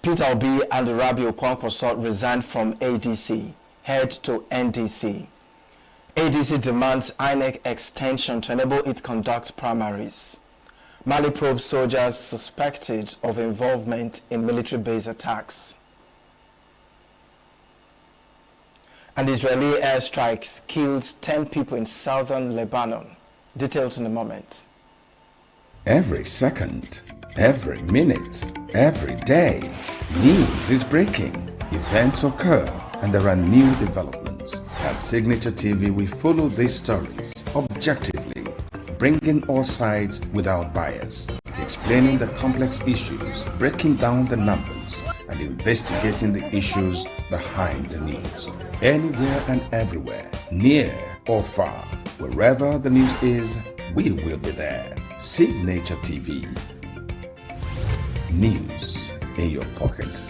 Peter Obi and Rabiu Kwankwaso resigned from ADC, head to NDC. ADC demands INEC extension to enable it conduct primaries. Mali probes soldiers suspected of involvement in military base attacks. And Israeli airstrikes killed 10 people in southern Lebanon. Details in a moment. Every second, every minute, every day, news is breaking, events occur, and there are new developments. At Signature TV, we follow these stories objectively, bringing all sides without bias, explaining the complex issues, breaking down the numbers, and investigating the issues behind the news. Anywhere and everywhere, near or far, wherever the news is, we will be there. Signature TV. News in your pocket.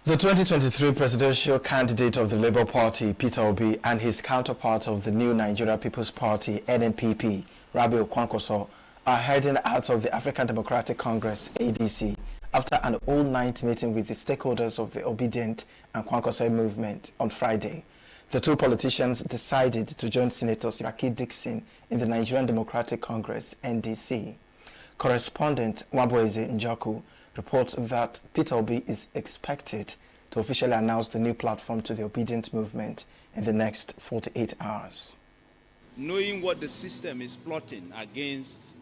The 2023 presidential candidate of the Labour Party, Peter Obi, and his counterpart of the New Nigeria People's Party, NNPP, Rabiu Kwankwaso, are heading out of the African Democratic Congress, ADC, after an all-night meeting with the stakeholders of the Obedient and Kwankwaso movement on Friday. The two politicians decided to join Senator Siraki Dixon in the Nigerian Democratic Congress, NDC. Correspondent Waboeze Njoku reports that Peter Obi is expected to officially announce the new platform to the Obedient movement in the next 48 hours. Knowing what the system is plotting against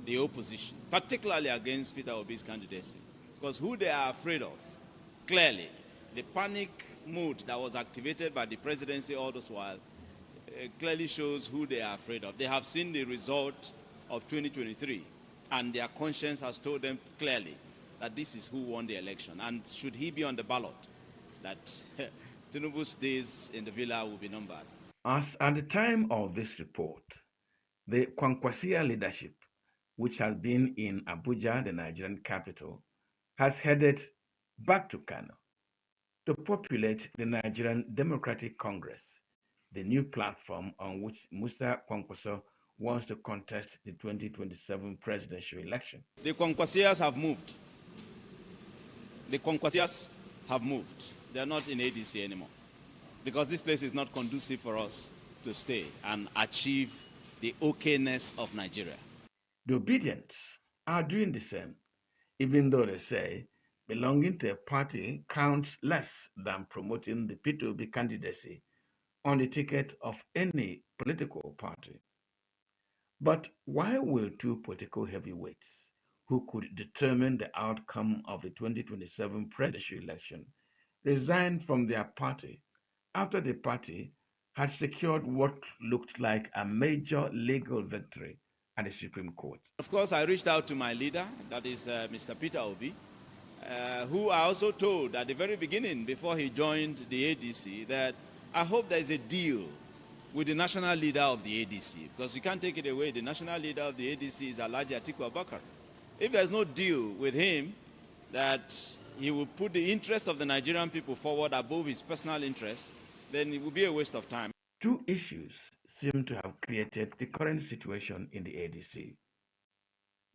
the opposition, particularly against Peter Obi's candidacy, because who they are afraid of, clearly, the panic mood that was activated by the presidency all this while clearly shows who they are afraid of. They have seen the result of 2023, and their conscience has told them clearly that this is who won the election. And should he be on the ballot, that Tinubu's days in the villa will be numbered. As at the time of this report, the Kwankwasia leadership, which has been in Abuja, the Nigerian capital, has headed back to Kano to populate the Nigerian Democratic Congress, the new platform on which Musa Kwankwaso wants to contest the 2027 presidential election. The Kwankwasias have moved. The Kwankwasias have moved. They are not in ADC anymore, because this place is not conducive for us to stay and achieve the okayness of Nigeria. The Obedients are doing the same, even though they say belonging to a party counts less than promoting the P2B candidacy on the ticket of any political party. But why will two political heavyweights who could determine the outcome of the 2027 presidential election resign from their party after the party had secured what looked like a major legal victory at the Supreme Court? Of course, I reached out to my leader, that is Mr. Peter Obi, who I also told at the very beginning, before he joined the ADC, that I hope there is a deal with the national leader of the ADC, because you can't take it away. The national leader of the ADC is Alhaji Atiku Abubakar. If there's no deal with him, that he will put the interests of the Nigerian people forward above his personal interests, then it will be a waste of time. Two issues seem to have created the current situation in the ADC.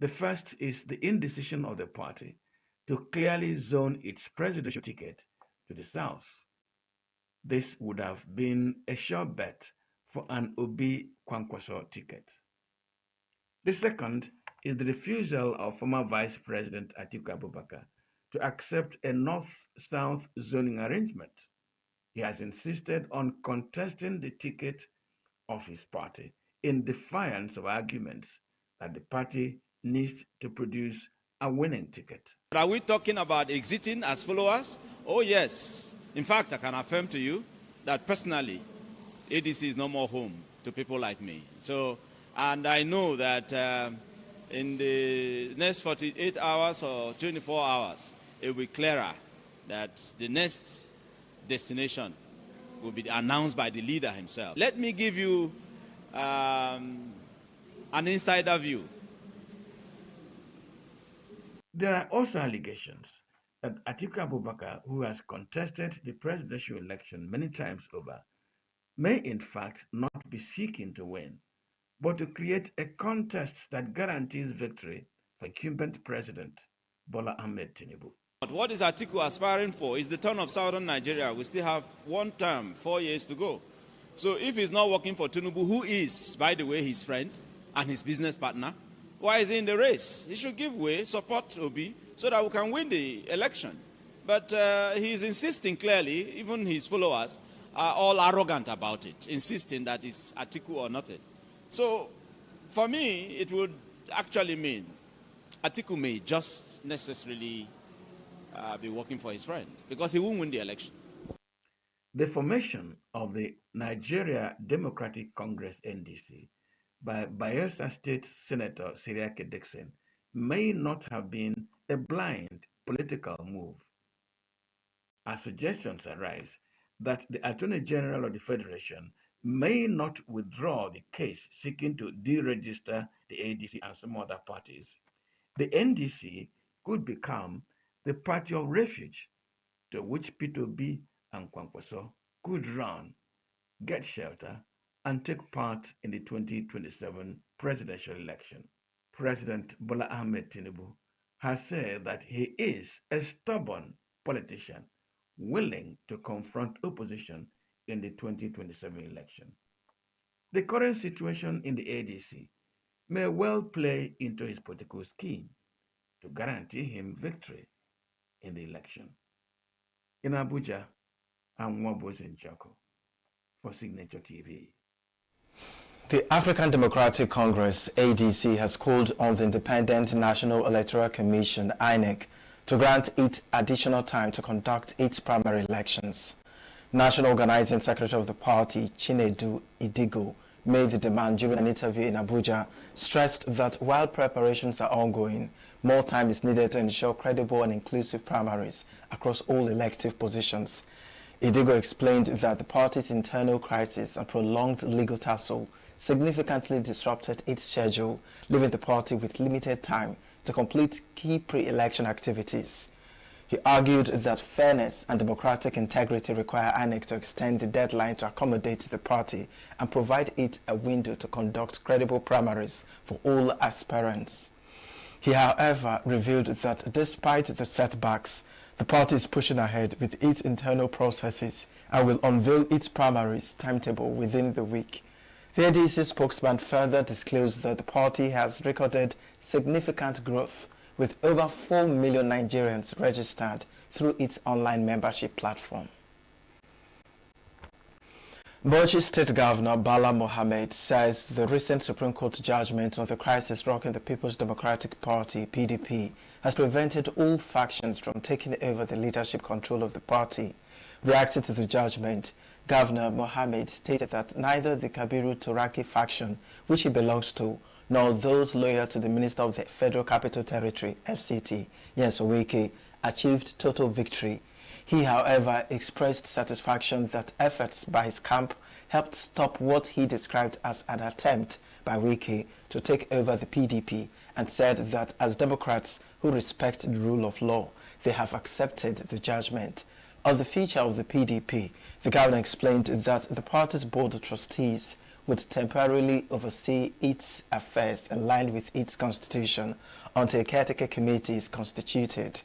The first is the indecision of the party to clearly zone its presidential ticket to the south. This would have been a sure bet for an Obi Kwankwaso ticket. The second is the refusal of former Vice President Atiku Abubakar to accept a north-south zoning arrangement. He has insisted on contesting the ticket of his party in defiance of arguments that the party needs to produce a winning ticket. Are we talking about exiting as followers? Oh, yes. In fact, I can affirm to you that personally, ADC is no more home to people like me. So, and I know that in the next 48 hours or 24 hours, it will be clearer that the next destination will be announced by the leader himself. Let me give you an insider view. There are also allegations that Atiku Abubakar, who has contested the presidential election many times over, may in fact not be seeking to win, but to create a contest that guarantees victory for incumbent president Bola Ahmed Tinubu. But what is Atiku aspiring for is the turn of southern Nigeria. We still have one term, 4 years to go. So if he's not working for Tinubu, who is, by the way, his friend and his business partner, why is he in the race? He should give way, support Obi, so that we can win the election. But he's insisting clearly, even his followers are all arrogant about it, insisting that it's Atiku or nothing. So for me, it would actually mean Atiku may just necessarily be working for his friend because he won't win the election. The formation of the Nigeria Democratic Congress NDC by Bayelsa State Senator Siriake Dixon may not have been a blind political move, as suggestions arise that the Attorney General of the Federation may not withdraw the case seeking to deregister the ADC and some other parties. The NDC could become the party of refuge to which P2B and Kwankwaso could run, get shelter, and take part in the 2027 presidential election. President Bola Ahmed Tinubu has said that he is a stubborn politician willing to confront opposition in the 2027 election. The current situation in the ADC may well play into his political scheme to guarantee him victory in the election. In Abuja, I'm Wabos Njako for Signature TV. The African Democratic Congress, ADC, has called on the Independent National Electoral Commission, INEC, to grant it additional time to conduct its primary elections. National Organizing Secretary of the party, Chinedu Idigo, made the demand during an interview in Abuja, stressed that while preparations are ongoing, more time is needed to ensure credible and inclusive primaries across all elective positions. Idigo explained that the party's internal crisis and prolonged legal tussle significantly disrupted its schedule, leaving the party with limited time to complete key pre-election activities. He argued that fairness and democratic integrity require INEC to extend the deadline to accommodate the party and provide it a window to conduct credible primaries for all aspirants. He, however, revealed that despite the setbacks, the party is pushing ahead with its internal processes and will unveil its primaries timetable within the week. The ADC spokesman further disclosed that the party has recorded significant growth with over 4 million Nigerians registered through its online membership platform. Bauchi State Governor Bala Mohammed says the recent Supreme Court judgment on the crisis rocking the People's Democratic Party, PDP, has prevented all factions from taking over the leadership control of the party. Reacting to the judgment, Governor Mohammed stated that neither the Kabiru Turaki faction, which he belongs to, nor those loyal to the Minister of the Federal Capital Territory, FCT, Nyesom Wike, achieved total victory. He, however, expressed satisfaction that efforts by his camp helped stop what he described as an attempt by Wike to take over the PDP, and said that as Democrats who respect the rule of law, they have accepted the judgment. On the future of the PDP, the governor explained that the party's board of trustees would temporarily oversee its affairs in line with its constitution until a caretaker committee is constituted.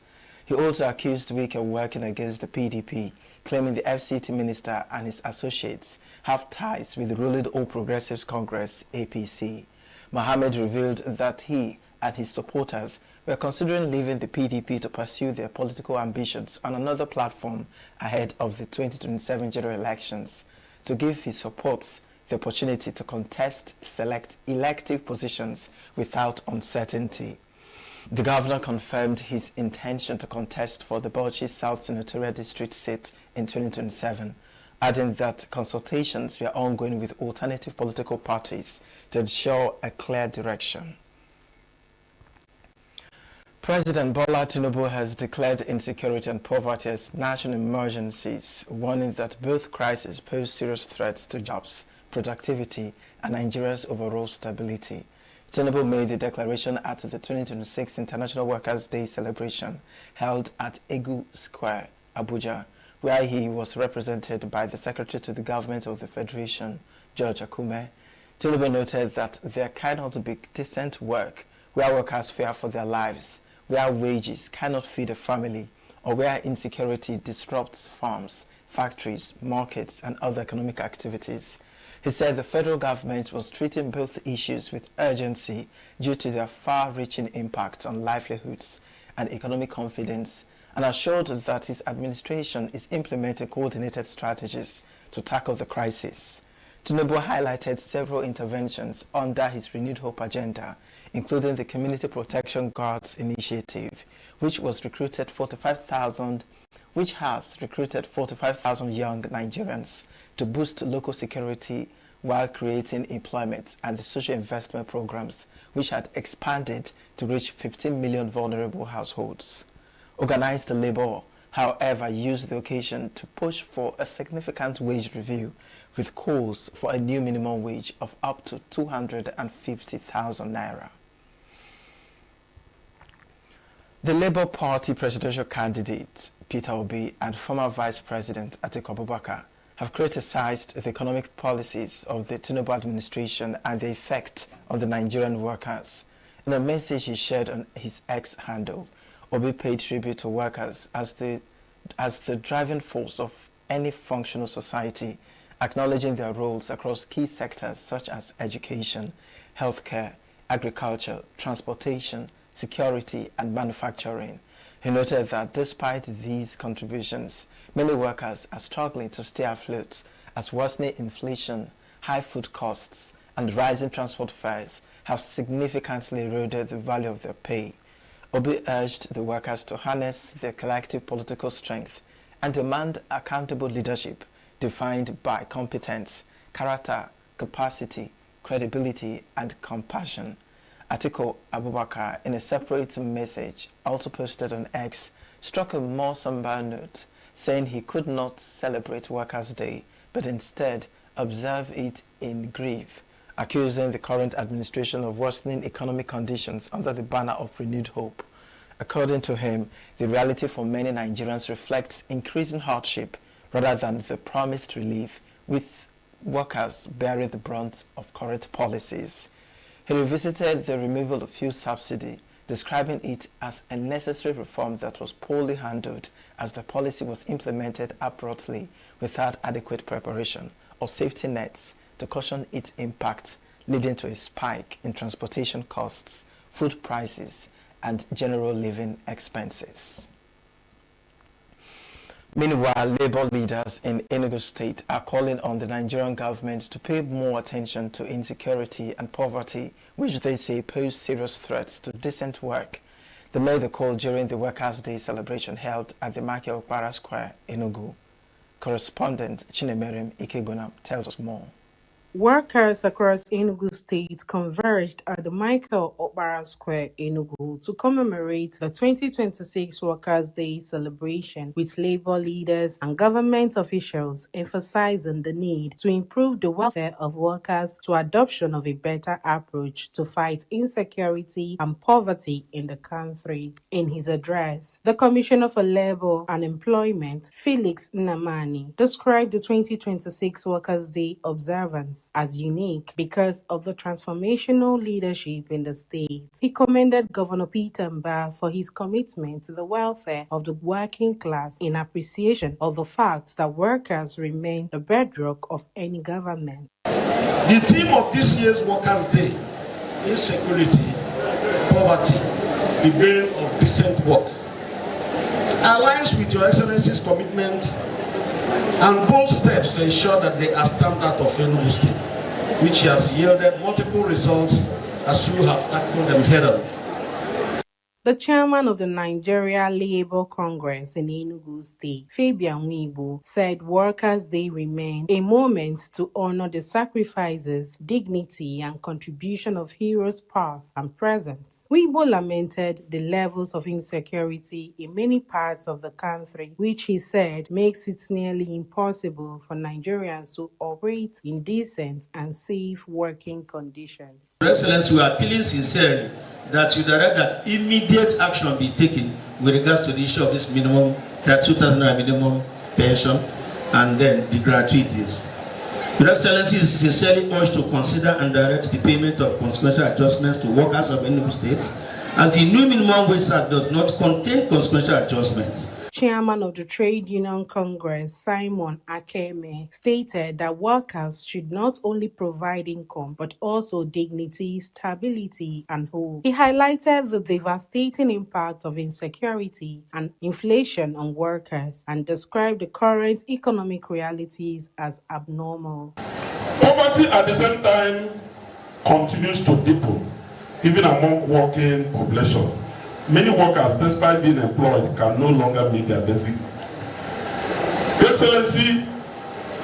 He also accused Wike of working against the PDP, claiming the FCT minister and his associates have ties with the ruling All Progressives Congress, APC. Mohammed revealed that he and his supporters were considering leaving the PDP to pursue their political ambitions on another platform ahead of the 2027 general elections, to give his supporters the opportunity to contest select elective positions without uncertainty. The governor confirmed his intention to contest for the Bauchi South Senatorial District seat in 2027, adding that consultations were ongoing with alternative political parties to ensure a clear direction. President Bola Tinubu has declared insecurity and poverty as national emergencies, warning that both crises pose serious threats to jobs, productivity, and Nigeria's overall stability. Tinubu made the declaration at the 2026 International Workers' Day celebration held at ENUGU Square, Abuja, where he was represented by the Secretary to the Government of the Federation, George Akume. Tinubu noted that there cannot be decent work where workers fear for their lives, where wages cannot feed a family, or where insecurity disrupts farms, factories, markets, and other economic activities. He said the federal government was treating both issues with urgency due to their far-reaching impact on livelihoods and economic confidence, and assured that his administration is implementing coordinated strategies to tackle the crisis. Tinubu highlighted several interventions under his Renewed Hope agenda, including the Community Protection Guards Initiative, which has recruited 45,000 young Nigerians to boost local security while creating employment, and the social investment programs, which had expanded to reach 15 million vulnerable households. Organized labor, however, used the occasion to push for a significant wage review with calls for a new minimum wage of up to 250,000 naira. The Labour Party presidential candidate Peter Obi and former Vice President Atiku Abubakar have criticized the economic policies of the Tinubu administration and the effect on the Nigerian workers. In a message he shared on his X handle, Obi paid tribute to workers as the driving force of any functional society, acknowledging their roles across key sectors such as education, healthcare, agriculture, transportation, security, and manufacturing. He noted that despite these contributions, many workers are struggling to stay afloat as worsening inflation, high food costs, and rising transport fares have significantly eroded the value of their pay. Obi urged the workers to harness their collective political strength and demand accountable leadership defined by competence, character, capacity, credibility, and compassion. Atiku Abubakar, in a separate message also posted on X, struck a more somber note, saying he could not celebrate Workers' Day, but instead observe it in grief, accusing the current administration of worsening economic conditions under the banner of renewed hope. According to him, the reality for many Nigerians reflects increasing hardship rather than the promised relief, with workers bearing the brunt of current policies. He revisited the removal of fuel subsidy, describing it as a necessary reform that was poorly handled as the policy was implemented abruptly without adequate preparation or safety nets to cushion its impact, leading to a spike in transportation costs, food prices, and general living expenses. Meanwhile, Labour leaders in ENUGU State are calling on the Nigerian government to pay more attention to insecurity and poverty, which they say pose serious threats to decent work. They made the call during the Workers' Day celebration held at the Michael Okpara Square, ENUGU. Correspondent Chinemerem Ikegona tells us more. Workers across Enugu State converged at the Michael Okpara Square, Enugu, to commemorate the 2026 Workers' Day celebration, with labor leaders and government officials emphasizing the need to improve the welfare of workers to adoption of a better approach to fight insecurity and poverty in the country. In his address, the Commissioner for Labor and Employment, Felix Nnamani, described the 2026 Workers' Day observance as unique because of the transformational leadership in the state. He commended Governor Peter Mbah for his commitment to the welfare of the working class, in appreciation of the fact that workers remain the bedrock of any government. The theme of this year's Workers' Day is security, poverty, the bane of decent work, aligns with Your Excellency's commitment and bold steps to ensure that they are stamped out of Enugu State, which has yielded multiple results as you have tackled them head-on. The chairman of the Nigeria Labour Congress in Enugu State, Fabian Wibo, said Workers' Day remain a moment to honor the sacrifices, dignity, and contribution of heroes past and present. Wibo lamented the levels of insecurity in many parts of the country, which he said makes it nearly impossible for Nigerians to operate in decent and safe working conditions. Your Excellency, we are appealing sincerely that you direct that immediate action be taken with regards to the issue of this minimum, that 2,000 minimum pension, and then the gratuities. Your Excellency is sincerely urged to consider and direct the payment of consequential adjustments to workers of Enugu State as the new minimum wage act does not contain consequential adjustments. Chairman of the Trade Union Congress, Simon Akeme, stated that workers should not only provide income but also dignity, stability, and hope. He highlighted the devastating impact of insecurity and inflation on workers and described the current economic realities as abnormal. Poverty at the same time continues to deepen, even among working population. Many workers, despite being employed, can no longer meet their basic. Your Excellency,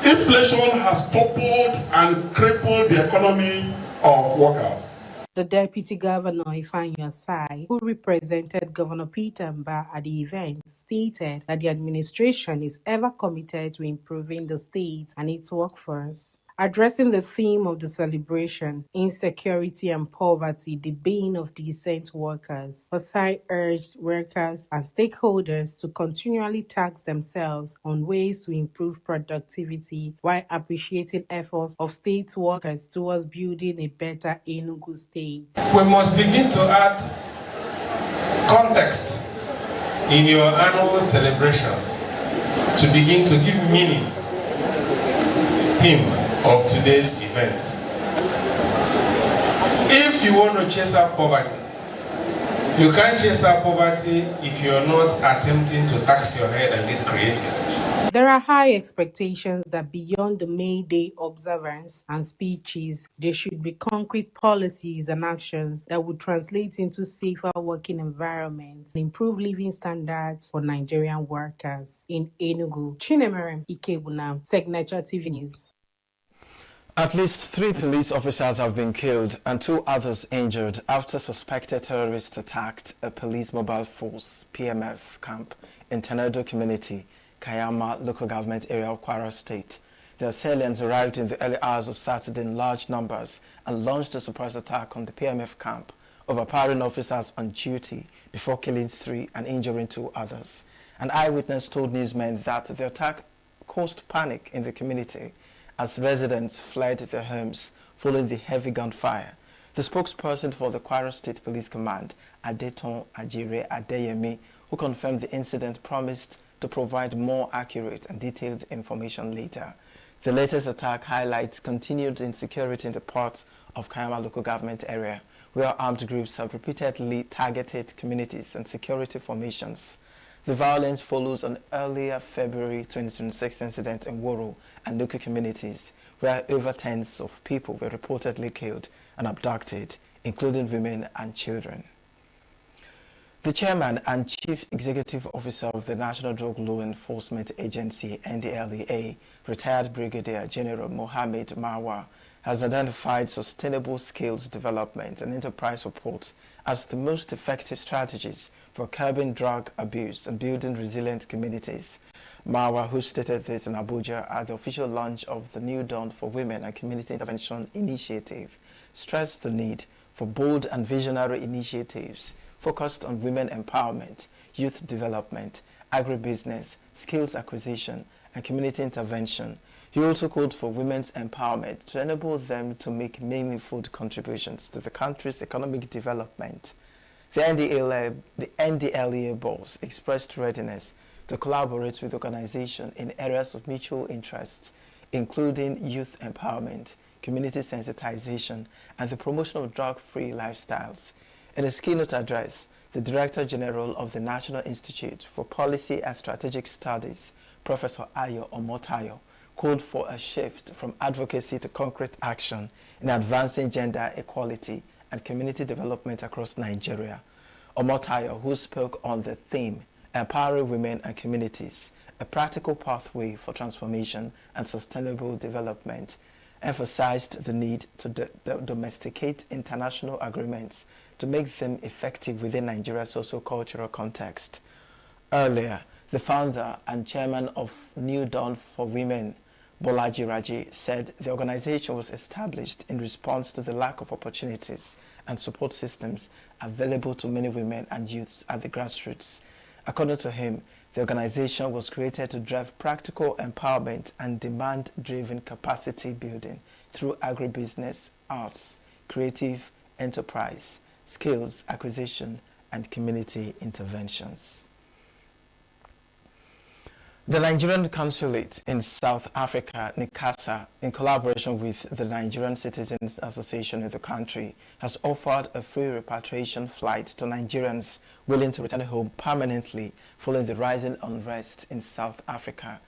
inflation has toppled and crippled the economy of workers. The Deputy Governor, Ifeanyi Osai, who represented Governor Peter Mba at the event, stated that the administration is ever committed to improving the state and its workforce. Addressing the theme of the celebration, insecurity and poverty, the bane of decent workers, Osai urged workers and stakeholders to continually task themselves on ways to improve productivity while appreciating efforts of state workers towards building a better ENUGU state. We must begin to add context in your annual celebrations to begin to give meaning of today's event. If you want to chase out poverty, you can't chase out poverty if you're not attempting to tax your head and get creative. There are high expectations that beyond the May Day observance and speeches, there should be concrete policies and actions that would translate into safer working environments and improve living standards for Nigerian workers. In Enugu, Chinemerem Ikebuna, Signature TV News. At least 3 police officers have been killed and 2 others injured after suspected terrorists attacked a police mobile force (PMF) camp in Tenedo community, Kayama local government area of Kwara State. The assailants arrived in the early hours of Saturday in large numbers and launched a surprise attack on the PMF camp, overpowering officers on duty before killing 3 and injuring 2 others. An eyewitness told newsmen that the attack caused panic in the community as residents fled their homes following the heavy gunfire. The spokesperson for the Kwara State Police Command, Adeton Ajire Adeyemi, who confirmed the incident, promised to provide more accurate and detailed information later. The latest attack highlights continued insecurity in the parts of Kayama local government area, where armed groups have repeatedly targeted communities and security formations. The violence follows an earlier February 2026 incident in Woro and Nuku communities, where over tens of people were reportedly killed and abducted, including women and children. The chairman and chief executive officer of the National Drug Law Enforcement Agency, NDLEA, retired Brigadier General Mohammed Marwa, has identified sustainable skills development and enterprise support as the most effective strategies for curbing drug abuse and building resilient communities. Marwa, who stated this in Abuja at the official launch of the New Dawn for Women and Community Intervention Initiative, stressed the need for bold and visionary initiatives focused on women empowerment, youth development, agribusiness, skills acquisition, and community intervention. He also called for women's empowerment to enable them to make meaningful contributions to the country's economic development. The NDLEA boss expressed readiness to collaborate with the organization in areas of mutual interests, including youth empowerment, community sensitization, and the promotion of drug-free lifestyles. In his keynote address, the Director General of the National Institute for Policy and Strategic Studies, Professor Ayo Omotayo, called for a shift from advocacy to concrete action in advancing gender equality and community development across Nigeria. Omotayo, who spoke on the theme, Empowering Women and Communities, a practical pathway for transformation and sustainable development, emphasized the need to domesticate international agreements to make them effective within Nigeria's socio-cultural context. Earlier, the founder and chairman of New Dawn for Women, Bolaji Raji, said the organization was established in response to the lack of opportunities and support systems available to many women and youths at the grassroots. According to him, the organization was created to drive practical empowerment and demand-driven capacity building through agribusiness, arts, creative enterprise, skills acquisition, and community interventions. The Nigerian Consulate in South Africa, NICASA, in collaboration with the Nigerian Citizens Association in the country, has offered a free repatriation flight to Nigerians willing to return home permanently following the rising unrest in South Africa.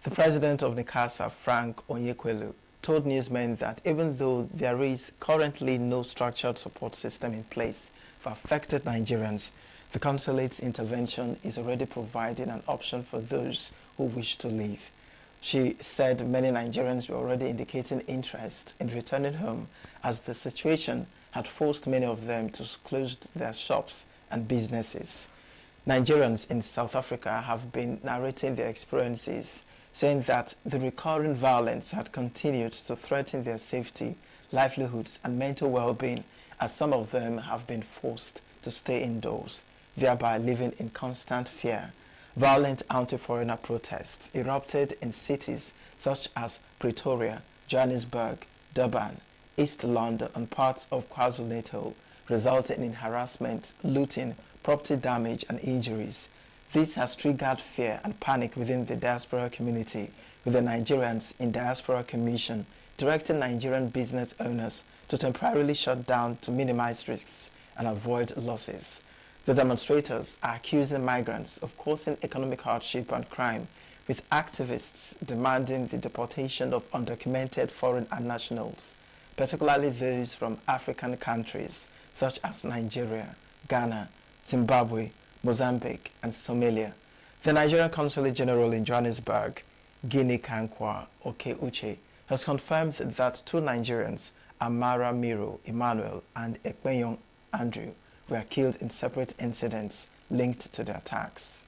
The president of NICASA, Frank Onyekwelu, told newsmen that even though there is currently no structured support system in place for affected Nigerians, the consulate's intervention is already providing an option for those who wish to leave. She said many Nigerians were already indicating interest in returning home as the situation had forced many of them to close their shops and businesses. Nigerians in South Africa have been narrating their experiences, saying that the recurring violence had continued to threaten their safety, livelihoods, and mental well-being, as some of them have been forced to stay indoors, thereby living in constant fear. Violent anti-foreigner protests erupted in cities such as Pretoria, Johannesburg, Durban, East London, and parts of KwaZulu-Natal, resulting in harassment, looting, property damage, and injuries. This has triggered fear and panic within the diaspora community, with the Nigerians in Diaspora Commission directing Nigerian business owners to temporarily shut down to minimize risks and avoid losses. The demonstrators are accusing migrants of causing economic hardship and crime, with activists demanding the deportation of undocumented foreign nationals, particularly those from African countries such as Nigeria, Ghana, Zimbabwe, Mozambique, and Somalia. The Nigerian Consulate General in Johannesburg, Guinea Kankwa Oke Uche, has confirmed that 2 Nigerians, Amara Miro Emmanuel and Ekpenyong Andrew, were killed in separate incidents linked to the attacks.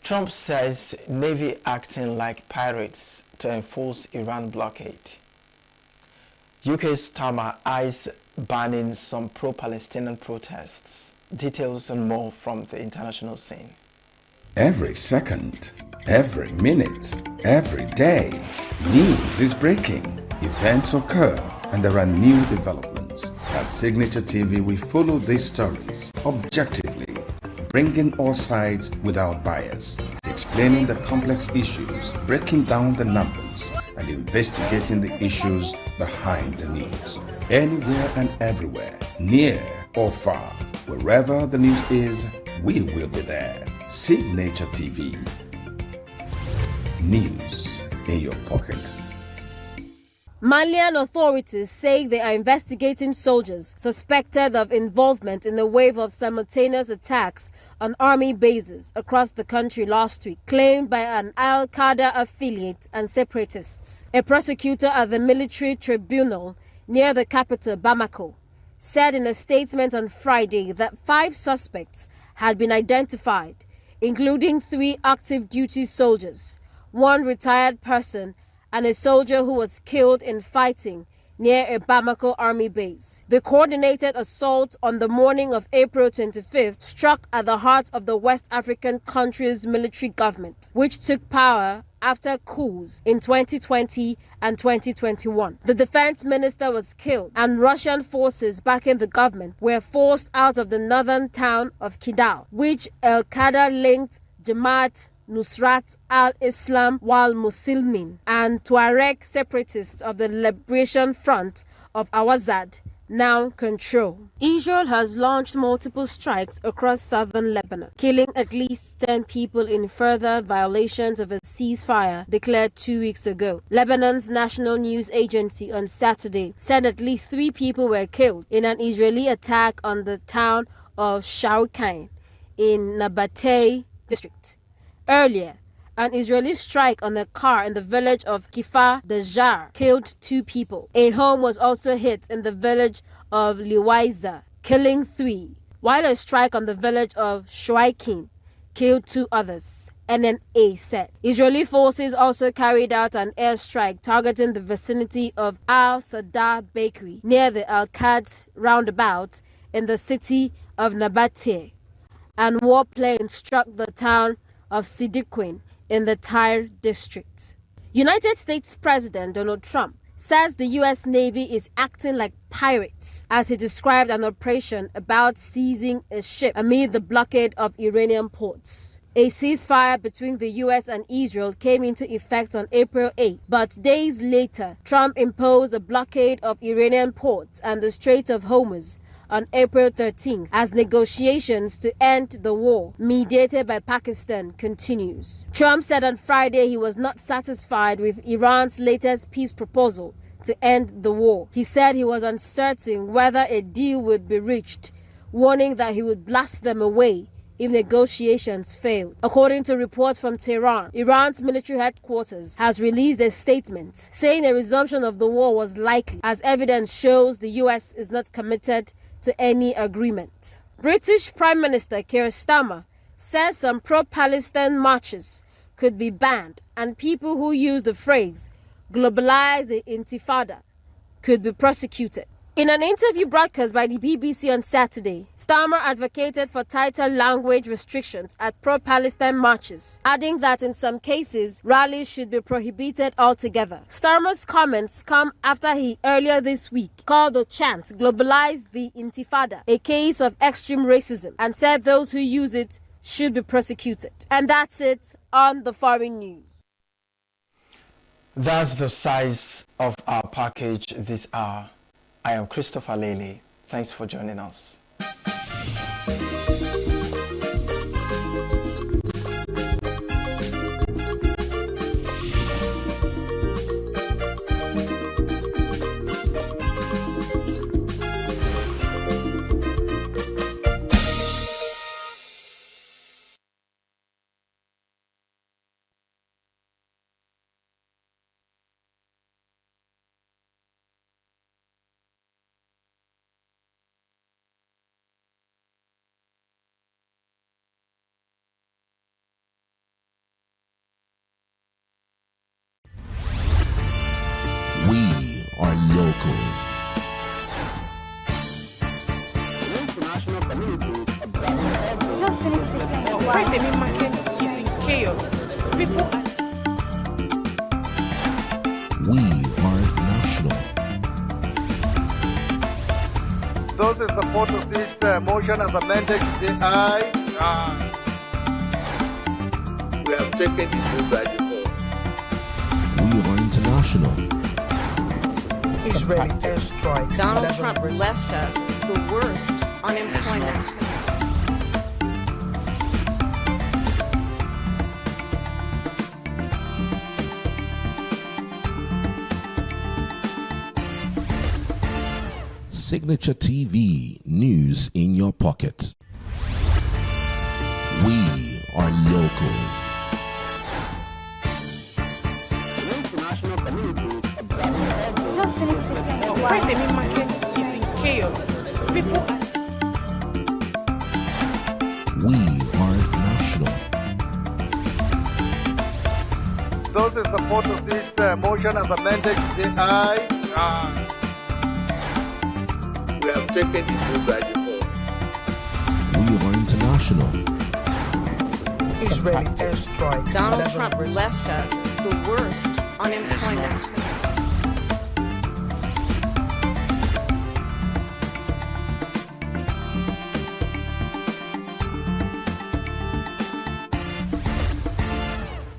Trump says Navy acting like pirates to enforce Iran blockade. UK's Starmer eyes banning some pro-Palestinian protests. Details and more from the international scene. Every second, every minute, every day, news is breaking, events occur, and there are new developments. At Signature TV, we follow these stories objectively, bringing all sides without bias, explaining the complex issues, breaking down the numbers, and investigating the issues behind the news. Anywhere and everywhere, near or far, wherever the news is, we will be there. Signature TV. News in your pocket. Malian authorities say they are investigating soldiers suspected of involvement in the wave of simultaneous attacks on army bases across the country last week, claimed by an Al-Qaeda affiliate and separatists. A prosecutor at the military tribunal near the capital, Bamako, said in a statement on Friday that 5 suspects had been identified, including 3 active duty soldiers, 1 retired person, and a soldier who was killed in fighting near a Bamako army base. The coordinated assault on the morning of April 25th struck at the heart of the West African country's military government, which took power after coups in 2020 and 2021. The defense minister was killed, and Russian forces backing the government were forced out of the northern town of Kidal, which Al-Qaeda-linked Jamaat Nusrat al-Islam wal Muslimin and Tuareg separatists of the Liberation Front of Awazad now control. Israel has launched multiple strikes across southern Lebanon, killing at least 10 people in further violations of a ceasefire declared 2 weeks ago. Lebanon's national news agency on Saturday said at least 3 people were killed in an Israeli attack on the town of Shawkain in Nabateh district. Earlier, an Israeli strike on a car in the village of Kifar Dejar killed 2 people. A home was also hit in the village of Liwaiza, killing 3, while a strike on the village of Shwaikin killed 2 others, NNA said. Israeli forces also carried out an airstrike targeting the vicinity of Al-Sadar Bakery near the Al-Qads roundabout in the city of Nabateh, and warplanes struck the town of Sidiquin in the Tyre district. United States President Donald Trump says the U.S. Navy is acting like pirates as he described an operation about seizing a ship amid the blockade of Iranian ports. A ceasefire between the U.S. and Israel came into effect on April 8, but days later, Trump imposed a blockade of Iranian ports and the Strait of Hormuz on April 13th as negotiations to end the war, mediated by Pakistan, continues. Trump said on Friday he was not satisfied with Iran's latest peace proposal to end the war. He said he was uncertain whether a deal would be reached, warning that he would blast them away if negotiations failed. According to reports from Tehran, Iran's military headquarters has released a statement saying a resumption of the war was likely, as evidence shows the US is not committed to any agreement. British Prime Minister Keir Starmer says some pro-Palestine marches could be banned and people who use the phrase "globalize the intifada" could be prosecuted. In an interview broadcast by the BBC on Saturday, Starmer advocated for tighter language restrictions at pro-Palestine marches, adding that in some cases, rallies should be prohibited altogether. Starmer's comments come after he earlier this week called the chant "globalize the intifada" a case of extreme racism and said those who use it should be prosecuted. And that's it on the foreign news. That's the size of our package this hour. I am Christopher Lele. Thanks for joining us. We are local. International communities Why the main market is in chaos. People We are national. Those in support of this motion as amended, say aye. Aye. We have taken it by default. We are international. Israeli airstrikes. Donald Trump left us the worst unemployment. Signature TV, news in your pocket. We are local. International communities Why the main market is in chaos. People We are national. Those in support of this motion as amended, say aye. Aye. We have taken it by default. We are international. Israeli airstrikes. Donald Trump left us the worst unemployment.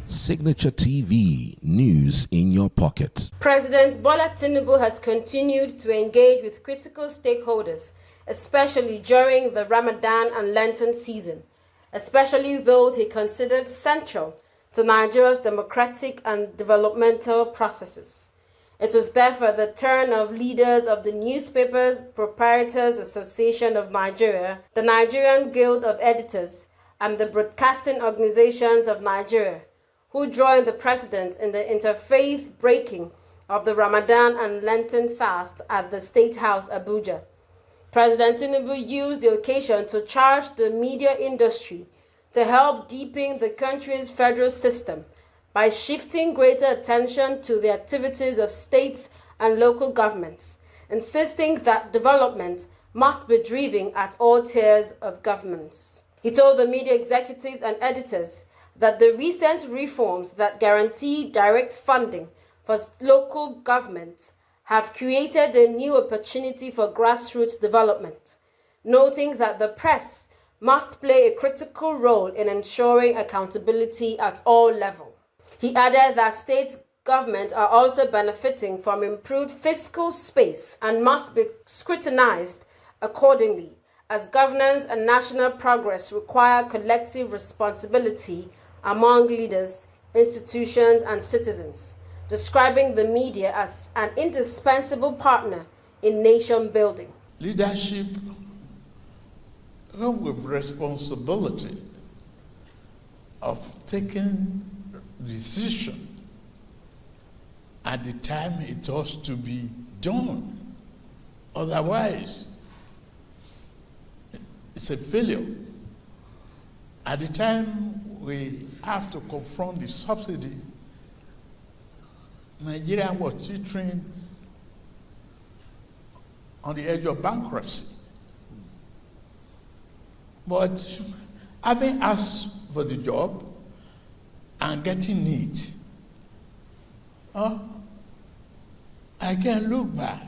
Signature TV, news in your pocket. President Bola Tinubu has continued to engage with critical stakeholders, especially during the Ramadan and Lenten season, especially those he considered central to Nigeria's democratic and developmental processes. It was therefore the turn of leaders of the Newspapers Proprietors Association of Nigeria, the Nigerian Guild of Editors, and the Broadcasting Organizations of Nigeria, who joined the president in the interfaith breaking of the Ramadan and Lenten fast at the State House, Abuja. President Tinubu used the occasion to charge the media industry to help deepen the country's federal system by shifting greater attention to the activities of states and local governments, insisting that development must be driven at all tiers of governments. He told the media executives and editors that the recent reforms that guarantee direct funding for local governments have created a new opportunity for grassroots development, noting that the press must play a critical role in ensuring accountability at all levels. He added that state governments are also benefiting from improved fiscal space and must be scrutinized accordingly, as governance and national progress require collective responsibility among leaders, institutions, and citizens, describing the media as an indispensable partner in nation building. Leadership comes with responsibility of taking decision at the time it ought to be done. Otherwise, it's a failure. At the time we have to confront the subsidy, Nigeria was teetering on the edge of bankruptcy. But having asked for the job and getting it, I can look back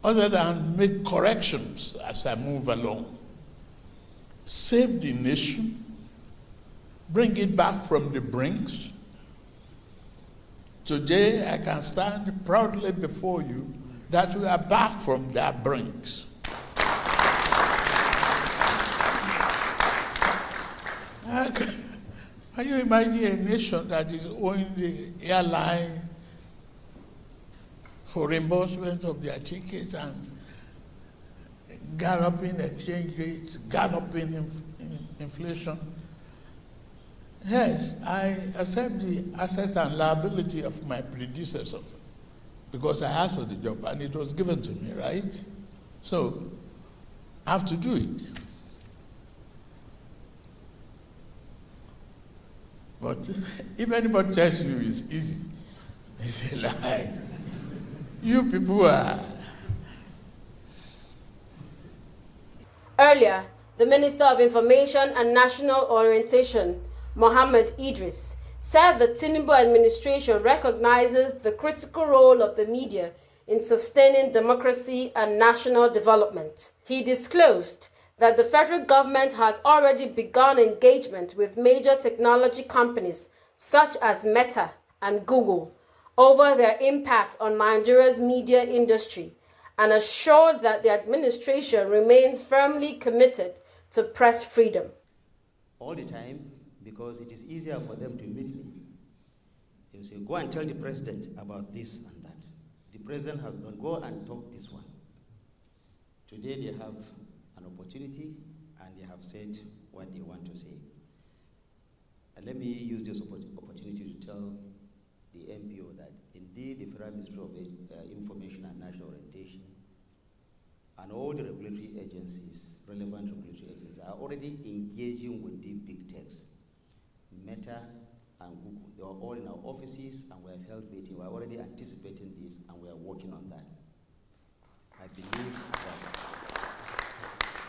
other than make corrections as I move along. Save the nation, bring it back from the brinks. Today, I can stand proudly before you that we are back from that brinks. Can you imagine a nation that is owing the airline for reimbursement of their tickets and galloping exchange rates, galloping inflation? Yes, I accept the asset and liability of my predecessor because I asked for the job and it was given to me, right? So I have to do it. But if anybody tells you it's easy, it's a lie. You people are. Earlier, the Minister of Information and National Orientation, Mohammed Idris, said the Tinubu administration recognizes the critical role of the media in sustaining democracy and national development. He disclosed that the federal government has already begun engagement with major technology companies such as Meta and Google over their impact on Nigeria's media industry and assured that the administration remains firmly committed to press freedom. All the time, because it is easier for them to meet me. They say, go and tell the president about this and that. The president has done, go and talk this one. Today they have an opportunity and they have said what they want to say. And let me use this opportunity to tell the MPO that indeed the Federal Ministry of Information and National Orientation and all the regulatory agencies, relevant regulatory agencies, are already engaging with the big techs, Meta and Google. They are all in our offices and we have held meetings. We are already anticipating this and we are working on that. I believe that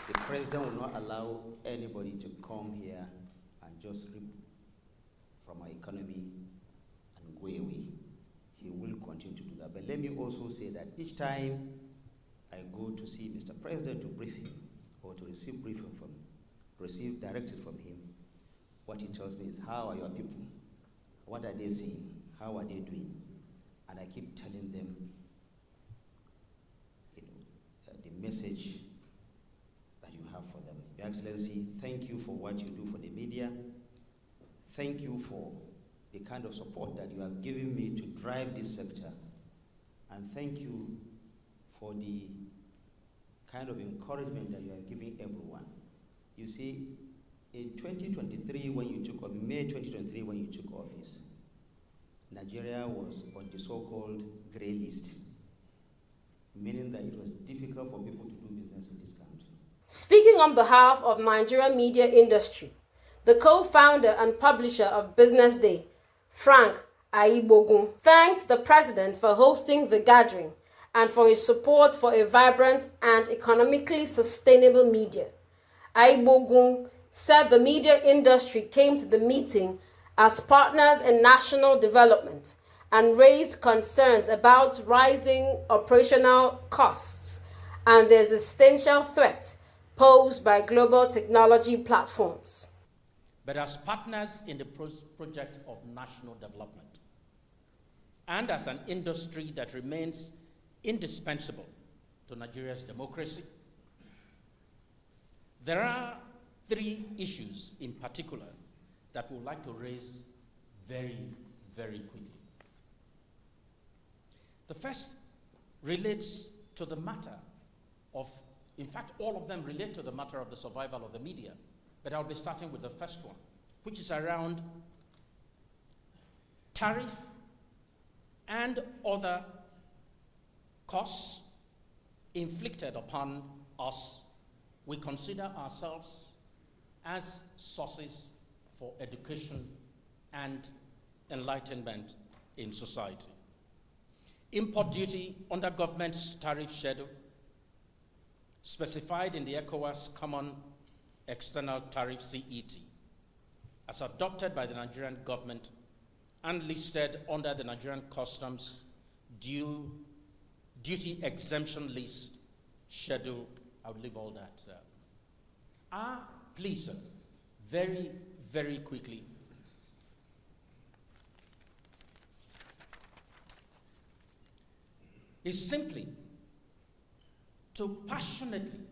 the president will not allow anybody to come here and just rip from our economy and go away. He will continue to do that. But let me also say that each time I go to see Mr. President to brief him or to receive directive from him, what he tells me is, how are your people? What are they saying? How are they doing? And I keep telling them, the message that you have for them. Your Excellency, thank you for what you do for the media. Thank you for the kind of support that you have given me to drive this sector. And thank you for the kind of encouragement that you are giving everyone. You see, in 2023, when you took, May 2023, when you took office, Nigeria was on the so-called gray list, meaning that it was difficult for people to do business in this country. Speaking on behalf of Nigerian media industry, the co-founder and publisher of Business Day, Frank Aibogun, thanked the president for hosting the gathering and for his support for a vibrant and economically sustainable media. Aibogun said the media industry came to the meeting as partners in national development and raised concerns about rising operational costs and the existential threat posed by global technology platforms. But as partners in the project of national development, and as an industry that remains indispensable to Nigeria's democracy, there are three issues in particular that we would like to raise very, very quickly. The first relates to the matter of, in fact, all of them relate to the matter of the survival of the media, but I'll be starting with the first one, which is around tariff and other costs inflicted upon us. We consider ourselves as sources for education and enlightenment in society. Import duty under government's tariff schedule, specified in the ECOWAS Common External Tariff CET, as adopted by the Nigerian government and listed under the Nigerian Customs duty exemption list schedule. I'll leave all that. Please, sir, very, very quickly. Is simply to passionately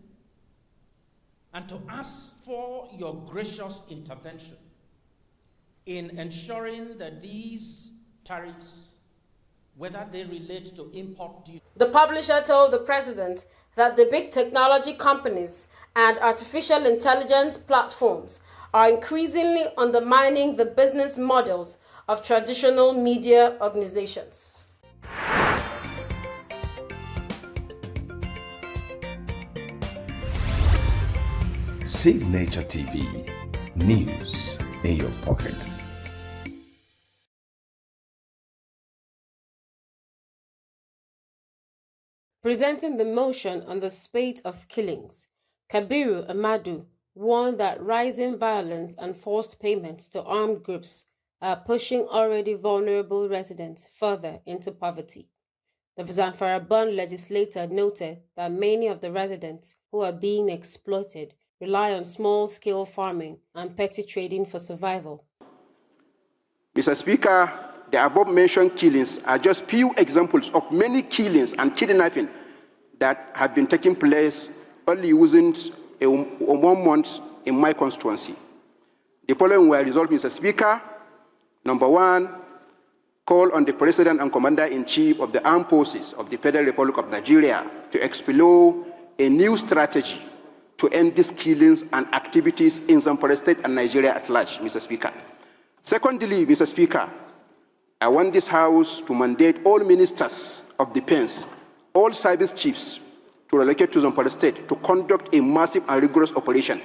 and to ask for your gracious intervention in ensuring that these tariffs, whether they relate to import duty. The publisher told the president that the big technology companies and artificial intelligence platforms are increasingly undermining the business models of traditional media organizations. Signature TV, news in your pocket. Presenting the motion on the spate of killings, Kabiru Amadu warned that rising violence and forced payments to armed groups are pushing already vulnerable residents further into poverty. The Zamfara-born legislator noted that many of the residents who are being exploited rely on small-scale farming and petty trading for survival. Mr. Speaker, the above-mentioned killings are just few examples of many killings and kidnapping that have been taking place only within 1 month in my constituency. The following were resolved, Mr. Speaker. Number 1, call on the President and Commander-in-Chief of the Armed Forces of the Federal Republic of Nigeria to explore a new strategy to end these killings and activities in Zamfara State and Nigeria at large, Mr. Speaker. Secondly, Mr. Speaker, I want this House to mandate all ministers of defense, all service chiefs to relocate to Zamfara State to conduct a massive and rigorous operation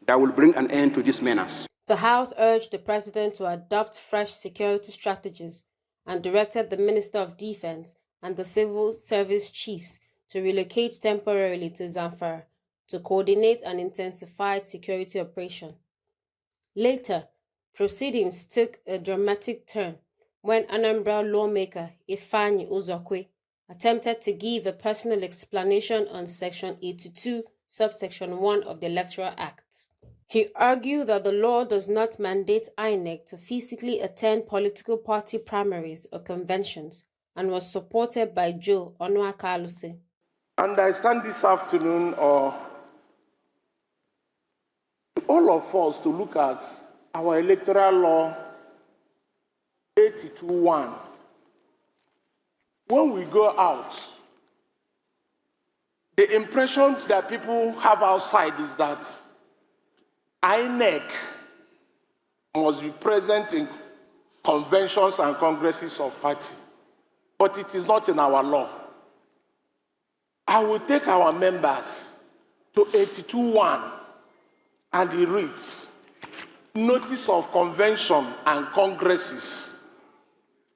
that will bring an end to this menace. The House urged the President to adopt fresh security strategies and directed the Minister of Defense and the civil service chiefs to relocate temporarily to Zamfara to coordinate an intensified security operation. Later, proceedings took a dramatic turn when Anambra lawmaker Ifeanyi Uzokwe attempted to give a personal explanation on Section 82, subsection 1 of the Electoral Act. He argued that the law does not mandate INEC to physically attend political party primaries or conventions and was supported by Joe Onuakaluse. And I stand this afternoon all of us to look at our electoral law 82(1). When we go out, the impression that people have outside is that INEC must be present in conventions and congresses of party, but it is not in our law. I will take our members to 82(1), and it reads, Notice of Convention and Congresses.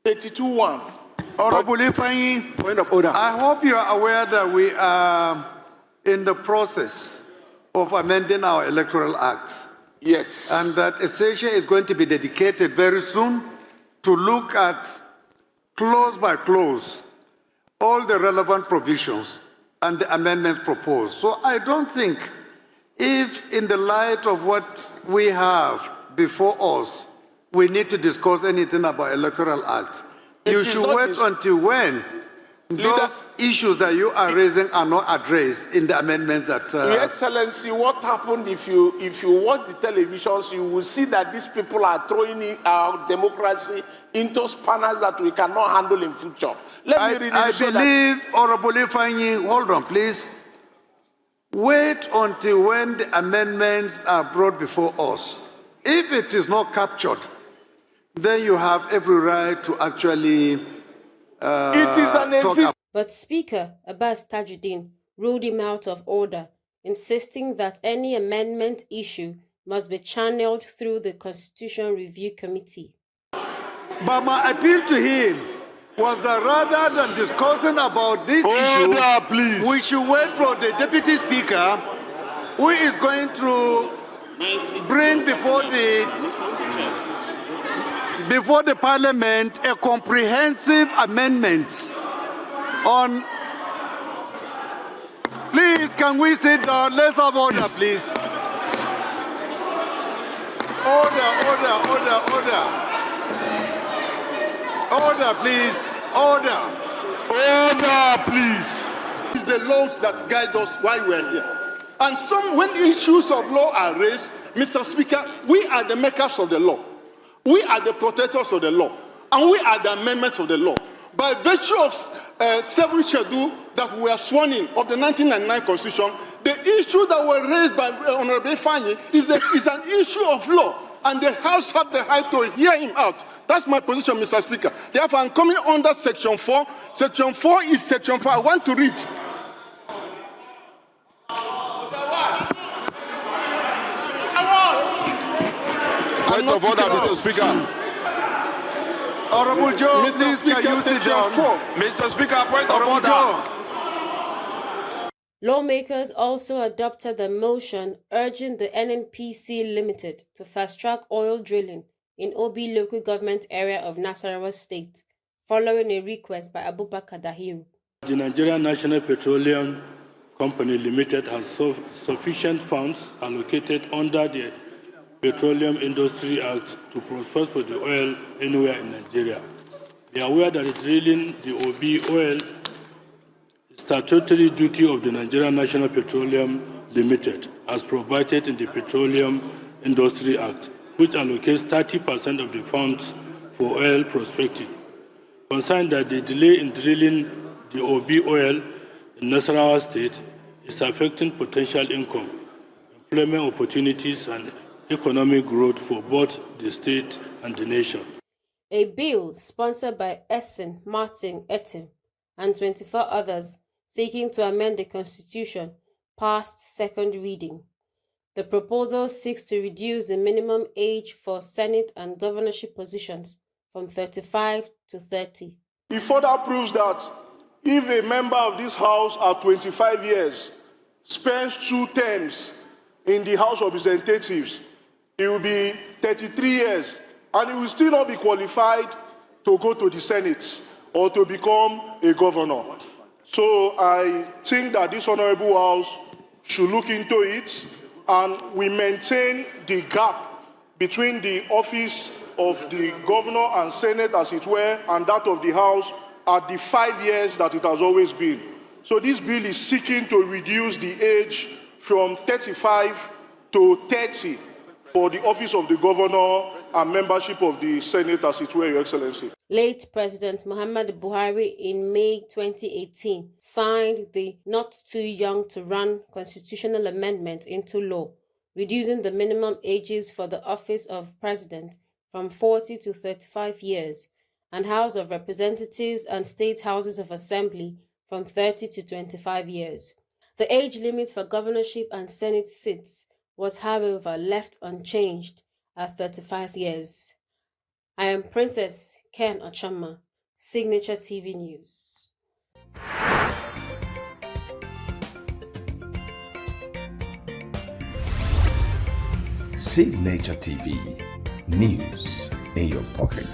82(1). Honorable Ifeanyi, point of order. I hope you are aware that we are in the process of amending our Electoral Act. Yes. And that a session is going to be dedicated very soon to look at clause by clause all the relevant provisions and the amendments proposed. So I don't think if in the light of what we have before us, we need to discuss anything about electoral acts. You should wait until when those issues that you are raising are not addressed in the amendments that... Your Excellency, what happened if you watch the televisions, you will see that these people are throwing our democracy into spanners that we cannot handle in future. I believe, Honorable Ifeanyi, hold on, please. Wait until when the amendments are brought before us. If it is not captured, then you have every right to actually It is an But Speaker Abbas Tajuddin ruled him out of order, insisting that any amendment issue must be channeled through the Constitution Review Committee. But my appeal to him was that rather than discussing about this issue, we should wait for the Deputy Speaker, who is going to bring before the Parliament a comprehensive amendment on... Please, can we sit down? Let's have order, please. Order. Order, please. Order, please. It's the laws that guide us while we're here. And when the issues of law are raised, Mr. Speaker, we are the makers of the law. We are the protectors of the law. And we are the amendments of the law. By virtue of 7th schedule that we are sworn in of the 1999 Constitution, the issue that were raised by Honorable Ifeanyi is an issue of law. And the House have the right to hear him out. That's my position, Mr. Speaker. Therefore, I'm coming under Section 4. Section 4 is Section 4. I want to read. Point of order, Mr. Speaker. Honorable Joe, Mr. please, Speaker, can you sit down? Mr. Speaker, point of order. Joe. Lawmakers also adopted a motion urging the NNPC Limited to fast-track oil drilling in Obi local government area of Nasarawa State, following a request by Abubakar Dahiru. The Nigerian National Petroleum Company Limited has sufficient funds allocated under the Petroleum Industry Act to process for the oil anywhere in Nigeria. Be aware that the drilling the OB oil is statutory duty of the Nigerian National Petroleum Limited, as provided in the Petroleum Industry Act, which allocates 30% of the funds for oil prospecting. Concerned that the delay in drilling the OB oil in Nasarawa State is affecting potential income, employment opportunities, and economic growth for both the state and the nation. A bill sponsored by Essen Martin Etim and 24 others seeking to amend the Constitution passed second reading. The proposal seeks to reduce the minimum age for Senate and governorship positions from 35 to 30. It further proves that if a member of this House at 25 years spends 2 terms in the House of Representatives, it will be 33 years, and he will still not be qualified to go to the Senate or to become a governor. So I think that this Honorable House should look into it, and we maintain the gap between the office of the governor and Senate, as it were, and that of the House at the 5 years that it has always been. So this bill is seeking to reduce the age from 35 to 30 for the office of the governor and membership of the Senate, as it were, Your Excellency. Late President Muhammad Buhari in May 2018 signed the Not Too Young to Run constitutional amendment into law, reducing the minimum ages for the office of president from 40 to 35 years, and House of Representatives and State Houses of Assembly from 30 to 25 years. The age limit for governorship and Senate seats was, however, left unchanged at 35 years. I am Princess Ken Ochama, Signature TV News. Signature TV. News in your pocket.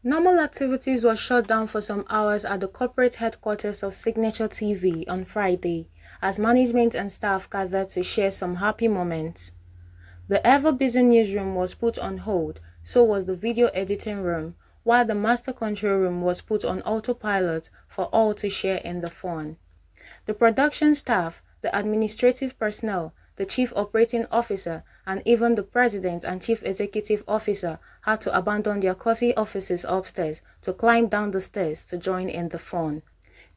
Normal activities were shut down for some hours at the corporate headquarters of Signature TV on Friday, as management and staff gathered to share some happy moments. The ever-busy newsroom was put on hold, so was the video editing room, while the master control room was put on autopilot for all to share in the fun. The production staff, the administrative personnel, the chief operating officer, and even the president and chief executive officer had to abandon their cozy offices upstairs to climb down the stairs to join in the fun.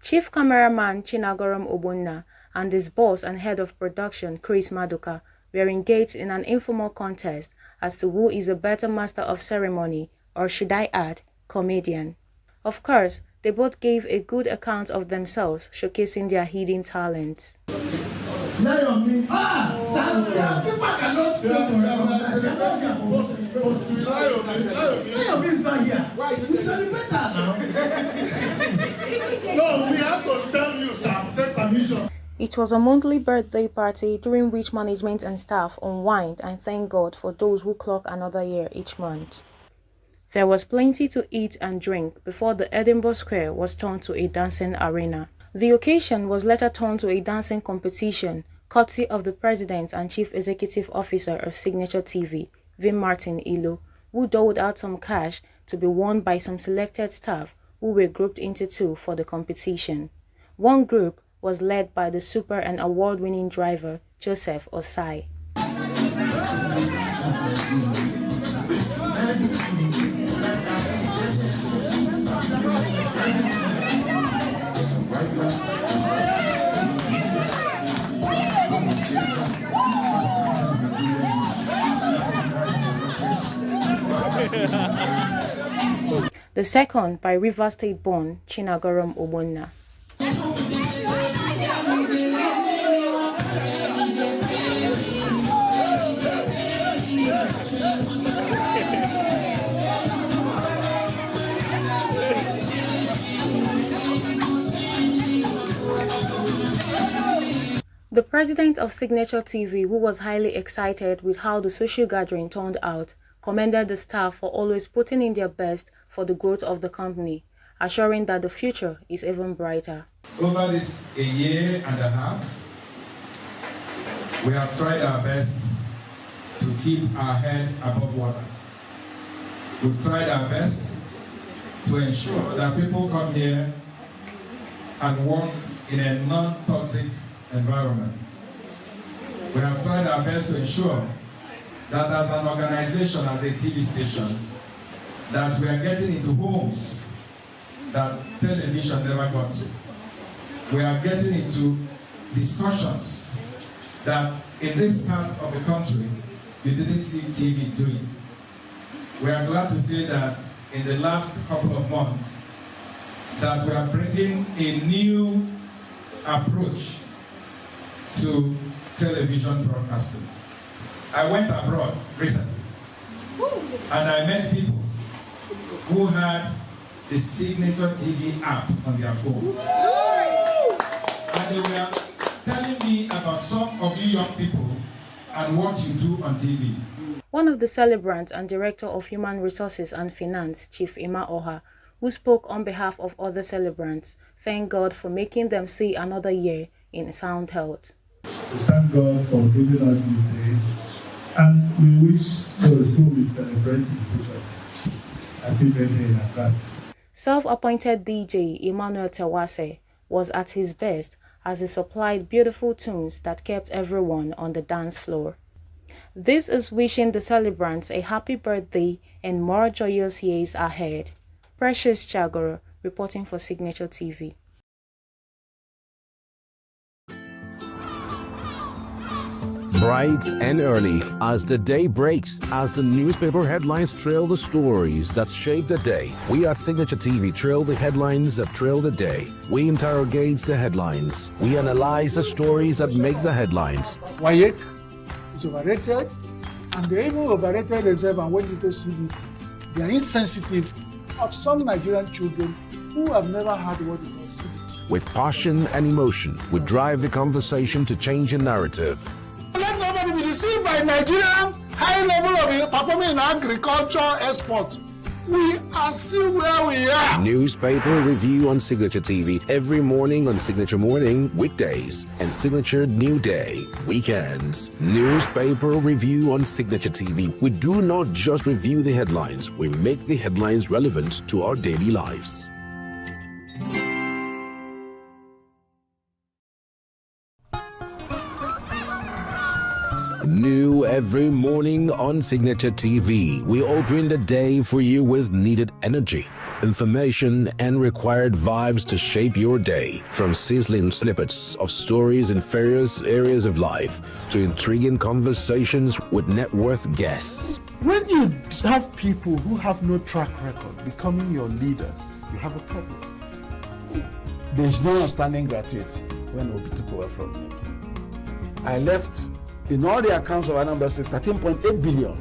Chief cameraman Chinagorom Obunna and his boss and head of production Chris Maduka were engaged in an informal contest as to who is a better master of ceremony, or should I add, comedian. Of course, they both gave a good account of themselves, showcasing their hidden talents. People cannot is not here. We celebrate that now. No, we have to tell you, sir. Take permission. It was a monthly birthday party during which management and staff unwind and thank God for those who clock another year each month. There was plenty to eat and drink before the Edinburgh Square was turned to a dancing arena. The occasion was later turned to a dancing competition, courtesy of the President and Chief Executive Officer of Signature TV, Vin Martin Ilo, who doled out some cash to be won by some selected staff who were grouped into two for the competition. One group was led by the super and award-winning driver, Joseph Osai. The second by River State born Chinagorom Obunna. The president of Signature TV, who was highly excited with how the social gathering turned out, commended the staff for always putting in their best for the growth of the company, assuring that the future is even brighter. Over this a year and a half, we have tried our best to keep our head above water. We've tried our best to ensure that people come here and work in a non-toxic environment. We have tried our best to ensure that as an organization, as a TV station, that we are getting into homes that television never got to. We are getting into discussions that in this part of the country, you didn't see TV doing. We are glad to say that in the last couple of months, that we are bringing a new approach to television broadcasting. I went abroad recently, and I met people who had the Signature TV app on their phones. And they were telling me about some of you young people and what you do on TV. One of the celebrants and Director of Human Resources and Finance, Chief Emma Oha, who spoke on behalf of other celebrants, thanked God for making them see another year in sound health. We thank God for giving us this day, and we wish those who will celebrate in the future happy birthday in advance. Self-appointed DJ Emmanuel Tewase was at his best as he supplied beautiful tunes that kept everyone on the dance floor. This is wishing the celebrants a happy birthday and more joyous years ahead. Precious Chagoro, reporting for Signature TV. Bright and early as the day breaks, as the newspaper headlines trail the stories that shape the day. We at Signature TV trail the headlines that trail the day. We interrogate the headlines. We analyze the stories that make the headlines. Wayek is overrated, and they even overrated themselves, and when you go see it, they are insensitive of some Nigerian children who have never had what they call CBT. With passion and emotion, we drive the conversation to change a narrative. Let nobody be deceived by Nigerian high level of performing in agriculture export. We are still where we are. Newspaper review on Signature TV every morning on Signature Morning, weekdays, and Signature New Day, weekends. Newspaper review on Signature TV. We do not just review the headlines, we make the headlines relevant to our daily lives. New every morning on Signature TV. We open the day for you with needed energy, information, and required vibes to shape your day. From sizzling snippets of stories in various areas of life to intriguing conversations with net worth guests. When you have people who have no track record becoming your leaders, you have a problem. There is no outstanding graduate when Obi took over from me. I left in all the accounts of Anambra State 13.8 billion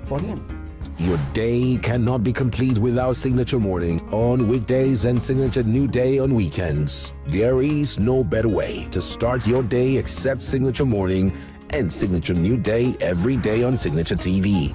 for him. Your day cannot be complete without Signature Morning on weekdays and Signature New Day on weekends. There is no better way to start your day except Signature Morning and Signature New Day every day on Signature TV.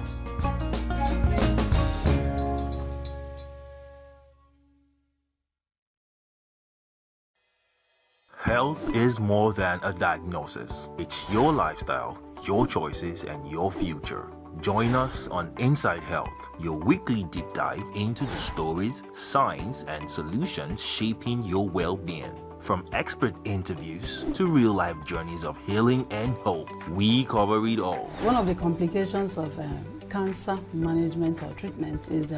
Health is more than a diagnosis. It's your lifestyle, your choices, and your future. Join us on Inside Health, your weekly deep dive into the stories, science, and solutions shaping your well-being. From expert interviews to real-life journeys of healing and hope, we cover it all. One of the complications of cancer management or treatment is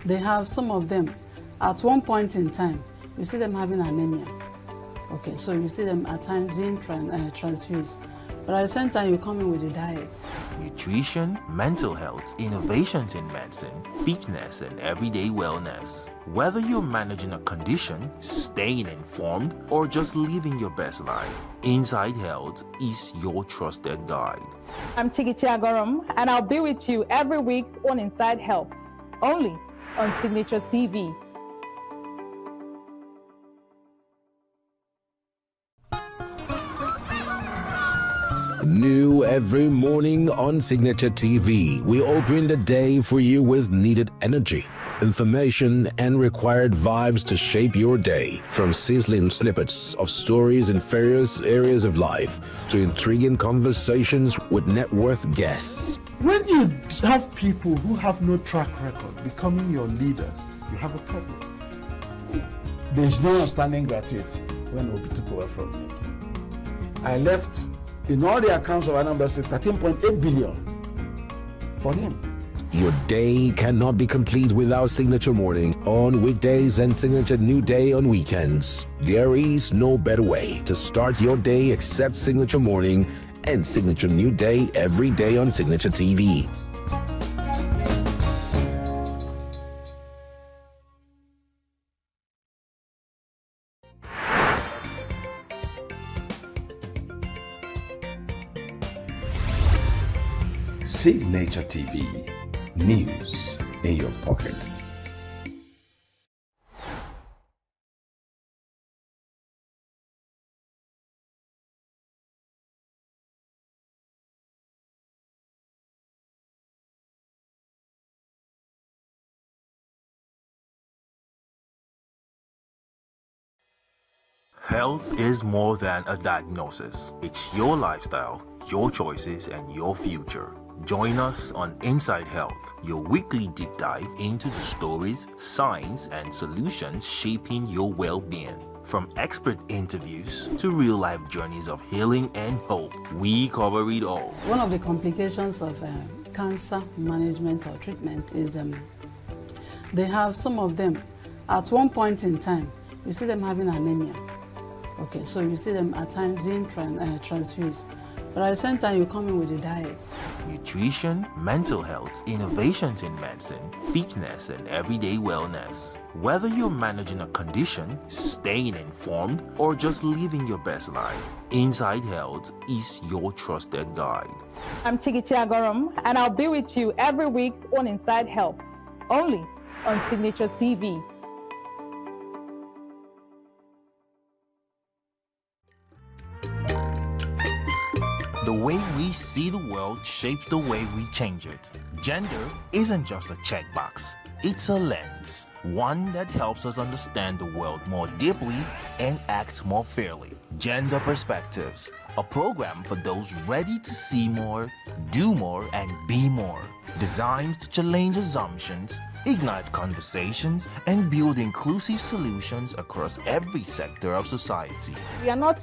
they have some of them, at one point in time, you see them having anemia. Okay, so you see them at times being transfused. But at the same time, you come in with a diet. Nutrition, mental health, innovations in medicine, fitness, and everyday wellness. Whether you're managing a condition, staying informed, or just living your best life, Inside Health is your trusted guide. I'm Tigiti Agorum, and I'll be with you every week on Inside Health, only on Signature TV. New every morning on Signature TV. We open the day for you with needed energy, information, and required vibes to shape your day. From sizzling snippets of stories in various areas of life to intriguing conversations with net worth guests. When you have people who have no track record becoming your leaders, you have a problem. There is no outstanding graduate when Obi took over from me. I left in all the accounts of Anambra State 13.8 billion for him. Your day cannot be complete without Signature Morning on weekdays and Signature New Day on weekends. There is no better way to start your day except Signature Morning and Signature New Day every day on Signature TV. Signature TV, news in your pocket. Health is more than a diagnosis. It's your lifestyle, your choices, and your future. Join us on Inside Health, your weekly deep dive into the stories, science, and solutions shaping your well-being. From expert interviews to real-life journeys of healing and hope, we cover it all. One of the complications of cancer management or treatment is they have some of them, at one point in time, you see them having anemia. Okay, so you see them at times doing transfuse. But at the same time, you come in with the diet. Nutrition, mental health, innovations in medicine, fitness, and everyday wellness. Whether you're managing a condition, staying informed, or just living your best life, Inside Health is your trusted guide. I'm Tigiti Agorum, and I'll be with you every week on Inside Health, only on Signature TV. The way we see the world shapes the way we change it. Gender isn't just a checkbox, it's a lens, one that helps us understand the world more deeply and act more fairly. Gender Perspectives, a program for those ready to see more, do more, and be more. Designed to challenge assumptions, ignite conversations, and build inclusive solutions across every sector of society. We are not,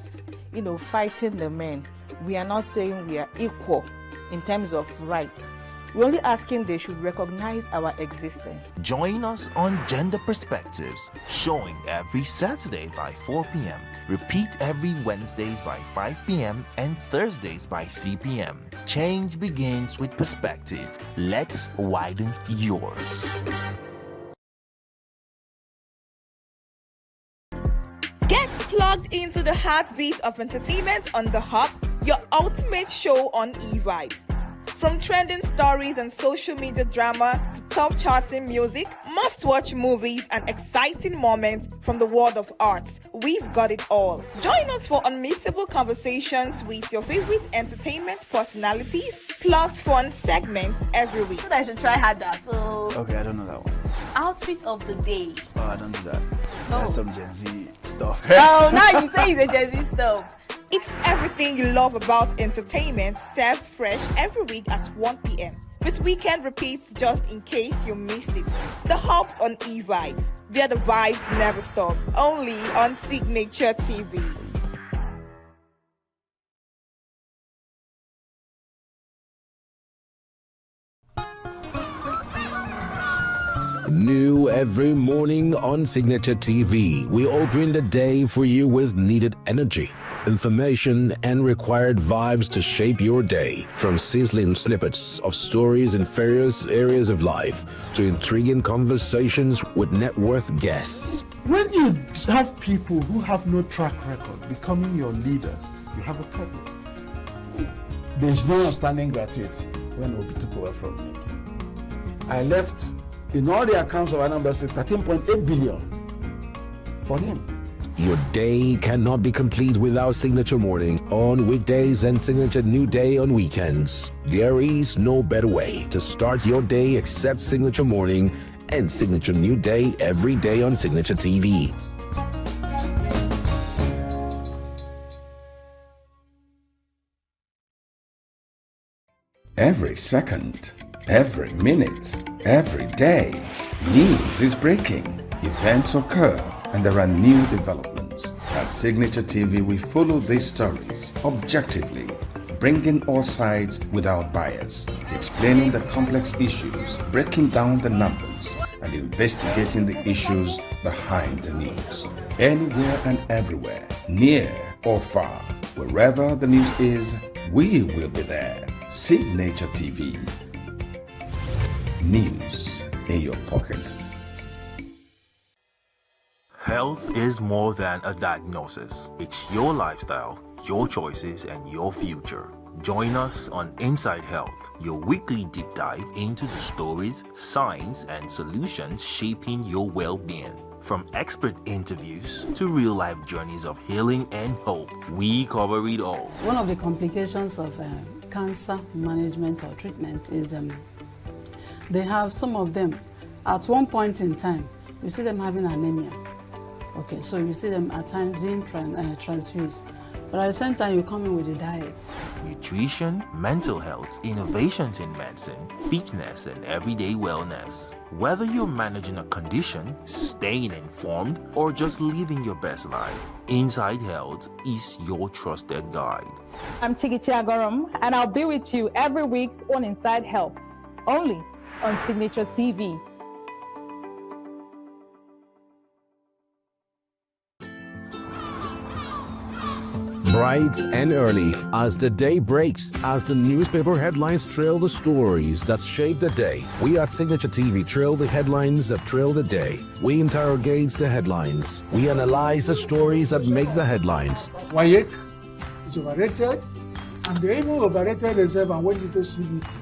fighting the men. We are not saying we are equal in terms of rights. We're only asking they should recognize our existence. Join us on Gender Perspectives, showing every Saturday by 4 p.m. Repeat every Wednesdays by 5 p.m. and Thursdays by 3 p.m. Change begins with perspective. Let's widen yours. Get plugged into the heartbeat of entertainment on The Hub, your ultimate show on e-vibes. From trending stories and social media drama to top charting music, must-watch movies and exciting moments from the world of arts, we've got it all. Join us for unmissable conversations with your favorite entertainment personalities, plus fun segments every week. I should try harder, so... Okay, I don't know that one. Outfit of the day. Oh, I don't do that. No. That's some Gen Z stuff. Oh, now you say it's a Gen Z stuff. It's everything you love about entertainment, served fresh every week at 1 p.m. with weekend repeats just in case you missed it. The Hubs on e-vibes, where the vibes never stop. Only on Signature TV. New every morning on Signature TV, we open the day for you with needed energy, information, and required vibes to shape your day. From sizzling snippets of stories in various areas of life to intriguing conversations with net worth guests. When you have people who have no track record becoming your leaders, you have a problem. There's no outstanding gratuity when Obi took over from me. I left, in all the accounts of Anambra State, 13.8 billion for him. Your day cannot be complete without Signature Morning on weekdays and Signature New Day on weekends. There is no better way to start your day except Signature Morning and Signature New Day every day on Signature TV. Every second, every minute, every day, news is breaking, events occur, and there are new developments. At Signature TV, we follow these stories objectively, bringing all sides without bias, explaining the complex issues, breaking down the numbers, and investigating the issues behind the news. Anywhere and everywhere, near or far, wherever the news is, we will be there. Signature TV. News in your pocket. Health is more than a diagnosis. It's your lifestyle, your choices, and your future. Join us on Inside Health, your weekly deep dive into the stories, science, and solutions shaping your well-being. From expert interviews to real-life journeys of healing and hope, we cover it all. One of the complications of cancer management or treatment is they have some of them at one point in time, you see them having anemia. Okay, so you see them at times doing transfuse. But at the same time, you come in with the diet. Nutrition, mental health, innovations in medicine, fitness, and everyday wellness. Whether you're managing a condition, staying informed, or just living your best life, Inside Health is your trusted guide. I'm Tigiti Agorum, and I'll be with you every week on Inside Health, only on Signature TV. Bright and early as the day breaks, as the newspaper headlines trail the stories that shape the day. We at Signature TV trail the headlines that trail the day. We interrogate the headlines. We analyze the stories that make the headlines. Wayek is overrated, and they even overrated themselves and went into CBT.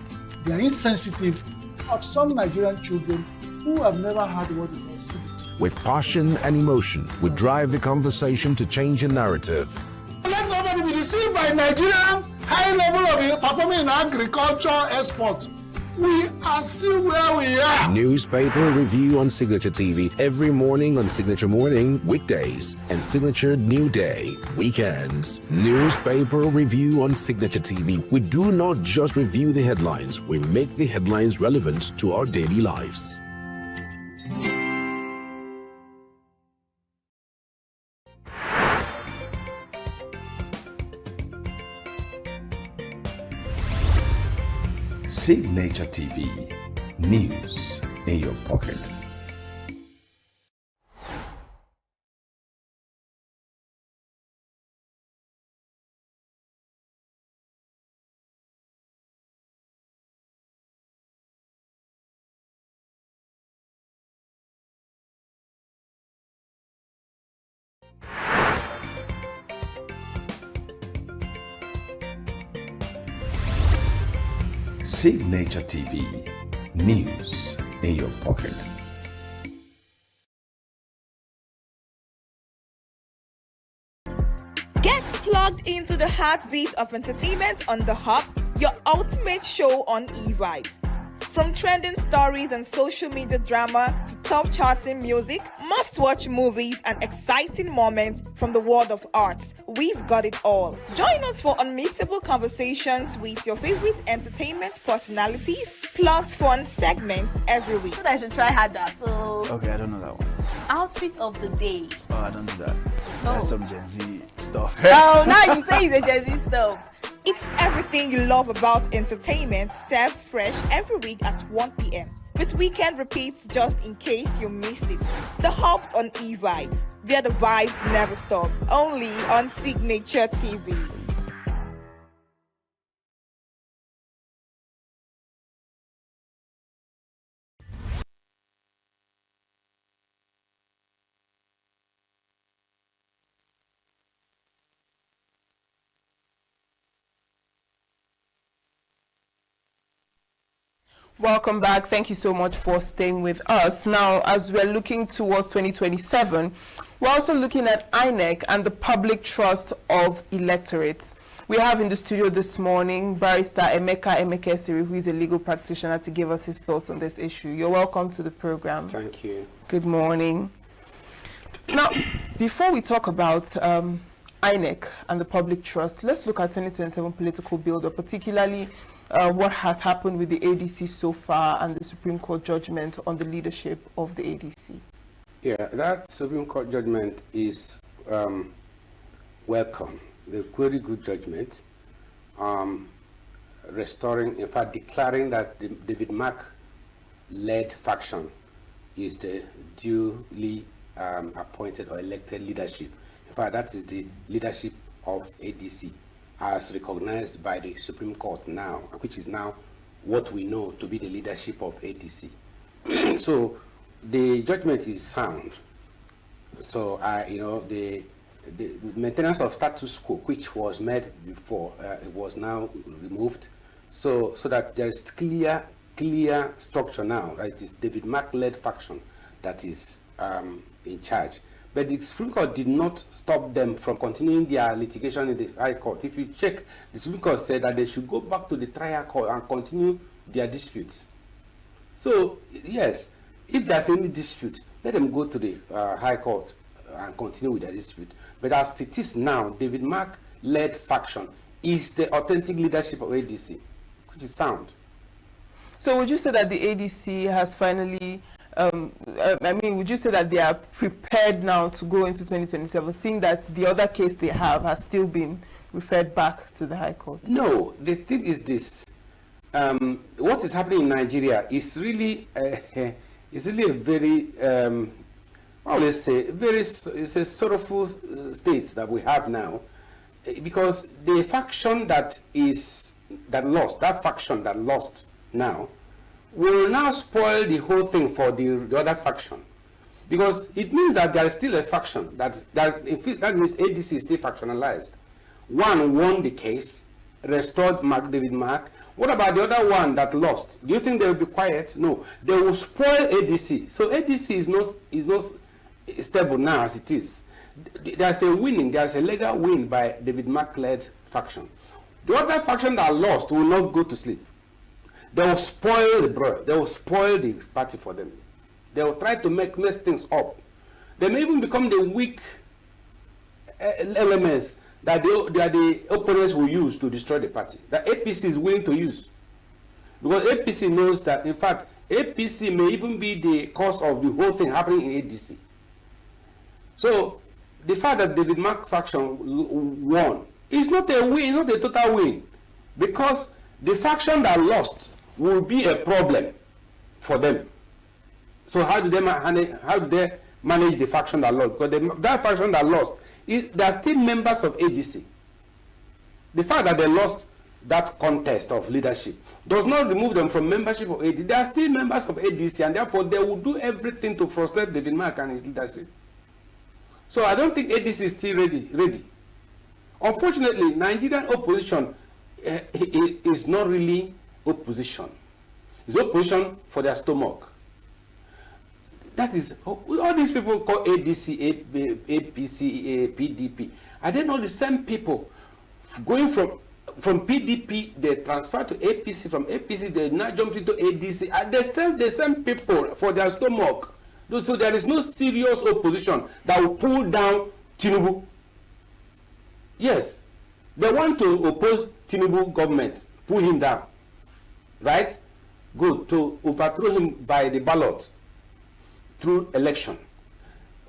They are insensitive of some Nigerian children who have never had what they call CBT. With passion and emotion, we drive the conversation to change the narrative. Let nobody be deceived by Nigerian high level of performing in agriculture export. We are still where we are. Newspaper review on Signature TV every morning on Signature Morning, weekdays, and Signature New Day, weekends. Newspaper review on Signature TV. We do not just review the headlines, we make the headlines relevant to our daily lives. Signature TV, news in your pocket. Signature TV, news in your pocket. Get plugged into the heartbeat of entertainment on The Hub, your ultimate show on eVibes. From trending stories and social media drama to top charting music, must-watch movies and exciting moments from the world of arts, we've got it all. Join us for unmissable conversations with your favorite entertainment personalities, plus fun segments every week. So I should try harder. So Okay, I don't know that one. outfit of the day. Oh, I don't do that. No. That's some Gen Z stuff. Oh, now you say it's a Gen Z stuff. It's everything you love about entertainment, served fresh every week at 1 p.m. with weekend repeats just in case you missed it. The Hub's on eVibes, where the vibes never stop. Only on Signature TV. Welcome back. Thank you so much for staying with us. Now, as we're looking towards 2027, we're also looking at INEC and the public trust of electorates. We have in the studio this morning Barrister Emeka Emekesiri, who is a legal practitioner, to give us his thoughts on this issue. You're welcome to the program. Thank you. Good morning. Now, before we talk about INEC and the public trust, let's look at 2027 political build-up, particularly what has happened with the ADC so far and the Supreme Court judgment on the leadership of the ADC. Yeah, that Supreme Court judgment is welcome. A very good judgment, restoring, in fact, declaring that the David Mark-led faction is the duly appointed or elected leadership. In fact, that is the leadership of ADC, as recognized by the Supreme Court now, which is now what we know to be the leadership of ADC. So the judgment is sound. So, the maintenance of status quo, which was made before, it was now removed, so that there is clear structure now. Right? It is David Mark-led faction that is in charge. But the Supreme Court did not stop them from continuing their litigation in the High Court. If you check, the Supreme Court said that they should go back to the trial court and continue their disputes. So, yes, if there's any dispute, let them go to the High Court and continue with their dispute. But as it is now, David Mark-led faction is the authentic leadership of ADC, which is sound. So would you say that the ADC has finally, would you say that they are prepared now to go into 2027, seeing that the other case they have has still been referred back to the High Court? No, the thing is this. What is happening in Nigeria is really, a very, it's a sorrowful state that we have now. because the faction that lost now, will now spoil the whole thing for the other faction. Because it means that there is still a faction, that means ADC is still factionalized. One won the case, restored David Mark. What about the other one that lost? Do you think they will be quiet? No, they will spoil ADC. So ADC is not stable now as it is. There's a legal win by David Mark-led faction. The other faction that lost will not go to sleep. They will spoil they will spoil the party for them. They will try to mess things up. They may even become the weak elements that the opponents will use to destroy the party, that APC is willing to use. Because APC knows that, in fact, APC may even be the cause of the whole thing happening in ADC. So, the fact that David Mark faction won is not a win, not a total win. Because the faction that lost will be a problem for them. So how do they manage the faction that lost? Because that faction that lost, they are still members of ADC. The fact that they lost that contest of leadership does not remove them from membership of ADC. They are still members of ADC, and therefore they will do everything to frustrate David Mark and his leadership. So I don't think ADC is still ready. Unfortunately, Nigerian opposition is not really opposition. It's opposition for their stomach. That is, all these people call ADC, APC, PDP. Are they not the same people going from PDP, they transfer to APC, from APC, they now jump into ADC, and they sell the same people for their stomach. So there is no serious opposition that will pull down Tinubu. Yes, they want to oppose Tinubu government, pull him down, right? Good, to overthrow him by the ballot through election.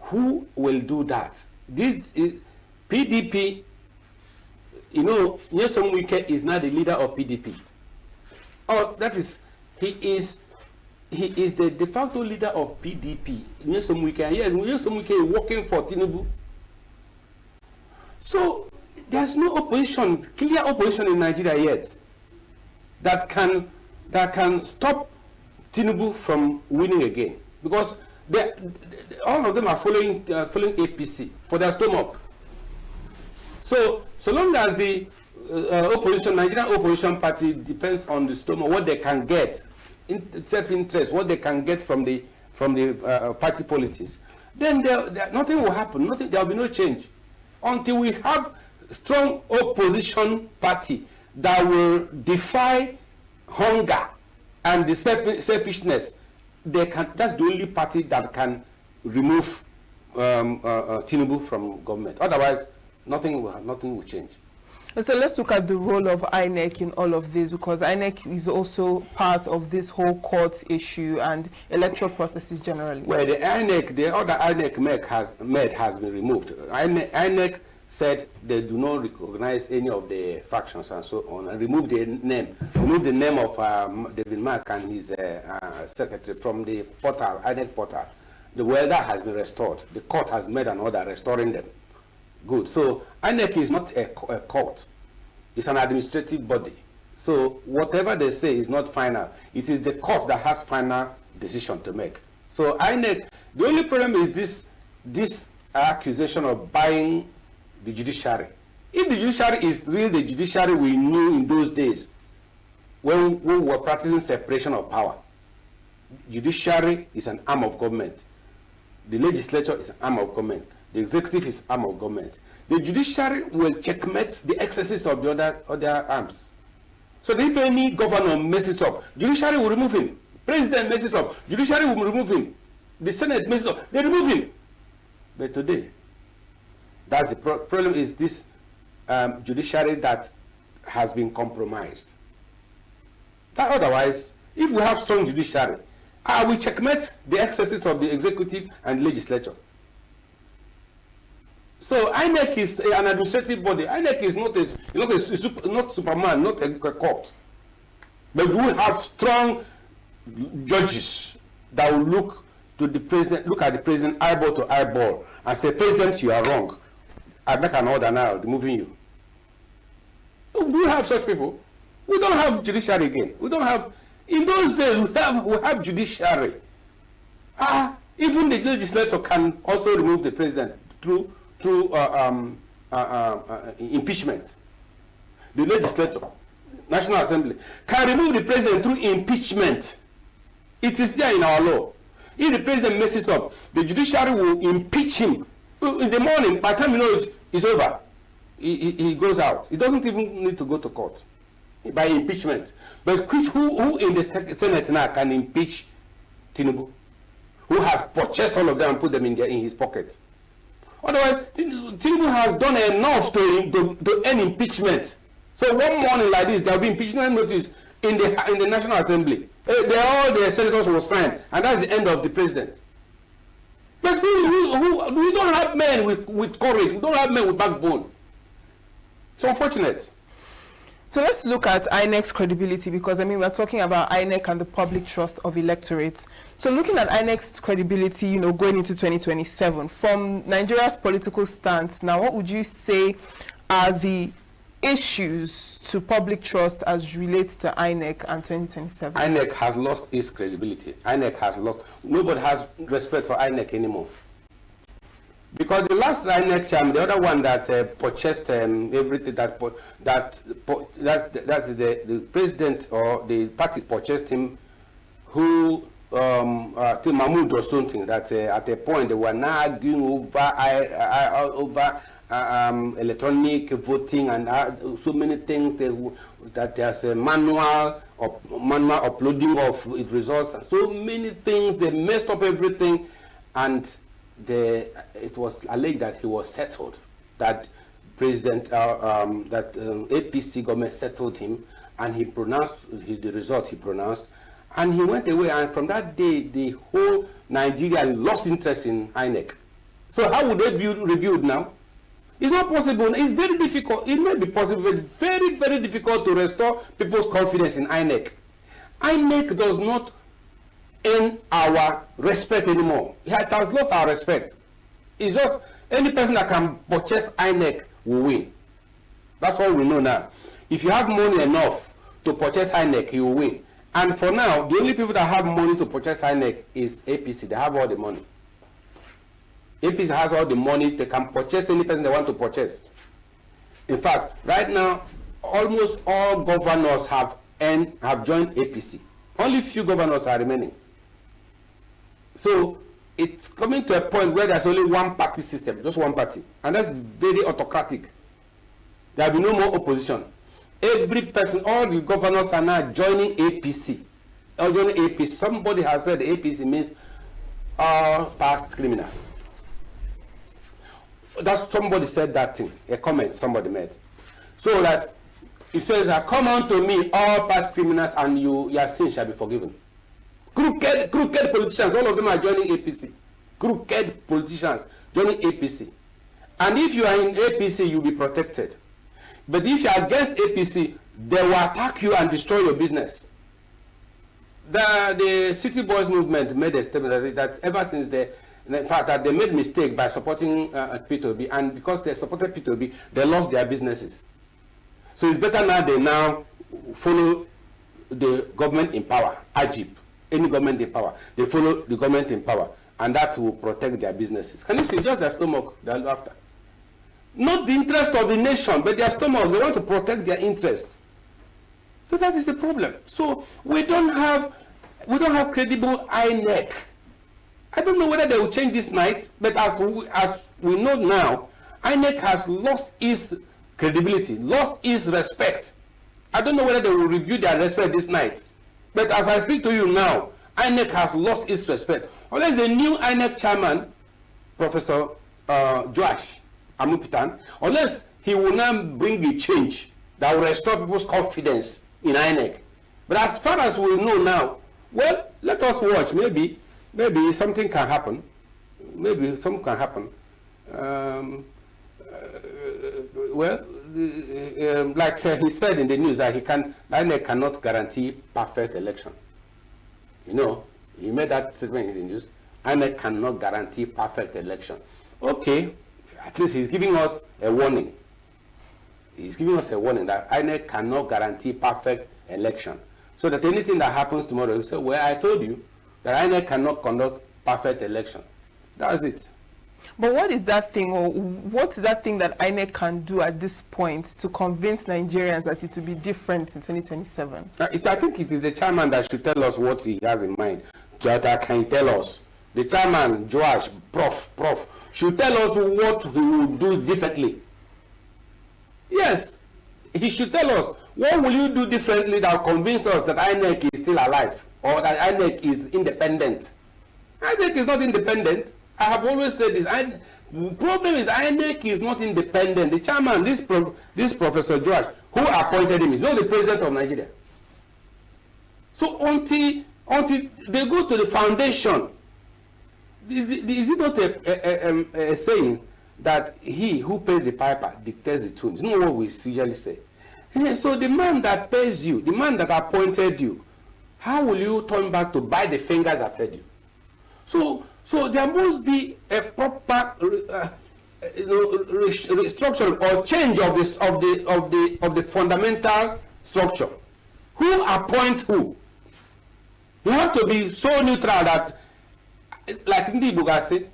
Who will do that? This is PDP. You know, Nyesom Wike is now the leader of PDP. Oh, that is, he is the de facto leader of PDP. Nyesom Wike, and yes, Nyesom Wike is working for Tinubu. So there's no opposition, clear opposition in Nigeria yet that can stop Tinubu from winning again, because all of them are following APC for their stomach. So long as the Nigerian opposition party depends on the stomach, what they can get, self-interest, what they can get from the party politics, then nothing will happen. There will be no change until we have strong opposition party that will defy hunger and the selfishness. That's the only party that can remove Tinubu from government. Otherwise, nothing will change. So let's look at the role of INEC in all of this, because INEC is also part of this whole court issue and electoral processes generally. Well, the other INEC has been removed. INEC said they do not recognize any of the factions and so on, and remove the name of David Mark and his secretary from the portal, INEC portal. The weather has been restored. The court has made an order restoring them. Good. So INEC is not a court. It's an administrative body. So whatever they say is not final. It is the court that has final decision to make. So INEC, the only problem is this accusation of buying the judiciary. If the judiciary is really the judiciary we knew in those days, when we were practicing separation of power, judiciary is an arm of government. The legislature is an arm of government. The executive is arm of government. The judiciary will checkmate the excesses of the other arms. So if any governor messes up, judiciary will remove him. President messes up, judiciary will remove him. The Senate messes up, they remove him. But today, that's the problem, is this judiciary that has been compromised. That otherwise, if we have strong judiciary, we checkmate the excesses of the executive and legislature. So INEC is an administrative body. INEC is not Superman, not a court. But we have strong judges that will look at the president eyeball to eyeball and say, President, you are wrong. I make an order now, removing you. Do we have such people? We don't have judiciary again. We don't have, in those days, we have judiciary. Even the legislature can also remove the president through impeachment. The legislature, National Assembly, can remove the president through impeachment. It is there in our law. If the president messes up, the judiciary will impeach him. In the morning, by the time you know it's over, he goes out. He doesn't even need to go to court by impeachment. But who in the Senate now can impeach Tinubu? Who has purchased all of them and put them in his pocket? Otherwise, Tinubu has done enough to end impeachment. So one morning like this, there will be impeachment notice in the National Assembly. All the senators will sign, and that's the end of the president. But we don't have men with courage. We don't have men with backbone. It's unfortunate. So let's look at INEC's credibility, because I mean we're talking about INEC and the public trust of electorates. So looking at INEC's credibility, going into 2027, from Nigeria's political stance, now what would you say are the issues to public trust as relates to INEC and 2027? INEC has lost its credibility. INEC has lost. Nobody has respect for INEC anymore. Because the last INEC chairman, the other one that purchased everything, that the president or the parties purchased him, who to Mahmoud or something, that at a point they were now arguing over electronic voting and so many things, that there's a manual uploading of results, and so many things. They messed up everything, and it was alleged that he was settled, that APC government settled him, and he pronounced the result he pronounced, and he went away. And from that day, the whole Nigeria lost interest in INEC. So how would they rebuild now? It's not possible. It's very difficult. It may be possible, but very, very difficult to restore people's confidence in INEC. INEC does not earn our respect anymore. It has lost our respect. It's just any person that can purchase INEC will win. That's all we know now. If you have money enough to purchase INEC, you will win. And for now, the only people that have money to purchase INEC is APC. They have all the money. APC has all the money. They can purchase any person they want to purchase. In fact, right now, almost all governors have joined APC. Only few governors are remaining. So it's coming to a point where there's only one party system, just one party. And that's very autocratic. There will be no more opposition. Every person, all the governors are now joining APC. Somebody has said APC means all past criminals. That's somebody said that thing, a comment somebody made. So that it says that come unto me, all past criminals, and your sin shall be forgiven. Crooked politicians, all of them are joining APC. Crooked politicians joining APC. And if you are in APC, you'll be protected. But if you are against APC, they will attack you and destroy your business. The City Boys movement made a statement that ever since in fact, that they made mistake by supporting P2B, and because they supported P2B, they lost their businesses. So it's better now they follow the government in power, AGIP, any government in power. They follow the government in power, and that will protect their businesses. Can you see? Just their stomach they're after. Not the interest of the nation, but their stomach. They want to protect their interest. So that is the problem. So we don't have credible INEC. I don't know whether they will change this night, but as we know now, INEC has lost its credibility, lost its respect. I don't know whether they will review their respect this night. But as I speak to you now, INEC has lost its respect. Unless the new INEC chairman, Professor Joash Amupitan, unless he will now bring a change that will restore people's confidence in INEC. But as far as we know now, well, let us watch. Maybe something can happen. Maybe something can happen. Like he said in the news that INEC cannot guarantee perfect election. You know, he made that statement in the news. INEC cannot guarantee perfect election. Okay, at least he's giving us a warning. is giving us a warning that INEC cannot guarantee perfect election. So that anything that happens tomorrow, you say, well, I told you that INEC cannot conduct perfect election. That's it. But what is that thing, or what is that thing that INEC can do at this point to convince Nigerians that it will be different in 2027? I think it is the chairman that should tell us what he has in mind. That can tell us. The chairman, Joash, Prof, should tell us what he will do differently. Yes, he should tell us, what will you do differently that will convince us that INEC is still alive, or that INEC is independent? INEC is not independent. I have always said this. The problem is INEC is not independent. The chairman, this Professor Joash, who appointed him, is not the president of Nigeria. So until they go to the foundation, is it not a saying that he who pays the piper dictates the tune? It's not what we usually say. So the man that pays you, the man that appointed you, how will you turn back to buy the fingers that fed you? So there must be a proper restructuring or change of this of the fundamental structure. Who appoints who? You have to be so neutral that, like Ndi Bugasi,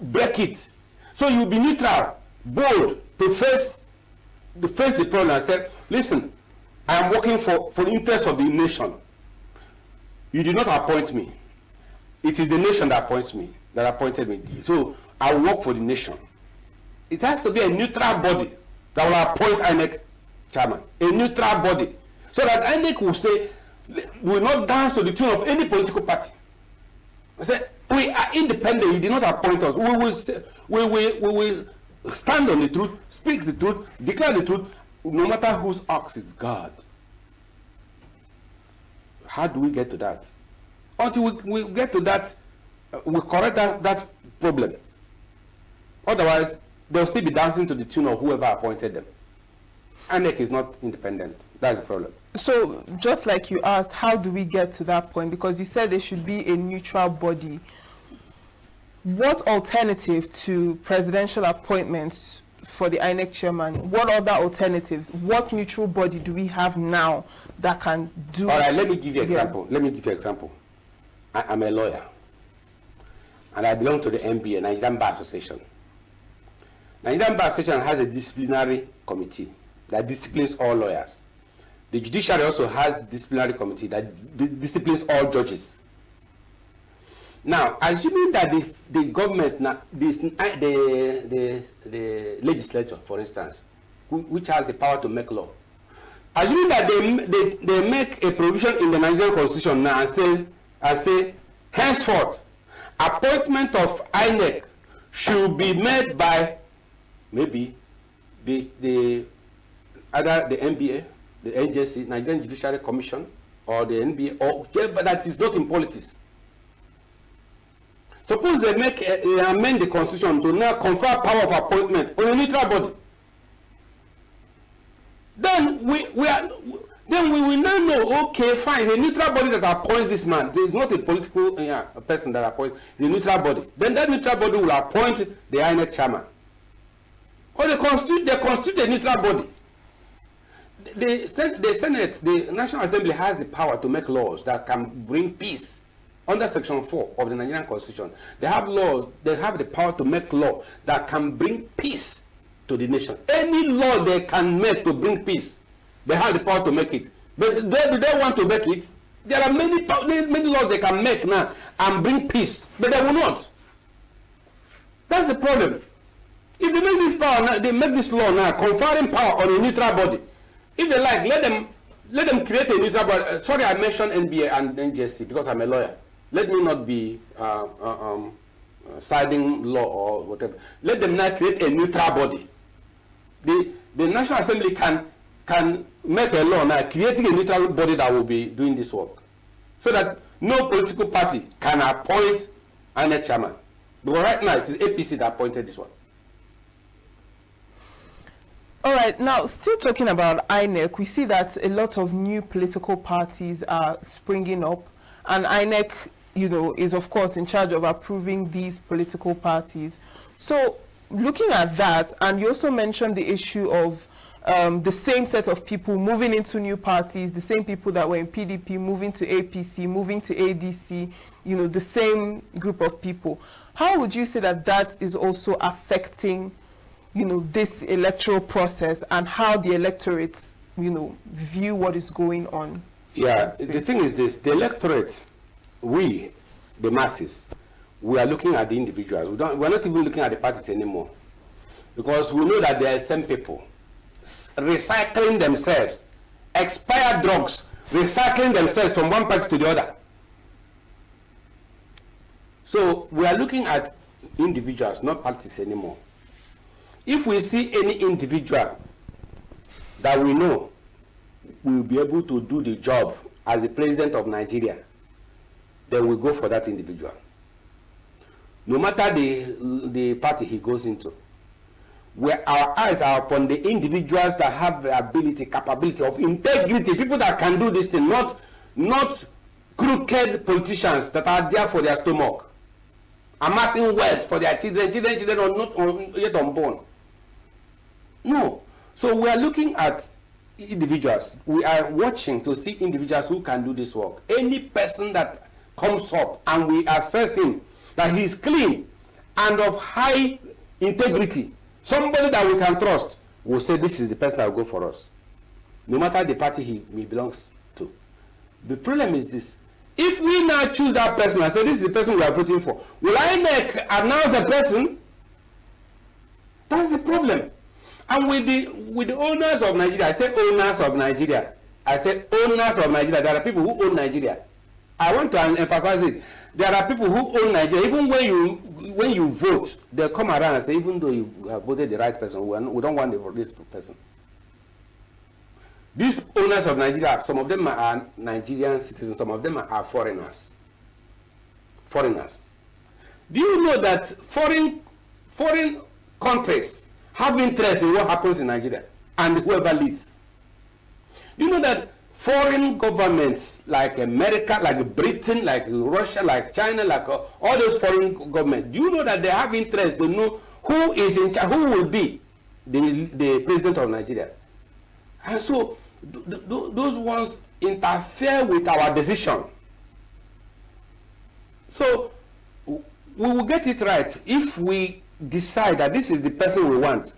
break it. So you be neutral, bold, to face the problem and say, listen, I am working for the interest of the nation. You did not appoint me. It is the nation that appoints me, that appointed me. So I work for the nation. It has to be a neutral body that will appoint INEC chairman. A neutral body. So that INEC will say, we will not dance to the tune of any political party. I said, we are independent. You did not appoint us. We will stand on the truth, speak the truth, declare the truth, no matter whose ox is God. How do we get to that? Until we get to that, we correct that problem. Otherwise, they'll still be dancing to the tune of whoever appointed them. INEC is not independent. That's the problem. So, just like you asked, how do we get to that point? Because you said there should be a neutral body. What alternative to presidential appointments for the INEC chairman? What other alternatives? What neutral body do we have now that can do? All right, let me give you an example. Let me give you an example. I'm a lawyer, and I belong to the NBA, Nigerian Bar Association. Nigerian Bar Association has a disciplinary committee that disciplines all lawyers. The judiciary also has a disciplinary committee that disciplines all judges. Now, assuming that the government, the legislature, for instance, which has the power to make law, assuming that they make a provision in the Nigerian Constitution now and say, henceforth, appointment of INEC should be made by maybe either the NBA, the NJC, Nigerian Judiciary Commission, or the NBA, or whichever that is not in politics. Suppose they amend the Constitution to now confer power of appointment on a neutral body. Then we will now know, okay, fine, the neutral body that appoints this man, there is not a political person that appoints the neutral body. Then that neutral body will appoint the INEC chairman. Or they constitute a neutral body. The Senate, the National Assembly has the power to make laws that can bring peace. Under Section 4 of the Nigerian Constitution, they have laws, they have the power to make law that can bring peace to the nation. Any law they can make to bring peace, they have the power to make it. But do they want to make it? There are many laws they can make now and bring peace, but they will not. That's the problem. If they make this power now, they make this law now, conferring power on a neutral body. If they like, let them create a neutral body. Sorry, I mentioned NBA and NJC because I'm a lawyer. Let me not be siding law or whatever. Let them now create a neutral body. The National Assembly can make a law now creating a neutral body that will be doing this work, so that no political party can appoint INEC chairman. Because right now it is APC that appointed this one. All right, now still talking about INEC, we see that a lot of new political parties are springing up, and INEC is of course in charge of approving these political parties. So looking at that, and you also mentioned the issue of the same set of people moving into new parties, the same people that were in PDP moving to APC, moving to ADC, the same group of people. How would you say that that is also affecting, this electoral process and how the electorate, view what is going on? Yeah, the thing is this, the electorate, we, the masses, we are looking at the individuals. We're not even looking at the parties anymore. Because we know that there are some people recycling themselves, expired drugs, recycling themselves from one party to the other. So we are looking at individuals, not parties anymore. If we see any individual that we know will be able to do the job as the president of Nigeria, then we go for that individual. No matter the party he goes into. Where our eyes are upon the individuals that have the ability, capability of integrity, people that can do this thing, not crooked politicians that are there for their stomach, amassing wealth for their children are not yet unborn. No. So we are looking at individuals. We are watching to see individuals who can do this work. Any person that comes up and we assess him that he is clean and of high integrity, somebody that we can trust, will say this is the person that will go for us, no matter the party he belongs to. The problem is this: if we now choose that person and say this is the person we are voting for, will INEC announce the person? That's the problem. And with the owners of Nigeria, I say owners of Nigeria. I say owners of Nigeria. There are people who own Nigeria. I want to emphasize it. There are people who own Nigeria. Even when you vote, they come around and say, even though you have voted the right person, we don't want this person. These owners of Nigeria, some of them are Nigerian citizens, some of them are foreigners. Foreigners. Do you know that foreign countries have interest in what happens in Nigeria and whoever leads? Do you know that foreign governments like America, like Britain, like Russia, like China, like all those foreign governments, do you know that they have interest to know who is in charge, who will be the president of Nigeria? And so those ones interfere with our decision. So we will get it right if we decide that this is the person we want.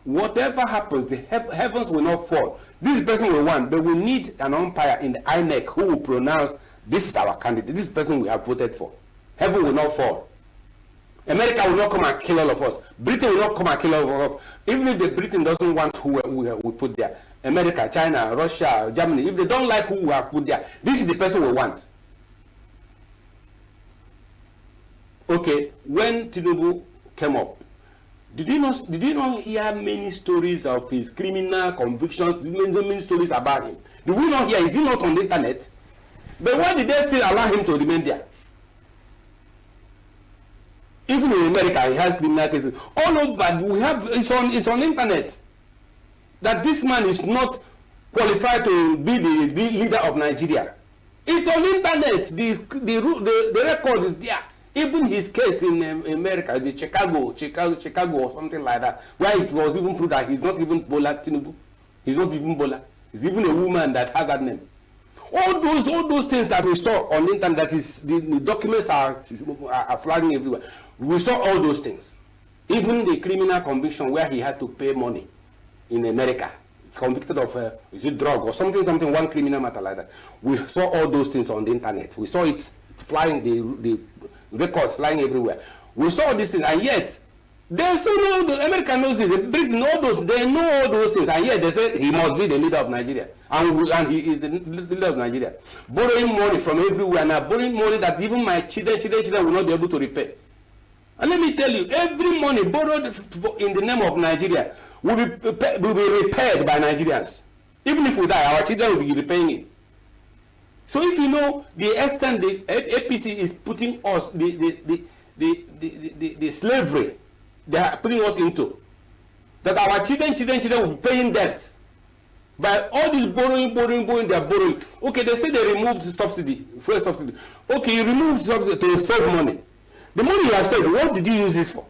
Whatever happens, the heavens will not fall. This is the person we want, but we need an umpire in the INEC who will pronounce this is our candidate, this is the person we have voted for. Heaven will not fall. America will not come and kill all of us. Britain will not come and kill all of us. Even if the Britain doesn't want who we put there, America, China, Russia, Germany, if they don't like who we have put there, this is the person we want. Okay, when Tinubu came up, did you not hear many stories of his criminal convictions, many stories about him? Did we not hear? Is he not on the internet? But why did they still allow him to remain there? Even in America, he has criminal cases. All over, we have it's on internet that this man is not qualified to be the leader of Nigeria. It's on internet. The record is there. Even his case in America, the Chicago or something like that, where it was even proved that he's not even Bola Tinubu. He's not even Bola. He's even a woman that has that name. All those things that we saw on the internet, that is, the documents are flagging everywhere. We saw all those things. Even the criminal conviction where he had to pay money in America, convicted of is it drug or something, one criminal matter like that. We saw all those things on the internet. We saw it flying, the records flying everywhere. We saw this thing, and yet they still know. The America knows it. The Britain know those. They know all those things, and yet they say he must be the leader of Nigeria, and he is the leader of Nigeria. Borrowing money from everywhere, now borrowing money that even my children will not be able to repay. And let me tell you, every money borrowed in the name of Nigeria will be repaired by Nigerians. Even if we die, our children will be repaying it. So if you know the extent the APC is putting us, the slavery they are putting us into, that our children will be paying debts, By all this borrowing, they're borrowing. Okay, they say they removed the subsidy, fuel subsidy. Okay, you removed subsidy to save money. The money you have saved, what did you use it for?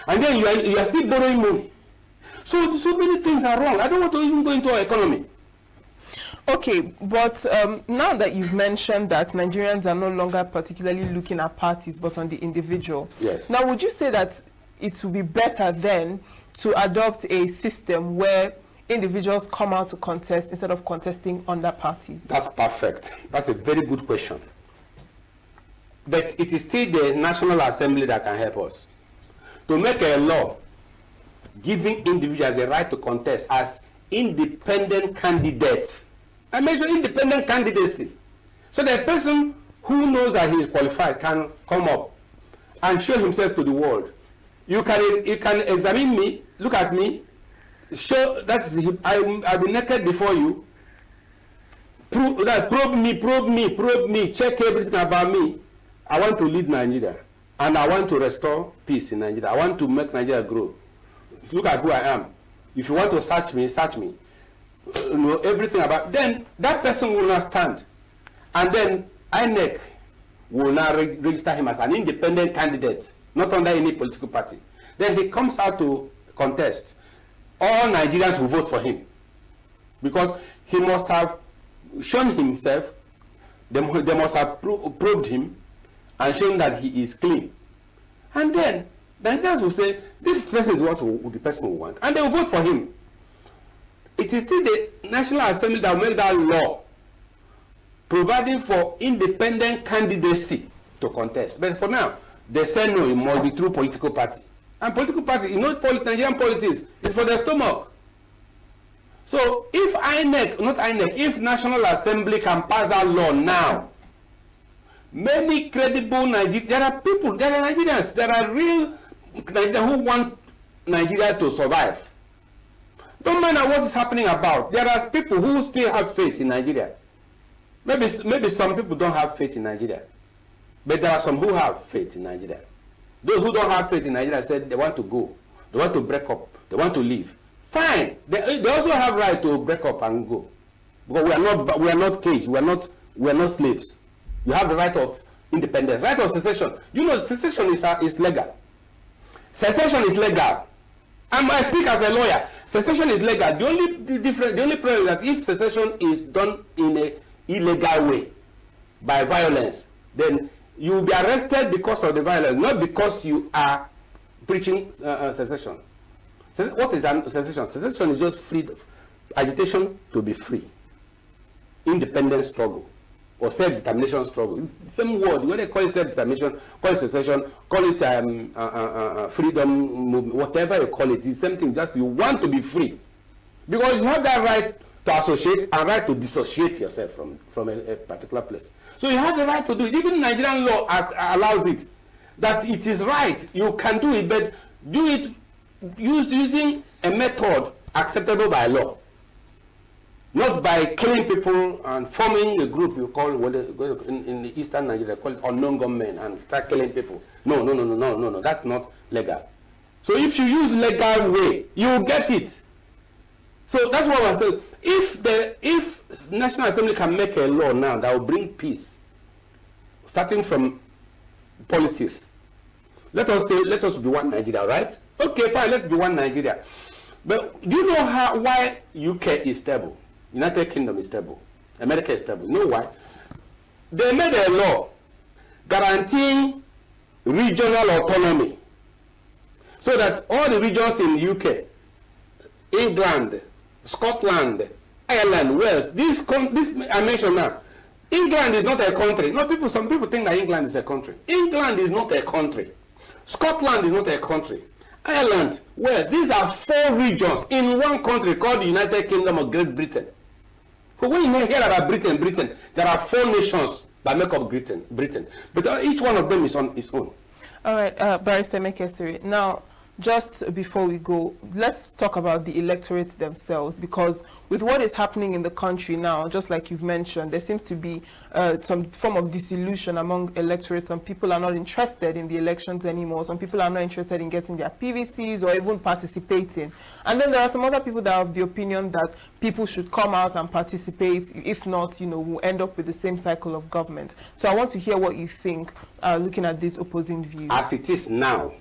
And then you are still borrowing money. So many things are wrong. I don't want to even go into our economy. Okay, but now that you've mentioned that Nigerians are no longer particularly looking at parties, but on the individual. Yes. Now, would you say that it would be better then to adopt a system where individuals come out to contest instead of contesting under parties? That's perfect. That's a very good question. But it is still the National Assembly that can help us to make a law giving individuals a right to contest as independent candidates. I mentioned independent candidacy. So the person who knows that he is qualified can come up and show himself to the world. You can examine me, look at me, show that I'll be naked before you, probe me, check everything about me. I want to lead Nigeria, and I want to restore peace in Nigeria. I want to make Nigeria grow. Look at who I am. If you want to search me, search me. Know everything about. Then that person will not stand, and then INEC will now register him as an independent candidate, not under any political party. Then he comes out to contest. All Nigerians will vote for him because he must have shown himself. They must have probed him and shown that he is clean. And then the Nigerians will say, this person is what the person will want. And they will vote for him. It is still the National Assembly that will make that law providing for independent candidacy to contest. But for now, they say no, it must be through political party. And political party, Nigerian politics is for their stomach. So if if National Assembly can pass that law now, many credible Nigerians, there are Nigerians, there are real Nigerians who want Nigeria to survive. Don't mind what is happening about. There are people who still have faith in Nigeria. Maybe some people don't have faith in Nigeria, but there are some who have faith in Nigeria. Those who don't have faith in Nigeria said they want to go, they want to break up, they want to leave. Fine. They also have right to break up and go, because we are not caged. We are not slaves. You have the right of independence, right of secession. You know, secession is legal. Secession is legal. I speak as a lawyer. Secession is legal. The only problem is that if secession is done in an illegal way, by violence, then you will be arrested because of the violence, not because you are preaching secession. What is secession? Secession is just freedom, agitation to be free, independent struggle, or self-determination struggle. Same word. When they call it self-determination, call it secession, call it freedom movement, whatever you call it, it's the same thing. Just you want to be free, because you have that right to associate and right to dissociate yourself from a particular place. So you have the right to do it. Even Nigerian law allows it, that it is right. You can do it, but do it using a method acceptable by law. Not by killing people and forming a group you call, in the eastern Nigeria, call it unknown gunmen and start killing people. No, that's not legal. So if you use legal way, you will get it. So that's what I saying. If National Assembly can make a law now that will bring peace, starting from politics, let us be one Nigeria, right? Okay, fine, let's be one Nigeria. But do you know why UK is stable? United Kingdom is stable. America is stable. You know why? They made a law guaranteeing regional autonomy, so that all the regions in UK, England, Scotland, Ireland, Wales, this I mentioned now, England is not a country. Some people think that England is a country. England is not a country. Scotland is not a country. Ireland, Wales, these are 4 regions in one country called the United Kingdom of Great Britain. But when you hear about Britain, there are 4 nations that make up Britain. But each one of them is on its own. All right, Barrister Mekesiri. Now, just before we go, let's talk about the electorates themselves, because with what is happening in the country now, just like you've mentioned, there seems to be some form of disillusion among electorates. Some people are not interested in the elections anymore. Some people are not interested in getting their PVCs or even participating. And then there are some other people that have the opinion that people should come out and participate. If not, we'll end up with the same cycle of government. So I want to hear what you think, looking at these opposing views. As it is now,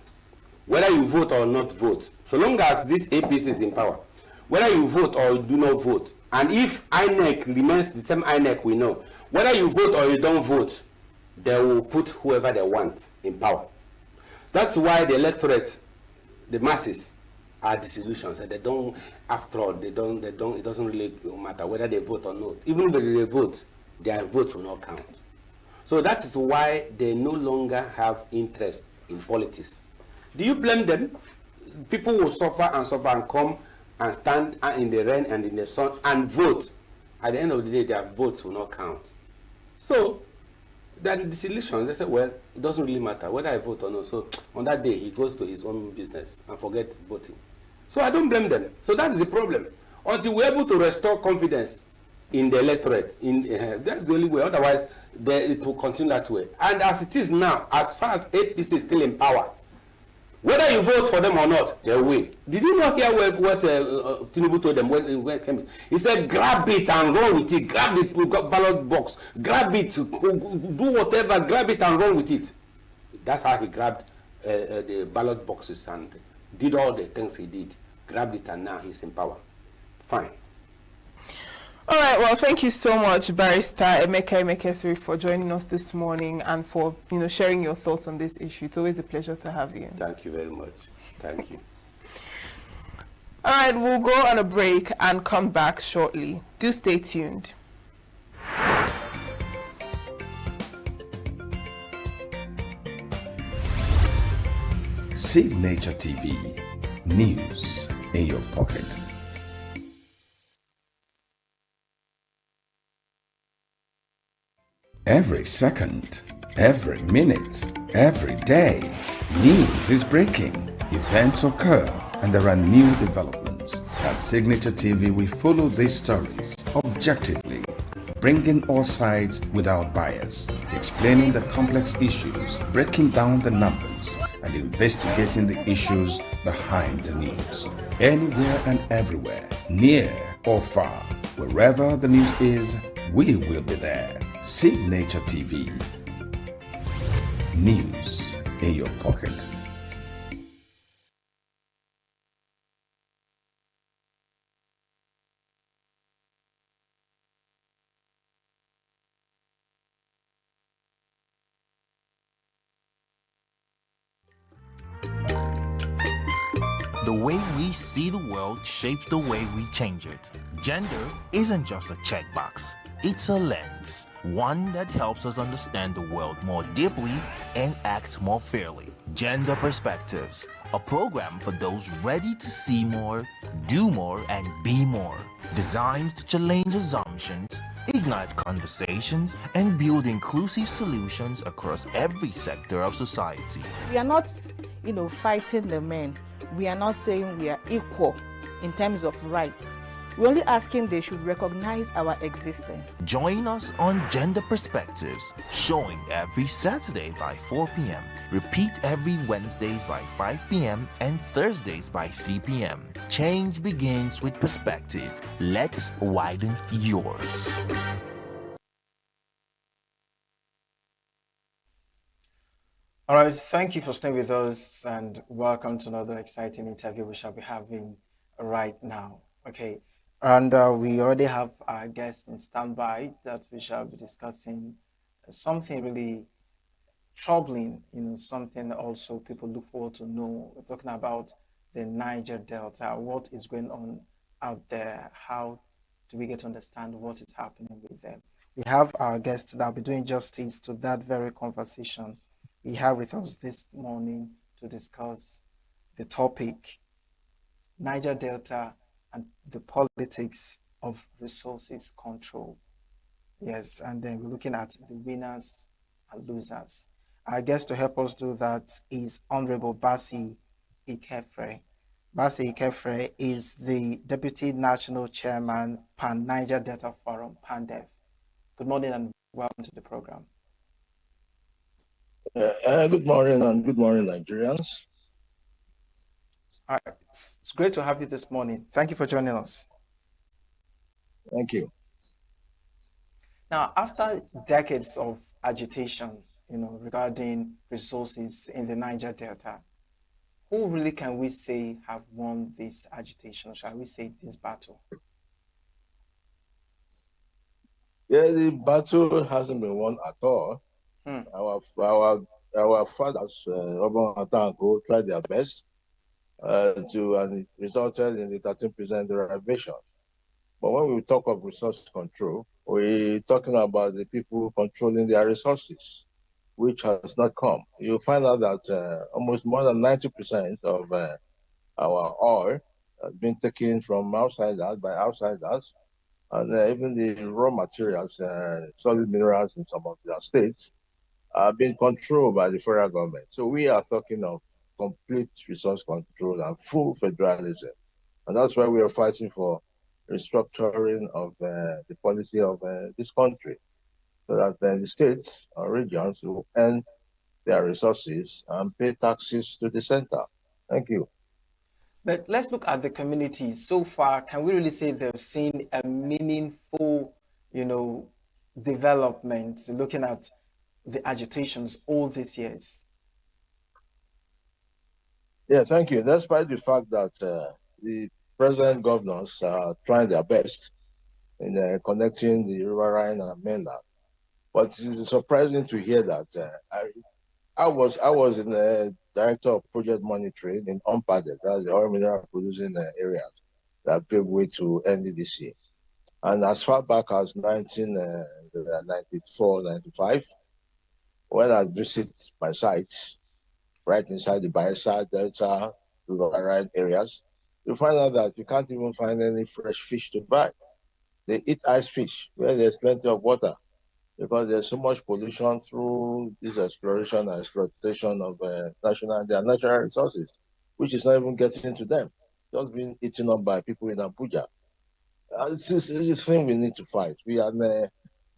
whether you vote or not vote, so long as this APC is in power, whether you vote or you do not vote, and if INEC remains the same INEC we know, whether you vote or you don't vote, they will put whoever they want in power. That's why the electorate, the masses, are disillusioned. And they don't, after all, it doesn't really matter whether they vote or not. Even if they vote, their votes will not count. So that is why they no longer have interest in politics. Do you blame them? People will suffer and come and stand in the rain and in the sun and vote. At the end of the day, their votes will not count. So, that disillusion, they say, well, it doesn't really matter whether I vote or not. So, on that day, he goes to his own business and forget voting. So, I don't blame them. So, that is the problem. Until we're able to restore confidence in the electorate, that's the only way. Otherwise, it will continue that way. And as it is now, as far as APC is still in power, whether you vote for them or not, they win. Did you not hear what Tinubu told them when he came in? He said, grab it and run with it. Grab it, ballot box. Grab it, do whatever, grab it and run with it. That's how he grabbed the ballot boxes and did all the things he did. Grabbed it and now he's in power. Fine. All right, well, thank you so much, Barrister Emeka Emekesiri, for joining us this morning and for sharing your thoughts on this issue. It's always a pleasure to have you. Thank you very much. Thank you. All right, we'll go on a break and come back shortly. Do stay tuned. Signature TV, news in your pocket. Every second, every minute, every day, news is breaking, events occur, and there are new developments. At Signature TV, we follow these stories objectively, bringing all sides without bias, explaining the complex issues, breaking down the numbers, and investigating the issues behind the news. Anywhere and everywhere, near or far, wherever the news is, we will be there. Signature TV. News in your pocket. The way we see the world shapes the way we change it. Gender isn't just a checkbox, it's a lens. One that helps us understand the world more deeply and act more fairly. Gender Perspectives, a program for those ready to see more, do more, and be more. Designed to challenge assumptions, ignite conversations, and build inclusive solutions across every sector of society. We are not, fighting the men. We are not saying we are equal in terms of rights. We're only asking they should recognize our existence. Join us on Gender Perspectives, showing every Saturday by 4 p.m. Repeat every Wednesdays by 5 p.m. and Thursdays by 3 p.m. Change begins with perspective. Let's widen yours. All right, thank you for staying with us and welcome to another exciting interview we shall be having right now. Okay. And we already have our guest in standby that we shall be discussing something really troubling, something also people look forward to know. We're talking about the Niger Delta. What is going on out there? How do we get to understand what is happening with them? We have our guest that will be doing justice to that very conversation. We have with us this morning to discuss the topic, Niger Delta and the politics of resources control. Yes, and then we're looking at the winners and losers. Our guest to help us do that is Honorable Basi Ikefre. Basi Ikefre is the Deputy National Chairman, Pan Niger Delta Forum, PANDEF. Good morning and welcome to the program. Good morning and good morning, Nigerians. All right, it's great to have you this morning. Thank you for joining us. Thank you. Now, after decades of agitation, regarding resources in the Niger Delta, who really can we say have won this agitation, or shall we say this battle? Yeah, the battle hasn't been won at all. Our fathers, Urban Atanko, tried their best and it resulted in the 13% derivation. But when we talk of resource control, we're talking about the people controlling their resources, which has not come. You'll find out that almost more than 90% of our oil has been taken from outsiders by outsiders, and even the raw materials, solid minerals in some of their states, are being controlled by the federal government. So we are talking of complete resource control and full federalism. And that's why we are fighting for restructuring of the policy of this country, so that the states or regions will earn their resources and pay taxes to the center. Thank you. But let's look at the communities. So far, can we really say they've seen a meaningful, development, looking at the agitations all these years? Yeah, thank you. Despite the fact that the present governors are trying their best in connecting the River Rhine and mainland, but it is surprising to hear that I was in the director of project monitoring in Umpadek, that's the oil mineral producing areas that gave way to NDDC. And as far back as 1994, 95, when I visit my sites, right inside the Bayelsa, Delta, River Rhine areas, you find out that you can't even find any fresh fish to buy. They eat ice fish where there's plenty of water, because there's so much pollution through this exploration and exploitation of their natural resources, which is not even getting to them, just being eaten up by people in Abuja. It's a thing we need to fight. We are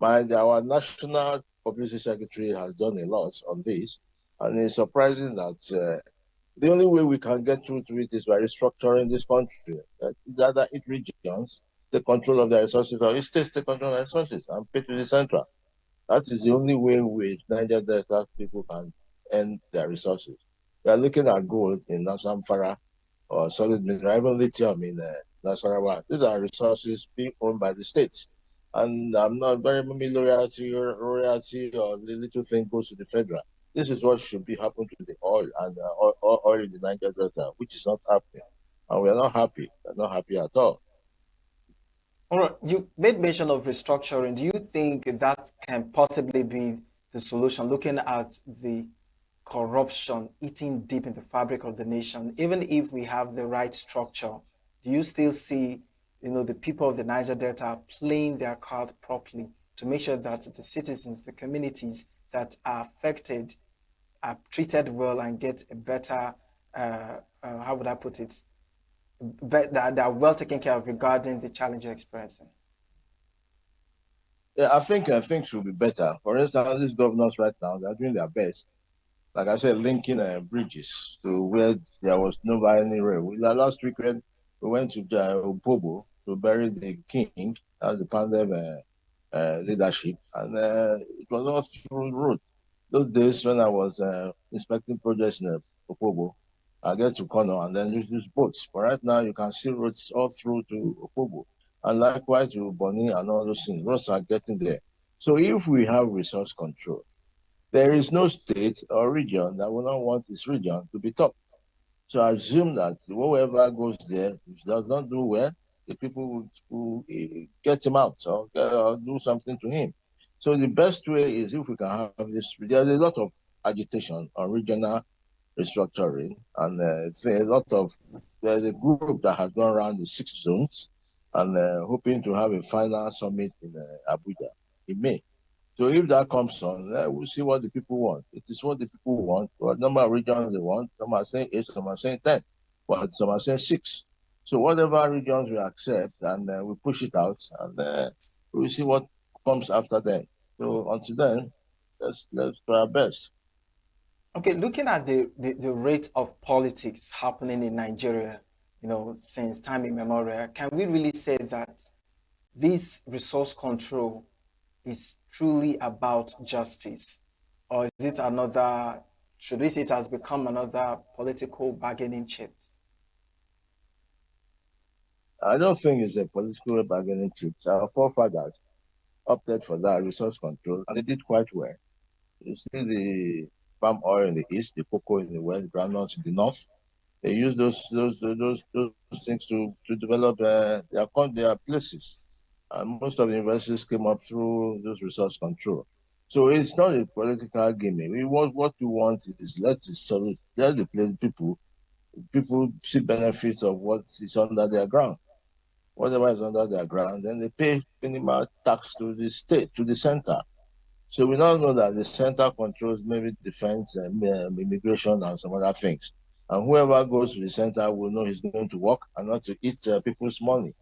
our national publicity secretary has done a lot on this, and it's surprising that the only way we can get through to it is by restructuring this country. Either each regions take control of their resources, or each states take control of their resources and pay to the central. That is the only way with Niger Delta people can earn their resources. We are looking at gold in Nasamfara or solid mineral, even lithium in Nasarawa. These are resources being owned by the states. And I'm not very royalty or the little thing goes to the federal. This is what should be happening to the oil and oil in the Niger Delta, which is not happening. And we are not happy. We're not happy at all. All right, you made mention of restructuring. Do you think that can possibly be the solution, looking at the corruption eating deep in the fabric of the nation? Even if we have the right structure, do you still see, the people of the Niger Delta playing their card properly to make sure that the citizens, the communities that are affected are treated well and get a better, how would I put it, but that are well taken care of regarding the challenge you're experiencing? Yeah, I think things will be better. For instance, these governors right now, they're doing their best. Like I said, linking bridges to where there was no any rail. Last weekend, we went to Opobo to bury the king as the Pandev leadership, and it was all through road. Those days when I was inspecting projects in Opobo, I get to Kono and then use boats. But right now, you can see roads all through to Opobo. And likewise to Boni and all those things. Roads are getting there. So if we have resource control, there is no state or region that will not want this region to be top. So I assume that whoever goes there, which does not do well, the people will get him out or do something to him. So the best way is if we can have this. There's a lot of agitation on regional restructuring, and there's a group that has gone around the 6 zones and hoping to have a final summit in Abuja in May. So if that comes on, we'll see what the people want. It is what the people want. What number of regions they want. Some are saying 8, some are saying 10, but some are saying 6. So whatever regions we accept, and we push it out, and we'll see what comes after that. So until then, let's try our best. Okay, looking at the rate of politics happening in Nigeria, since time immemorial, can we really say that this resource control is truly about justice? Or is it another, should we say it has become another political bargaining chip? I don't think it's a political bargaining chip. Our forefathers opted for that resource control, and they did quite well. You see the palm oil in the east, the cocoa in the west, groundnuts in the north. They use those things to develop their places. And most of the universities came up through those resource control. So it's not a political gimmick. What we want is let the people see benefits of what is under their ground. Whatever is under their ground, then they pay minimal tax to the state, to the center. So we now know that the center controls maybe defense, immigration, and some other things. And whoever goes to the center will know he's going to work and not to eat people's money.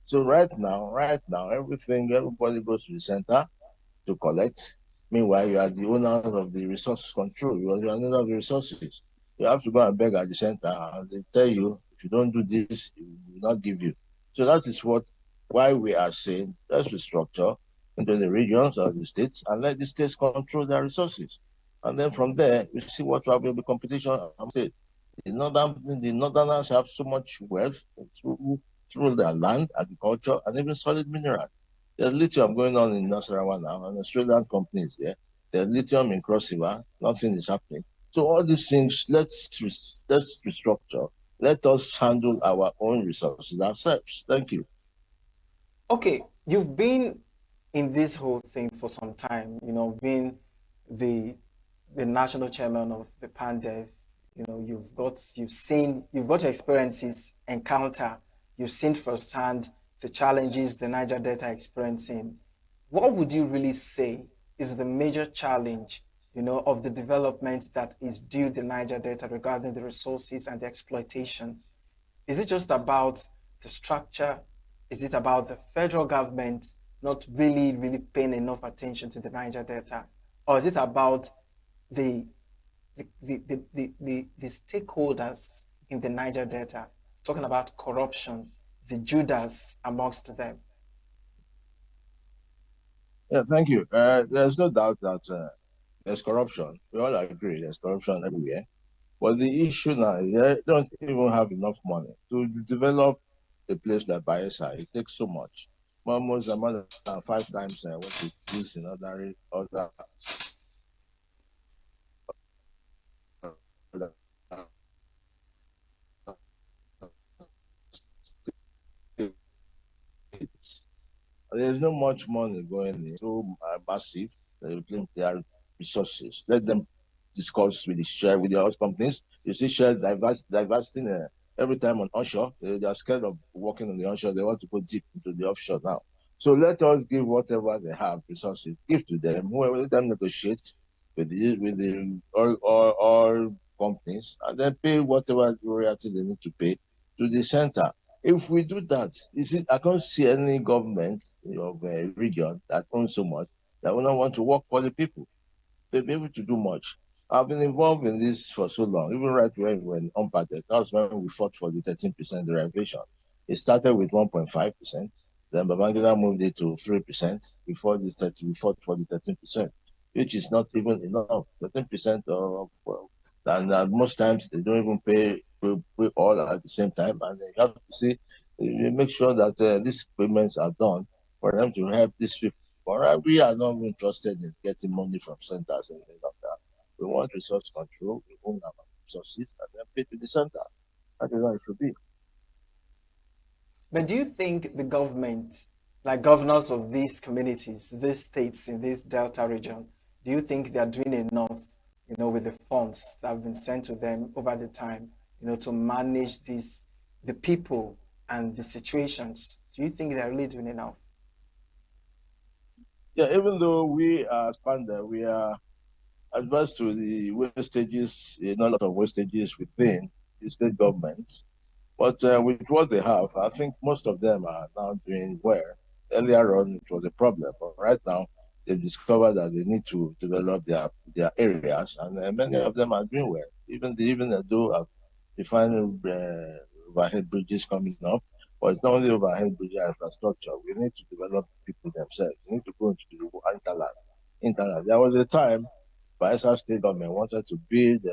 So right now, everybody goes to the center to collect. Meanwhile, you are the owners of the resource control. You are the owner of the resources. You have to go and beg at the center, and they tell you if you don't do this, we will not give you. So that is why we are saying let's restructure into the regions or the states and let the states control their resources. And then from there, we see what will be competition among states. The northerners have so much wealth through their land, agriculture, and even solid minerals. There's lithium going on in Nasarawa now, and Australian companies there. There's lithium in Cross River, nothing is happening. So all these things, let's restructure. Let us handle our own resources ourselves. Thank you. Okay, you've been in this whole thing for some time, being the national chairman of the PANDEF. You've got your experiences, you've seen firsthand the challenges the Niger Delta experiencing. What would you really say is the major challenge, of the development that is due the Niger Delta regarding the resources and the exploitation? Is it just about the structure? Is it about the federal government not really, really paying enough attention to the Niger Delta? Or is it about the stakeholders in the Niger Delta, talking about corruption, the Judas amongst them? Yeah, thank you. There's no doubt that there's corruption. We all agree there's corruption everywhere. But the issue now is they don't even have enough money to develop a place like Bayelsa. It takes so much, almost more than 5 times what it is in other There's not much money going in. So massive. They claim their resources. Let them discuss with the house companies. You see, Shell divesting every time on onshore. They are scared of working on the onshore. They want to go deep into the offshore now. So let us give whatever they have resources, give to them. Whoever, let them negotiate with the all companies, and then pay whatever royalty they need to pay to the center. If we do that, I can't see any government of a region that owns so much that will not want to work for the people. They'll be able to do much. I've been involved in this for so long, even right when we were in UNPATEC. That's when we fought for the 13% derivation. It started with 1.5%. Then Babangida moved it to 3%. Before this 30, we fought for the 13%, which is not even enough. 13% and most times they don't even pay all at the same time. And you have to see, you make sure that these payments are done for them to help these people. All right, we are not even interested in getting money from centers and things like that. We want resource control. We own our resources and then pay to the center. That is how it should be. But do you think the government, like governors of these communities, these states in this Delta region, do you think they are doing enough, with the funds that have been sent to them over the time, to manage the people and the situations? Do you think they're really doing enough? Yeah, even though we are expanded, we are adverse to the wastages, a lot of wastages within the state government. But with what they have, I think most of them are now doing well. Earlier on, it was a problem, but right now they've discovered that they need to develop their areas, and many of them are doing well. Even though have defined overhead bridges coming up, but it's not only overhead bridge infrastructure. We need to develop people themselves. We need to go into the hinterland. Hinterland. There was a time Bayelsa State government wanted to build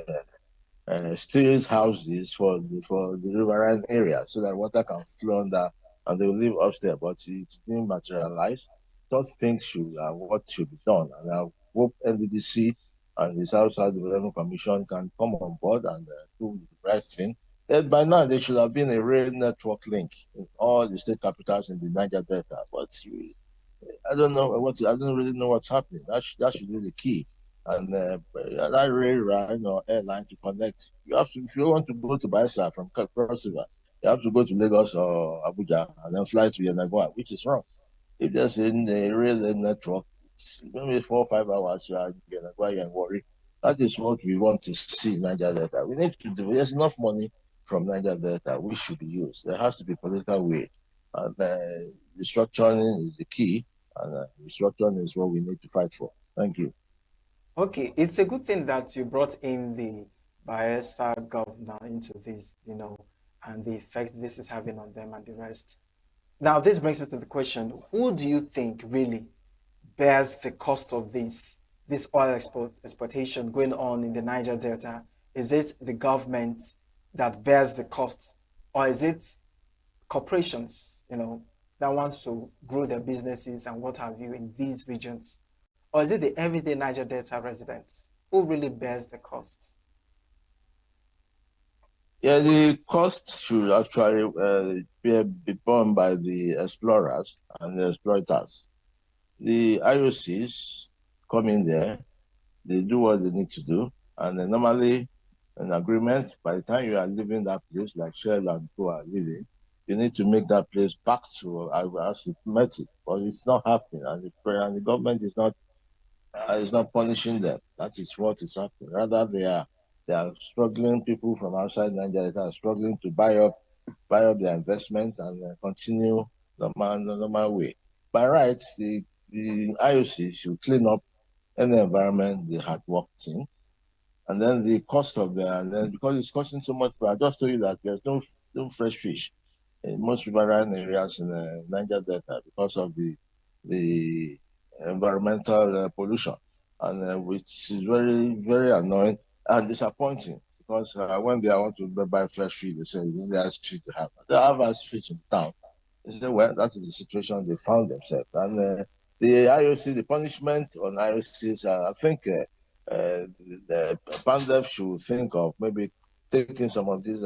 steel houses for the riverine area so that water can flow under and they will live upstairs. But it didn't materialize. Those things should what should be done. And I hope NDDC and the South Development Commission can come on board and do the right thing. Then by now there should have been a rail network link in all the state capitals in the Niger Delta. But I don't know I don't really know what's happening. That should be the key. And that rail line or airline to connect. You have to, if you want to go to Baisa from Cross River, you have to go to Lagos or Abuja and then fly to Yenagoa, which is wrong. If there's in the rail network, it's maybe 4 or 5 hours you are in Yenagoa and worry. That is what we want to see in Niger Delta. We need to do. There's enough money from Niger Delta which should be used. There has to be political will, and restructuring is the key. And restructuring is what we need to fight for. Thank you. Okay, it's a good thing that you brought in the Bayelsa governor into this, and the effect this is having on them and the rest. Now, this brings me to the question: who do you think really bears the cost of this oil exploitation going on in the Niger Delta? Is it the government that bears the cost, or is it corporations, that want to grow their businesses and what have you in these regions? Or is it the everyday Niger Delta residents who really bears the costs? Yeah, the cost should actually be borne by the explorers and the exploiters. The IOCs come in there, they do what they need to do, and normally an agreement, by the time you are leaving that place, like Shell and Co are leaving, you need to make that place back to as you met it, but it's not happening, and the government is not punishing them. That is what is happening. Rather, they are struggling. People from outside Nigeria are struggling to buy up their investment and continue the normal way. By rights, the IOC should clean up any environment they had worked in, and then the cost of the and then because it's costing so much. I just told you that there's no fresh fish in most riverine areas in the Niger Delta because of the environmental pollution, and which is very, very annoying and disappointing because when they want to buy fresh fish, they say they ask fish to have. They have as fish in town. They say, well, that is the situation they found themselves. And the IOC, the punishment on IOCs, I think the PANDEF should think of maybe taking some of these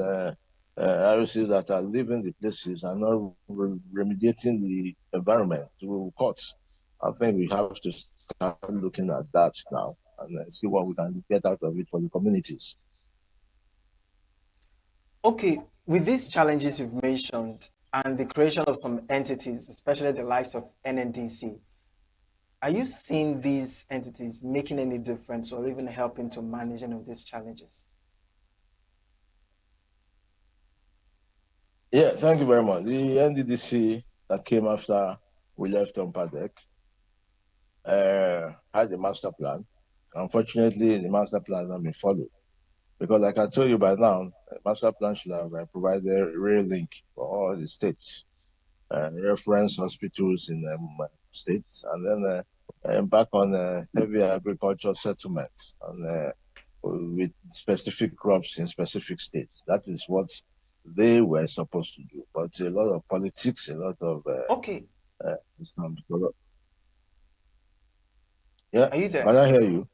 IOCs that are leaving the places and not remediating the environment to courts. I think we have to start looking at that now and see what we can get out of it for the communities. Okay, with these challenges you've mentioned and the creation of some entities, especially the likes of NNDC, are you seeing these entities making any difference or even helping to manage any of these challenges? Yeah, thank you very much. The NDDC that came after we left on Padec had a master plan. Unfortunately, the master plan has not been followed. Because like I told you by now, the master plan should have provided a rail link for all the states, reference hospitals in states, and then embark on heavy agricultural settlements and with specific crops in specific states. That is what they were supposed to do. But a lot of politics, a lot of okay. Yeah, are you there? Can I hear you?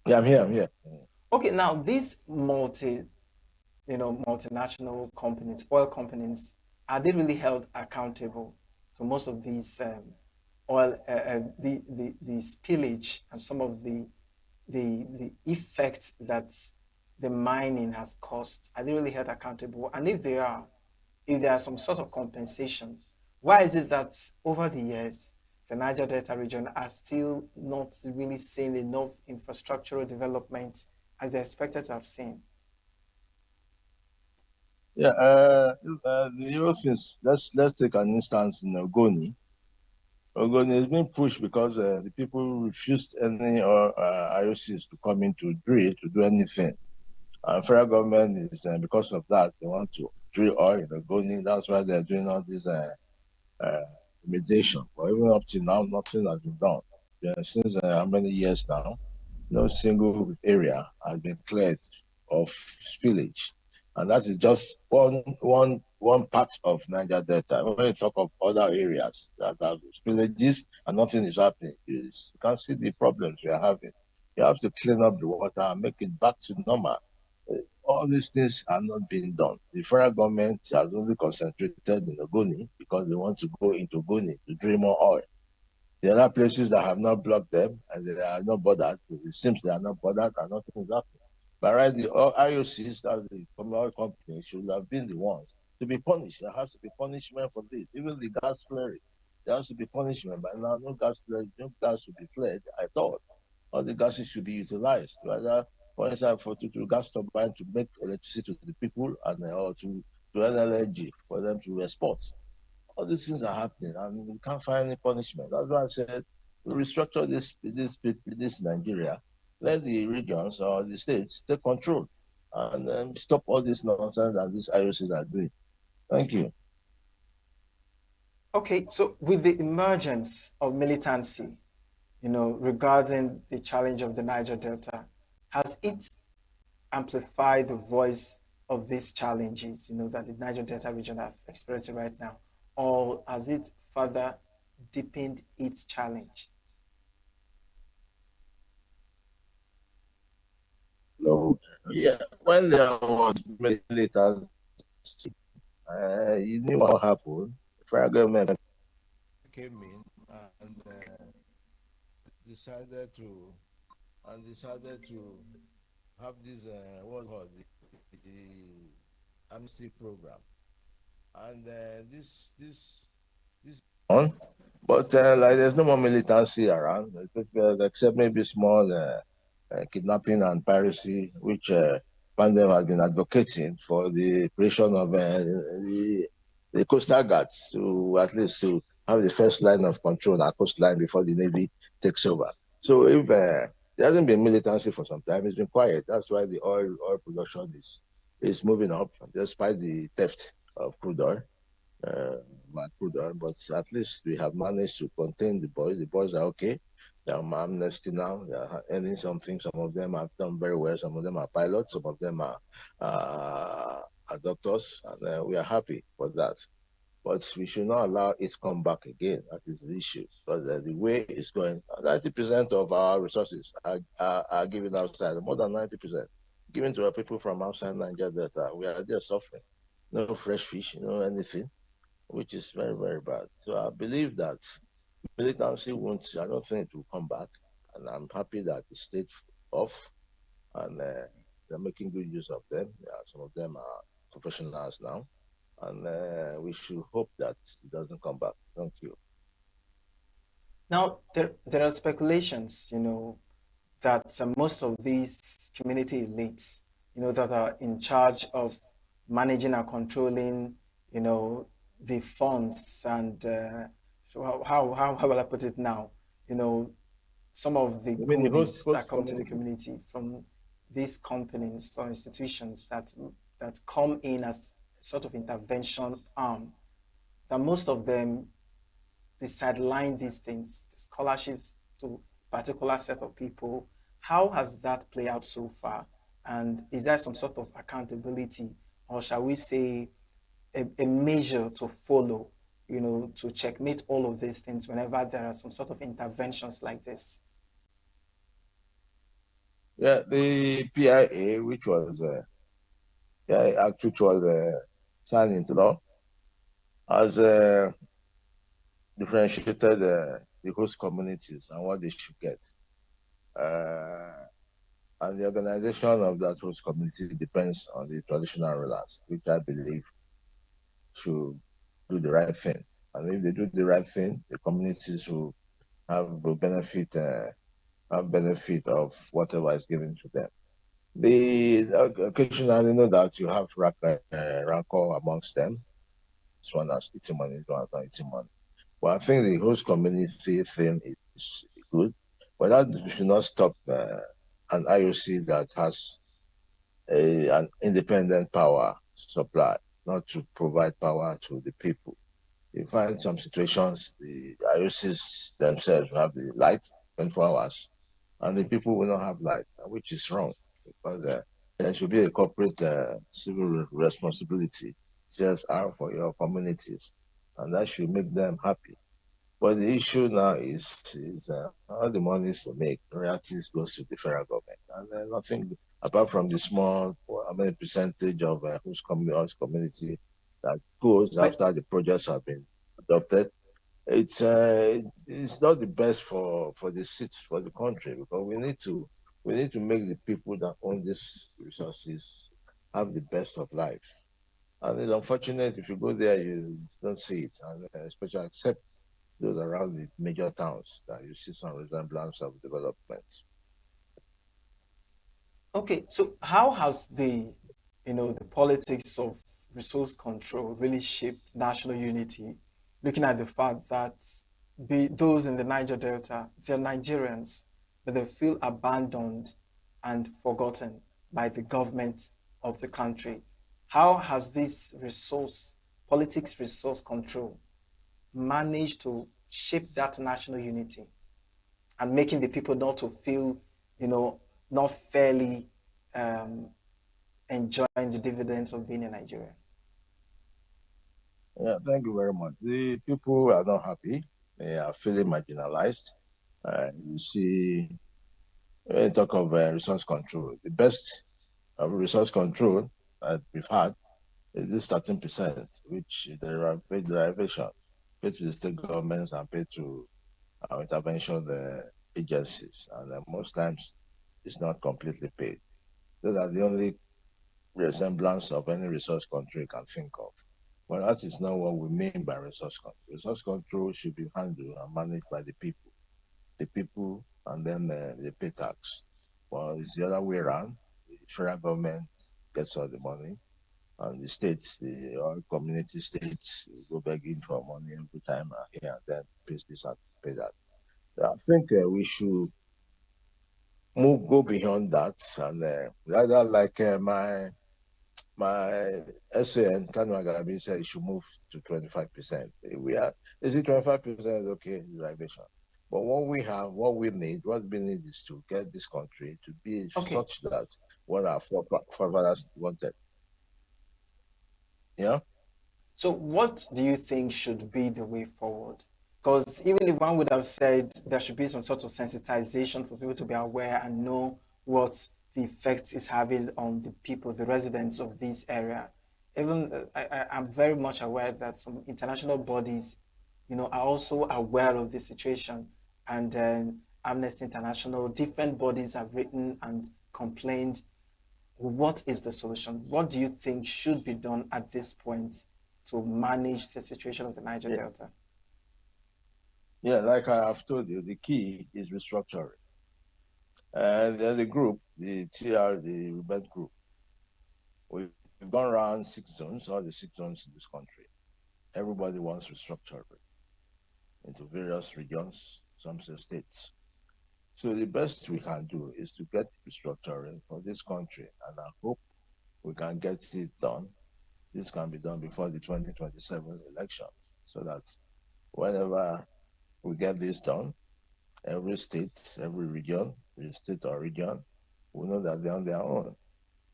Yeah, I'm here. Okay, now these multinational companies, oil companies, are they really held accountable to most of these oil, the spillage and some of the effects that the mining has caused? Are they really held accountable? And if they are, if there are some sort of compensation, why is it that over the years the Niger Delta region are still not really seeing enough infrastructural development as they're expected to have seen? Yeah, the Euro things, let's take an instance in Ogoni. Ogoni has been pushed because the people refused any IOCs to come in to drill, to do anything. Federal government is, because of that, they want to drill oil in Ogoni. That's why they're doing all this remediation. But even up to now, nothing has been done. Yeah, since how many years now, no single area has been cleared of spillage. And that is just one part of Niger Delta. When you talk of other areas that have spillages and nothing is happening, you can see the problems we are having. You have to clean up the water and make it back to normal. All these things are not being done. The federal government has only concentrated in Ogoni because they want to go into Ogoni to drill more oil. There are places that have not blocked them and they are not bothered. It seems they are not bothered and nothing is happening. But right, the IOCs, that the oil companies, should have been the ones to be punished. There has to be punishment for this. Even the gas flaring, there has to be punishment. But now, no gas should be flared, I thought. All the gases should be utilized. Rather, for instance, to gas turbine to make electricity to the people and or to energy for them to export. All these things are happening, and we can't find any punishment. That's why I said we restructure this Nigeria. Let the regions or the states take control and stop all this nonsense that these IOCs are doing. Thank you. Okay, so with the emergence of militancy, regarding the challenge of the Niger Delta, has it amplified the voice of these challenges, that the Niger Delta region are experiencing right now, or has it further deepened its challenge? No, yeah, when there was militancy, you knew what happened. The federal government came in and decided to have this what was the amnesty program, and this on, but like there's no more militancy around, except maybe small kidnapping and piracy, which Pandem has been advocating for the creation of the coastal guards to at least to have the first line of control on our coastline before the Navy takes over. So if there hasn't been militancy for some time, it's been quiet. That's why the oil production is moving up despite the theft of crude oil. But at least we have managed to contain the boys. The boys are okay. They're on amnesty now. They are earning something. Some of them have done very well. Some of them are pilots. Some of them are doctors, and we are happy for that. But we should not allow it to come back again. That is the issue. Because the way it's going, 90% of our resources are given outside, more than 90%, given to our people from outside Nigeria that we are there suffering. No fresh fish, no anything, which is very, very bad. So I believe that militancy won't, I don't think it will come back. And I'm happy that the state off and they're making good use of them. Yeah, some of them are professionals now. And we should hope that it doesn't come back. Thank you. Now, there are speculations, that most of these community elites, that are in charge of managing and controlling, the funds and so how will I put it now? Some of the goodies that come to the community from these companies or institutions that come in as sort of intervention arm, that most of them they sideline these things, scholarships to particular set of people. How has that played out so far? And is there some sort of accountability, or shall we say a measure to follow, to checkmate all of these things whenever there are some sort of interventions like this? Yeah, the PIA, which was signed into law, has differentiated the host communities and what they should get. And the organization of that host community depends on the traditional rulers, which I believe should do the right thing. And if they do the right thing, the communities will will have benefit of whatever is given to them. They occasionally know that you have rancor amongst them. This one has eating money, this one has not eating money. Well, I think the host community thing is good, but that should not stop an IOC that has an independent power supply, not to provide power to the people. You find some situations the IOCs themselves have the light 24 hours, and the people will not have light, which is wrong because there should be a corporate civil responsibility, CSR for your communities, and that should make them happy. But the issue now is all the monies to make royalties goes to the federal government, and nothing apart from the small, percentage of whose community that goes after the projects have been adopted. It's not the best for the city, for the country, because we need to make the people that own these resources have the best of life. And it's unfortunate if you go there, you don't see it, and especially except those around the major towns that you see some resemblance of development. Okay, so how has the politics of resource control really shaped national unity? Looking at the fact that those in the Niger Delta, they're Nigerians, but they feel abandoned and forgotten by the government of the country. How has this politics resource control managed to shape that national unity and making the people not to feel, not fairly enjoying the dividends of being in Nigeria? Yeah, thank you very much. The people are not happy. They are feeling marginalized. You see, when you talk of resource control, the best of resource control that we've had is this 13%, which there are paid derivation, paid to the state governments and paid to our intervention agencies. And most times it's not completely paid. Those are the only resemblance of any resource control you can think of. But that is not what we mean by resource control. Resource control should be handled and managed by the people. The people and then they pay tax. Well, it's the other way around. The federal government gets all the money, and the states, all community states, go begging for money every time here and then, pay this and pay that. I think we should go beyond that, and rather like my SAN, Kanu Agarabi, said it should move to 25%. Is it 25% okay, derivation? But what we need is to get this country to be such that what our forefathers wanted. Yeah? So what do you think should be the way forward? Because even if one would have said there should be some sort of sensitization for people to be aware and know what the effect is having on the people, the residents of this area. Even I'm very much aware that some international bodies, are also aware of the situation. And Amnesty International, different bodies have written and complained. What is the solution? What do you think should be done at this point to manage the situation of the Niger Delta? Yeah, like I have told you, the key is restructuring. And then the group, the rebel group, we've gone around 6 zones, all the 6 zones in this country. Everybody wants restructuring into various regions, some say states. So the best we can do is to get restructuring for this country, and I hope we can get it done. This can be done before the 2027 election, so that whenever we get this done, every state, every region, state or region, will know that they're on their own.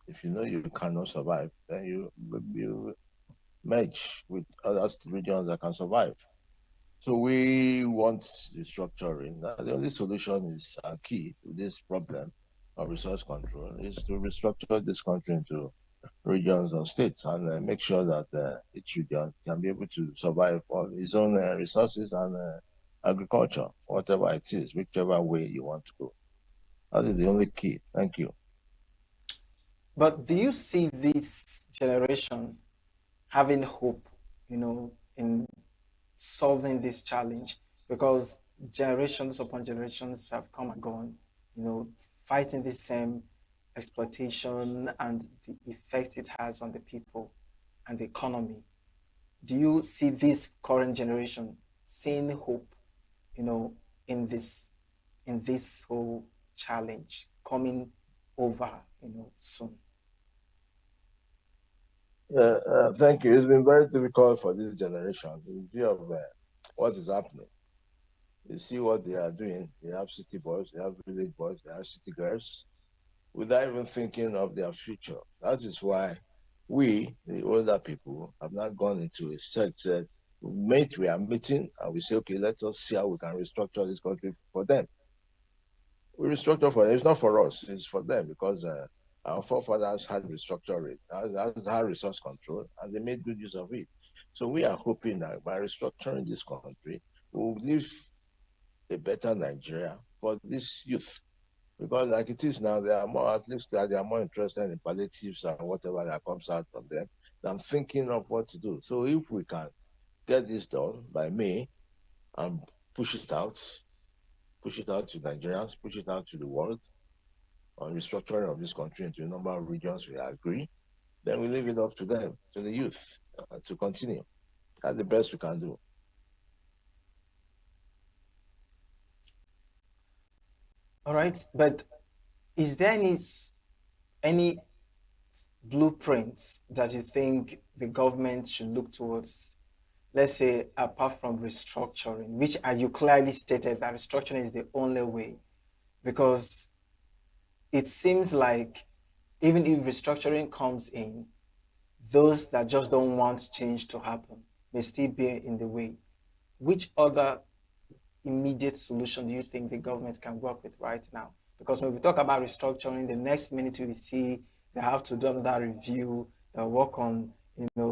If you know you cannot survive, then you merge with other regions that can survive. So we want restructuring. Now, the only solution is key to this problem of resource control is to restructure this country into regions or states and make sure that each region can be able to survive on its own resources and agriculture, whatever it is, whichever way you want to go. That is the only key. Thank you. But do you see this generation having hope, in solving this challenge? Because generations upon generations have come and gone, fighting the same exploitation and the effect it has on the people and the economy. Do you see this current generation seeing hope, in this whole challenge coming over, soon? Thank you. It's been very difficult for this generation in view of what is happening. You see what they are doing. They have city boys, they have village boys, they have city girls, without even thinking of their future. That is why we, the older people, have not gone into a search that we are meeting and we say, okay, let us see how we can restructure this country for them. We restructure for them. It's not for us, it's for them because our forefathers had restructuring, had resource control, and they made good use of it. So we are hoping that by restructuring this country, we'll leave a better Nigeria for this youth. Because like it is now, they are more interested in palliatives and whatever that comes out from them than thinking of what to do. So if we can get this done by May and push it out to Nigerians, push it out to the world on restructuring of this country into a number of regions we agree, then we leave it up to them, to the youth, to continue. That's the best we can do. All right, but is there any blueprints that you think the government should look towards, let's say, apart from restructuring, which you clearly stated that restructuring is the only way? Because it seems like even if restructuring comes in, those that just don't want change to happen may still be in the way. Which other immediate solution do you think the government can work with right now? Because when we talk about restructuring, the next minute we see they have to do another review, they'll work on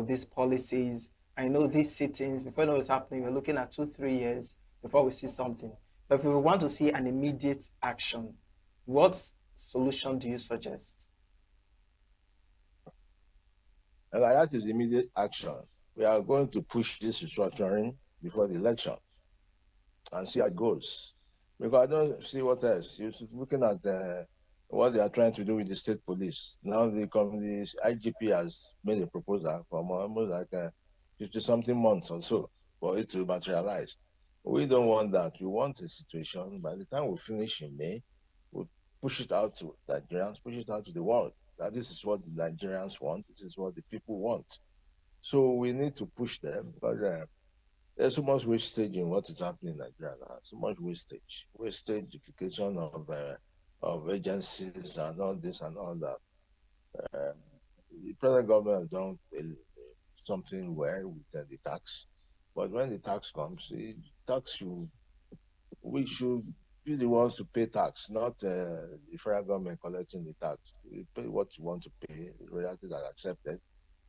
these policies. I know these sittings, before you know what's happening, we're looking at 2-3 years before we see something. But if we want to see an immediate action, what solution do you suggest? And that is immediate action. We are going to push this restructuring before the election and see how it goes. Because I don't see what else. You're looking at what they are trying to do with the state police. Now the IGP has made a proposal for almost like 50-something months or so for it to materialize. We don't want that. We want a situation, by the time we finish in May, we'll push it out to Nigerians, push it out to the world. That this is what the Nigerians want, this is what the people want. So we need to push them because there's so much wastage in what is happening in Nigeria now. So much wastage duplication of agencies and all this and all that. The present government has done something well with the tax, but when the tax comes, we should be the ones to pay tax, not the federal government collecting the tax. You pay what you want to pay, royalties are accepted.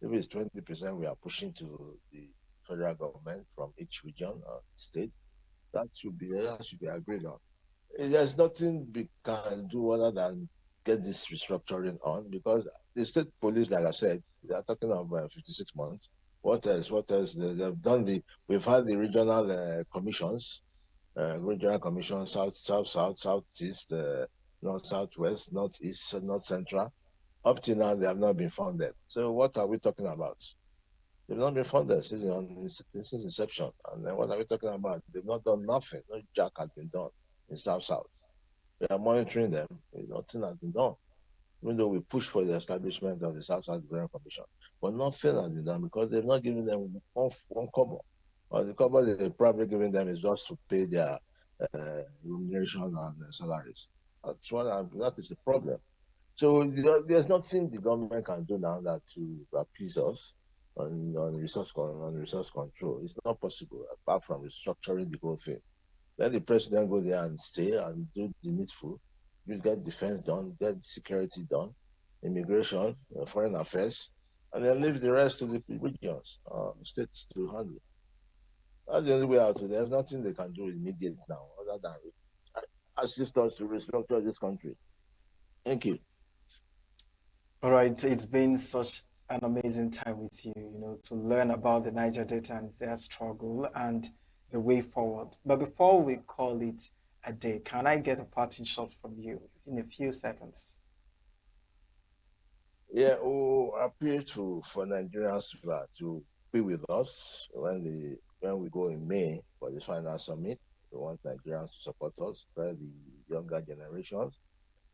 If it's 20%, we are pushing to the federal government from each region or state. That should be agreed on. There's nothing we can do other than get this restructuring on because the state police, like I said, they are talking about 56 months. What else? They've done we've had the regional commissions, south, southeast, north, southwest, northeast, north central. Up to now, they have not been funded. So what are we talking about? They've not been funded since inception. And then what are we talking about? They've not done nothing. No jack has been done in South. We are monitoring them. Nothing has been done. Even though we push for the establishment of the South Development Commission. But nothing has been done because they've not given them one kobo. Or the kobo they're probably giving them is just to pay their remuneration and salaries. That is the problem. So there's nothing the government can do now that to appease us on resource control. It's not possible apart from restructuring the whole thing. Let the president go there and stay and do the needful. You get defense done, get security done, immigration, foreign affairs, and then leave the rest to the regions, states to handle. That's the only way out. There's nothing they can do immediate now other than assist us to restructure this country. Thank you. All right, it's been such an amazing time with you, to learn about the Niger Delta and their struggle and the way forward. But before we call it a day, can I get a parting shot from you in a few seconds? Yeah, we appeal for Nigerians to be with us when we go in May for the final summit. We want Nigerians to support us, especially the younger generations,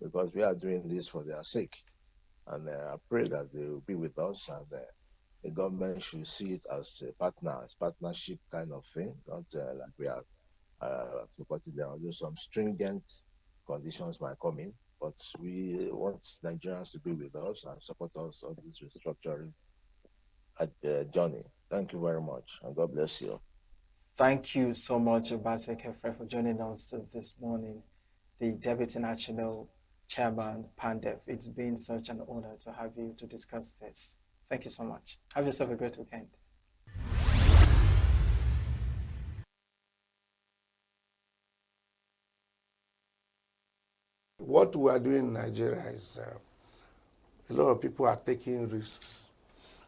because we are doing this for their sake. And I pray that they will be with us, and the government should see it as a partnership kind of thing, not like we are supporting them. Although some stringent conditions might come in, but we want Nigerians to be with us and support us on this restructuring journey. Thank you very much, and God bless you. Thank you so much, Obasek Efre, for joining us this morning, the Deputy National Chairman, PANDEF. It's been such an honor to have you to discuss this. Thank you so much. Have yourself a great weekend. What we are doing in Nigeria is a lot of people are taking risks.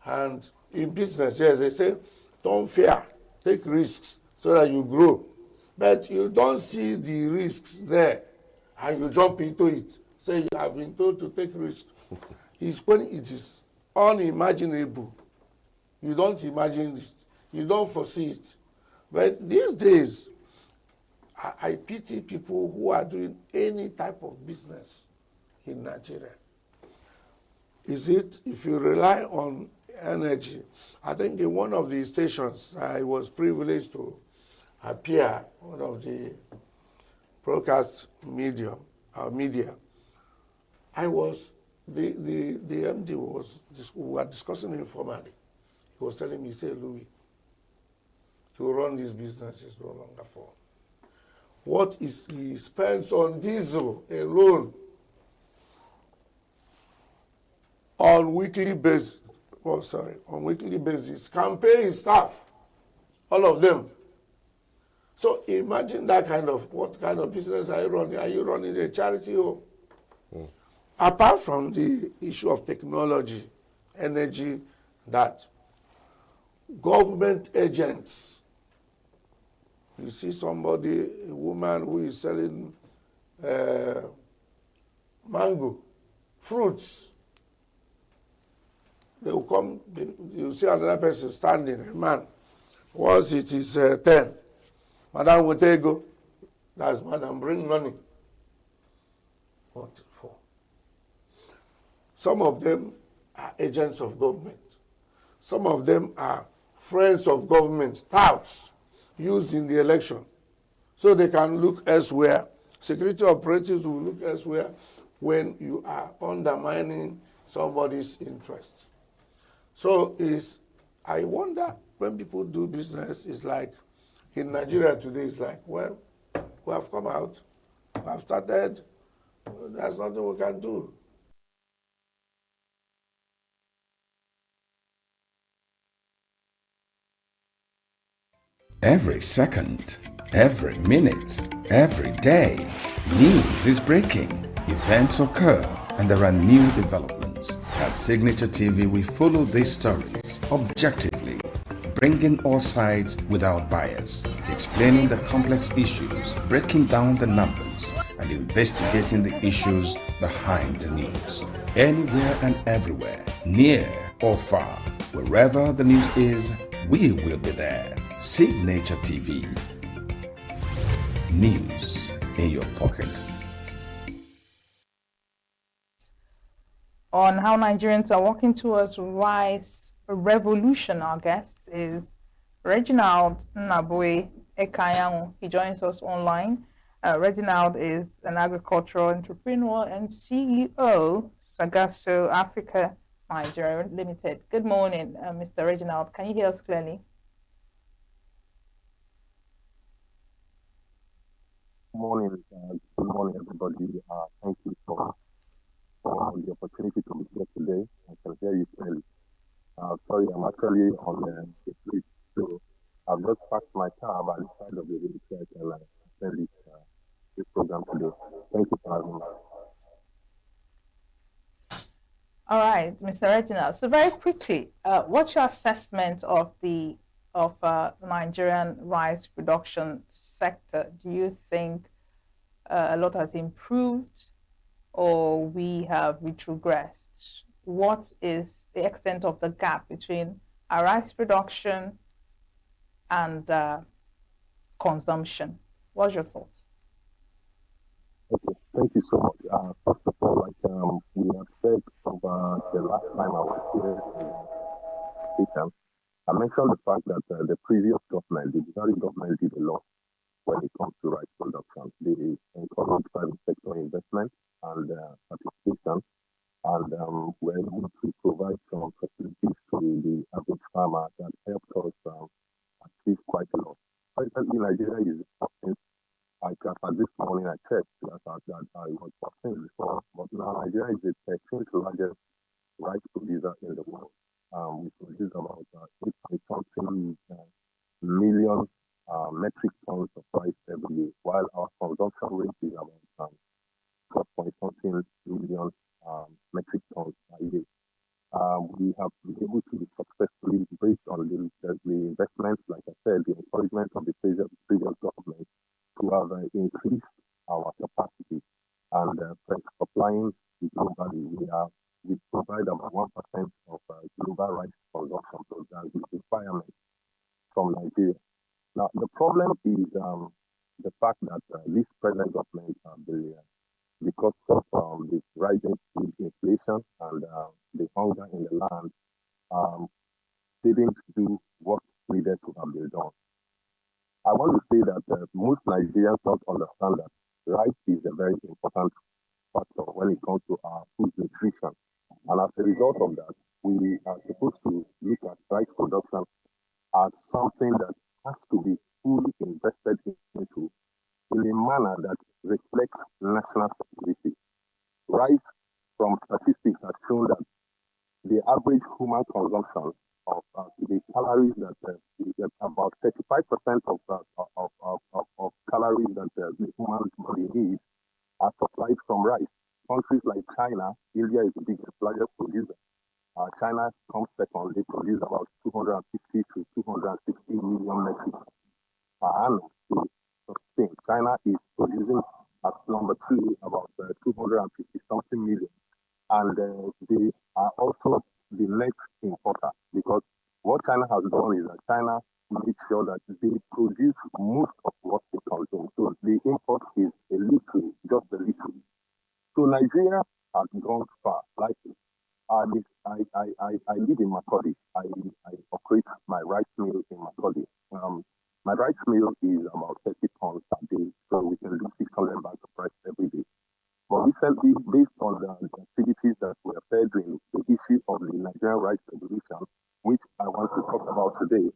And in business, yes, they say, don't fear, take risks so that you grow. But you don't see the risks there and you jump into it. Say you have been told to take risks. It's when it is unimaginable. You don't imagine it. You don't foresee it. But these days, I pity people who are doing any type of business in Nigeria. Is it, if you rely on energy, I think in one of the stations, I was privileged to appear, one of the broadcast media, I was, the MD was, we were discussing informally. He was telling me, say, Louis, to run this business is no longer for. What is he spends on diesel alone on weekly basis? On weekly basis, can pay his staff, all of them. So imagine that kind of, what kind of business are you running? Are you running a charity home? Apart from the issue of technology, energy, that government agents, you see somebody, a woman who is selling mango, fruits. They will come, you see another person standing, a man. Once it is 10, Madam will take go. That's Madam, bring money. What for? Some of them are agents of government. Some of them are friends of government, touts used in the election. So they can look elsewhere. Security operatives will look elsewhere when you are undermining somebody's interest. So I wonder when people do business, it's like in Nigeria today, it's like, well, we have come out, we have started, there's nothing we can do. Every second, every minute, every day, news is breaking, events occur, and there are new developments. At Signature TV, we follow these stories objectively, bringing all sides without bias, explaining the complex issues, breaking down the numbers, and investigating the issues behind the news. Anywhere and everywhere, near or far, wherever the news is, we will be there. Signature TV. News in your pocket. On how Nigerians are working towards rice revolution, our guest is Reginald Nabwe Ekayangu. He joins us online. Reginald is an agricultural entrepreneur and CEO, Sagasso Africa Nigeria Limited. Good morning, Mr. Reginald. Can you hear us clearly? Good morning, everybody. Thank you for the opportunity to be here today. I can hear you clearly. Sorry, I'm actually on the street, so I've just parked my car by the side of the road and I attend this program today. Thank you for having me. All right, Mr. Reginald. So very quickly, what's your assessment of the of the Nigerian rice production sector, do you think a lot has improved or we have retrogressed? What is the extent of the gap between our rice production and consumption? What's your thoughts? Okay, thank you so much. First of all, like we have said over the last time I was here in Satan, I mentioned the fact that the previous government, the Buhari government, did a lot when it comes to rice production. They encouraged private sector investment and participation, and were able to provide some facilities to the average farmer that helped us achieve quite a lot. Presently, Nigeria is like at this morning, I checked that I was 14 before, but now Nigeria is the 13th largest rice producer in the world. We produce about 8 something million metric tons of rice every year, while our consumption rate is about 12 something million metric tons a year. We have been able to successfully, based on the investments, like I said, the encouragement of the previous government, to have increased our capacity and supplying globally. We provide about 1% of global rice consumption, so that is the requirement from Nigeria. Now, the problem is the fact that this present government, because of the rising food inflation and the hunger in the land, didn't do what needed to have been done. I want to say that most Nigerians don't understand that rice is a very important factor when it comes to our food nutrition. And as a result of that, we are supposed to look at rice production as something that has to be fully invested into in a manner that reflects national security. Rice, from statistics, has shown that the average human consumption of the calories that about 35% of calories that the human body needs are supplied from rice. Countries like China, India is the biggest, largest producer. China comes second. They produce about 250 to 260 million metric per annum to sustain. China is producing at number 2 about 250 something million. And they are also the next importer, because what China has done is that China makes sure that they produce most of what they consume. So the import is a little, just a little. So Nigeria has gone far. Like I live in Makodi. I operate my rice mill in Makodi. My rice mill is about 30 tons a day, so we can do 600 bags of rice every day. But recently, based on the activities that we are furthering, the issue of the Nigerian rice revolution, which I want to talk about today,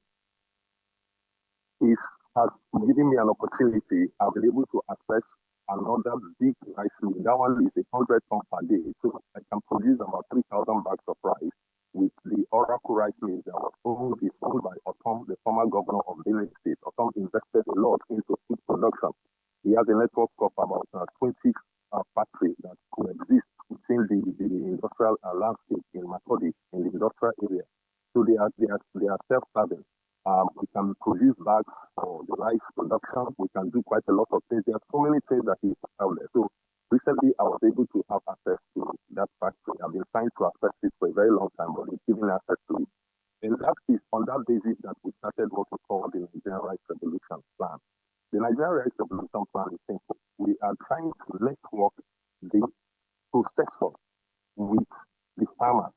has given me an opportunity. I've been able to access another big rice mill. That one is 100 tons per day, so I can produce about 3,000 bags of rice with the Oracle rice mill that was owned by Otom, the former governor of Benin State. Otom invested a lot into food production. He has a network of about 20 factories that coexist within the industrial landscape in Makodi, in the industrial area. So they are self-serving. We can produce bags for the rice production. We can do quite a lot of things. There are so many things that is out there. So recently, I was able to have access to that factory. I've been trying to access it for a very long time, but it's giving access to it. And that is on that basis that we started what we call the Nigerian Rice Revolution Plan. The Nigerian Rice Revolution Plan is simple. We are trying to network the processor with the farmers.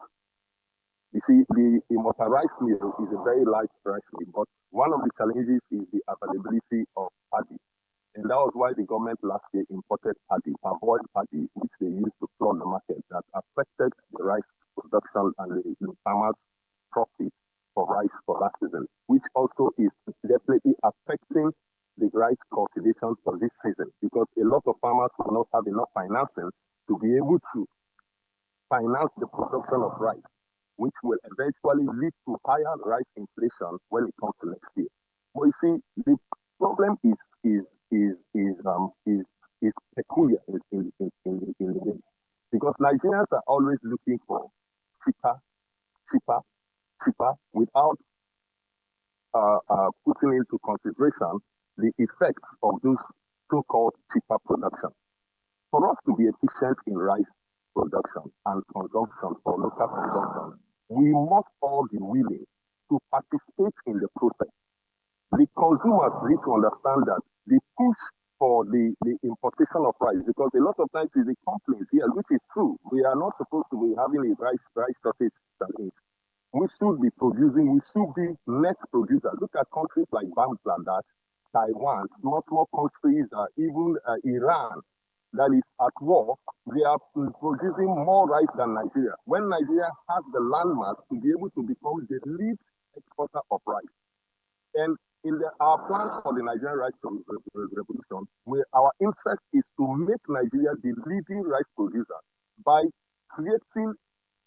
You see, the Imota rice mill is a very large rice mill, but one of the challenges is the availability of paddy. And that was why the government last year imported paddy, avoid paddy, which they used to flood the market, that affected the rice production and the farmers' profit for rice for that season, which also is definitely affecting the rice cultivation for this season, because a lot of farmers will not have enough financing to be able to finance the production of rice, which will eventually lead to higher rice inflation when it comes to next year. But you see, the problem is peculiar in the way, because Nigerians are always looking for cheaper, without putting into consideration the effects of those so-called cheaper production. For us to be efficient in rice production and consumption for local consumption, we must all be willing to participate in the process. The consumers need to understand that the push for the importation of rice, because a lot of times is a complaint here, which is true. We are not supposed to be having a rice shortage challenge. We should be producing, we should be net producers. Look at countries like Bangladesh, Taiwan, small countries, even Iran, that is at war. They are producing more rice than Nigeria. When Nigeria has the landmass to be able to become the lead exporter of rice. And in our plans for the Nigerian rice revolution, our interest is to make Nigeria the leading rice producer by creating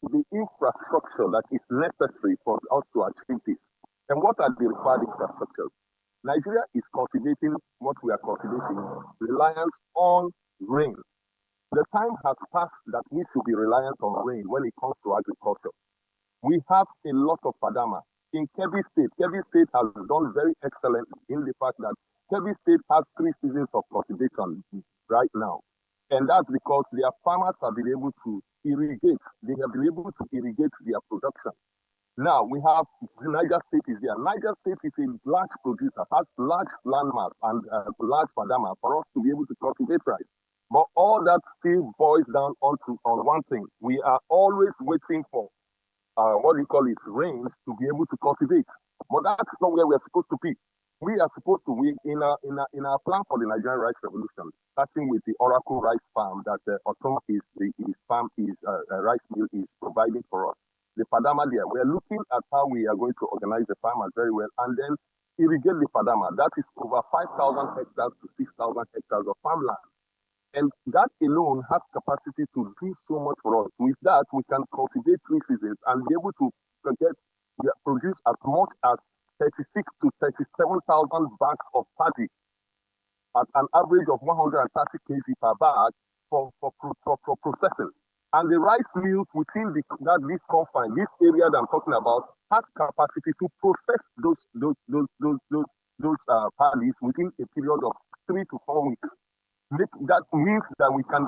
the infrastructure that is necessary for us to achieve this. And what are the required infrastructures? Nigeria is cultivating what we are cultivating, reliance on rain. The time has passed that we should be reliant on rain when it comes to agriculture. We have a lot of padama. In Kebbi State has done very excellent in the fact that Kebbi State has 3 seasons of cultivation right now. And that's because their farmers have been able to irrigate. They have been able to irrigate their production. Now we have Niger State is there. Niger State is a large producer, has large landmass and large padama for us to be able to cultivate rice. But all that still boils down on one thing. We are always waiting for rains to be able to cultivate. But that's not where we're supposed to be. We are supposed to be in our plan for the Nigerian rice revolution, starting with the Oracle rice farm that Otoma rice mill is providing for us. The Padama there, we're looking at how we are going to organize the farmers very well and then irrigate the Padama. That is over 5,000 hectares to 6,000 hectares of farmland. And that alone has capacity to do so much for us. With that, we can cultivate 3 seasons and be able to produce as much as 36 to 37,000 bags of paddy at an average of 130 kg per bag for processing. And the rice mills within this confine, this area that I'm talking about, has capacity to process those paddies within a period of 3 to 4 weeks. That means that we can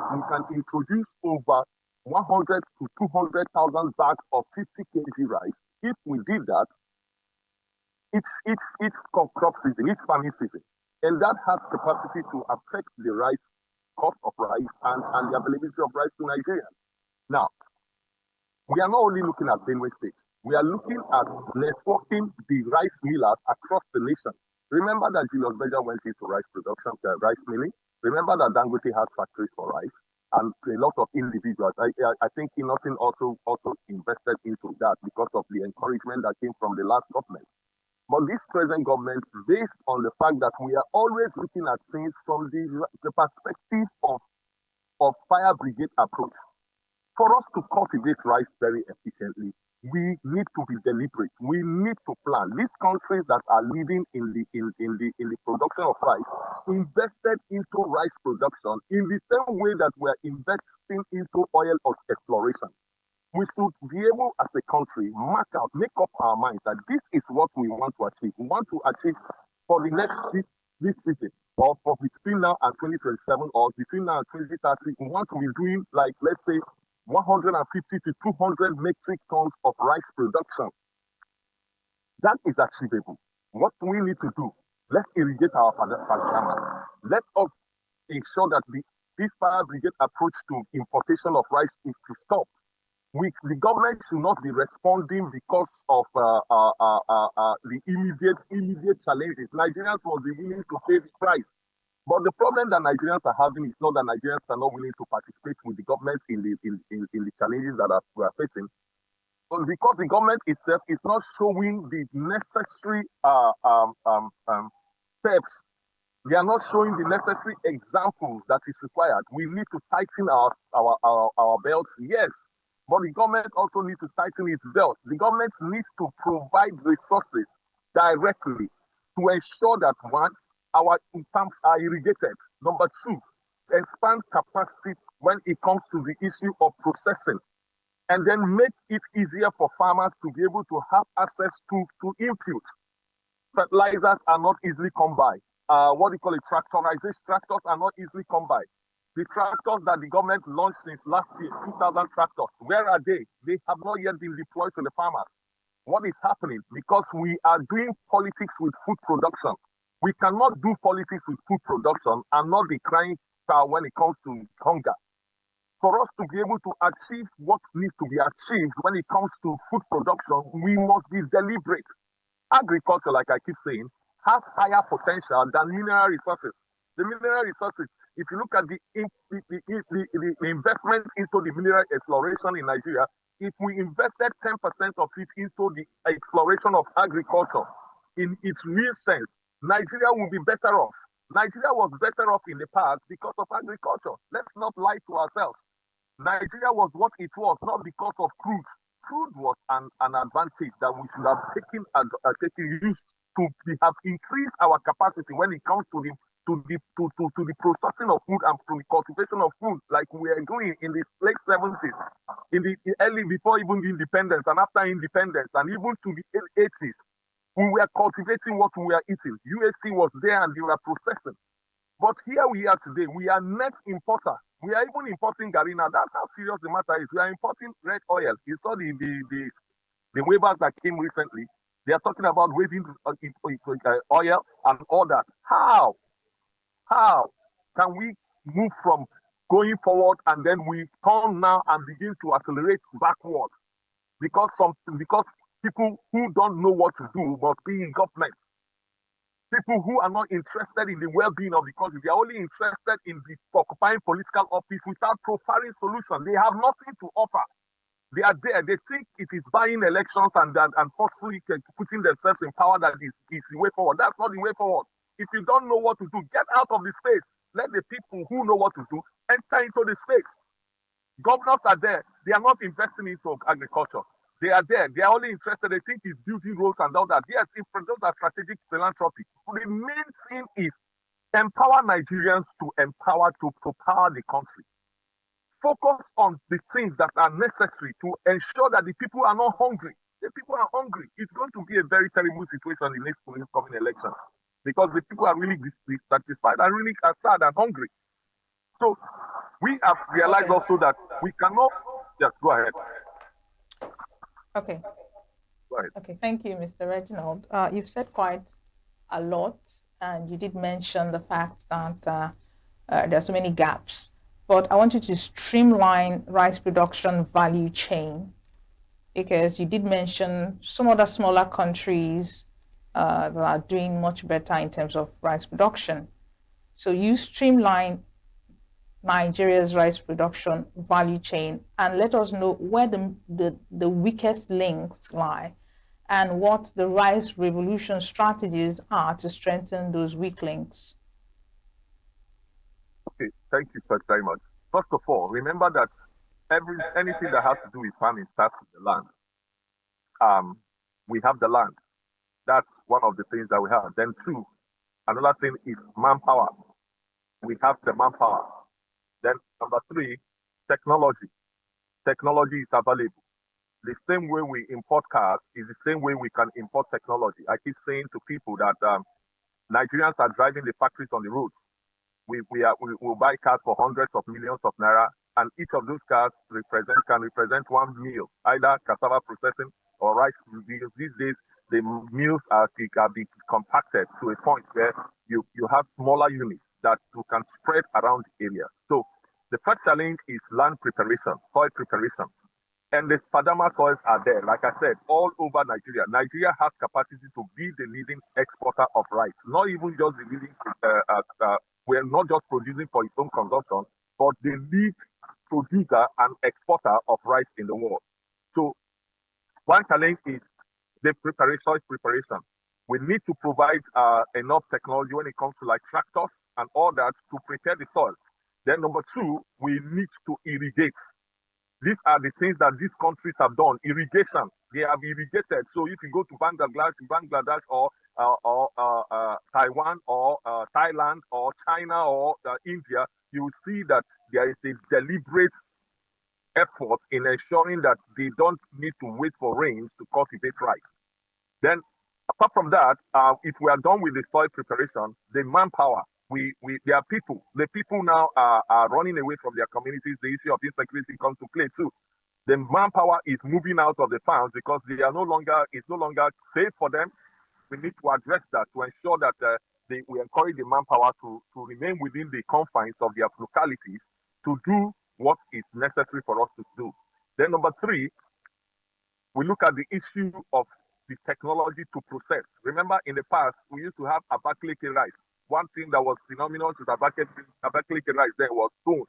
introduce over 100 to 200,000 bags of 50 kg rice. If we did that, each crop season, each farming season, and that has capacity to affect the rice cost of rice and the availability of rice to Nigeria. Now, we are not only looking at Benue State, we are looking at networking the rice millers across the nation. Remember that Julius Berger went into rice production, rice milling. Remember that Dangote has factories for rice, and a lot of individuals. I think Innocent also invested into that because of the encouragement that came from the last government. But this present government, based on the fact that we are always looking at things from the perspective of fire brigade approach, for us to cultivate rice very efficiently, we need to be deliberate. We need to plan. These countries that are leading in the production of rice invested into rice production in the same way that we are investing into oil exploration. We should be able, as a country, make up our minds that this is what we want to achieve. We want to achieve for the next this season, or for between now and 2027, or between now and 2030. We want to be doing, like, let's say, 150 to 200 metric tons of rice production. That is achievable. What we need to do, let's irrigate our farmers. Let us ensure that this fire brigade approach to importation of rice is to stop. The government should not be responding because of the immediate challenges. Nigerians will be willing to pay the price. But the problem that Nigerians are having is not that Nigerians are not willing to participate with the government in the challenges that we are facing, but because the government itself is not showing the necessary steps. They are not showing the necessary examples that is required. We need to tighten our belts, yes, but the government also needs to tighten its belt. The government needs to provide resources directly to ensure that, one, our farms are irrigated. Number 2, expand capacity when it comes to the issue of processing, and then make it easier for farmers to be able to have access to inputs. Fertilizers are not easily come by. What do you call it? Tractorization tractors are not easily come by. The tractors that the government launched since last year, 2,000 tractors, where are they? They have not yet been deployed to the farmers. What is happening? Because we are doing politics with food production. We cannot do politics with food production and not be crying foul when it comes to hunger. For us to be able to achieve what needs to be achieved when it comes to food production, we must be deliberate. Agriculture, like I keep saying, has higher potential than mineral resources. The mineral resources, if you look at the investment into the mineral exploration in Nigeria, if we invested 10% of it into the exploration of agriculture in its real sense, Nigeria will be better off. Nigeria was better off in the past because of agriculture. Let's not lie to ourselves. Nigeria was what it was, not because of crude. Crude was an advantage that we should have taken use to have increased our capacity when it comes to the processing of food and to the cultivation of food, like we are doing in the late 70s, in the early before even the independence and after independence, and even to the 80s. We were cultivating what we were eating. USC was there and they were processing. But here we are today. We are net importer. We are even importing garina. That's how serious the matter is. We are importing red oil. You saw the waivers that came recently. They are talking about waiving oil and all that. How can we move from going forward and then we turn now and begin to accelerate backwards? Because people who don't know what to do must be in government. People who are not interested in the well-being of the country, they are only interested in the occupying political office without profiling solutions. They have nothing to offer. They are there. They think it is buying elections and forcefully putting themselves in power that is the way forward. That's not the way forward. If you don't know what to do, get out of the space. Let the people who know what to do enter into the space. Governors are there. They are not investing into agriculture. They are there. They are only interested. They think it's building roads and all that. Yes, those are strategic philanthropy. The main thing is empower Nigerians to power the country. Focus on the things that are necessary to ensure that the people are not hungry. The people are hungry. It's going to be a very terrible situation in this coming election because the people are really dissatisfied and really sad and hungry. So we have realized also that we cannot. Yes, go ahead. Okay. Go ahead. Okay, thank you, Mr. Reginald. You've said quite a lot, and you did mention the fact that there are so many gaps. But I want you to streamline rice production value chain, because you did mention some other smaller countries that are doing much better in terms of rice production. So you streamline Nigeria's rice production value chain and let us know where the weakest links lie and what the rice revolution strategies are to strengthen those weak links. Okay, thank you very much. First of all, remember that anything that has to do with farming starts with the land. We have the land. That's one of the things that we have. Then two, another thing is manpower. We have the manpower. Then number three, technology. Technology is available. The same way we import cars is the same way we can import technology. I keep saying to people that Nigerians are driving the factories on the road. We will buy cars for hundreds of millions of naira, and each of those cars can represent one meal, either cassava processing or rice. These days, the mills are being compacted to a point where you have smaller units that you can spread around the area. So the first challenge is land preparation, soil preparation. And the Spadama soils are there, like I said, all over Nigeria. Nigeria has capacity to be the leading exporter of rice, not even just the leading, we're not just producing for its own consumption, but the lead producer and exporter of rice in the world. So one challenge is the soil preparation. We need to provide enough technology when it comes to like tractors and all that to prepare the soil. Then number two, we need to irrigate. These are the things that these countries have done. Irrigation, they have irrigated. So if you go to Bangladesh or Taiwan or Thailand or China or India, you will see that there is a deliberate effort in ensuring that they don't need to wait for rains to cultivate rice. Then apart from that, if we are done with the soil preparation, the manpower, there are people. The people now are running away from their communities. The issue of insecurity comes to play too. The manpower is moving out of the farms because they are no longer, it's no longer safe for them. We need to address that to ensure that we encourage the manpower to remain within the confines of their localities to do what is necessary for us to do. Then number three, we look at the issue of the technology to process. Remember, in the past, we used to have Abakaliki rice. One thing that was phenomenal to Abakaliki rice then was stones.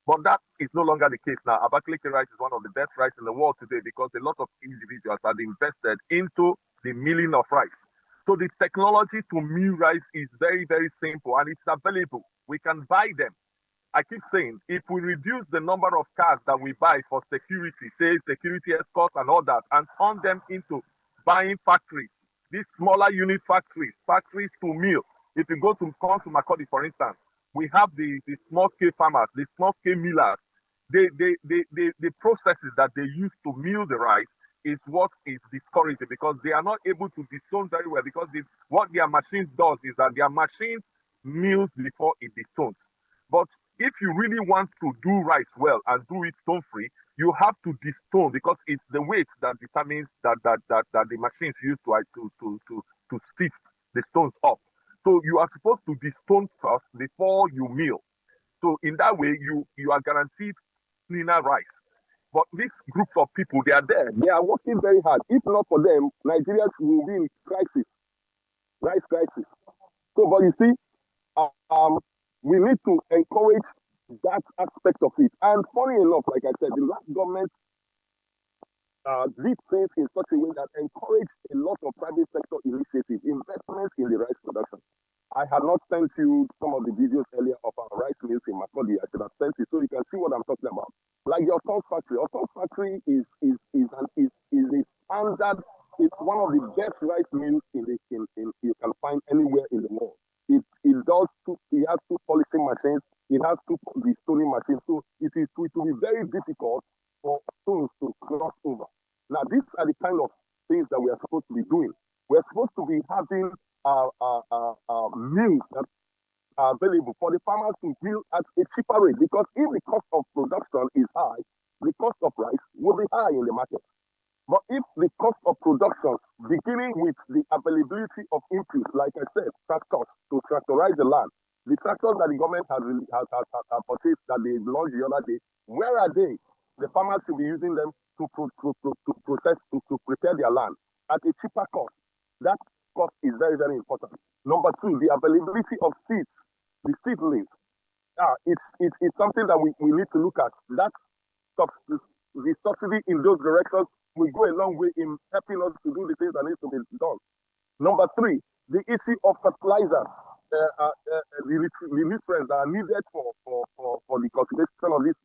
But that is no longer the case now. Abakaliki rice is one of the best rice in the world today because a lot of individuals have invested into the milling of rice. So the technology to mill rice is very, very simple and it's available. We can buy them. I keep saying, if we reduce the number of cars that we buy for security, say security escorts and all that, and turn them into buying factories, these smaller unit factories to mill. If you go to Makurdi, for instance, we have the small scale farmers, the small scale millers. The processes that they use to mill the rice is what is discouraging because they are not able to destone very well because what their machines does is that their machines mills before it destones. But if you really want to do rice well and do it stone free, you have to destone because it's the weight that determines that the machines use to sift the stones up. So you are supposed to destone first before you mill. So in that way, you are guaranteed cleaner rice. But this group of people, they are there. They are working very hard. If not for them, Nigerians will be in crisis, rice crisis. So, but you see, we need to encourage that aspect of it. And funny enough, like I said, the last government did things in such a way that encouraged a lot of private sector initiatives, investments in the rice production. I had not sent you some of the videos earlier of our rice mills in Makurdi. I should have sent you so you can see what I'm talking about. Like your Sons factory. Your Sons factory is a standard. It's one of the best rice mills you can find anywhere in the world. It has two polishing machines. It has two destoning machines. So it will be very difficult for stones to cross over. Now these are the kind of things that we are supposed to be doing. We're supposed to be having mills that are available for the farmers to mill at a cheaper rate because if the cost of production is high, the cost of rice will be high in the market. But if the cost of production, beginning with the availability of inputs, like I said, tractors to tractorize the land, the tractors that the government has purchased that they launched the other day, where are they? The farmers should be using them to prepare their land at a cheaper cost. That cost is very, very important. Number two, the availability of seeds, the seedlings. It's something that we need to look at. That the subsidy in those directions will go a long way in helping us to do the things that need to be done. Number three, the issue of fertilizers, the nutrients that are needed for the cultivation of this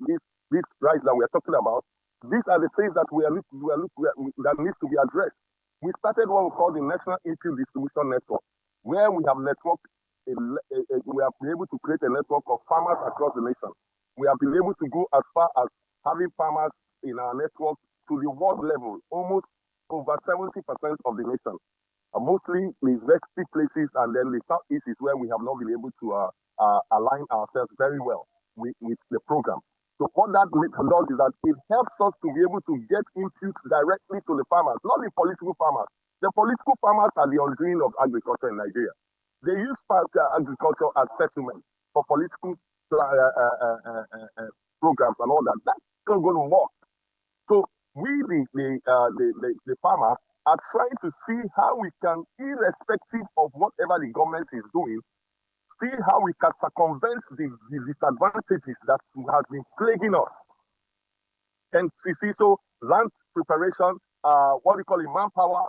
rice that we are talking about. These are the things that that needs to be addressed. We started what we call the National Input Distribution Network, where we have networked. We have been able to create a network of farmers across the nation. We have been able to go as far as having farmers in our network to the world level, almost over 70% of the nation. Mostly the restricted places, and then the southeast is where we have not been able to align ourselves very well with the program. So what that does is that it helps us to be able to get inputs directly to the farmers, not the political farmers. The political farmers are the undoing of agriculture in Nigeria. They use agriculture as settlement for political programs and all that. That's not going to work. So we, the farmers, are trying to see how we can, irrespective of whatever the government is doing, see how we can circumvent the disadvantages that have been plaguing us. And you see, so land preparation, what we call it, manpower,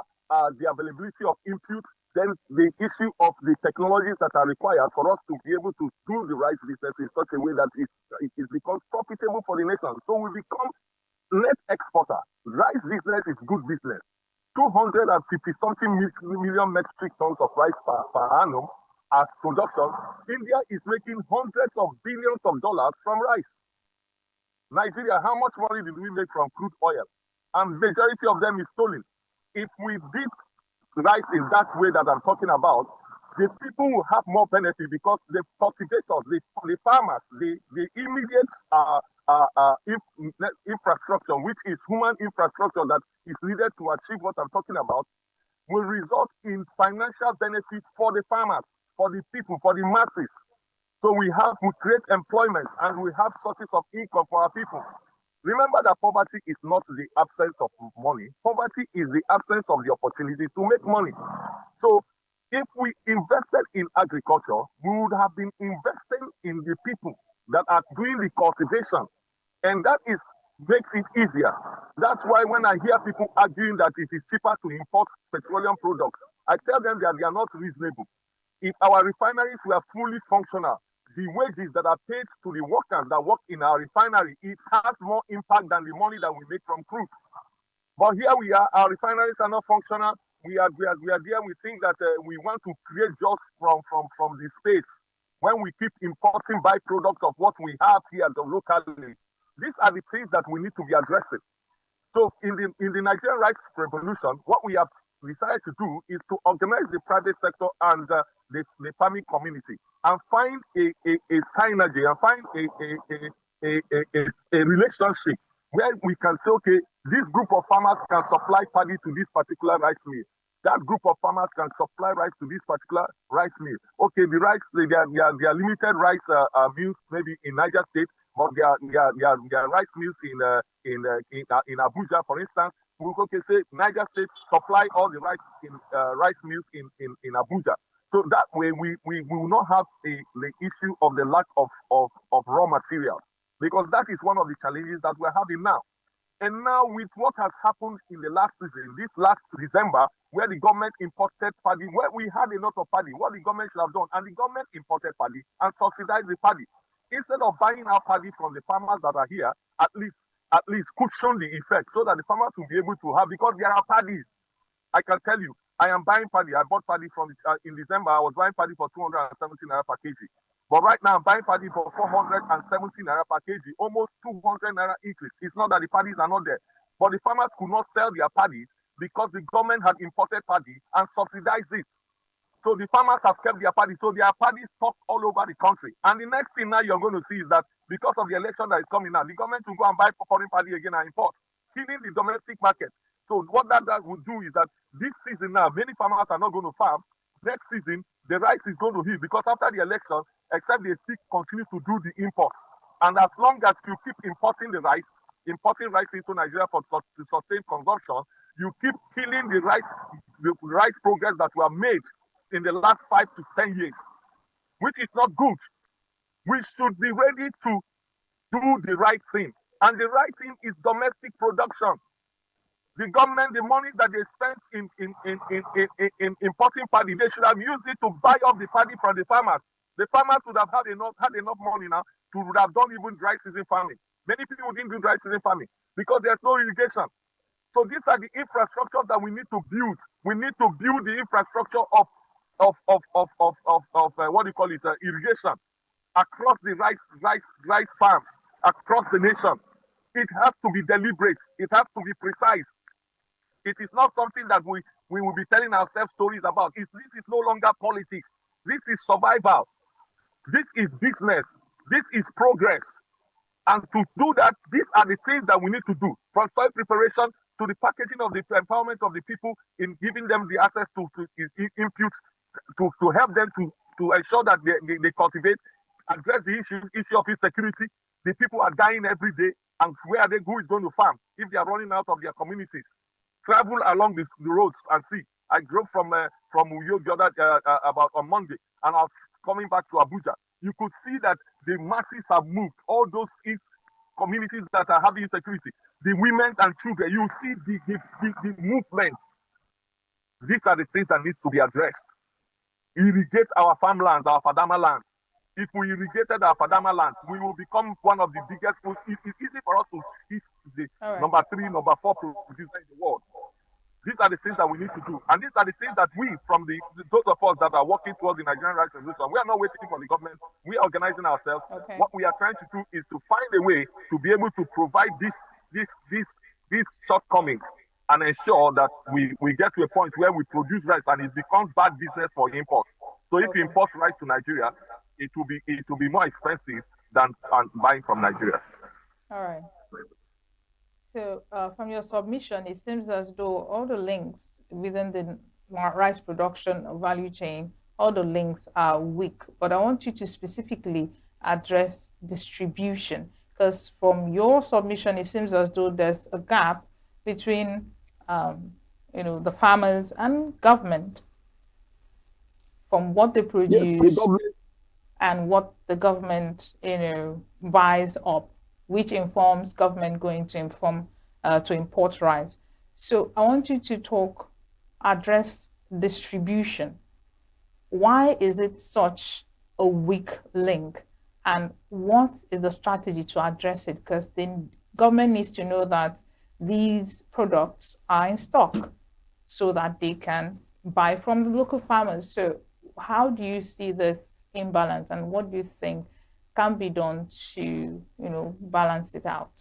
the availability of input, then the issue of the technologies that are required for us to be able to do the right business in such a way that it becomes profitable for the nation. So we become net exporter. Rice business is good business. 250-something million metric tons of rice per annum as production. India is making hundreds of billions of dollars from rice. Nigeria, how much money did we make from crude oil? And majority of them is stolen. If we did rice in that way that I'm talking about, the people will have more benefit because the cultivators, the farmers, the immediate infrastructure, which is human infrastructure that is needed to achieve what I'm talking about, will result in financial benefits for the farmers, for the people, for the masses. So we create employment and we have sources of income for our people. Remember that poverty is not the absence of money. Poverty is the absence of the opportunity to make money. So if we invested in agriculture, we would have been investing in the people that are doing the cultivation. And that makes it easier. That's why when I hear people arguing that it is cheaper to import petroleum products, I tell them that they are not reasonable. If our refineries were fully functional, the wages that are paid to the workers that work in our refinery, it has more impact than the money that we make from crude. But here we are, our refineries are not functional. We are there. We think that we want to create jobs from the states when we keep importing byproducts of what we have here locally. These are the things that we need to be addressing. So in the Nigerian rights revolution, what we have decided to do is to organize the private sector and the farming community and find a synergy and find a relationship where we can say, okay, this group of farmers can supply paddy to this particular rice mill. That group of farmers can supply rice to this particular rice mill. Okay, the rice, they are limited rice mills maybe in Niger State, but there are rice mills in Abuja, for instance. We can say Niger State supply all the rice in rice mills in Abuja. So that way we will not have the issue of the lack of raw materials, because that is one of the challenges that we're having now. And now with what has happened in the last season, this last December, where the government imported paddy, where we had a lot of paddy, what the government should have done, and the government imported paddy and subsidized the paddy. Instead of buying our paddy from the farmers that are here, at least cushion the effect so that the farmers will be able to have, because there are paddies. I can tell you, I am buying paddy. I bought paddy from in December. I was buying paddy for 270 naira per kg. But right now, I'm buying paddy for 470 naira per kg, almost 200 naira increase. It's not that the paddies are not there, but the farmers could not sell their paddies because the government had imported paddy and subsidized it. So the farmers have kept their paddy. So their paddy stocked all over the country. And the next thing now you're going to see is that because of the election that is coming now, the government will go and buy foreign paddy again and import, killing the domestic market. So what that would do is that this season now, many farmers are not going to farm. Next season, the rice is going to hit because after the election, except they still continue to do the imports. And as long as you keep importing rice into Nigeria to sustain consumption, you keep killing the rice progress that were made in the last 5 to 10 years, which is not good. We should be ready to do the right thing. And the right thing is domestic production. The government, the money that they spent in importing paddy, they should have used it to buy up the paddy from the farmers. The farmers would have had enough money now to would have done even dry season farming. Many people didn't do dry season farming because there's no irrigation. So these are the infrastructure that we need to build. We need to build the infrastructure of what do you call it, irrigation across the rice farms across the nation. It has to be deliberate. It has to be precise. It is not something that we will be telling ourselves stories about. This is no longer politics. This is survival. This is business. This is progress. And to do that, these are the things that we need to do. From soil preparation to the packaging of the empowerment of the people in giving them the access to input to help them to ensure that they cultivate, address the issue of insecurity. The people are dying every day. And where are they? Who is going to farm if they are running out of their communities? Travel along the roads and see. I drove from Uyo about on Monday, and I was coming back to Abuja. You could see that the masses have moved. All those communities that are having insecurity, the women and children, you see the movements. These are the things that need to be addressed. Irrigate our farmlands, our Fadama lands. If we irrigated our Fadama lands, we will become one of the biggest. It's easy for us to hit the number 3, number 4 producer in the world. These are the things that we need to do. And these are the things that we, from those of us that are working towards the Nigerian rights revolution, we are not waiting for the government. We are organizing ourselves. Okay. What we are trying to do is to find a way to be able to provide these shortcomings and ensure that we get to a point where we produce rice and it becomes bad business for import. So if you import rice to Nigeria, it will be more expensive than buying from Nigeria. All right. So, from your submission, it seems as though all the links within the rice production value chain, all the links are weak. But I want you to specifically address distribution, because from your submission, it seems as though there's a gap between, the farmers and government from what they Yes, the produce government. and what the government buys up, which informs government going to import rice. So I want you to address distribution. Why is it such a weak link, and what is the strategy to address it? Because the government needs to know that these products are in stock so that they can buy from the local farmers. So how do you see this imbalance, and what do you think can be done to, balance it out?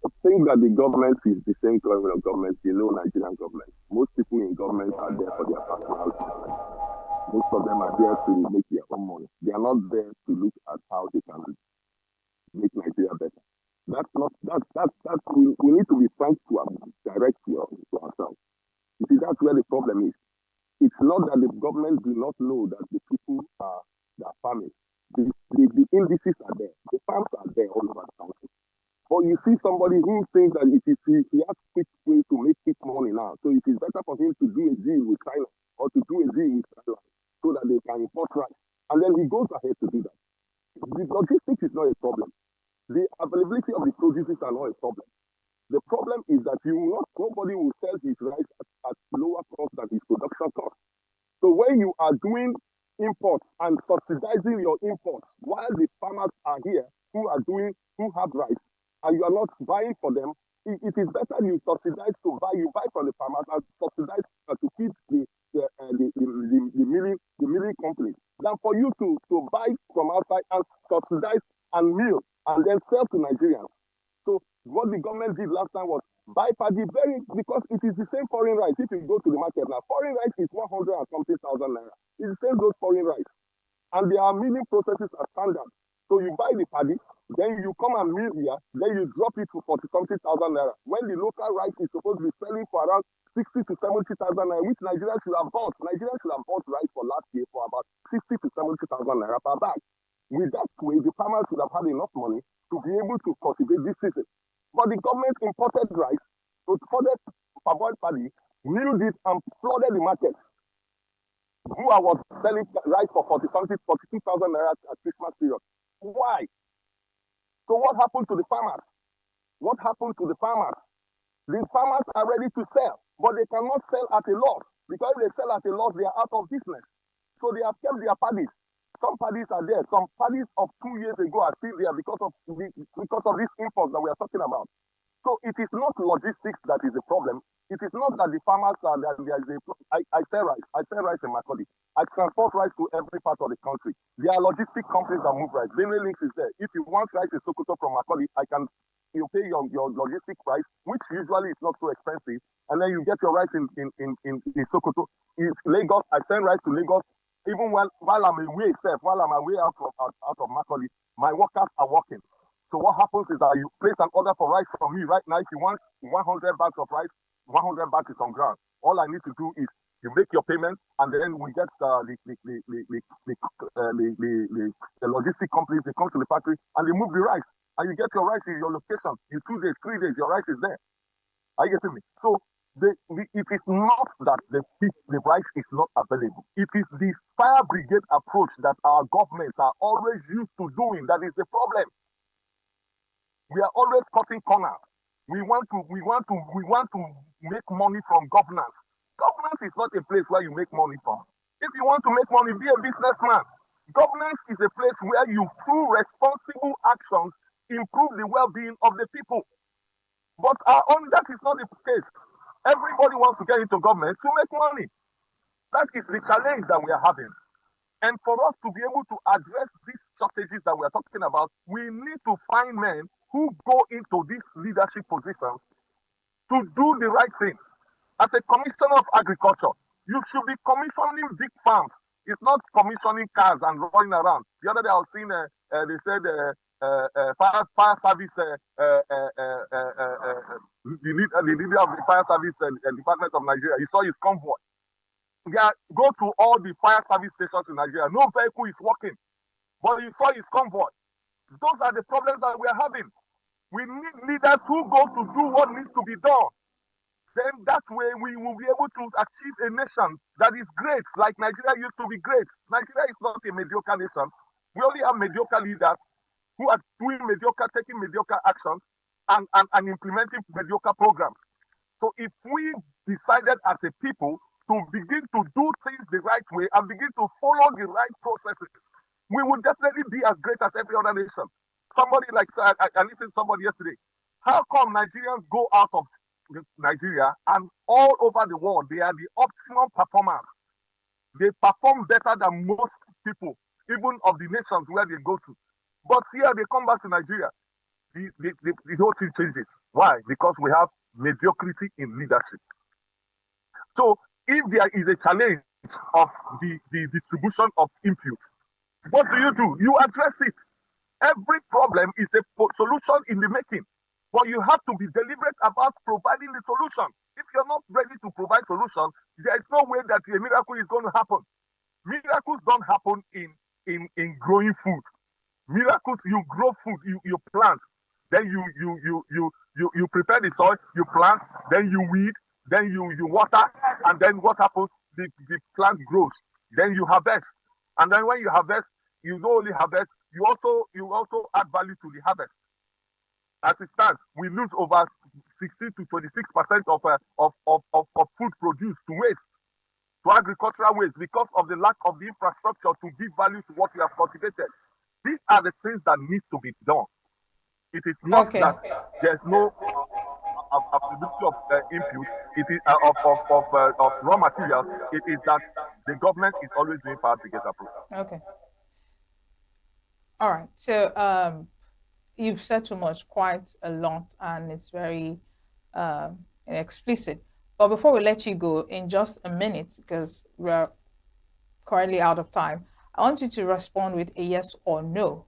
I think that the government is the same level of government, the low Nigerian government. Most people in government are there for their personal interest. Most of them are there to make their own money. They are not there to look at how they can make Nigeria better. That's not we need to be frank to direct to ourselves. You see, that's where the problem is. It's not that the government do not know that the people are farming. The indices are there. The farms are there all over the country. But you see somebody who thinks that if he has quick way to make quick money now, so it is better for him to do a deal with China or to do a deal with China so that they can import rice. And then he goes ahead to do that. The logistics is not a problem. The availability of the produces are not a problem. The problem is that nobody will sell his rice at lower cost than his production cost. So when you are doing imports and subsidizing your imports while the farmers are here who have rice and you are not buying for them, it is better you subsidize you buy from the farmers and subsidize to feed the milling companies than for you to buy from outside and subsidize and mill and then sell to Nigerians. So what the government did last time was buy paddy because it is the same foreign rice. If you go to the market now, foreign rice is 100 and something thousand naira. It's the same those foreign rice. And their milling processes are standard. So you buy the paddy, then you come and mill here, then you drop it for 40 something thousand naira. When the local rice is supposed to be selling for around 60 to 70,000 naira, which Nigerians should have bought. Nigerians should have bought rice for last year for about 60 to 70,000 naira per bag. With that way, the farmers should have had enough money to be able to cultivate this season. But the government imported rice, so further avoid paddy, milled it and flooded the market. Who I was selling rice for 42,000 naira at Christmas period. Why? So what happened to the farmers? What happened to the farmers? The farmers are ready to sell, but they cannot sell at a loss, because if they sell at a loss, they are out of business. So they have kept their paddies. Some paddies are there. Some paddies of 2 years ago are still there because of this import that we are talking about. So it is not logistics that is the problem. It is not that the farmers are there. I sell rice. I sell rice in Makodi. I transport rice to every part of the country. There are logistic companies that move rice. Benue Links is there. If you want rice in Sokoto from Makodi, you pay your logistic price, which usually is not so expensive, and then you get your rice in Sokoto. In Lagos, I send rice to Lagos. Even while I'm away, while I'm away out of Makodi, my workers are working. So what happens is that you place an order for rice from me right now. If you want 100 bags of rice, 100 bags is on ground. All I need to do is you make your payment, and then we get the logistic companies. They come to the factory and they move the rice, and you get your rice in your location in 2 days, 3 days. Your rice is there. Are you getting me? So it is not that the rice is not available. It is the fire brigade approach that our governments are always used to doing that is the problem. We are always cutting corners. We want to make money from governance. Governance is not a place where you make money from. If you want to make money, be a businessman. Governance is a place where you, through responsible actions, improve the well-being of the people. But that is not the case. Everybody wants to get into government to make money. That is the challenge that we are having. And for us to be able to address these shortages that we are talking about, we need to find men who go into these leadership positions to do the right thing. As a commissioner of agriculture, you should be commissioning big farms. It's not commissioning cars and running around. The other day I was seeing, they said fire service, the leader of the fire service department of Nigeria. You saw his convoy. Yeah, go to all the fire service stations in Nigeria. No vehicle is working, but you saw his convoy. Those are the problems that we are having. We need leaders who go to do what needs to be done. Then that way we will be able to achieve a nation that is great, like Nigeria used to be great. Nigeria is not a mediocre nation. We only have mediocre leaders who are doing mediocre, taking mediocre actions and implementing mediocre programs. So if we decided as a people to begin to do things the right way and begin to follow the right processes, we would definitely be as great as every other nation. Somebody like, I listened to somebody yesterday. How come Nigerians go out of Nigeria and all over the world, they are the optimum performers? They perform better than most people, even of the nations where they go to. But here they come back to Nigeria, the whole thing changes. Why? Because we have mediocrity in leadership. So if there is a challenge of the distribution of input, what do? You address it. Every problem is a solution in the making, but you have to be deliberate about providing the solution. If you're not ready to provide solution, there is no way that a miracle is going to happen. Miracles don't happen in growing food. Miracles, you grow food, you plant, then you prepare the soil, you plant, then you weed, then you water, and then what happens? The plant grows. Then you harvest, and then when you harvest, you not only harvest, you also add value to the harvest. As it stands, we lose over 16 to 26% of food produced to waste, to agricultural waste, because of the lack of the infrastructure to give value to what we have cultivated. These are the things that need to be done. It is not that there's no availability of input. It is of raw materials. It is that the government is always doing part to get approved. Okay. All right. So you've said too much, quite a lot, and it's very explicit. But before we let you go, in just a minute, because we're currently out of time, I want you to respond with a yes or no.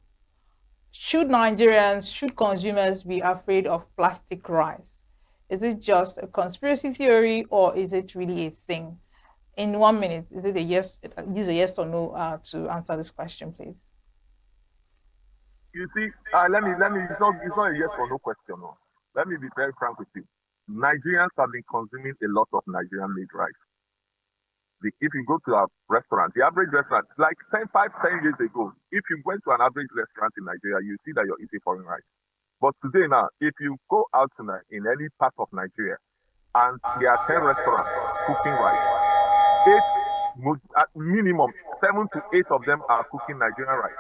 Should Nigerians, should consumers be afraid of plastic rice? Is it just a conspiracy theory, or is it really a thing? In 1 minute, is it a yes? Use a yes or no to answer this question, please. You see, let me. It's not a yes or no question. No. Let me be very frank with you. Nigerians have been consuming a lot of Nigerian-made rice. If you go to a restaurant, the average restaurant, like 10 years ago, if you went to an average restaurant in Nigeria, you see that you're eating foreign rice. But today now, if you go out tonight in any part of Nigeria, and there are 10 restaurants cooking rice, at minimum 7 to 8 of them are cooking Nigerian rice.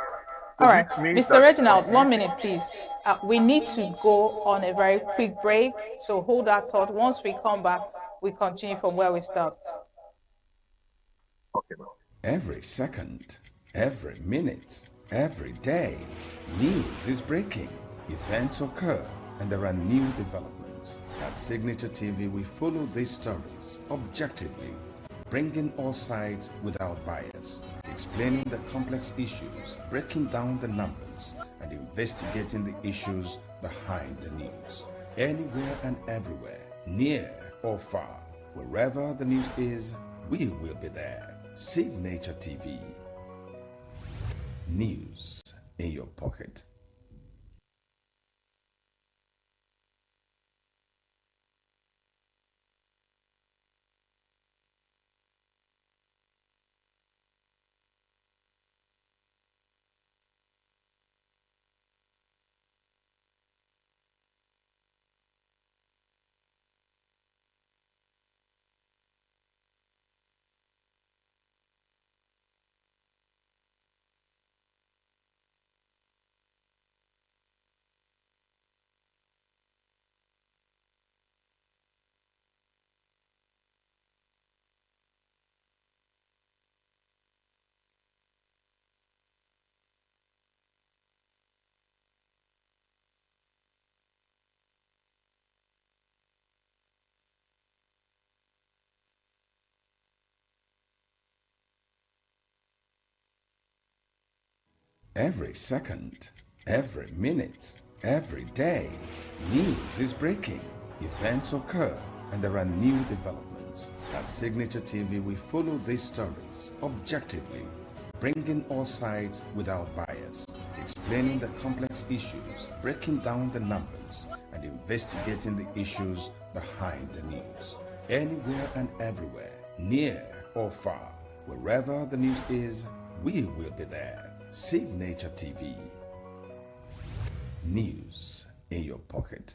So all right, Mr. Reginald, 1 minute, please. We need to go on a very quick break, so hold that thought. Once we come back, we continue from where we stopped. Okay, every second, every minute, every day, news is breaking, events occur, and there are new developments. At Signature TV, we follow these stories objectively, bringing all sides without bias, explaining the complex issues, breaking down the numbers, and investigating the issues behind the news. Anywhere and everywhere, near or far, wherever the news is, we will be there. Signature TV. News in your pocket. Every second, every minute, every day, news is breaking, events occur, and there are new developments. At Signature TV, we follow these stories objectively, bringing all sides without bias, explaining the complex issues, breaking down the numbers, and investigating the issues behind the news. Anywhere and everywhere, near or far, wherever the news is, we will be there. Signature TV. News in your pocket.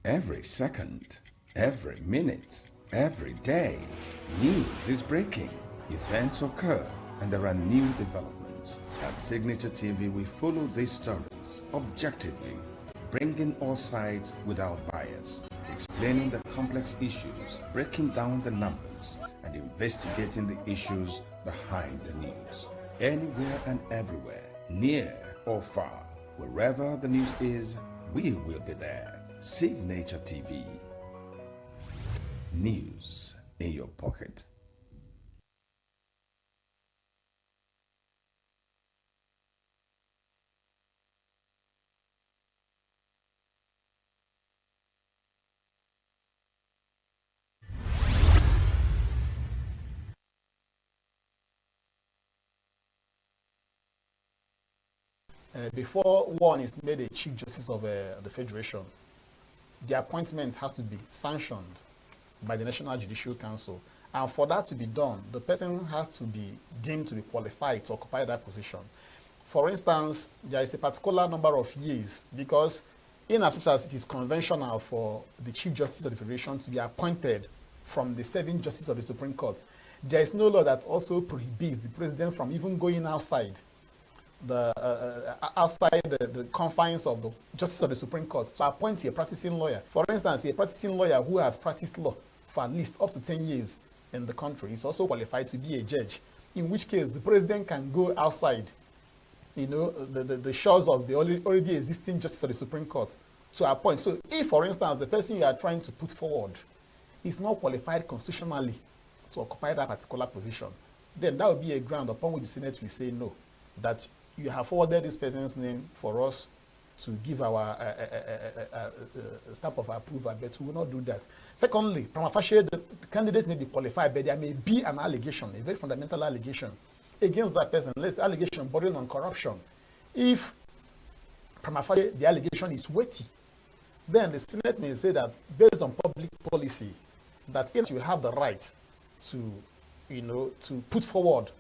Every second, every minute, every day, news is breaking, events occur, and there are new developments. At Signature TV, we follow these stories objectively, bringing all sides without bias, explaining the complex issues, breaking down the numbers, and investigating the issues behind the news. Anywhere and everywhere, near or far, wherever the news is, we will be there. Signature TV. News in your pocket. before one is made a Chief Justice of the Federation, the appointment has to be sanctioned by the National Judicial Council. And for that to be done, the person has to be deemed to be qualified to occupy that position. For instance, there is a particular number of years, because in as much as it is conventional for the Chief Justice of the Federation to be appointed from the 7th Justice of the Supreme Court, there is no law that also prohibits the president from even going outside the confines of the Justice of the Supreme Court to appoint a practicing lawyer. For instance, a practicing lawyer who has practiced law for at least up to 10 years in the country is also qualified to be a judge, in which case the president can go outside, the shores of the already existing Justice of the Supreme Court to appoint. So if, for instance, the person you are trying to put forward is not qualified constitutionally to occupy that particular position, then that would be a ground upon which the Senate will say no, that you have forwarded this person's name for us to give our stamp of approval, but we will not do that. Secondly, prima facie, the candidate may be qualified, but there may be an allegation, a very fundamental allegation against that person. Let's allegation bordering on corruption. If prima facie the allegation is weighty, then the Senate may say that based on public policy, that you have the right to, to put forward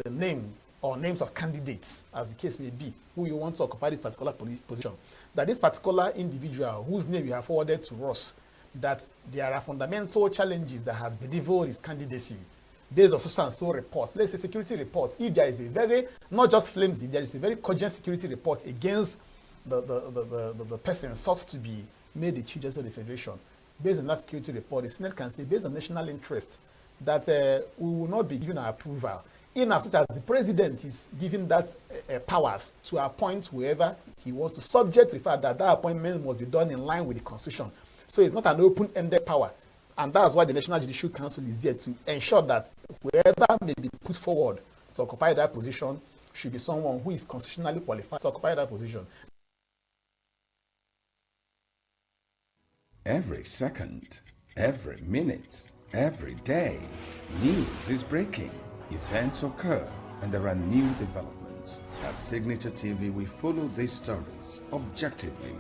the name or names of candidates, as the case may be, who you want to occupy this particular position, that this particular individual whose name you have forwarded to us, that there are fundamental challenges that has bedeviled his candidacy based on so and so reports. Let's say security reports. If there is a very, not just flimsy, there is a very cogent security report against the person sought to be made the Chief Justice of the Federation, based on that security report, the Senate can say, based on national interest, that we will not be given our approval, in as much as the president is given that powers to appoint whoever he wants to, subject to the fact that that appointment must be done in line with the Constitution. So it's not an open-ended power. And that's why the National Judicial Council is there to ensure that whoever may be put forward to occupy that position should be someone who is constitutionally qualified to occupy that position. Every second, every minute, every day, news is breaking. Events occur and there are new developments. At Signature TV, we follow these stories objectively,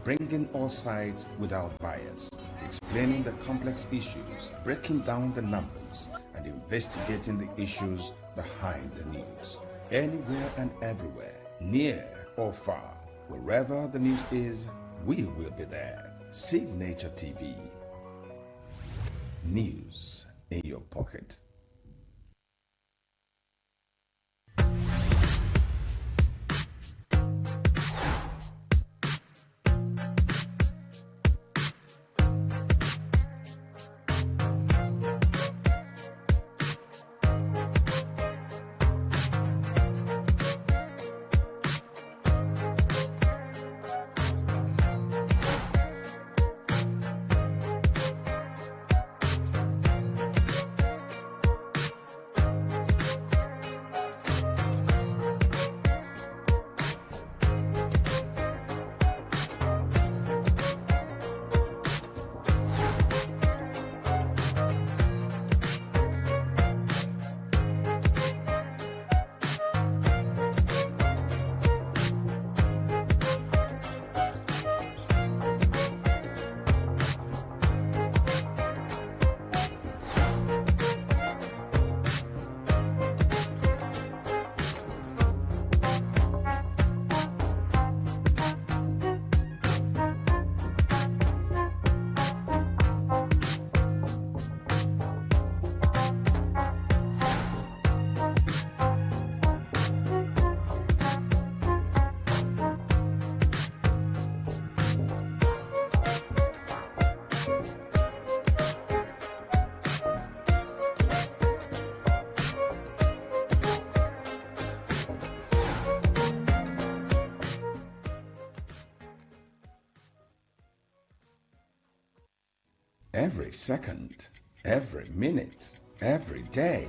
bringing all sides without bias, explaining the complex issues, breaking down the numbers, and investigating the issues behind the news. Anywhere and everywhere, near or far, wherever the news is, we will be there. Signature TV. News in your pocket. Every second, every minute, every day,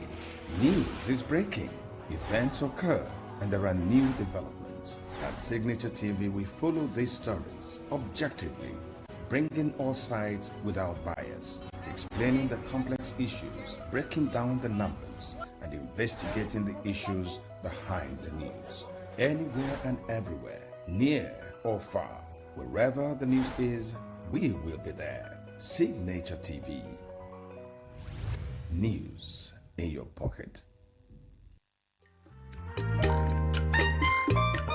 news is breaking. Events occur and there are new developments. At Signature TV, we follow these stories objectively, bringing all sides without bias, explaining the complex issues, breaking down the numbers, and investigating the issues behind the news. Anywhere and everywhere, near or far, wherever the news is, we will be there. Signature TV. News in your pocket.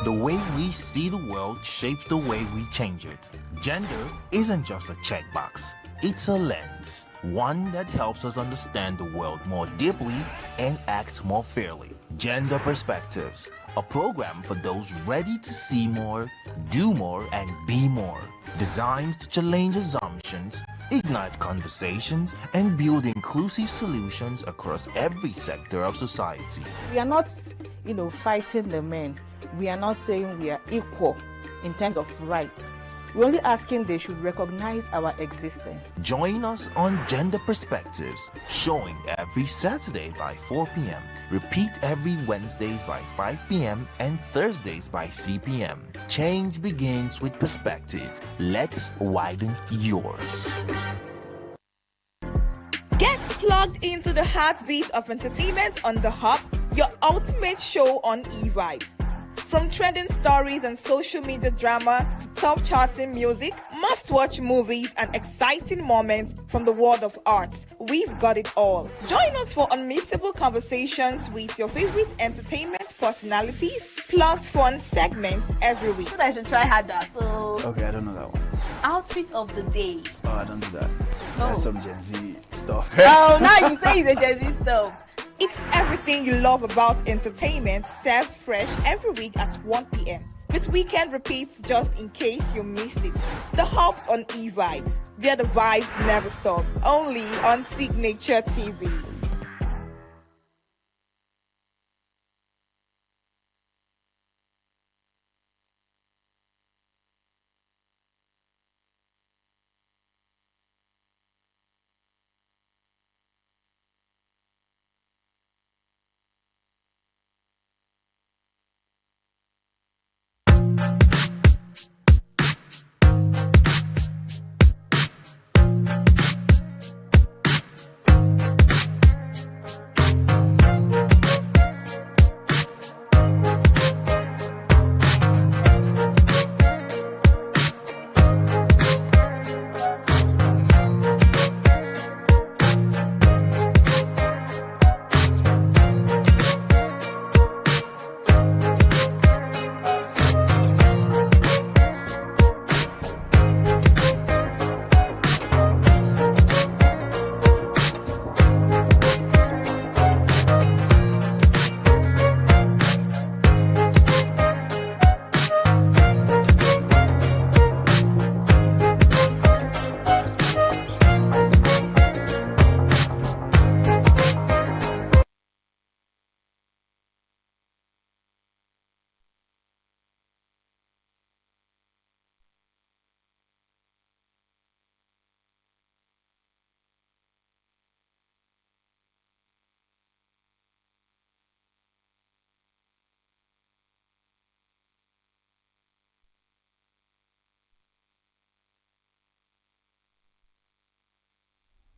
The way we see the world shapes the way we change it. Gender isn't just a checkbox, it's a lens. One that helps us understand the world more deeply and act more fairly. Gender Perspectives, a program for those ready to see more, do more, and be more. Designed to challenge assumptions, ignite conversations, and build inclusive solutions across every sector of society. We are not, fighting the men. We are not saying we are equal in terms of rights. We're only asking they should recognize our existence. Join us on Gender Perspectives, showing every Saturday by 4 p.m. Repeat every Wednesdays by 5 p.m. and Thursdays by 3 p.m. Change begins with perspective. Let's widen yours. Get plugged into the heartbeat of entertainment on The Hub, your ultimate show on eVibes. From trending stories and social media drama to top charting music, must-watch movies and exciting moments from the world of arts, we've got it all. Join us for unmissable conversations with your favorite entertainment personalities, plus fun segments every week. So I should try harder. So Okay, I don't know that one. outfit of the day. Oh, I don't do that. That's some Gen Z stuff. Oh, now you say it's a Gen Z stuff. It's everything you love about entertainment, served fresh every week at 1 p.m. with weekend repeats just in case you missed it. The Hub's on eVibes, where the vibes never stop. Only on Signature TV.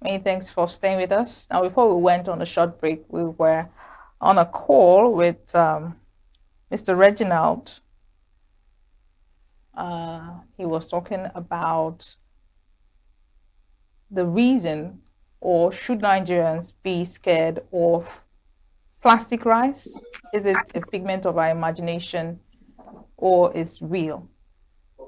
Many thanks for staying with us. Now, before we went on a short break, we were on a call with Mr. Reginald. He was talking about the reason, or should Nigerians be scared of plastic rice? Is it a figment of our imagination, or is real?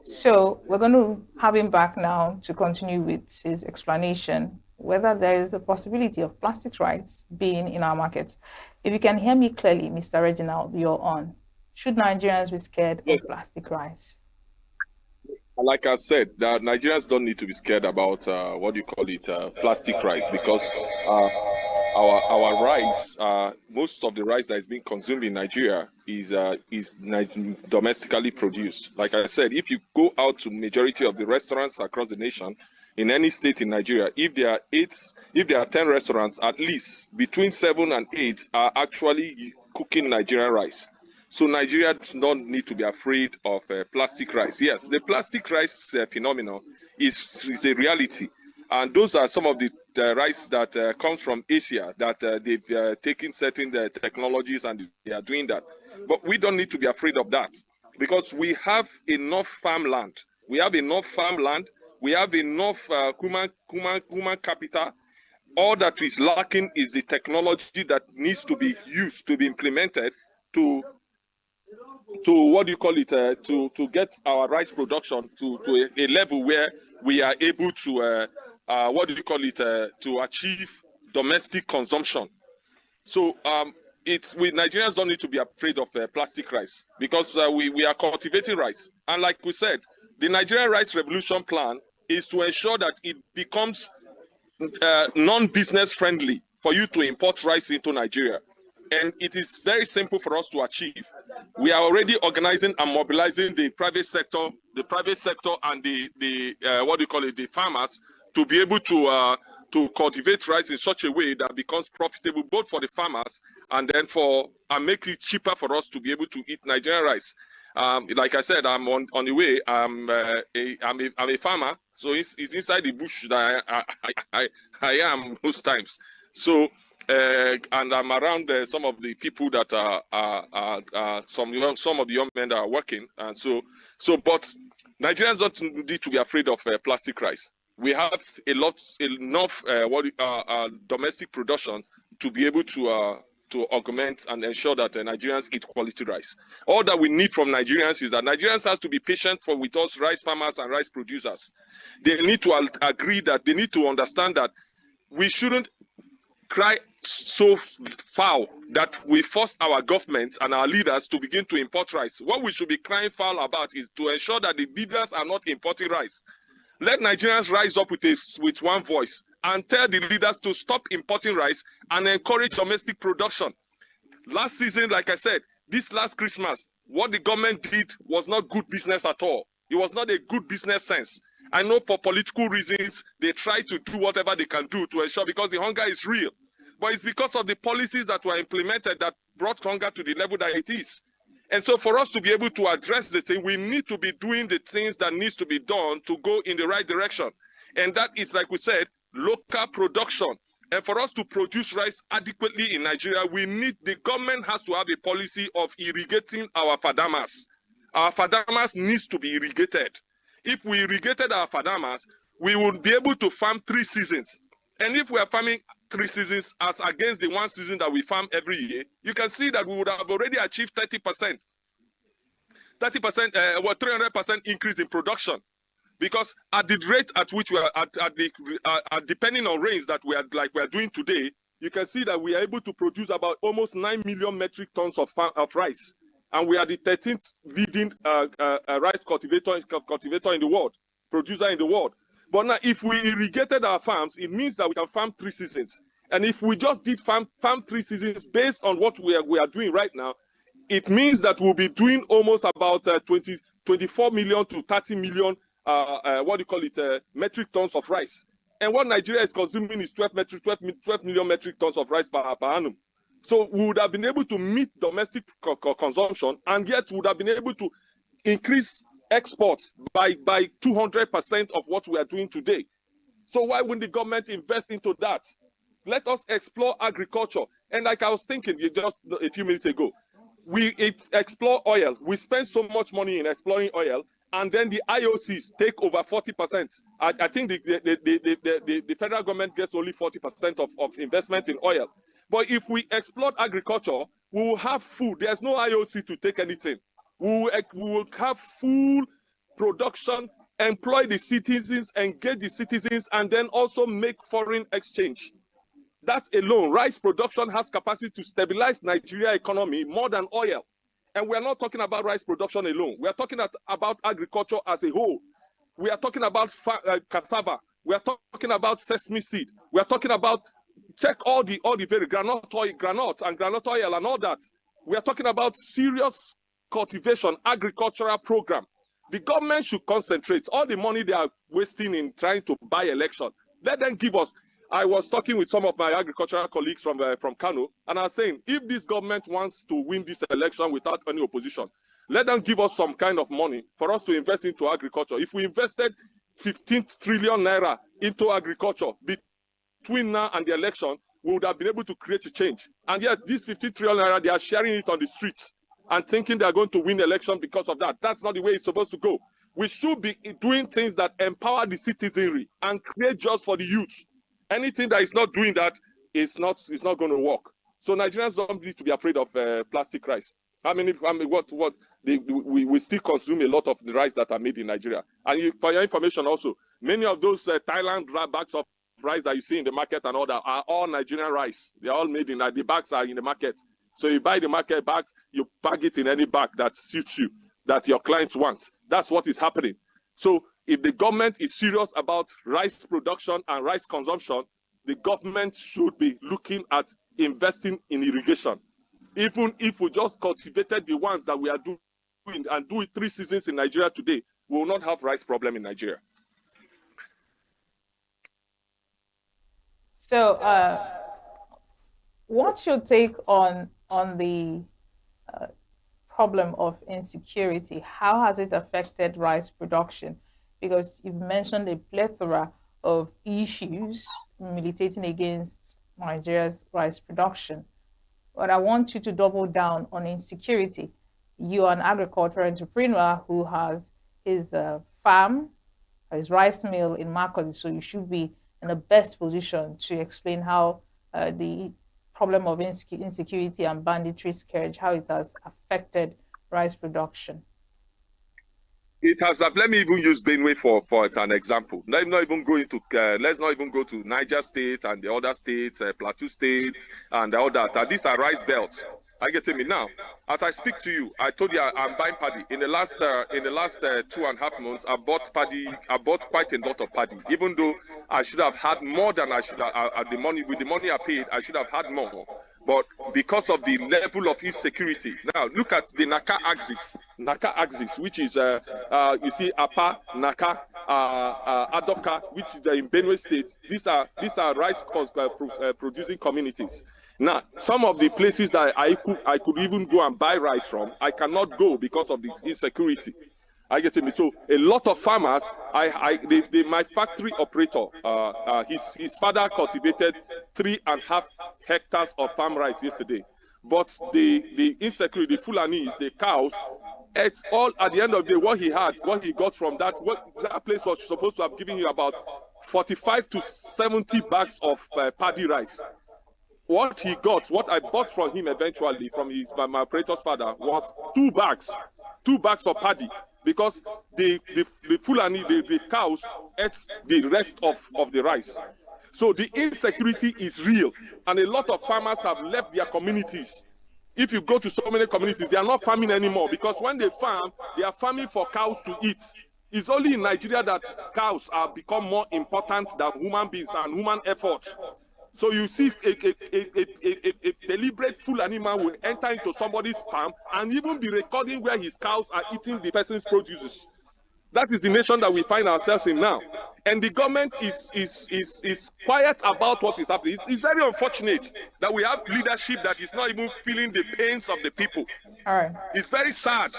So we're going to have him back now to continue with his explanation whether there is a possibility of plastic rice being in our markets. If you can hear me clearly, Mr. Reginald, you're on. Should Nigerians be scared of plastic rice? Like I said, that Nigerians don't need to be scared about plastic rice, because our rice, most of the rice that is being consumed in Nigeria is domestically produced. Like I said, if you go out to majority of the restaurants across the nation, in any state in Nigeria, if there are 10 restaurants, at least between 7 and 8 are actually cooking Nigerian rice. So Nigeria does not need to be afraid of plastic rice. Yes, the plastic rice phenomenon is a reality. And those are some of the rice that comes from Asia, that they've taken certain technologies and they are doing that. But we don't need to be afraid of that because we have enough farmland. We have enough farmland. We have enough human capital. All that is lacking is the technology that needs to be used, to be implemented to what do you call it, to get our rice production to a level where we are able to what do you call it, to achieve domestic consumption. So we Nigerians don't need to be afraid of plastic rice because we are cultivating rice, and like we said, the Nigerian Rice Revolution plan is to ensure that it becomes non-business friendly for you to import rice into Nigeria. And it is very simple for us to achieve. We are already organizing and mobilizing the private sector and the what do you call it, the farmers, to be able to cultivate rice in such a way that becomes profitable both for the farmers and then and make it cheaper for us to be able to eat Nigerian rice. Like I said, I'm on the way. I'm a farmer, so it's inside the bush that I am most times. So and I'm around some of the people that are some of the young men that are working, and but Nigerians don't need to be afraid of plastic rice. We have enough domestic production to be able to augment and ensure that Nigerians eat quality rice. All that we need from Nigerians is that Nigerians have to be patient with us rice farmers and rice producers. They need to agree that they need to understand that we shouldn't cry so foul that we force our government and our leaders to begin to import rice. What we should be crying foul about is to ensure that the leaders are not importing rice. Let Nigerians rise up with one voice and tell the leaders to stop importing rice and encourage domestic production. Last season, like I said, this last Christmas, what the government did was not good business at all. It was not a good business sense. I know for political reasons, they try to do whatever they can do to ensure, because the hunger is real. But it's because of the policies that were implemented that brought hunger to the level that it is. And so for us to be able to address the thing, we need to be doing the things that needs to be done to go in the right direction. And that is, like we said, local production. And for us to produce rice adequately in Nigeria, the government has to have a policy of irrigating our fadamas. Our fadamas needs to be irrigated. If we irrigated our fadamas, we would be able to farm 3 seasons. And if we are farming 3 seasons as against the 1 season that we farm every year, you can see that we would have already achieved 30%. 300% increase in production. Because at the rate at which we are, depending on rains that we are doing today, you can see that we are able to produce about almost 9 million metric tons of rice. And we are the 13th leading rice cultivator in the world, producer in the world. But now, if we irrigated our farms, it means that we can farm 3 seasons. And if we just did farm 3 seasons based on what we are doing right now, it means that we'll be doing almost about 24 million to 30 million metric tons of rice. And what Nigeria is consuming is 12 million metric tons of rice per annum. So we would have been able to meet domestic consumption, and yet would have been able to increase exports by 200% of what we are doing today. So why wouldn't the government invest into that? Let us explore agriculture. And like I was thinking just a few minutes ago, we explore oil. We spend so much money in exploring oil, and then the IOCs take over 40%. I think the federal government gets only 40% of investment in oil. But if we exploit agriculture, we will have food. There's no IOC to take anything. We will have full production, employ the citizens, engage the citizens, and then also make foreign exchange. That alone, rice production has capacity to stabilize Nigeria economy more than oil. And we are not talking about rice production alone. We are talking about agriculture as a whole. We are talking about cassava. We are talking about sesame seed. We are talking about, check all the very granite and granite oil and all that. We are talking about serious cultivation, agricultural program. The government should concentrate all the money they are wasting in trying to buy election. Let them give us. I was talking with some of my agricultural colleagues from Kano, and I was saying, if this government wants to win this election without any opposition, let them give us some kind of money for us to invest into agriculture. If we invested 15 trillion naira into agriculture between now and the election, we would have been able to create a change. And yet, this 15 trillion naira, they are sharing it on the streets. and thinking they are going to win election because of that. That's not the way it's supposed to go. We should be doing things that empower the citizenry and create jobs for the youth. Anything that is not doing that is not going to work. So Nigerians don't need to be afraid of plastic rice. We still consume a lot of the rice that are made in Nigeria. And for your information also, many of those Thailand bags of rice that you see in the market and all that are all Nigerian rice. They're all made in the bags are in the market. So you buy the market bags, you bag it in any bag that suits you, that your clients want. That's what is happening. So if the government is serious about rice production and rice consumption, the government should be looking at investing in irrigation. Even if we just cultivated the ones that we are doing and do it 3 seasons in Nigeria today, we will not have rice problem in Nigeria. So, what's your take on the problem of insecurity? How has it affected rice production? Because you've mentioned a plethora of issues militating against Nigeria's rice production. But I want you to double down on insecurity. You are an agricultural entrepreneur who has his farm, his rice mill in Makurdi, so you should be in the best position to explain how the problem of insecurity and banditry scourge, how it has affected rice production. It has. Let me even use Benue for an example. Let's not even go to Niger State and the other states, Plateau State and all that. These are rice belts. Are you getting me now? As I speak to you, I told you I'm buying paddy. In the last 2.5 months, I bought paddy. I bought quite a lot of paddy. Even though I should have had more than I should have. The money I paid, I should have had more. But because of the level of insecurity, now look at the Naka axis, which is you see Apa, Naka, Adoka, which is in Benue State. These are rice producing communities. Now, some of the places that I could even go and buy rice from, I cannot go because of the insecurity. I get me. So a lot of farmers, my factory operator, his father cultivated 3.5 hectares of farm rice yesterday. But the insecurity, the Fulanis, the cows, it's all at the end of the day what he got from that place was supposed to have given you about 45 to 70 bags of paddy rice. What he got, what I bought from him eventually, from my operator's father, was 2 bags of paddy. Because the Fulani, the cows, ate the rest of the rice. So the insecurity is real. And a lot of farmers have left their communities. If you go to so many communities, they are not farming anymore. Because when they farm, they are farming for cows to eat. It's only in Nigeria that cows have become more important than human beings and human effort. So you see a deliberate Fulani man will enter into somebody's farm and even be recording where his cows are eating the person's produces. That is the nation that we find ourselves in now. And the government is quiet about what is happening. It's very unfortunate that we have leadership that is not even feeling the pains of the people. All right. It's very sad.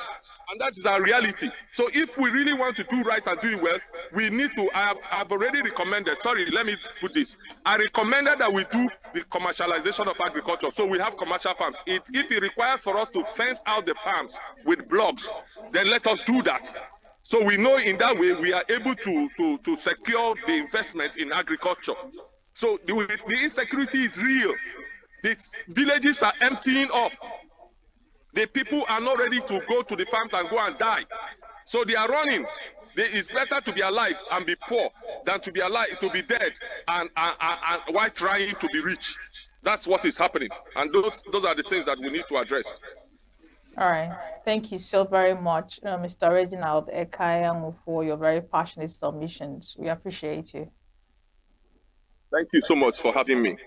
And that is our reality. So if we really want to do right and do it well, we need to, I've already recommended, sorry, let me put this. I recommended that we do the commercialization of agriculture. So we have commercial farms. If it requires for us to fence out the farms with blocks, then let us do that. So we know in that way we are able to secure the investment in agriculture. So the insecurity is real. The villages are emptying up. The people are not ready to go to the farms and go and die. So they are running. It's better to be alive and be poor than to be alive, to be dead and while trying to be rich. That's what is happening. And those are the things that we need to address. All right. Thank you so very much, Mr. Reginald Ekayamu, for your very passionate submissions. We appreciate you. Thank you so much for having me.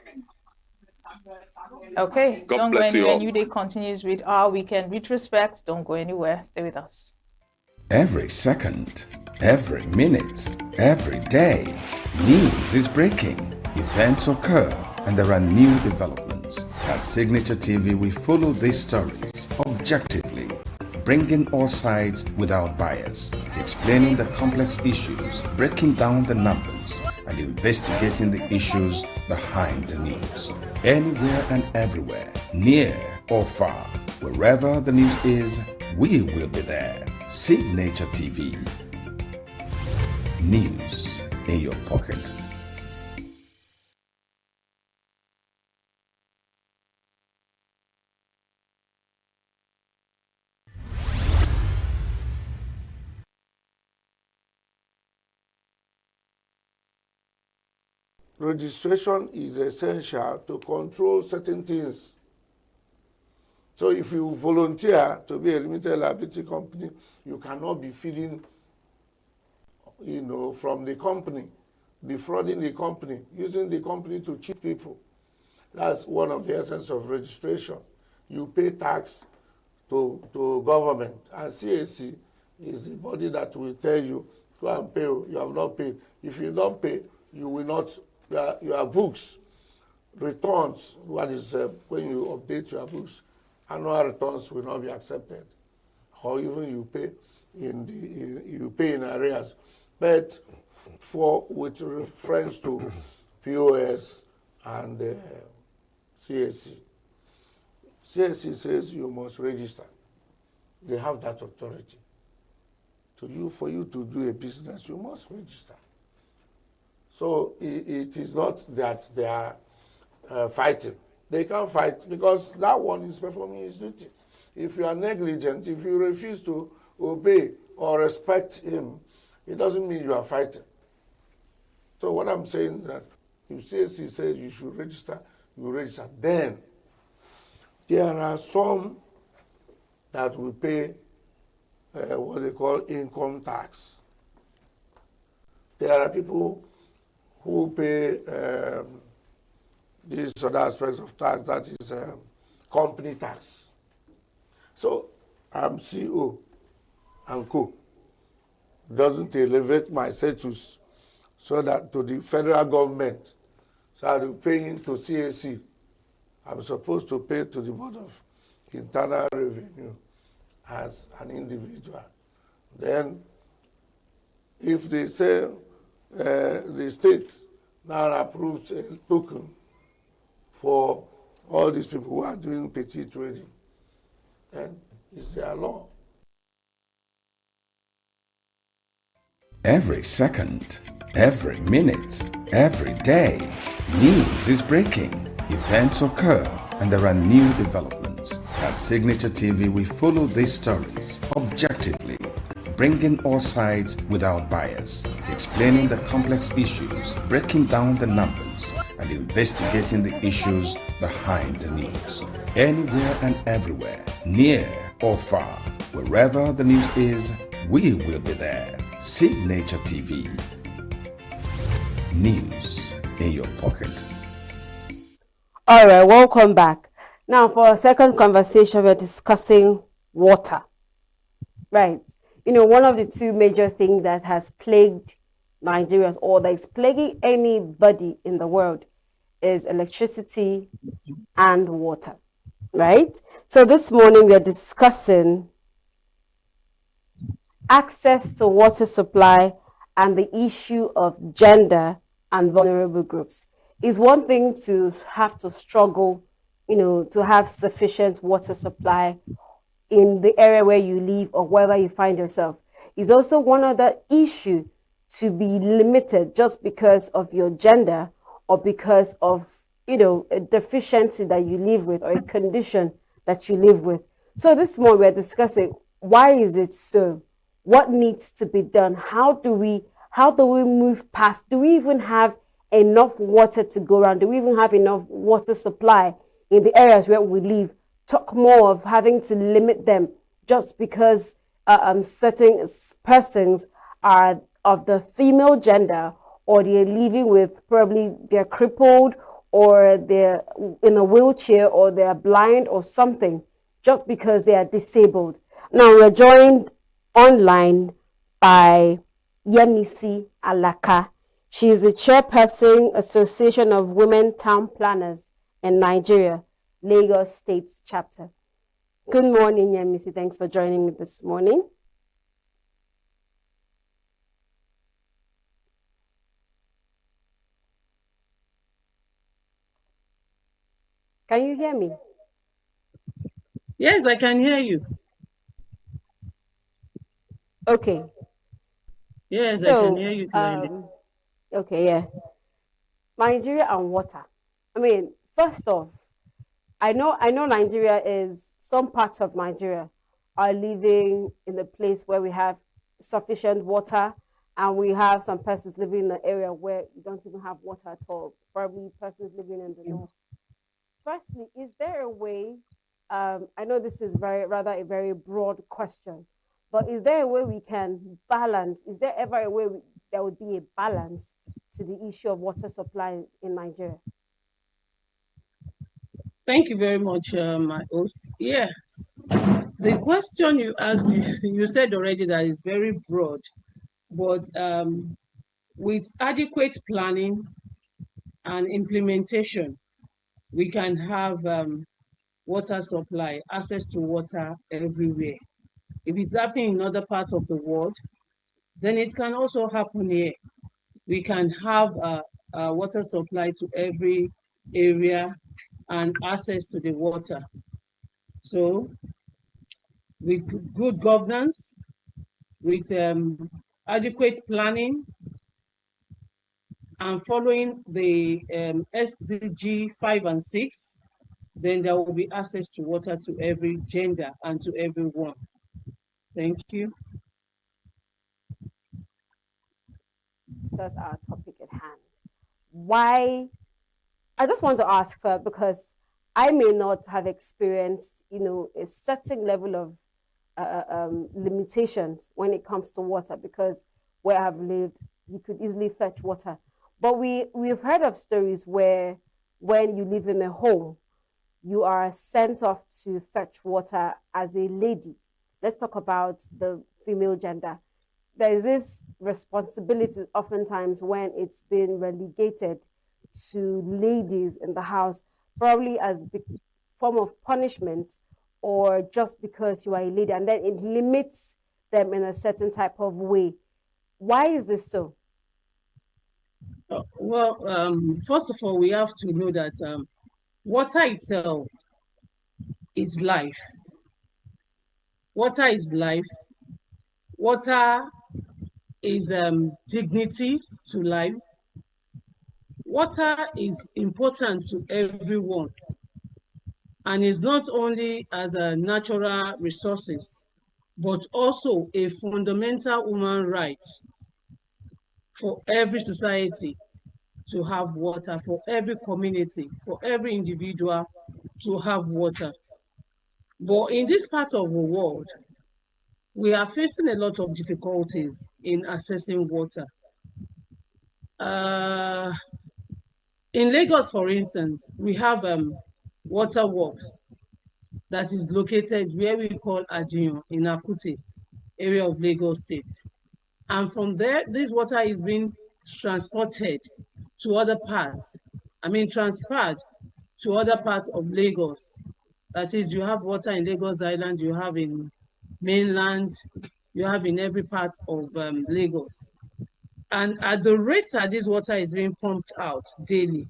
Okay, God don't go bless you anywhere. all. New Day continues with our weekend retrospect. Don't go anywhere. Stay with us. Every second, every minute, every day, news is breaking, events occur, and there are new developments. At Signature TV, we follow these stories objectively, bringing all sides without bias, explaining the complex issues, breaking down the numbers, and investigating the issues behind the news. Anywhere and everywhere, near or far. Wherever the news is, we will be there. Signature TV. News in your pocket. Registration is essential to control certain things. So if you volunteer to be a limited liability company, you cannot be feeding, from the company, defrauding the company, using the company to cheat people. That's one of the essence of registration. You pay tax to government, and CAC is the body that will tell you, go and pay, you have not paid. If you don't pay, you will not, your books, returns, what is when you update your books, annual returns will not be accepted, or even you pay in arrears. But with reference to POS and CAC, CAC says you must register. They have that authority. For you to do a business, you must register. So it is not that they are fighting. They can't fight because that one is performing his duty. If you are negligent, if you refuse to obey or respect him, it doesn't mean you are fighting. So what I'm saying is that if CAC says you should register, you register. Then there are some that will pay what they call income tax. There are people who pay these other aspects of tax, that is company tax. So I'm CEO and co. Doesn't elevate my status so that to the federal government, so I'll be paying to CAC. I'm supposed to pay to the Board of Internal Revenue as an individual. Then if they say the state now approves a token for all these people who are doing petty trading, then it's their law. Every second, every minute, every day, news is breaking, events occur, and there are new developments. At Signature TV, we follow these stories objectively, bringing all sides without bias, explaining the complex issues, breaking down the numbers, and investigating the issues behind the news. Anywhere and everywhere, near or far, wherever the news is, we will be there. Signature TV. News in your pocket. All right, welcome back. Now for our second conversation, we're discussing water. Right. One of the two major things that has plagued Nigerians, or that is plaguing anybody in the world, is electricity and water. Right? So this morning we're discussing access to water supply and the issue of gender and vulnerable groups. It's one thing to have to struggle, to have sufficient water supply in the area where you live or wherever you find yourself. It's also one other issue to be limited just because of your gender or because of, a deficiency that you live with or a condition that you live with. So this morning we're discussing, why is it so? What needs to be done? How do we move past? Do we even have enough water to go around? Do we even have enough water supply in the areas where we live? Talk more of having to limit them just because certain persons are of the female gender, or they're living with, probably they're crippled, or they're in a wheelchair, or they're blind or something, just because they are disabled. Now we're joined online by Yemisi Alaka. She is the chairperson, Association of Women Town Planners in Nigeria, Lagos State chapter. Good morning, Yemisi. Thanks for joining me this morning. Can you hear me? Yes, I can hear you. Okay. Yes, I can hear So, you clearly. okay, yeah. Nigeria and water. I mean, first off, I know Nigeria is some parts of Nigeria are living in a place where we have sufficient water, and we have some persons living in an area where we don't even have water at all. Probably persons living in the north. Firstly, is there a way? I know this is rather a very broad question, but is there a way we can balance? Is there ever a way there would be a balance to the issue of water supply in Nigeria? Thank you very much, my host. Yes, the question you asked, you said already that it's very broad, but with adequate planning and implementation, we can have water supply, access to water everywhere. If it's happening in other parts of the world, then it can also happen here. We can have a water supply to every area and access to the water. So, with good governance, with adequate planning, and following the SDG 5 and 6, then there will be access to water to every gender and to everyone. Thank you. That's our topic at hand. Why? I just want to ask her because I may not have experienced, a certain level of limitations when it comes to water because where I've lived, you could easily fetch water. But we've heard of stories where when you live in a home, you are sent off to fetch water as a lady. Let's talk about the female gender. There is this responsibility oftentimes when it's been relegated to ladies in the house, probably as a form of punishment or just because you are a lady, and then it limits them in a certain type of way. Why is this so? Well, first of all, we have to know that water itself is life. Water is life. Water is dignity to life. Water is important to everyone and is not only as a natural resources, but also a fundamental human right for every society to have water, for every community, for every individual to have water. But in this part of the world, we are facing a lot of difficulties in accessing water. Uh, in Lagos, for instance, we have water works that is located where we call Ajiyan in Akute area of Lagos State. And from there, this water is being transported to other parts, transferred to other parts of Lagos. That is, you have water in Lagos Island, you have in mainland, you have in every part of Lagos. And at the rate that this water is being pumped out daily,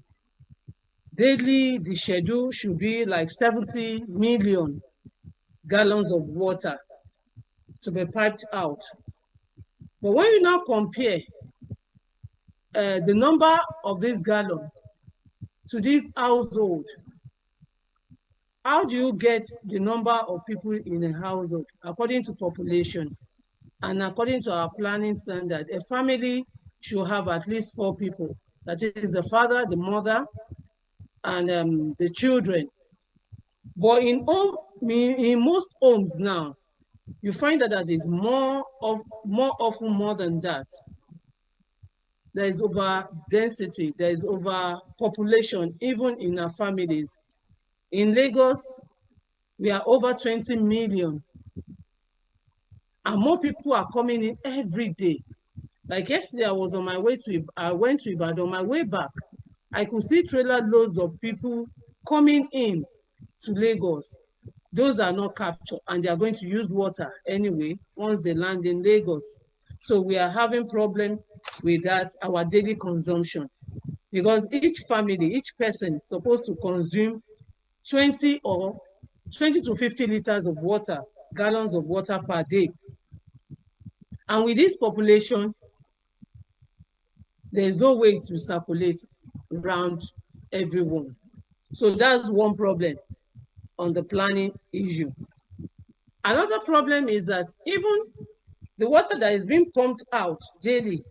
the schedule should be like 70 million gallons of water to be piped out. But when you now compare the number of this gallon to this household, how do you get the number of people in a household according to population and according to our planning standard? A family should have at least 4 people. That is the father, the mother, and the children. But in most homes now, you find that that is more often more than that. There is over density, there is over population, even in our families. In Lagos, we are over 20 million, and more people are coming in every day. Like yesterday, I went to Ibadan. On my way back, I could see trailer loads of people coming in to Lagos. Those are not captured, and they are going to use water anyway once they land in Lagos. So we are having problem with that, our daily consumption, because each family, each person is supposed to consume 20 or 20 to 50 liters of water, gallons of water per day. And with this population, there's no way to circulate around everyone. So that's one problem on the planning issue. Another problem is that even the water that is being pumped out daily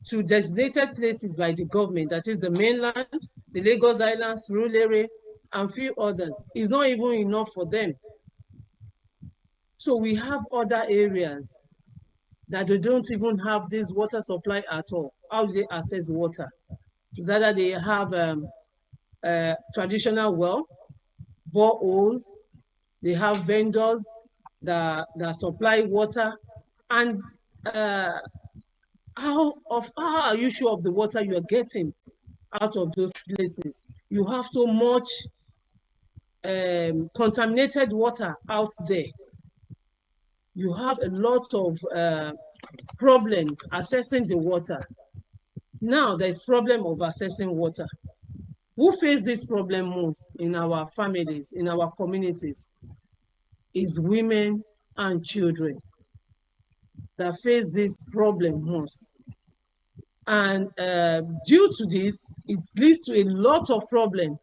to designated places by the government, that is the mainland, the Lagos Island, Surulere, and few others, is not even enough for them. So we have other areas that they don't even have this water supply at all. How do they access water? It's either they have traditional well, boreholes, they have vendors that supply water, and how are you sure of the water you are getting out of those places? You have so much contaminated water out there. You have a lot of problem accessing the water. Now there's problem of accessing water. Who face this problem most in our families, in our communities, is women and children that face this problem most. And due to this, it leads to a lot of problems.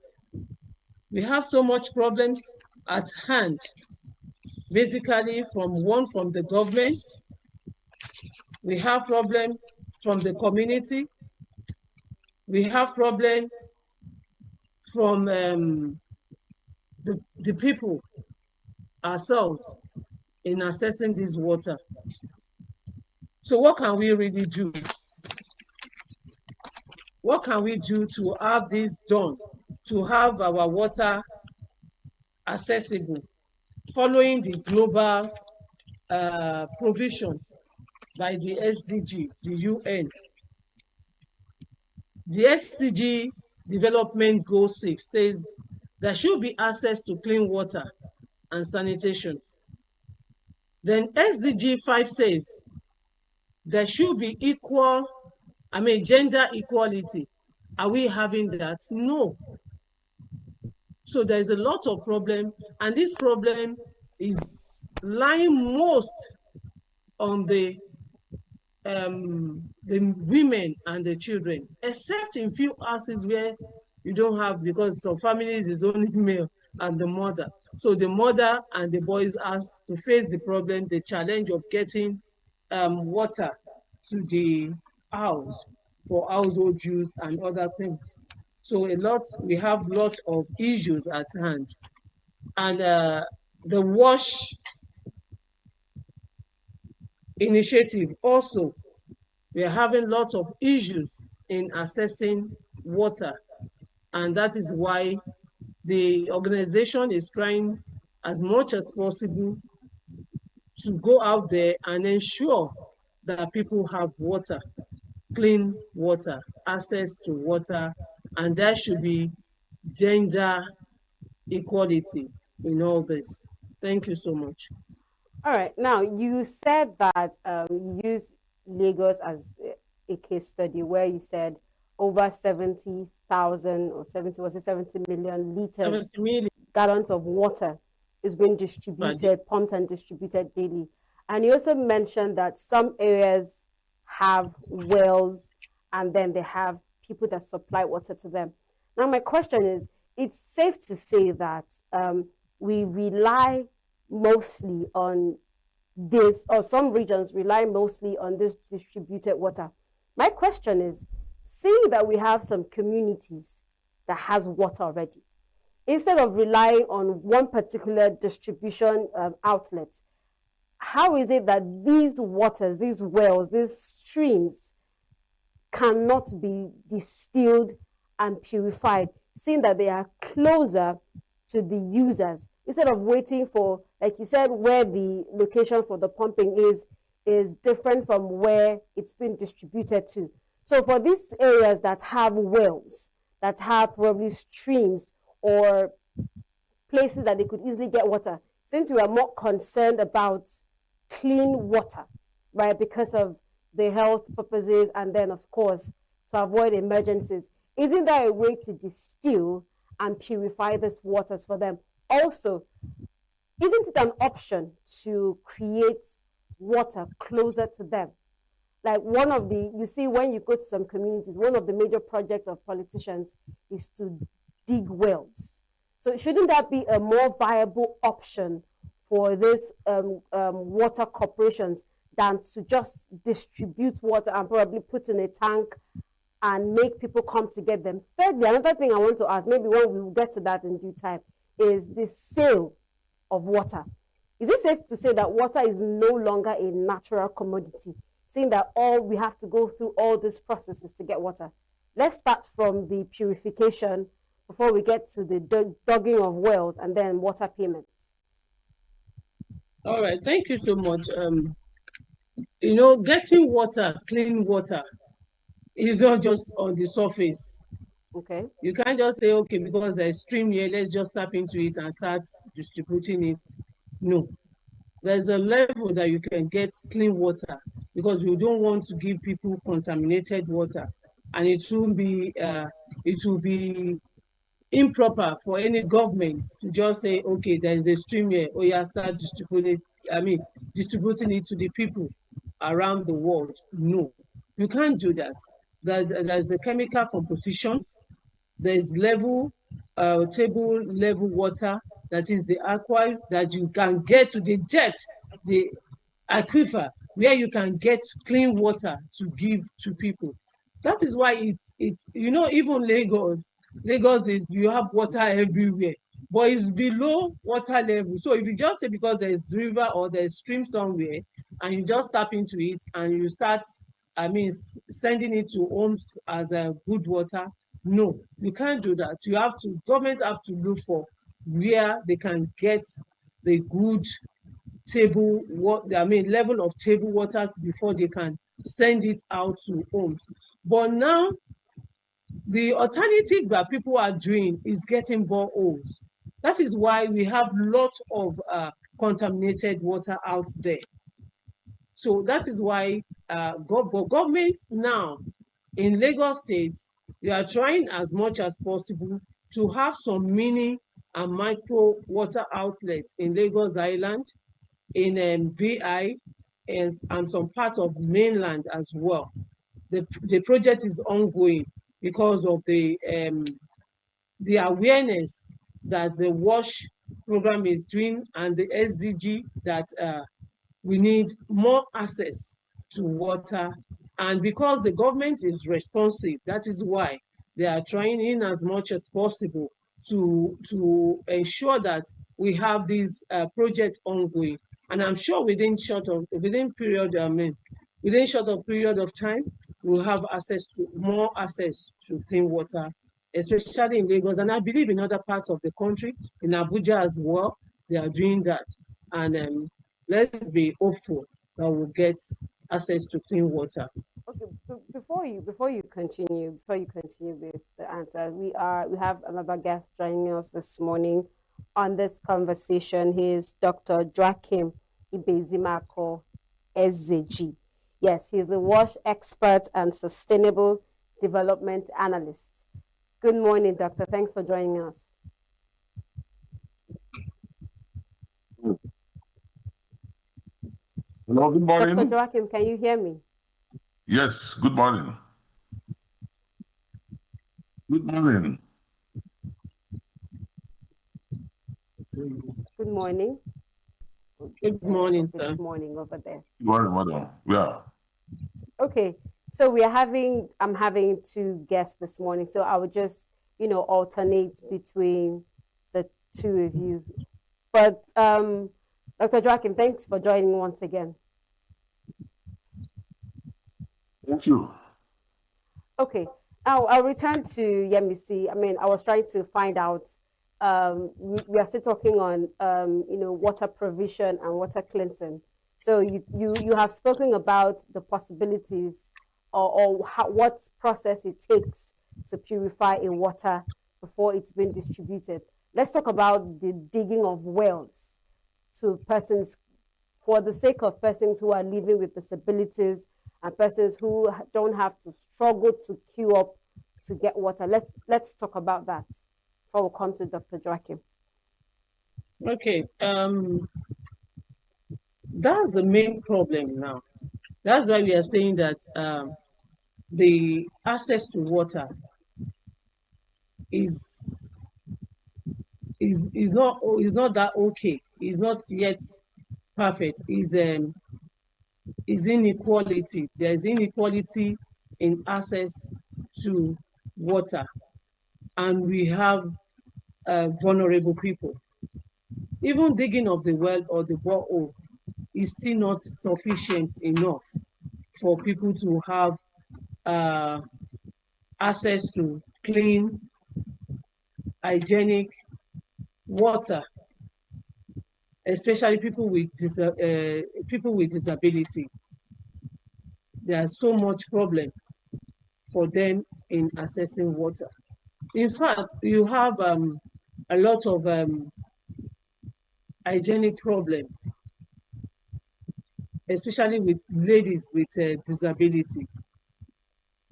We have so much problems at hand, basically from the government. We have problem from the community. We have problem from the people ourselves in accessing this water. So what can we really do? What can we do to have this done, to have our water accessible, following the global provision by the SDG, the UN? The SDG Development Goal 6 says there should be access to clean water and sanitation. Then SDG 5 says there should be gender equality. Are we having that? No. So there's a lot of problem, and this problem is lying most on the women and the children, except in few houses where you don't have, because some families is only male and the mother. So the mother and the boys have to face the problem, the challenge of getting water to the house for household use and other things. So we have lots of issues at hand. And the WASH initiative also, we are having lots of issues in accessing water. And that is why the organization is trying as much as possible to go out there and ensure that people have water, clean water, access to water, and there should be gender equality in all this. Thank you so much. All right. Now, you said that you use Lagos as a case study where you said over 70,000 or 70 million liters, 70 million gallons of water is being distributed, pumped and distributed daily. And you also mentioned that some areas have wells and then they have people that supply water to them. Now, my question is, it's safe to say that we rely mostly on this, or some regions rely mostly on this distributed water. My question is, seeing that we have some communities that has water already, instead of relying on one particular distribution outlet, how is it that these waters, these wells, these streams cannot be distilled and purified, seeing that they are closer to the users, instead of waiting for, like you said, where the location for the pumping is different from where it's been distributed to. So for these areas that have wells, that have probably streams or places that they could easily get water, since we are more concerned about clean water, right, because of the health purposes, and then of course to avoid emergencies, isn't there a way to distill and purify these waters for them? Also, isn't it an option to create water closer to them? Like one of the, you see, when you go to some communities, one of the major projects of politicians is to dig wells. So shouldn't that be a more viable option for these water corporations than to just distribute water and probably put in a tank and make people come to get them? Thirdly, another thing I want to ask, maybe when we will get to that in due time, is the sale of water. Is it safe to say that water is no longer a natural commodity, seeing that we have to go through all these processes to get water? Let's start from the purification before we get to the digging of wells and then water payments. All right, thank you so much. You know, getting water, clean water, is not just on the surface. Okay. You can't just say, okay, because there's a stream here, let's just tap into it and start distributing it. No. There's a level that you can get clean water, because we don't want to give people contaminated water, and it will be improper for any government to just say, okay, there is a stream here, oh yeah, start distributing it to the people around the world. No, you can't do that. There's a chemical composition. There's table level water, that is the aqua, that you can get to the depth, the aquifer, where you can get clean water to give to people. That is why it's you know, even Lagos is, you have water everywhere, but it's below water level. So if you just say because there's river or there's stream somewhere and you just tap into it and you start sending it to homes as a good water, no, you can't do that. Government have to look for where they can get the good level of table water before they can send it out to homes. But now the alternative that people are doing is getting boreholes. That is why we have lots of contaminated water out there. So that is why government now in Lagos State, they are trying as much as possible to have some mini and micro water outlets in Lagos Island, in VI, and some parts of mainland as well. The project is ongoing because of the awareness that the WASH program is doing, and the SDG that we need more access to water. And because the government is responsive, that is why they are trying in as much as possible to ensure that we have these projects ongoing. And I'm sure within short of period of time, we'll have more access to clean water, especially in Lagos. And I believe in other parts of the country, in Abuja as well, they are doing that. And let's be hopeful that we'll get access to clean water. Okay, before you continue with the answer, we have another guest joining us this morning on this conversation. He is Dr. Joachim Ibezimako SZG. Yes, he's a WASH expert and sustainable development analyst. Good morning, doctor. Thanks for joining us. Hello, good morning. Dr. Joachim, can you hear me? Yes, good morning. Good morning. Good morning. Good morning, sir. Good morning over there. Good morning, madam. Yeah. Okay, so I'm having two guests this morning, so I would just, alternate between the two of you. But Dr. Joachim, thanks for joining once again. Thank you. Okay, now I'll return to Yemisi. I was trying to find out, we are still talking on, water provision and water cleansing. So you have spoken about the possibilities or what process it takes to purify a water before it's been distributed. Let's talk about the digging of wells to persons, for the sake of persons who are living with disabilities and persons who don't have to struggle to queue up to get water. Let's talk about that before we come to Dr. Joachim. Okay. That's the main problem now. That's why we are saying that the access to water is is not that okay. Is not yet perfect. Is inequality. There is inequality in access to water, and we have vulnerable people. Even digging of the well or the borehole is still not sufficient enough for people to have uh, access to clean, hygienic water, especially people with disability. There's so much problem for them in accessing water. In fact, you have a lot of hygienic problem, especially with ladies with disability.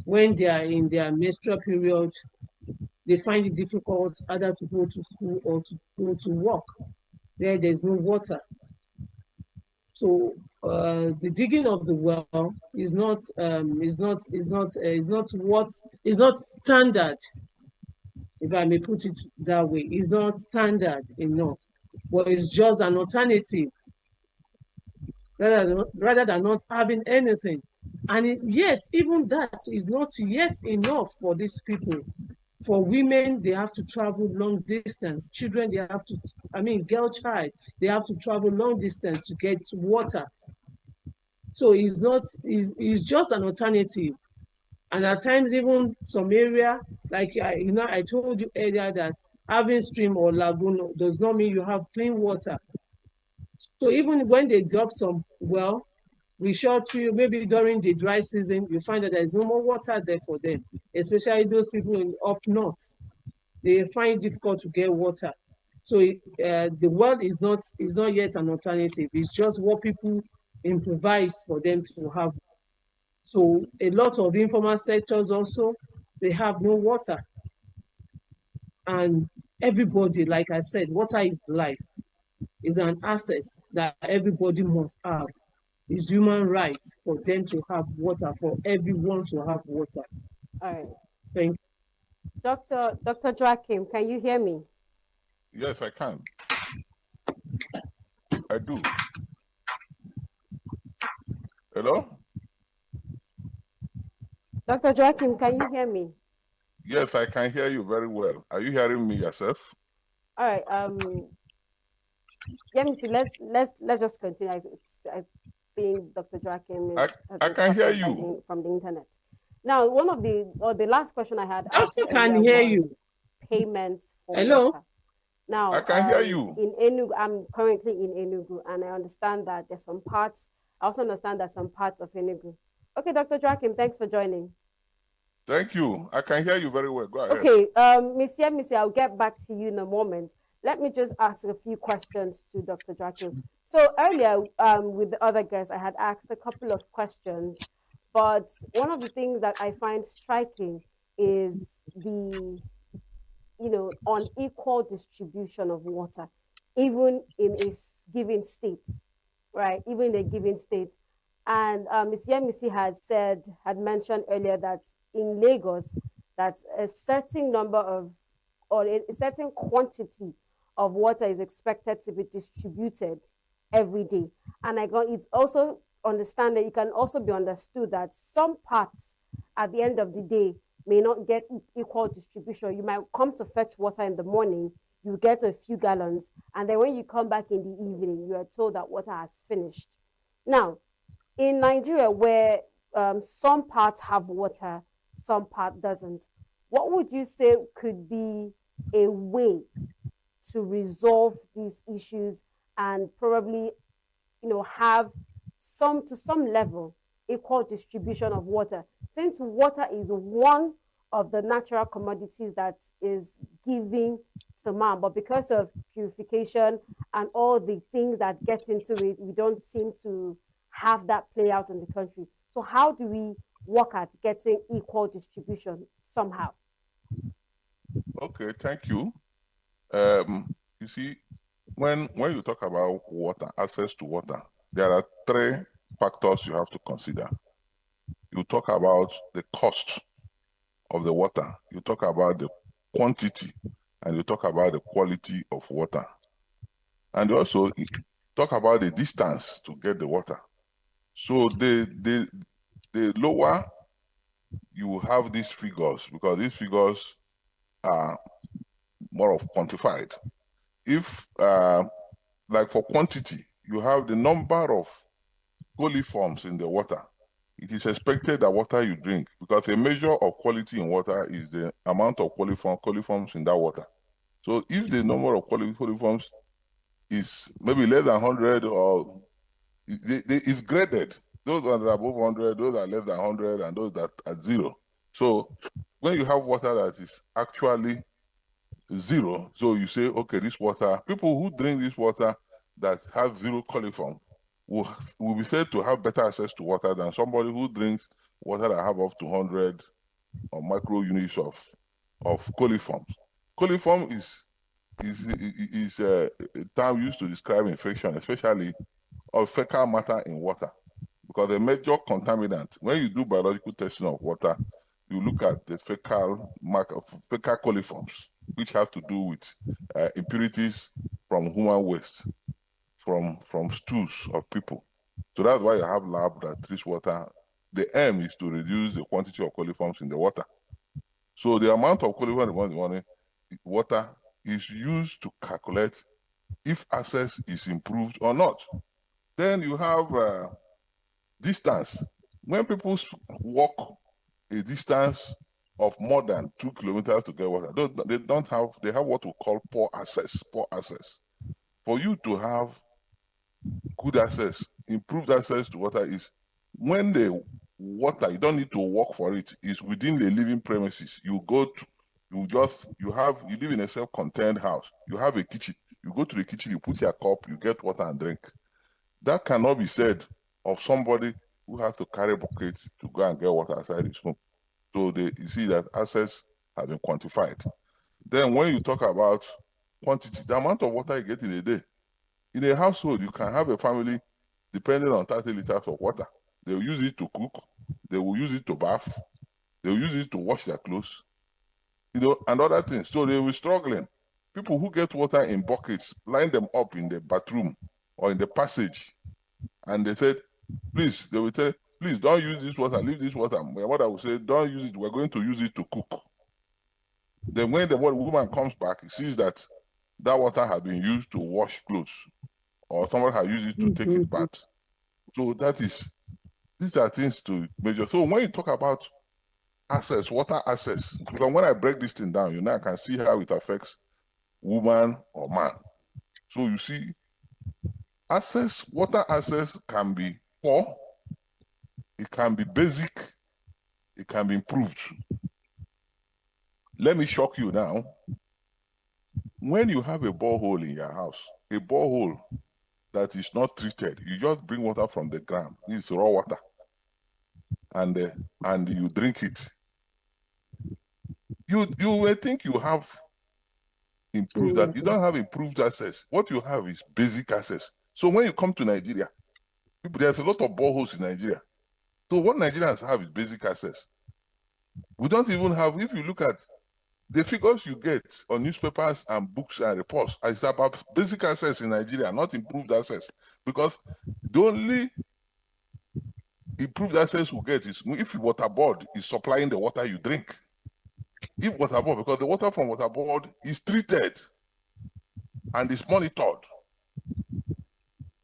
When they are in their menstrual period, they find it difficult either to go to school or to go to work. There's no water. So the digging of the well is not standard, if I may put it that way. It's not standard enough, but it's just an alternative rather than not having anything. And yet, even that is not yet enough for these people. For women, they have to travel long distance. Children, girl child, they have to travel long distance to get water. So it's just an alternative. And at times, even some area, like I told you earlier that having stream or lagoon does not mean you have clean water. So even when they drop some well, we short you maybe during the dry season, you find that there's no more water there for them, especially those people in up north. They find it difficult to get water. So the well is not yet an alternative. It's just what people improvise for them to have. So a lot of informal sectors also, they have no water. And everybody, like I said, water is life. Is an access that everybody must have. It's human rights for them to have water, for everyone to have water. All right. Thank you. Dr. Joachim, can you hear me? Yes, I can. I do. Hello? Dr. Joachim, can you hear me? Yes, I can hear you very well. Are you hearing me yourself? All right. Let me see. Let's just continue. I think Dr. Joachim I can hear you from the internet. Now, one of the last question I had asked can hear was you. Payment for Hello? water. Now, I can hear you. In ENUGU, I'm currently in ENUGU, and I understand that there's some parts. I also understand that some parts of ENUGU. Okay, Dr. Joachim, thanks for joining. Thank you. I can hear you very well. Go ahead. Okay, Miss Yemisi, I'll get back to you in a moment. Let me just ask a few questions to Dr. Joachim. So earlier, with the other guests, I had asked a couple of questions, but one of the things that I find striking is the unequal distribution of water, even in a given state, right? Even in a given state. And Ms. Yemisi had mentioned earlier that in Lagos, that a certain number of, or a certain quantity of water is expected to be distributed every day. And it's also understand that it can also be understood that some parts at the end of the day may not get equal distribution. You might come to fetch water in the morning, you get a few gallons, and then when you come back in the evening, you are told that water has finished. Now, in Nigeria, where some parts have water, some part doesn't, what would you say could be a way to resolve these issues and probably, have to some level equal distribution of water, since water is one of the natural commodities that is given to man, but because of purification and all the things that get into it, we don't seem to have that play out in the country. So how do we work at getting equal distribution somehow? Okay, thank you. You see, when you talk about water, access to water, there are three factors you have to consider. You talk about the cost of the water, you talk about the quantity, and you talk about the quality of water. And you also talk about the distance to get the water. So the lower you have these figures, because these figures are more of quantified. If like for quantity, you have the number of coliforms in the water. It is expected that water you drink, because a measure of quality in water is the amount of coliforms in that water. So if the number of coliforms is maybe less than 100, or it's graded. Those ones that are above 100, those are less than 100, and those that are 0. So when you have water that is actually 0, so you say, okay, this water, people who drink this water that have 0 coliform will be said to have better access to water than somebody who drinks water that have up to 100 or micro units of coliforms. Coliform is a term used to describe infection, especially of fecal matter in water, because the major contaminant, when you do biological testing of water, you look at the fecal coliforms, which have to do with impurities from human waste, from stools of people. So that's why you have lab that treats water. The aim is to reduce the quantity of coliforms in the water. So the amount of coliforms in the water is used to calculate if access is improved or not. Then you have distance. When people walk a distance of more than 2 kilometers to get water, they have what we call poor access. For you to have good access, improved access to water is when the water, you don't need to walk for it, is within the living premises. You go to, you live in a self-contained house, you have a kitchen, you go to the kitchen, you put your cup, you get water and drink. That cannot be said of somebody who has to carry buckets to go and get water outside his home. So you see that access has been quantified. Then when you talk about quantity, the amount of water you get in a day, in a household, you can have a family depending on 30 liters of water. They will use it to cook, they will use it to bath, they will use it to wash their clothes, and other things. So they will be struggling. People who get water in buckets, line them up in the bathroom or in the passage, and they said, please, they will tell, please don't use this water, leave this water. My mother will say, don't use it, we're going to use it to cook. Then when the woman comes back, he sees that water has been used to wash clothes, or someone has used it to take his bath. So these are things to measure. So when you talk about access, water access, because when I break this thing down, I can see how it affects woman or man. So you see, water access can be poor, it can be basic, it can be improved. Let me shock you now. When you have a borehole in your house, a borehole that is not treated, you just bring water from the ground, it's raw water, and you drink it. You will think you have improved that. You don't have improved access. What you have is basic access. So when you come to Nigeria, there's a lot of boreholes in Nigeria. So what Nigerians have is basic access. We don't even have, if you look at the figures you get on newspapers and books and reports, it's about basic access in Nigeria, not improved access. Because the only improved access we get is if water board is supplying the water you drink. If water board, because the water from water board is treated and is monitored.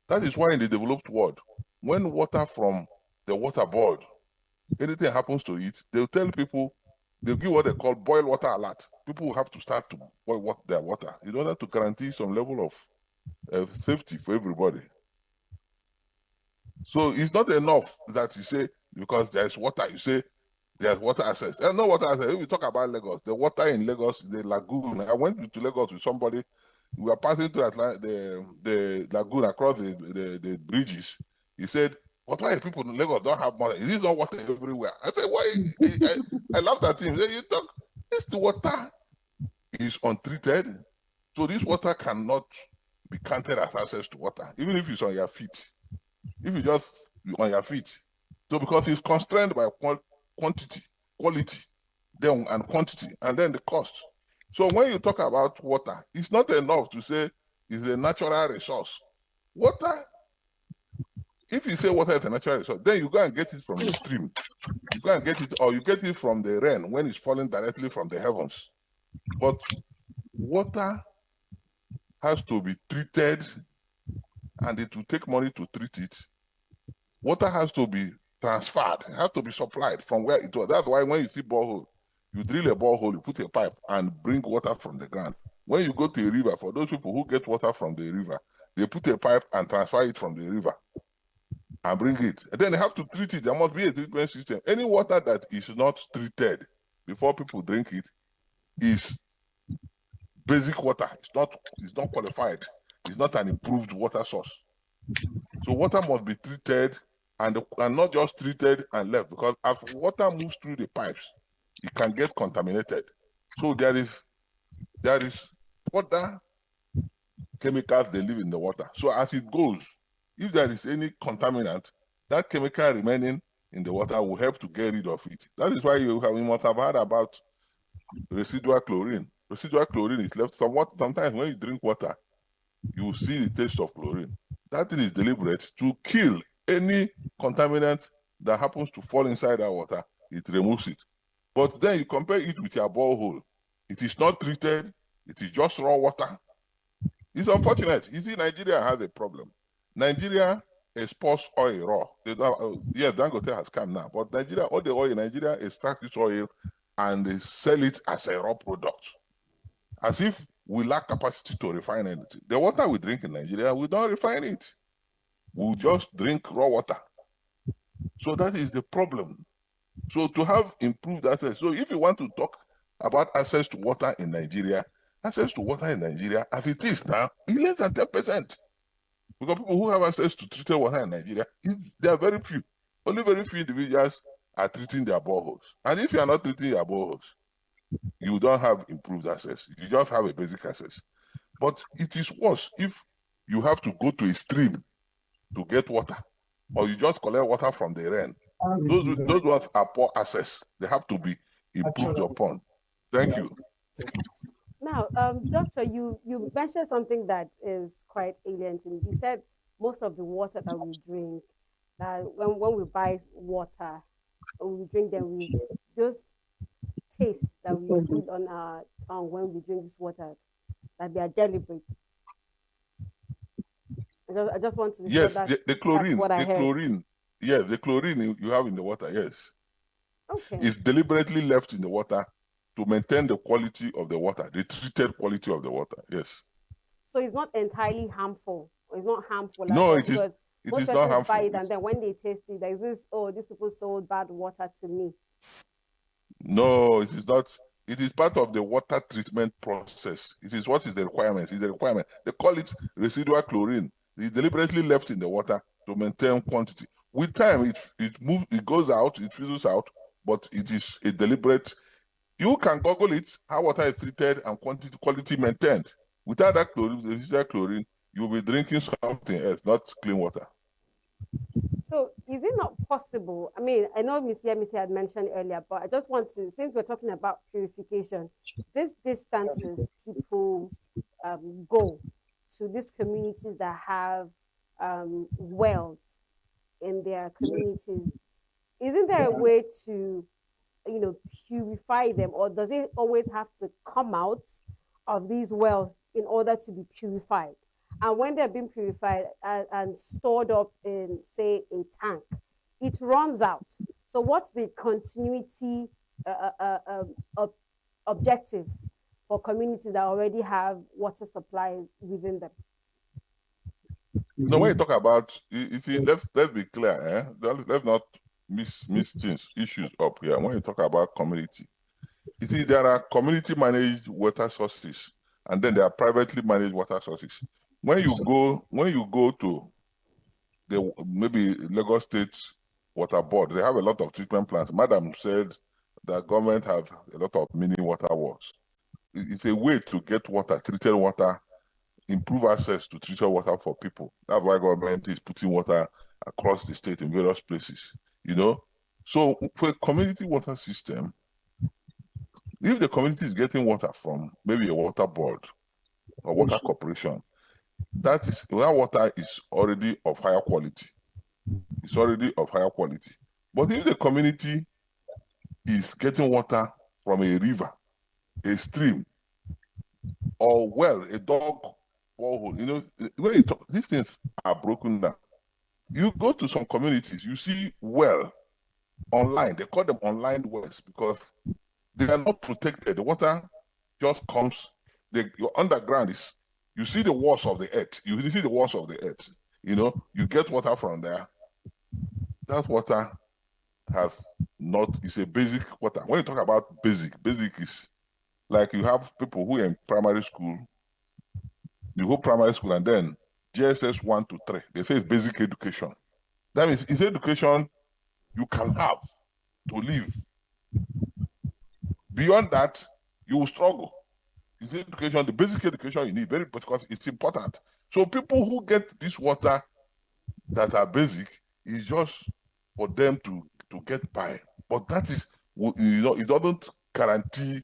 That is why in the developed world, when water from the water board, anything happens to it, they'll tell people, they'll give what they call boil water alert. People will have to start to boil their water in order to guarantee some level of safety for everybody. So it's not enough that you say, because there's water, you say there's water access. There's no water access. If we talk about Lagos, the water in Lagos, the lagoon, I went to Lagos with somebody, we were passing through the lagoon across the bridges. He said, but why people in Lagos don't have water? Is this not water everywhere? I said, why? I laughed at him. You talk, the water is untreated, so this water cannot be counted as access to water, even if it's on your feet. If you just on your feet. So because it's constrained by quantity, quality, then and quantity, and then the cost. So when you talk about water, it's not enough to say it's a natural resource. Water, if you say water is a natural resource, then you go and get it from the stream. You go and get it, or you get it from the rain when it's falling directly from the heavens. But water has to be treated, and it will take money to treat it. Water has to be transferred, it has to be supplied from where it was. That's why when you see borehole, you drill a borehole, you put a pipe and bring water from the ground. When you go to a river, for those people who get water from the river, they put a pipe and transfer it from the river and bring it. And then they have to treat it. There must be a treatment system. Any water that is not treated before people drink it is basic water. It's not qualified. It's not an improved water source. So water must be treated and not just treated and left, because as water moves through the pipes, it can get contaminated. So there is further chemicals they leave in the water. So as it goes, if there is any contaminant, that chemical remaining in the water will help to get rid of it. That is why you must have heard about residual chlorine. Residual chlorine is left somewhat. Sometimes when you drink water, you will see the taste of chlorine. That thing is deliberate to kill any contaminant that happens to fall inside that water. It removes it. But then you compare it with your borehole. It is not treated. It is just raw water. It's unfortunate. You see, Nigeria has a problem. Nigeria exports oil raw. Yes, Dangote has come now. But Nigeria, all the oil in Nigeria extract this oil and they sell it as a raw product. As if we lack capacity to refine anything. The water we drink in Nigeria, we don't refine it. We just drink raw water. So that is the problem. So to have improved access, so if you want to talk about access to water in Nigeria, access to water in Nigeria, as it is now, is less than 10%. Because people who have access to treated water in Nigeria, there are very few. Only very few individuals are treating their boreholes. And if you are not treating your boreholes, you don't have improved access. You just have a basic access. But it is worse if you have to go to a stream to get water, or you just collect water from the rain. Those ones are poor access. They have to be improved upon. Thank you. Now, Doctor, you mentioned something that is quite alien to me. You said most of the water that we drink, that when we buy water, when we drink them, we just taste that we feel on our tongue when we drink this water, that they are deliberate. I just want to be sure that the chlorine, that's what I heard. Chlorine, yes, the chlorine you have in the water, yes. Okay. It's deliberately left in the water to maintain the quality of the water, the treated quality of the water, yes. So it's not entirely harmful. It's not harmful. No, it is. It is not harmful. Buy it, and then when they taste it, there's this, oh, these people sold bad water to me. No, it is not. It is part of the water treatment process. It is what is the requirement. It's the requirement. They call it residual chlorine. It's deliberately left in the water to maintain quantity. With time, it moves, it goes out, it fizzles out, but it is a deliberate. You can Google it, how water is treated and quality maintained. Without that chlorine, residual chlorine, you'll be drinking something else, not clean water. So is it not possible? I mean, I know Ms. Yemisi had mentioned earlier, but I just want to, since we're talking about purification, these distances people go to these communities that have wells in their communities, isn't there a way to, purify them, or does it always have to come out of these wells in order to be purified? And when they're being purified and stored up in, say, a tank, it runs out. So what's the continuity objective for communities that already have water supplies within them? No, when you talk about, let's be clear, let's not miss things, issues up here. When you talk about community, there are community managed water sources, and then there are privately managed water sources. When you go to the maybe Lagos State Water Board, they have a lot of treatment plants. Madam said the government has a lot of mini water works. It's a way to get water, treated water, improve access to treated water for people. That's why government is putting water across the state in various places, you know. So for a community water system, if the community is getting water from maybe a water board or water corporation, that water is already of higher quality. It's already of higher quality. But if the community is getting water from a river, a stream, or well, a dog borehole, you know, when you talk, these things are broken down. You go to some communities, you see well online. They call them online wells because they are not protected. The water just comes. Your underground is, you see the walls of the earth. You see the walls of the earth. You know, you get water from there. That water is a basic water. When you talk about basic is like you have people who are in primary school, you go primary school and then GSS 1 to 3. They say it's basic education. That means it's education you can have to live. Beyond that, you will struggle. It's education, the basic education you need, because it's important. So people who get this water that are basic is just for them to get by. But that is, you know, it doesn't guarantee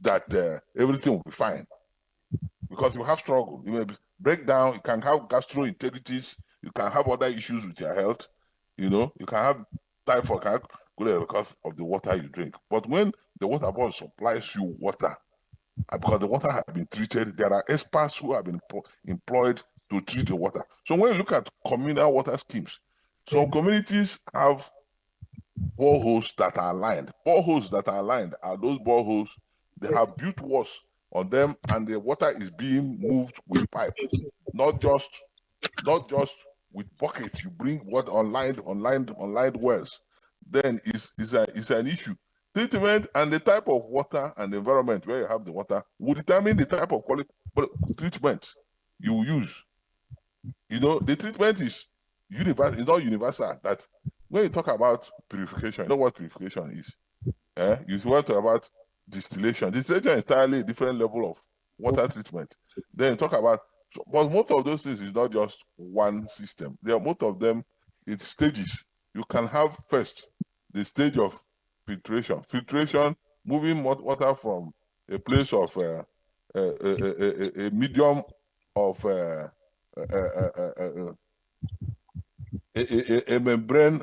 that everything will be fine. Because you have struggle. You may break down, you can have gastroenteritis, you can have other issues with your health, you know, you can have typhoid because of the water you drink. But when the water board supplies you water, because the water has been treated, there are experts who have been employed to treat the water. So when you look at communal water schemes, some communities have boreholes that are aligned. Boreholes that are aligned are those boreholes, they have built walls on them and the water is being moved with pipe, not just with buckets. You bring water online wells. Then it's an issue. Treatment and the type of water and the environment where you have the water will determine the type of quality treatment you use. You know, the treatment is universal. It's not universal. That when you talk about purification, you know what purification is. You talk about distillation. Distillation is entirely a different level of water treatment. Then you talk about, but most of those things is not just one system. Most of them, it's stages. You can have first the stage of filtration. Filtration, moving water from a place of a medium of a membrane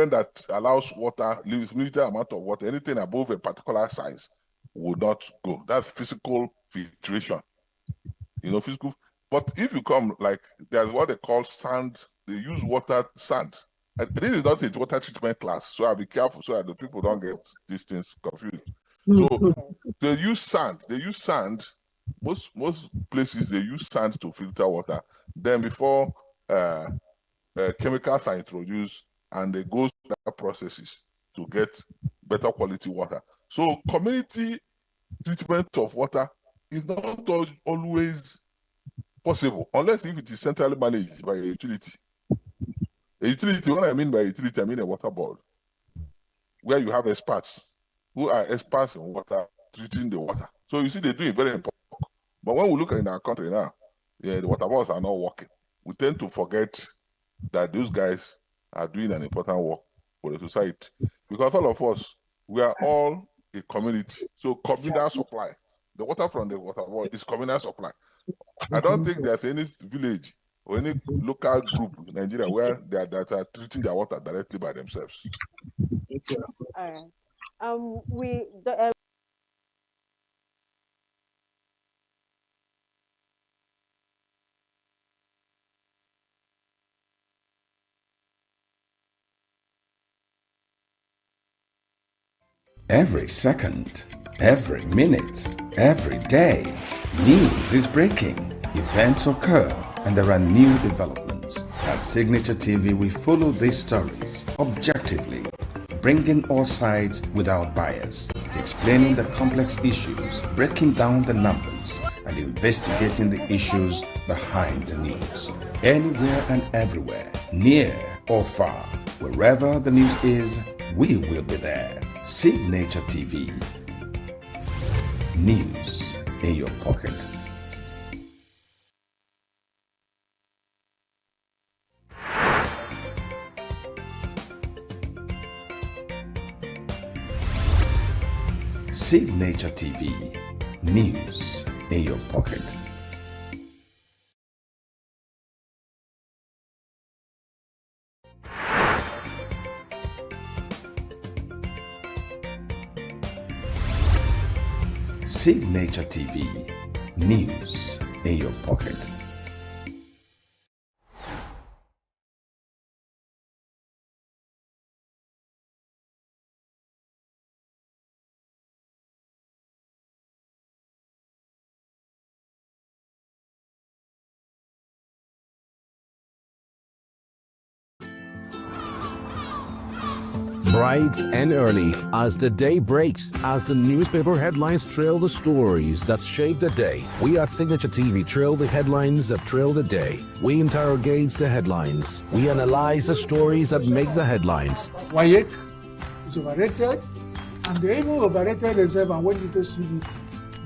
that allows water, limited amount of water. Anything above a particular size will not go. That's physical filtration. You know, physical. But if you come, like, there's what they call sand. They use sand. And this is not a water treatment class, so I'll be careful so that the people don't get these things confused. So they use sand. Most places they use sand to filter water. Then before chemicals are introduced, and they go through that processes to get better quality water. So community treatment of water is not always possible unless if it is centrally managed by a utility. A utility, what I mean by utility, I mean a water board, where you have experts who are experts in water, treating the water. So you see, they do it very important. But when we look in our country now, the water boards are not working. We tend to forget that those guys are doing an important work for the society. Because all of us, we are all a community. So communal supply. The water from the water board is communal supply. I don't think there's any village or any local group in Nigeria where that are treating their water directly by themselves. All right. Every second, every minute, every day, news is breaking, events occur, and there are new developments. At Signature TV, we follow these stories objectively, bringing all sides without bias, explaining the complex issues, breaking down the numbers, and investigating the issues behind the news. Anywhere and everywhere, near or far, wherever the news is, we will be there. Signature TV. News in your pocket. Signature TV. News in your pocket. Signature TV. News in your pocket. Bright and early as the day breaks, as the newspaper headlines trail the stories that shape the day. We at Signature TV trail the headlines that trail the day. We interrogate the headlines. We analyze the stories that make the headlines. Wayek is overrated, and they even overrated themselves, and when people see it,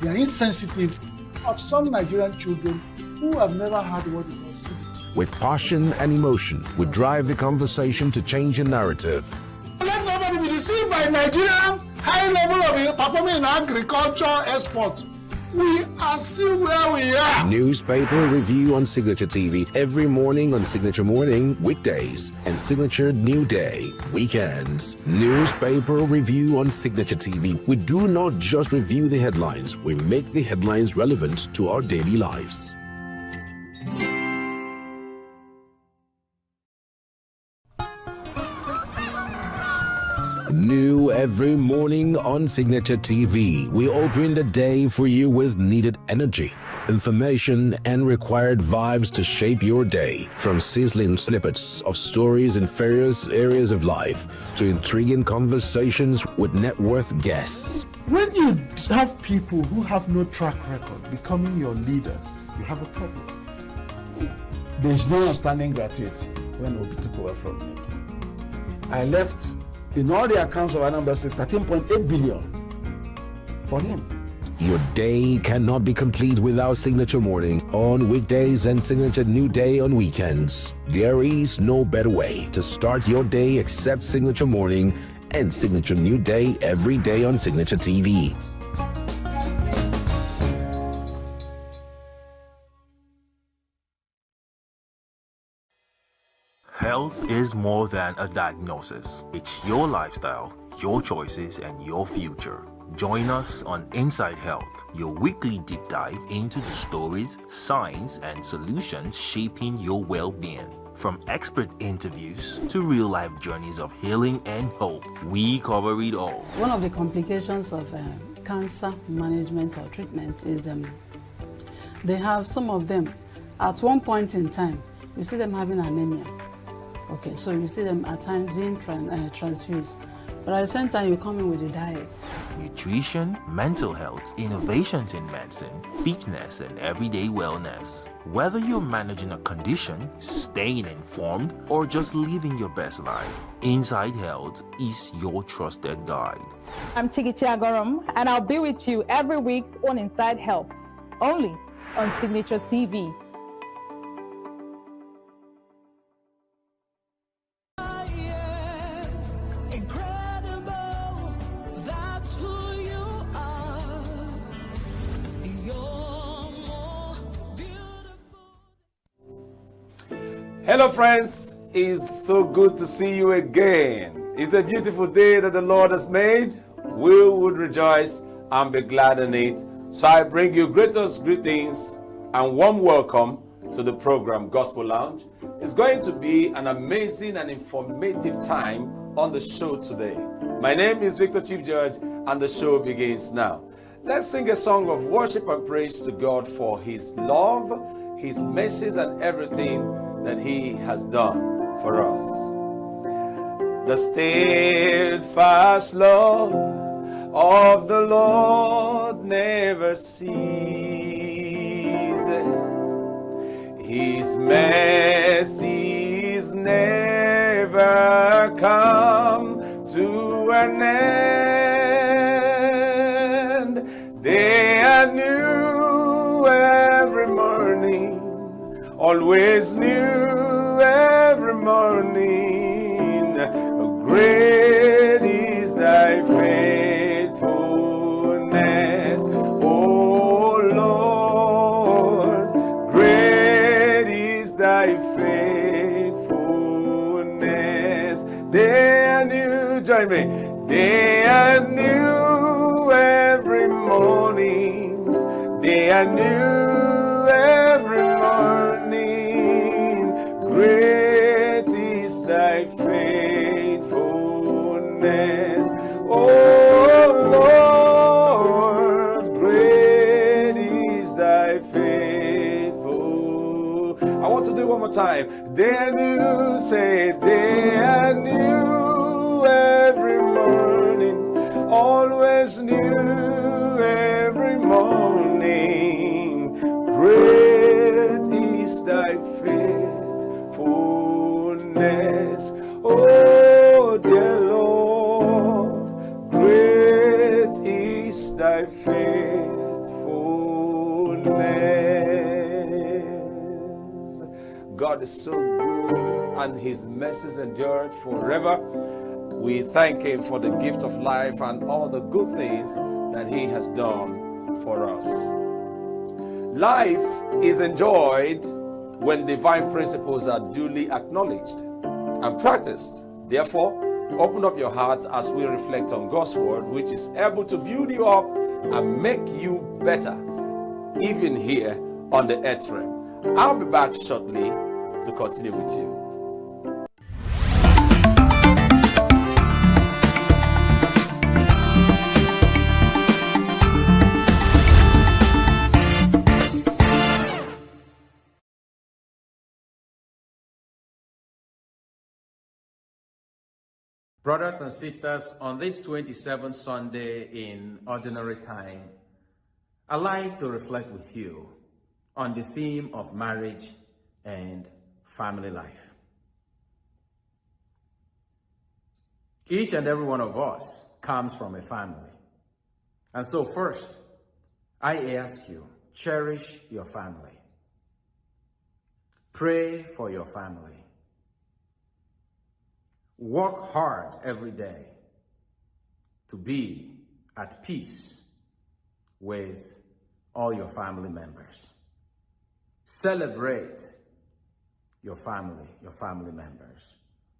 they are insensitive of some Nigerian children who have never had what they call CBT. With passion and emotion, we drive the conversation to change the narrative. Let nobody be deceived by Nigerian high level of performing in agriculture export. We are still where we are. Newspaper review on Signature TV every morning on Signature Morning, weekdays, and Signature New Day, weekends. Newspaper review on Signature TV. We do not just review the headlines, we make the headlines relevant to our daily lives. New every morning on Signature TV. We open the day for you with needed energy, information, and required vibes to shape your day. From sizzling snippets of stories in various areas of life to intriguing conversations with net worth guests. When you have people who have no track record becoming your leaders, you have a problem. There's no outstanding graduate when Obitupo were from me. I left in all the accounts of Anambra State 13.8 billion for him. Your day cannot be complete without Signature Morning on weekdays and Signature New Day on weekends. There is no better way to start your day except Signature Morning and Signature New Day every day on Signature TV. Health is more than a diagnosis. It's your lifestyle, your choices, and your future. Join us on Inside Health, your weekly deep dive into the stories, science, and solutions shaping your well-being. From expert interviews to real-life journeys of healing and hope, we cover it all. One of the complications of cancer management or treatment is they have some of them, at one point in time, you see them having anemia. Okay, so you see them at times being transfused. But at the same time, you come in with a diet. Nutrition, mental health, innovations in medicine, fitness, and everyday wellness. Whether you're managing a condition, staying informed, or just living your best life, Inside Health is your trusted guide. I'm Tigiti Agorum, and I'll be with you every week on Inside Health, only on Signature TV. Hello friends, it's so good to see you again. It's a beautiful day that the Lord has made. We would rejoice and be glad in it. So I bring you greatest greetings and warm welcome to the program Gospel Lounge. It's going to be an amazing and informative time on the show today. My name is Victor Chief Judge and the show begins now. Let's sing a song of worship and praise to God for His love, His mercies, and everything that He has done for us. The steadfast love of the Lord never ceases. His mercies never come to an end. They are new every morning, always new every morning. Great is thy faithfulness. are new every morning. They are new every morning. Great is thy faithfulness, oh Lord. Great is thy faithful. I want to do it one more time. They are new, say they are new every morning, always new every morning. Great is thy faithfulness, oh dear Lord. Great is thy faithfulness. God is so good, and his mercies endured forever. We thank him for the gift of life and all the good things that he has done for us. Life is enjoyed when divine principles are duly acknowledged and practiced. Therefore, open up your heart as we reflect on God's word, which is able to build you up and make you better, even here on the earth realm. I'll be back shortly to continue with you. Brothers and sisters, on this 27th Sunday in Ordinary Time, I'd like to reflect with you on the theme of marriage and family life. Each and every one of us comes from a family. And so first, I ask you, cherish your family. Pray for your family. Work hard every day to be at peace with all your family members. Celebrate your family members,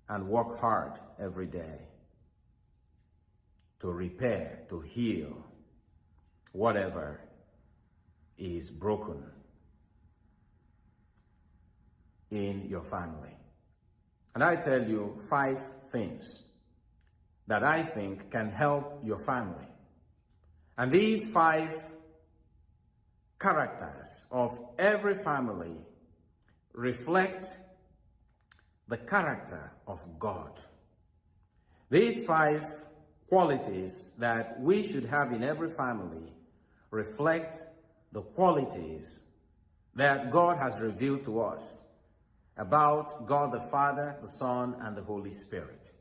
and work hard every day to repair, to heal whatever is broken in your family. And I tell you 5 things that I think can help your family. And these 5 characters of every family reflect the character of God. These 5 qualities that we should have in every family reflect the qualities that God has revealed to us about God the Father, the Son, and the Holy Spirit.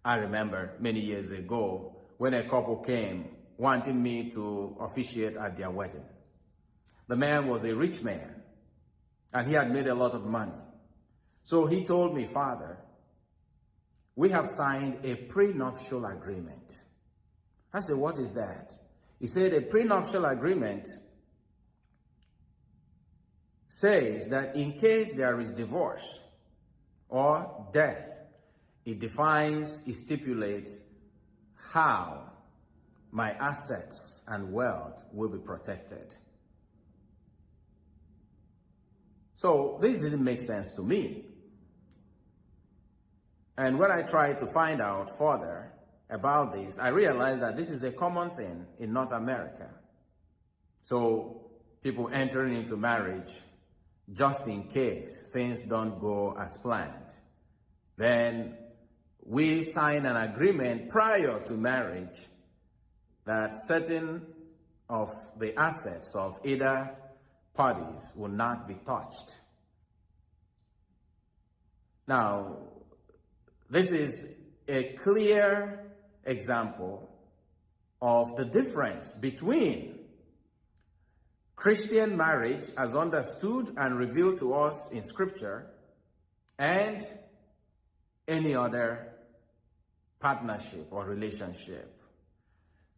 I remember many years ago when a couple came wanting me to officiate at their wedding. The man was a rich man, and he had made a lot of money. So he told me, "Father, we have signed a prenuptial agreement." I said, "What is that?" He said, "A prenuptial agreement says that in case there is divorce or death, it stipulates how my assets and wealth will be protected." So this didn't make sense to me. And when I tried to find out further about this, I realized that this is a common thing in North America. So people entering into marriage just in case things don't go as planned. Then we sign an agreement prior to marriage that certain of the assets of either parties will not be touched. Now, this is a clear example of the difference between Christian marriage as understood and revealed to us in Scripture and any other partnership or relationship.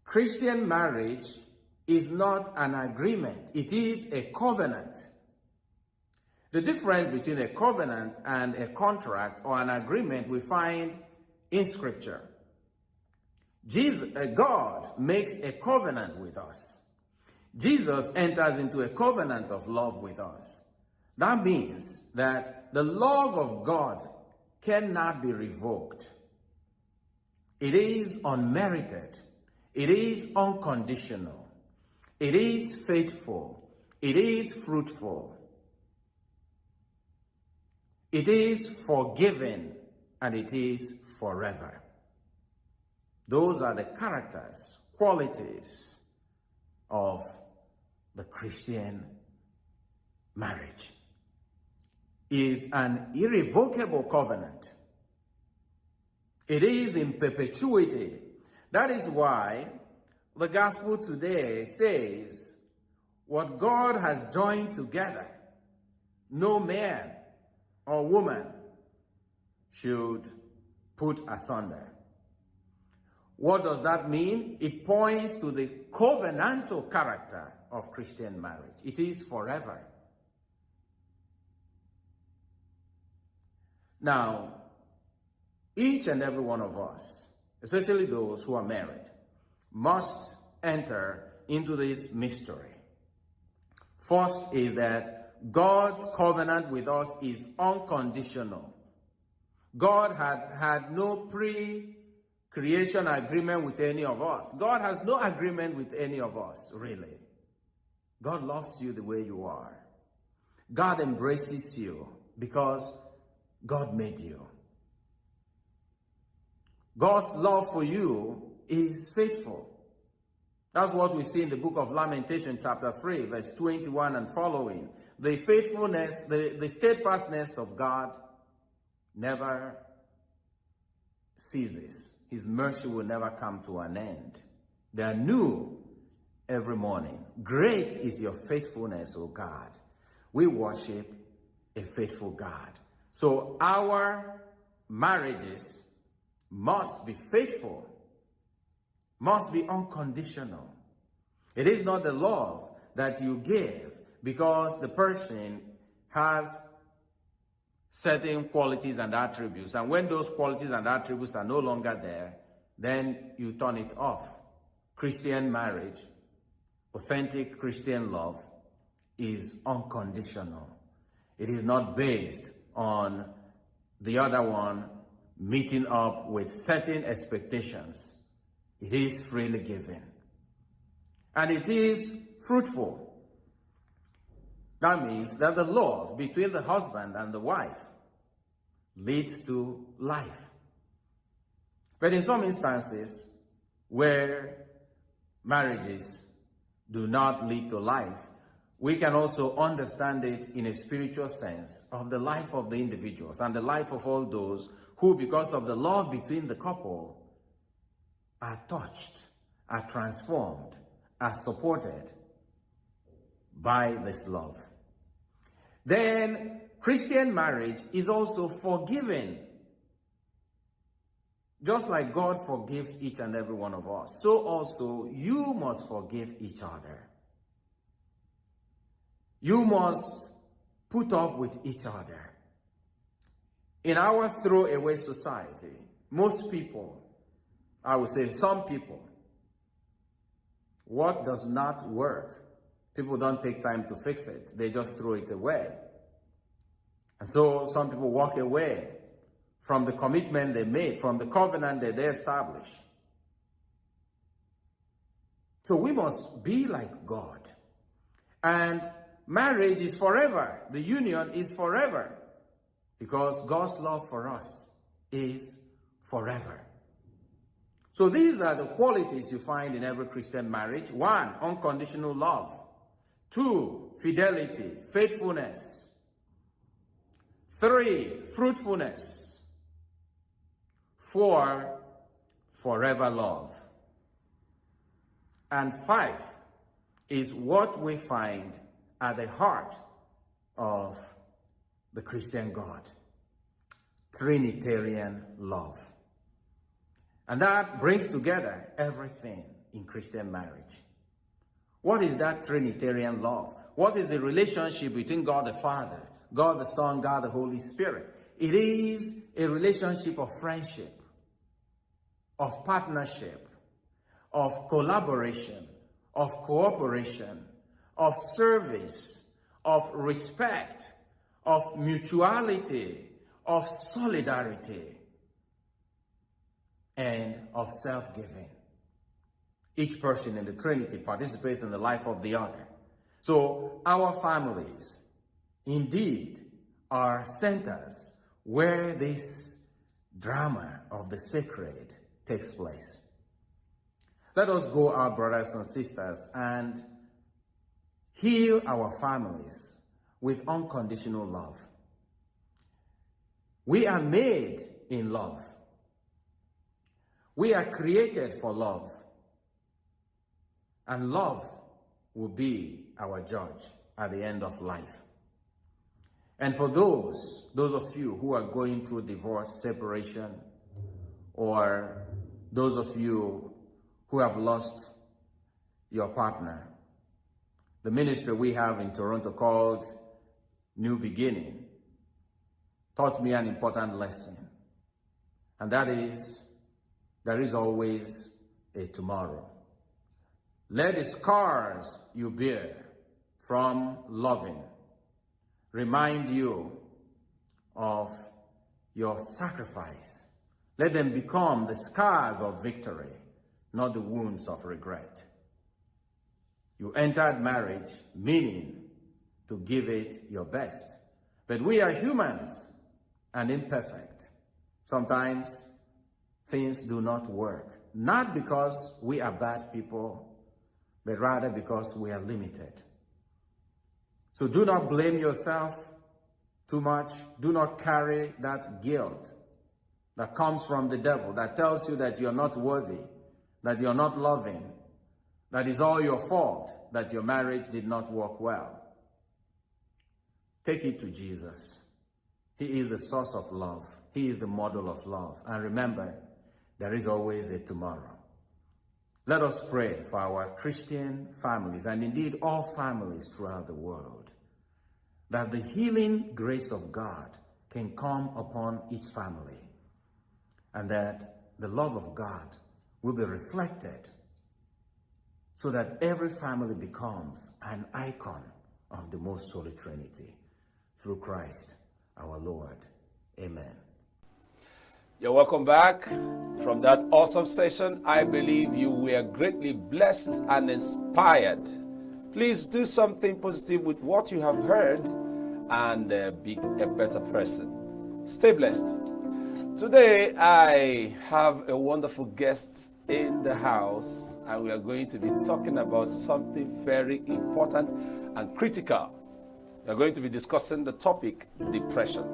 Christian marriage is not an agreement, it is a covenant. The difference between a covenant and a contract or an agreement we find in Scripture. God makes a covenant with us. Jesus enters into a covenant of love with us. That means that the love of God cannot be revoked. It is unmerited. It is unconditional. It is faithful. It is fruitful. It is forgiving, and it is forever. Those are the characters, qualities of the Christian marriage. It is an irrevocable covenant. It is in perpetuity. That is why the gospel today says, what God has joined together, no man or woman should put asunder. What does that mean? It points to the covenantal character of Christian marriage. It is forever. Now, each and every one of us, especially those who are married, must enter into this mystery. First is that God's covenant with us is unconditional. God had no pre-creation agreement with any of us. God has no agreement with any of us, really. God loves you the way you are. God embraces you because God made you. God's love for you is faithful. That's what we see in the book of Lamentation, chapter 3, verse 21 and following. The faithfulness, the steadfastness of God never ceases. His mercy will never come to an end. They are new every morning. Great is your faithfulness, O God. We worship a faithful God. So our marriages must be faithful, must be unconditional. It is not the love that you give because the person has certain qualities and attributes. And when those qualities and attributes are no longer there, then you turn it off. Christian marriage, authentic Christian love, is unconditional. It is not based on the other one meeting up with certain expectations. It is freely given. And it is fruitful. That means that the love between the husband and the wife leads to life. But in some instances where marriages do not lead to life, we can also understand it in a spiritual sense of the life of the individuals and the life of all those who, because of the love between the couple, are touched, are transformed, are supported by this love. Then Christian marriage is also forgiving. Just like God forgives each and every one of us, so also you must forgive each other. You must put up with each other. In our throwaway society, most people, I would say some people, what does not work, people don't take time to fix it. They just throw it away. And so some people walk away from the commitment they made, from the covenant that they established. So we must be like God. And marriage is forever. The union is forever. Because God's love for us is forever. So these are the qualities you find in every Christian marriage. 1, unconditional love. 2, fidelity, faithfulness. 3, fruitfulness. 4, forever love. And 5 is what we find at the heart of the Christian God. Trinitarian love. And that brings together everything in Christian marriage. What is that Trinitarian love? What is the relationship between God the Father, God the Son, God the Holy Spirit? It is a relationship of friendship, of partnership, of collaboration, of cooperation, of service, of respect, of mutuality, of solidarity, and of self-giving. Each person in the Trinity participates in the life of the other. So our families indeed are centers where this drama of the sacred takes place. Let us go, our brothers and sisters, and heal our families with unconditional love. We are made in love. We are created for love. And love will be our judge at the end of life. And for those of you who are going through divorce, separation, or those of you who have lost your partner, the ministry we have in Toronto called New Beginning taught me an important lesson. And that is, there is always a tomorrow. Let the scars you bear from loving remind you of your sacrifice. Let them become the scars of victory, not the wounds of regret. You entered marriage meaning to give it your best. But we are humans and imperfect. Sometimes things do not work, not because we are bad people, but rather because we are limited. So do not blame yourself too much. Do not carry that guilt that comes from the devil, that tells you that you're not worthy, that you're not loving, that is all your fault, that your marriage did not work well. Take it to Jesus. He is the source of love. He is the model of love. And remember, there is always a tomorrow. Let us pray for our Christian families, and indeed all families throughout the world, that the healing grace of God can come upon each family, and that the love of God will be reflected so that every family becomes an icon of the Most Holy Trinity. Through Christ our Lord. Amen. You're welcome back from that awesome session. I believe you were greatly blessed and inspired. Please do something positive with what you have heard and be a better person. Stay blessed. Today I have a wonderful guest in the house, and we are going to be talking about something very important and critical. We are going to be discussing the topic depression.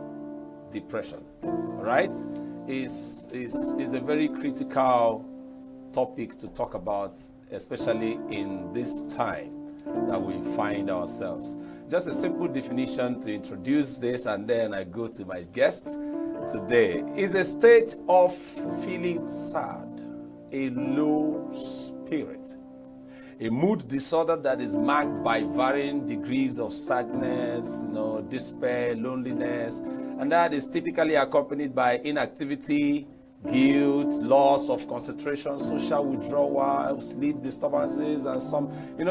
Depression, all right? Is a very critical topic to talk about, especially in this time that we find ourselves. Just a simple definition to introduce this, and then I go to my guest today. Is a state of feeling sad, a low spirit, a mood disorder that is marked by varying degrees of sadness, despair, loneliness, and that is typically accompanied by inactivity, guilt, loss of concentration, social withdrawal, sleep disturbances, and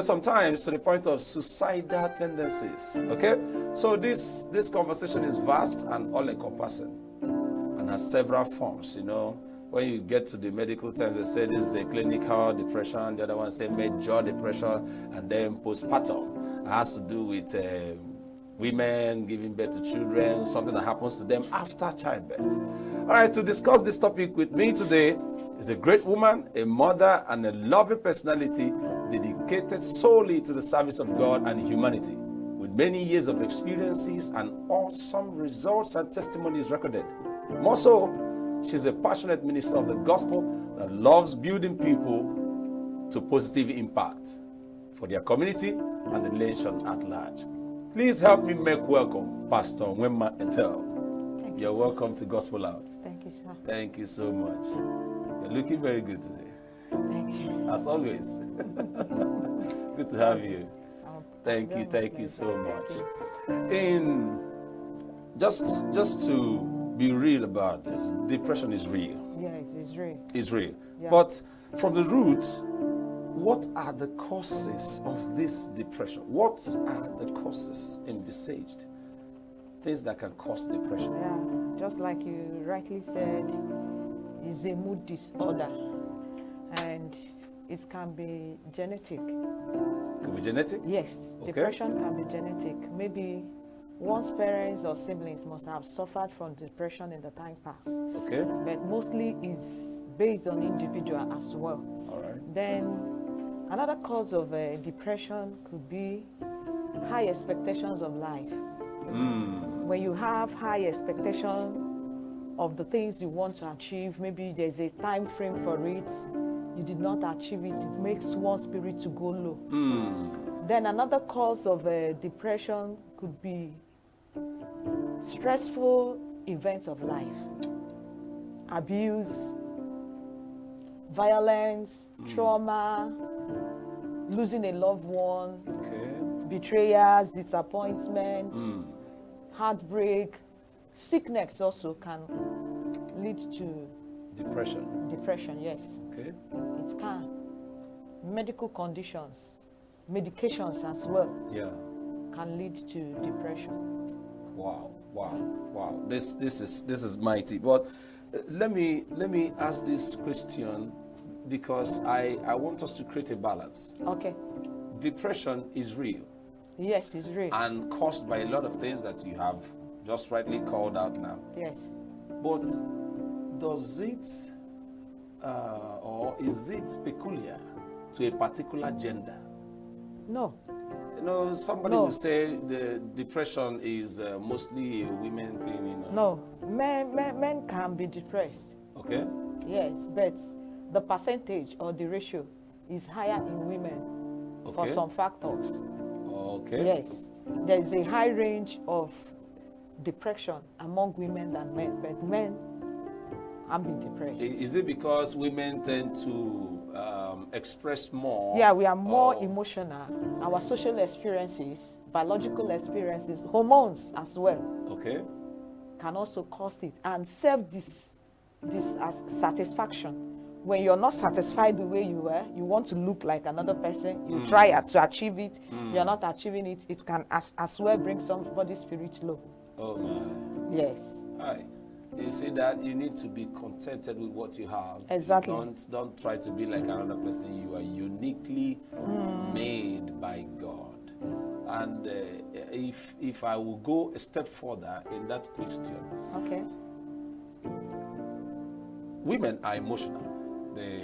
sometimes to the point of suicidal tendencies. Okay, so this conversation is vast and all-encompassing, and has several forms. When you get to the medical terms, they say this is a clinical depression. The other one say major depression, and then postpartum. It has to do with women giving birth to children, something that happens to them after childbirth. All right, to discuss this topic with me today is a great woman, a mother, and a loving personality dedicated solely to the service of God and humanity, with many years of experiences and awesome results and testimonies recorded. More so, she's a passionate minister of the gospel that loves building people to positive impact for their community and the nation at large. Please help me make welcome Pastor Wema Etel. You're welcome to Gospel Loud. Thank you, sir. Thank you so much. You're looking very good today. Thank you. As always. Good to have you. Thank you so much. Just to be real about this, depression is real. Yes, it's real. It's real. Yeah. But from the roots, what are the causes of this depression? What are the causes envisaged? Things that can cause depression. Yeah, just like you rightly said, it's a mood disorder, and it can be genetic. Can be genetic? Yes, Okay. depression can be genetic. Maybe one's parents or siblings must have suffered from depression in the time past. Okay. But mostly is based on individual as well. All right. Then another cause of depression could be high expectations of life. When you have high expectation of the things you want to achieve, maybe there's a time frame for it, you did not achieve it, it makes one's spirit to go low. Then another cause of depression could be stressful events of life, abuse, violence, trauma, losing a loved one, betrayals, disappointment, heartbreak, sickness also can lead to depression. Depression, yes. Okay. It can. Medical conditions, medications as well. Yeah. Can lead to depression. Wow, wow, wow. This is mighty. But let me ask this question because I want us to create a balance. Okay. Depression is real. Yes, it's real. And caused by a lot of things that you have just rightly called out now. Yes. But does it or is it peculiar to a particular gender? No. You know, somebody will say the depression is mostly a women thing, you know. No, men can be depressed. Okay. Yes, but the percentage or the ratio is higher in women for Okay. some factors. Okay. Yes, there is a high range of depression among women than men, but men can be depressed. Is it because women tend to express more? Yeah, we are more emotional. Our social experiences, biological experiences, hormones as well. Okay. Can also cause it. And satisfaction. When you're not satisfied the way you were, you want to look like another person, you try to achieve it, you're not achieving it, it can as well bring somebody's spirit low. Oh my. Yes. Hi. You see that you need to be contented with what you have. Exactly. Don't try to be like another person. You are uniquely made by God. And if I will go a step further in that question, Okay. women are emotional.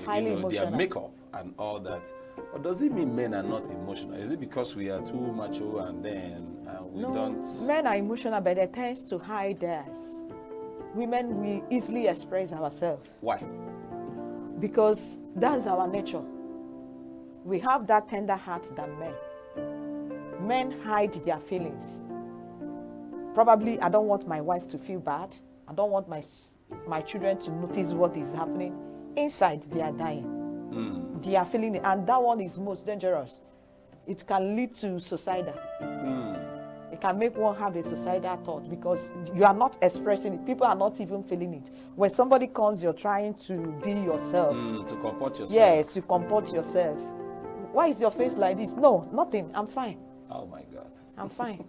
Highly Their emotional. makeup and all that. But does it mean men are not emotional? Is it because we are too macho and then we don't? Men are emotional, but they tend to hide theirs. Women, we easily express ourselves. Why? Because that's our nature. We have that tender heart than men. Men hide their feelings. Probably, I don't want my wife to feel bad. I don't want my children to notice what is happening. Inside, they are dying. They are feeling it, and that one is most dangerous. It can lead to suicidal. It can make one have a suicidal thought because you are not expressing it. People are not even feeling it. When somebody comes, you're trying to be yourself. To comport yourself. Yes, to comport yourself. Why is your face like this? No, nothing. I'm fine. Oh my God. I'm fine.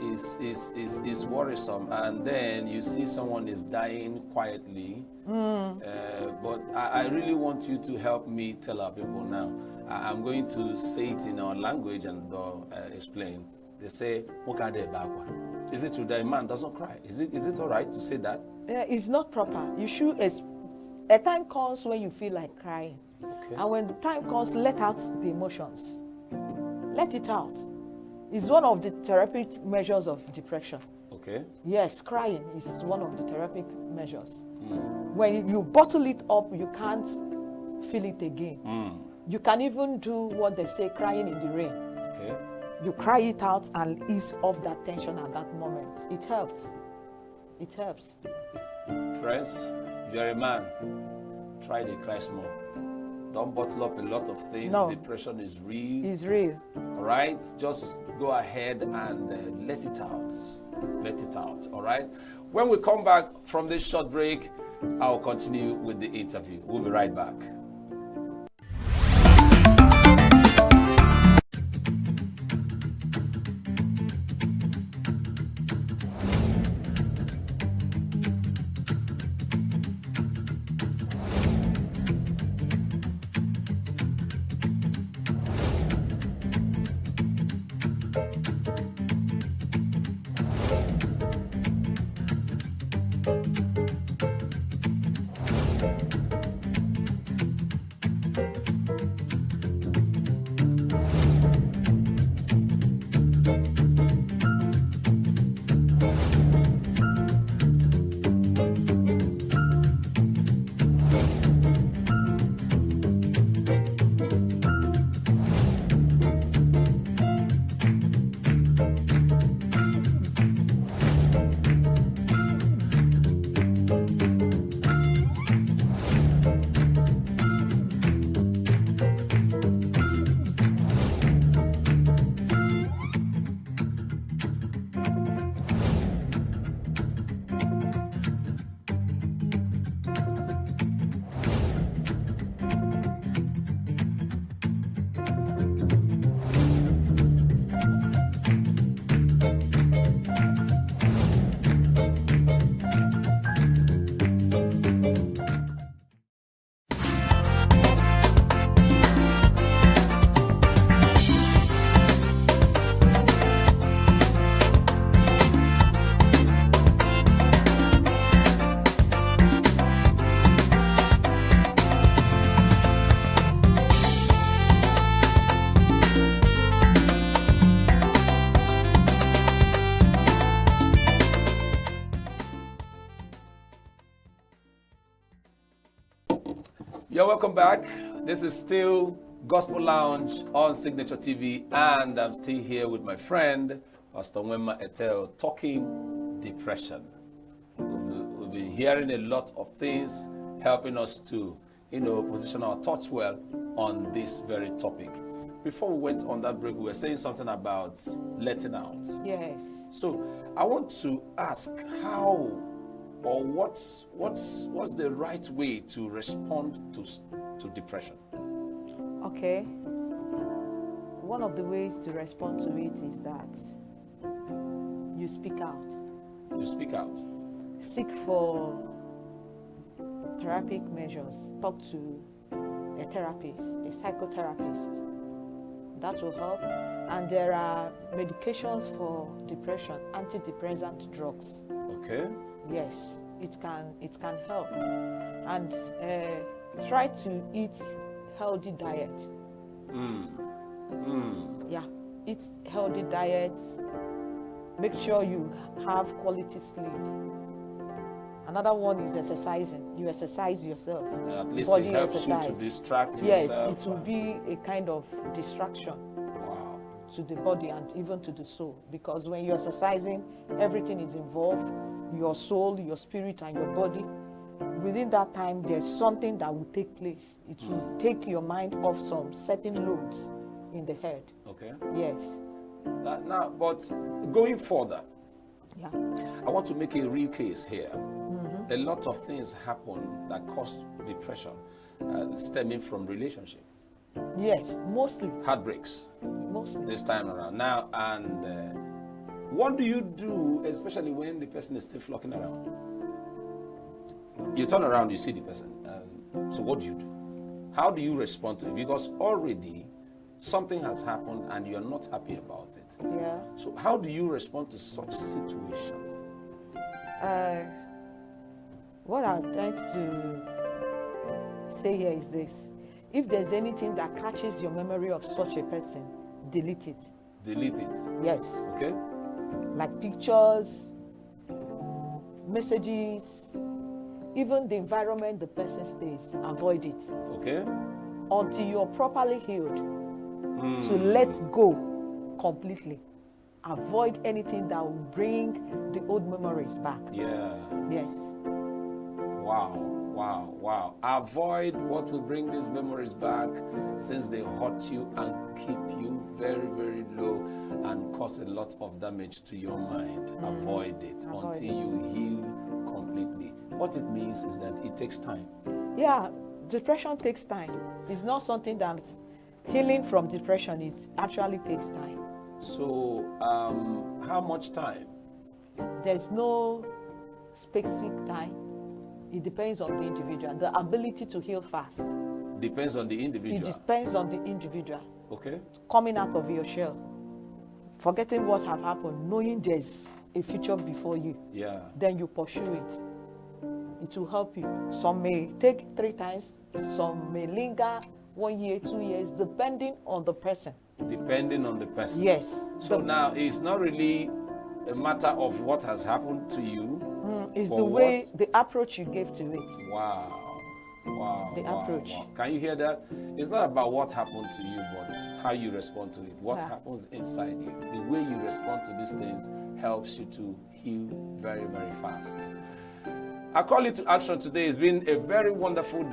It's worrisome, and then you see someone is dying quietly. But I really want you to help me tell our people now. I'm going to say it in our language and explain. They say, is it true that a man doesn't cry? Is it all right to say that? Yeah, it's not proper. You should. A time comes when you feel like crying, and when the time comes, let out the emotions. Let it out. It's one of the therapeutic measures of depression. Okay. Yes, crying is one of the therapeutic measures. When you bottle it up, you can't feel it again. You can even do what they say, crying in the rain. Okay. You cry it out and ease off that tension at that moment. It helps. It helps. Friends, if you're a man, try to cry small. Don't bottle up a lot of things. No. Depression is real. It's real. All right? Just go ahead and let it out. Let it out. All right? When we come back from this short break, I'll continue with the interview. We'll be right back. welcome back. This is still Gospel Lounge on Signature TV, and I'm still here with my friend, Pastor Wema Etel, talking depression. We've been hearing a lot of things, helping us to, position our thoughts well on this very topic. Before we went on that break, we were saying something about letting out. Yes. So I want to ask how, or what's the right way to respond to depression? Okay. One of the ways to respond to it is that you speak out. You speak out. Seek for therapeutic measures. Talk to a therapist, a psychotherapist. That will help. And there are medications for depression, antidepressant drugs. Okay. Yes, it can help. And try to eat healthy diet. Yeah, eat healthy diets. Make sure you have quality sleep. Another one is exercising. You exercise yourself. At least Body it helps exercise. you to distract yes, yourself. Yes, it will be a kind of distraction. Wow. To the body and even to the soul. Because when you're exercising, everything is involved. Your soul, your spirit, and your body. Within that time, there's something that will take place. It will take your mind off some certain loads in the head. Okay. Yes. Now, but going further, yeah, I want to make a real case here. A lot of things happen that cause depression, stemming from relationship. Yes, mostly. Heartbreaks. Mostly. This time around. Now, and what do you do, especially when the person is still flocking around? You turn around, you see the person. So what do you do? How do you respond to it? Because already something has happened and you're not happy about it. Yeah. So how do you respond to such situation? What I'd like to say here is this. If there's anything that catches your memory of such a person, delete it. Delete it? Yes. Okay. Like pictures, messages, even the environment the person stays, avoid it. Okay. Until you're properly healed. So let's go completely. Avoid anything that will bring the old memories back. Yeah. Yes. Wow. Avoid what will bring these memories back, since they hurt you and keep you very, very low and cause a lot of damage to your mind. Avoid it until you heal completely. What it means is that it takes time. Yeah, depression takes time. It's not something that healing from depression actually takes time. So, how much time? There's no specific time. It depends on the individual. The ability to heal fast. Depends on the individual. It depends on the individual. Okay. Coming out of your shell. Forgetting what have happened. Knowing there's a future before you. Yeah. Then you pursue it. It will help you. Some may take 3 times. Some may linger 1 year, 2 years, depending on the person. Depending on the person. Yes. So now it's not really a matter of what has happened to you. It's the way, the approach you gave to it. Wow. The approach. Wow. Can you hear that? It's not about what happened to you, but how you respond to it. What happens inside you. The way you respond to these things helps you to heal very, very fast. Our call you to action today has been a very wonderful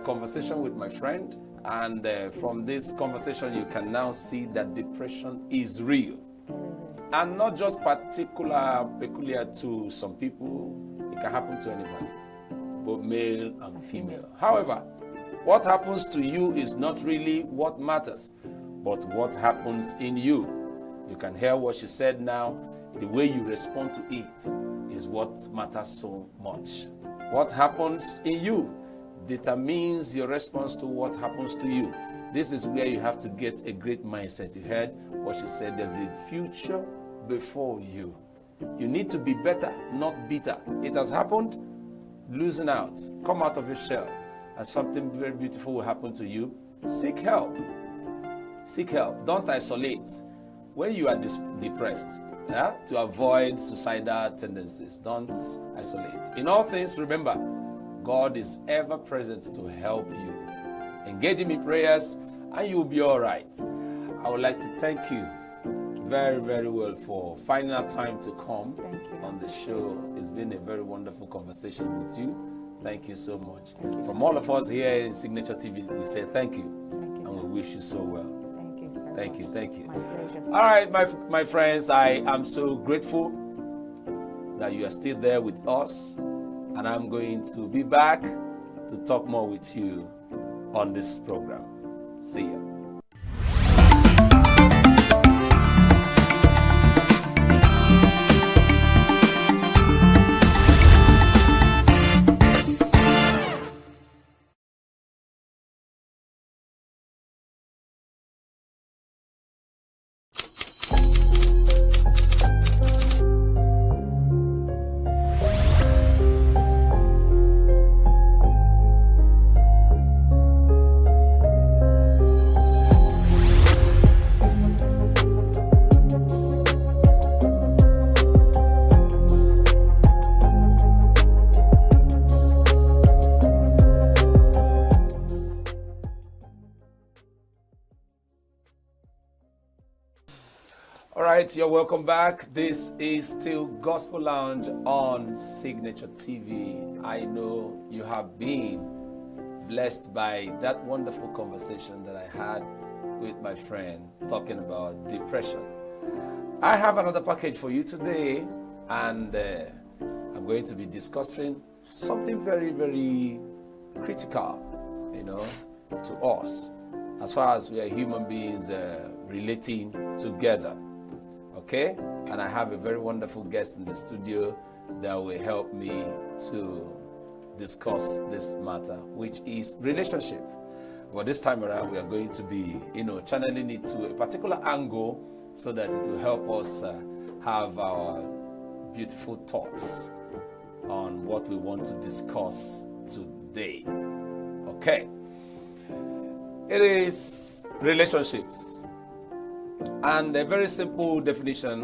conversation with my friend. And from this conversation, you can now see that depression is real. And not just peculiar to some people. It can happen to anybody, both male and female. However, what happens to you is not really what matters, but what happens in you. You can hear what she said now. The way you respond to it is what matters so much. What happens in you determines your response to what happens to you. This is where you have to get a great mindset. You heard what she said. There's a future before you. You need to be better, not bitter. It has happened. Loosen out. Come out of your shell. And something very beautiful will happen to you. Seek help. Seek help. Don't isolate. When you are depressed, to avoid suicidal tendencies, don't isolate. In all things, remember, God is ever present to help you. Engage him in prayers, and you'll be all right. I would like to thank you very, very well for finding out time to come on the show. It's been a very wonderful conversation with you. Thank you so much. From all of us here in Signature TV, we say thank you, and we wish you so well. Thank you. Thank you. All right, my friends, I am so grateful that you are still there with us, and I'm going to be back to talk more with you on this program. See you. You're welcome back. This is still Gospel Lounge on Signature TV. I know you have been blessed by that wonderful conversation that I had with my friend talking about depression. I have another package for you today, and I'm going to be discussing something very, very critical, to us as far as we are human beings relating together. Okay, and I have a very wonderful guest in the studio that will help me to discuss this matter, which is relationship. But this time around, we are going to be, channeling it to a particular angle so that it will help us have our beautiful thoughts on what we want to discuss today. Okay, it is relationships. And a very simple definition,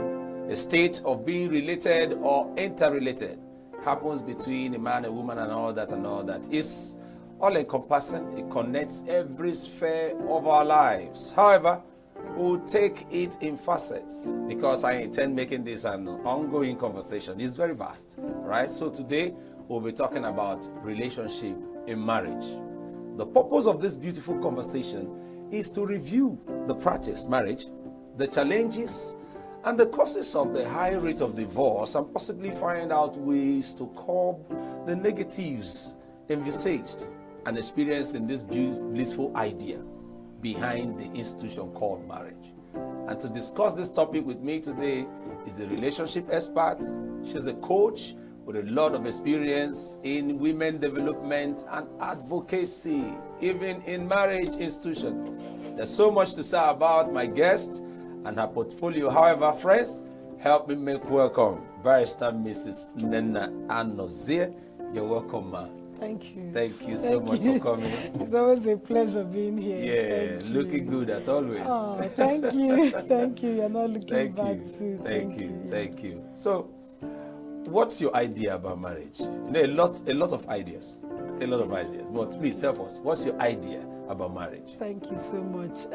a state of being related or interrelated happens between a man, a woman, and all that. It's all encompassing. It connects every sphere of our lives. However, we'll take it in facets because I intend making this an ongoing conversation. It's very vast, right? So today we'll be talking about relationship in marriage. The purpose of this beautiful conversation is to review the practice, marriage, the challenges and the causes of the high rate of divorce, and possibly find out ways to curb the negatives envisaged and experienced in this blissful idea behind the institution called marriage. And to discuss this topic with me today is a relationship expert. She's a coach with a lot of experience in women development and advocacy, even in marriage institution. There's so much to say about my guest and her portfolio. However, friends, help me make welcome Barrister Mrs. Nena Anozie. You're welcome, ma. Thank you. Thank you so much for coming. It's always a pleasure being here. Yeah, looking good as always. Oh, thank you. Thank you. You're not looking back too. Thank you. So, what's your idea about marriage? A lot of ideas. But please help us. What's your idea about marriage? Thank you so much.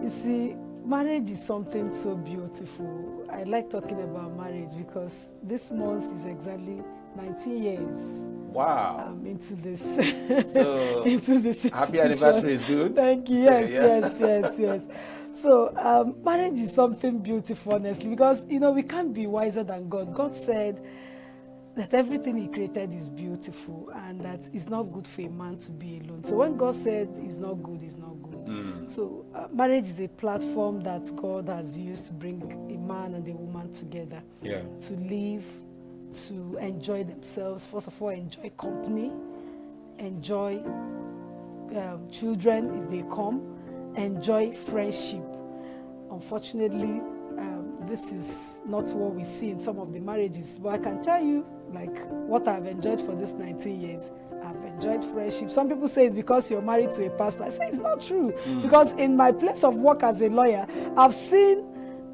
You see, marriage is something so beautiful. I like talking about marriage because this month is exactly 19 years. Wow. Into this. So, into this happy anniversary is good. Thank you. Yes. So, marriage is something beautiful, honestly, because, we can't be wiser than God. God said that everything he created is beautiful and that it's not good for a man to be alone. So when God said it's not good, it's not good. So marriage is a platform that God has used to bring a man and a woman together to live, to enjoy themselves. First of all, enjoy company, enjoy children if they come, enjoy friendship. Unfortunately, this is not what we see in some of the marriages, but I can tell you, like, what I've enjoyed for this 19 years. I've enjoyed friendship. Some people say it's because you're married to a pastor. I say it's not true, because in my place of work as a lawyer, I've seen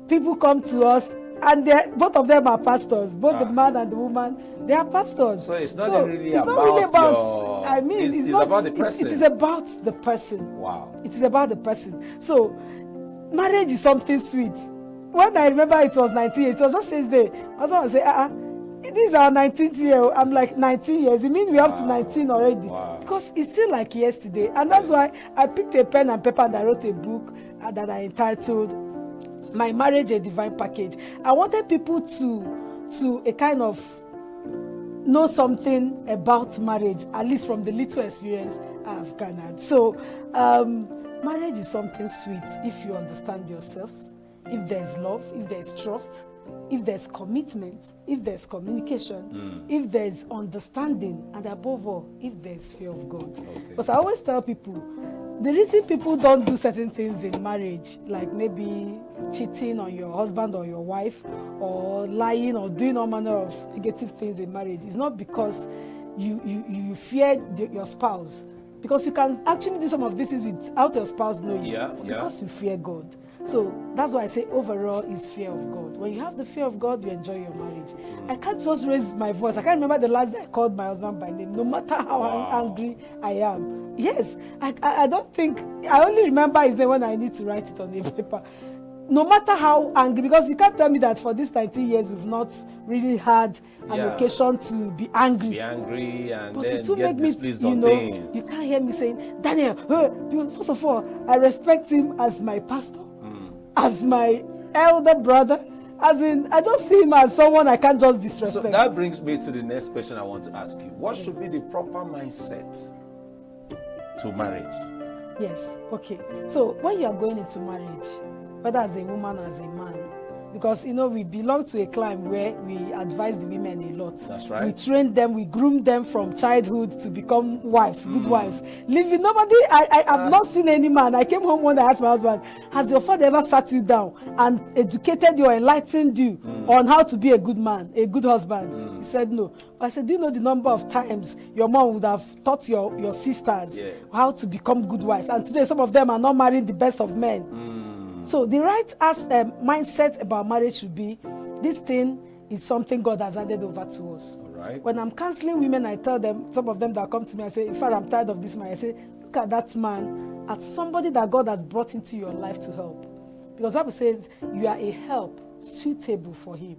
people come to us and both of them are pastors. Both the man and the woman, they are pastors. So it's not really it's about not really about your... I mean, it's not, about the person. It is about the person. Wow. It is about the person. So marriage is something sweet. When I remember it was 19 years, it was just 6 days. I was going to say, this is our 19th year. I'm like 19 years. It means we're up to 19 already. Wow. Because it's still like yesterday. And that's why I picked a pen and paper and I wrote a book that I entitled My Marriage, a Divine Package. I wanted people to a kind of know something about marriage, at least from the little experience I've garnered. So marriage is something sweet if you understand yourselves, if there's love, if there's trust, if there's commitment, if there's communication, if there's understanding, and above all, if there's fear of God. Because I always tell people, the reason people don't do certain things in marriage, like maybe cheating on your husband or your wife, or lying or doing all manner of negative things in marriage, is not because you fear your spouse. Because you can actually do some of these things without your spouse knowing. Because you fear God. So that's why I say overall is fear of God. When you have the fear of God, you enjoy your marriage. I can't just raise my voice. I can't remember the last day I called my husband by name, no matter how angry I am. Yes, I don't think, I only remember his name when I need to write it on a paper. No matter how angry, because you can't tell me that for these 19 years we've not really had an occasion to be angry. Be angry and but then it will get make me, displeased on things. You can't hear me saying, Daniel, first of all, I respect him as my pastor, as my elder brother. As in, I just see him as someone I can't just disrespect. So that brings me to the next question I want to ask you. What should be the proper mindset to marriage? Yes, okay. So when you are going into marriage, whether as a woman or as a man, because we belong to a clan where we advise the women a lot. That's right. We train them, we groom them from childhood to become wives, good wives. Living, nobody, I have not seen any man. I came home one day, I asked my husband, has your father ever sat you down and educated you or enlightened you on how to be a good man, a good husband? He said no. I said, do you know the number of times your mom would have taught your sisters how to become good wives? And today some of them are not marrying the best of men. So the right mindset about marriage should be, this thing is something God has handed over to us. Right. When I'm counseling women, I tell them, some of them that come to me, I say, in fact, I'm tired of this man. I say, look at that man as somebody that God has brought into your life to help. Because the Bible says you are a help suitable for him.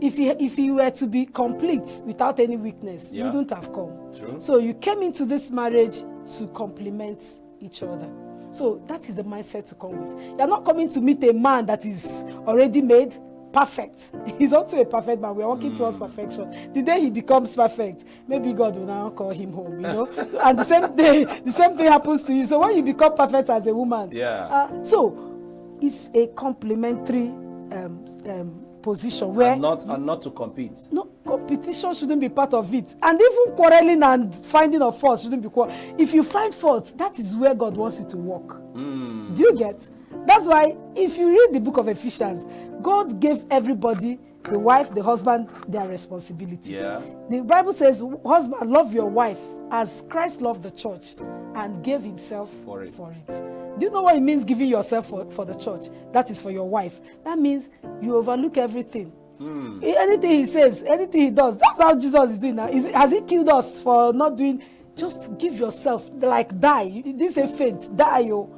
If he were to be complete without any weakness, you wouldn't have come. True. So you came into this marriage to complement each other. So that is the mindset to come with. You're not coming to meet a man that is already made perfect. He's also a perfect man. We're working towards perfection. The day he becomes perfect, maybe God will now call him home, And the same day, the same thing happens to you. So when you become perfect as a woman, so it's a complementary position where and not to compete. No, competition shouldn't be part of it. And even quarreling and finding of fault shouldn't be If you find fault, that is where God wants you to walk. Do you get? That's why if you read the book of Ephesians, God gave everybody, the wife, the husband, their responsibility. The Bible says, husband, love your wife as Christ loved the church and gave himself for it. Do you know what it means giving yourself for the church? That is for your wife. That means you overlook everything. Anything he says, anything he does, that's how Jesus is doing now. Has he killed us for not doing? Just give yourself, like die. This is a faint. Die, your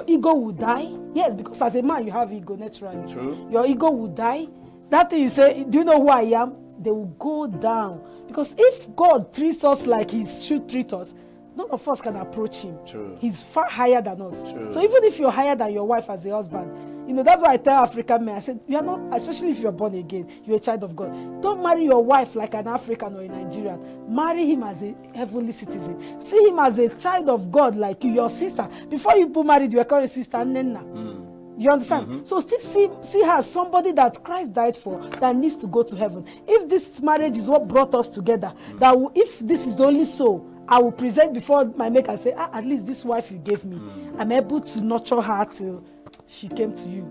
ego will die. Yes, because as a man, you have ego naturally. True. Your ego will die. That thing you say, do you know who I am? They will go down. Because if God treats us like he should treat us, none of us can approach him. True. He's far higher than us. True. So even if you're higher than your wife as a husband, that's why I tell African men, I said, you are not, especially if you're born again, you're a child of God. Don't marry your wife like an African or a Nigerian. Marry him as a heavenly citizen. See him as a child of God like you, your sister. Before you put married, you were called a sister, Nenna. You understand? So still see her as somebody that Christ died for, that needs to go to heaven. If this marriage is what brought us together, if this is the only soul, I will present before my maker and say, at least this wife you gave me, I'm able to nurture her till she came to you.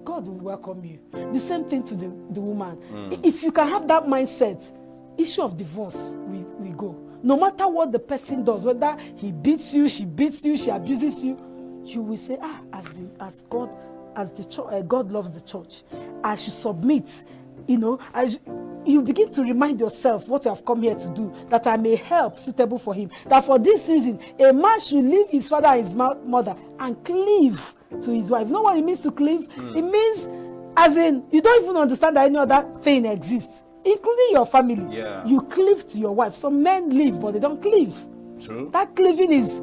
God will welcome you. The same thing to the woman. If you can have that mindset, issue of divorce, we go. No matter what the person does, whether he beats you, she abuses you, you will say, as God as the church, God loves the church. I should submit. You begin to remind yourself what you have come here to do, that I may help suitable for him. That for this reason, a man should leave his father and his mother and cleave to his wife. You know what it means to cleave? It means, as in, you don't even understand that any other thing exists, including your family. Yeah. You cleave to your wife. Some men leave, but they don't cleave. True. That cleaving is,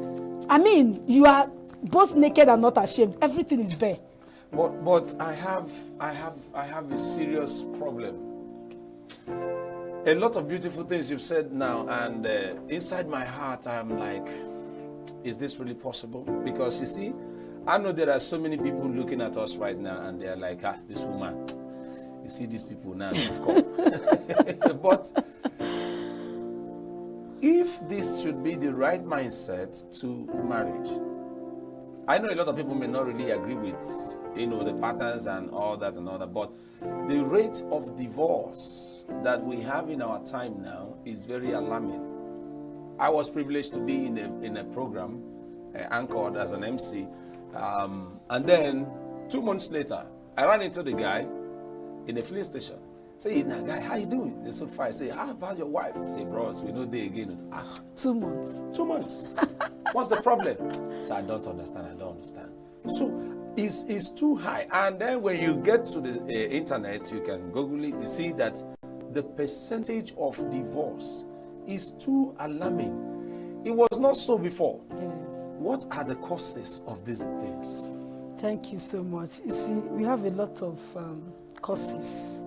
you are both naked and not ashamed. Everything is bare. But I have a serious problem. A lot of beautiful things you've said now, and inside my heart, I'm like, is this really possible? Because you see, I know there are so many people looking at us right now, and they're like, this woman. You see these people now, of course. But if this should be the right mindset to marriage, I know a lot of people may not really agree with, the patterns and all that, but the rate of divorce that we have in our time now is very alarming. I was privileged to be in a program anchored as an MC, and then 2 months later, I ran into the guy in a filling station. Say, guy, how you doing? They're so fine. I say, how about your wife? I say, bros, we know they again. Say, 2 months. 2 months. What's the problem? So I don't understand. So it's too high. And then when you get to the internet, you can Google it. You see that the percentage of divorce is too alarming. It was not so before. Yes. What are the causes of these things? Thank you so much. You see, we have a lot of causes.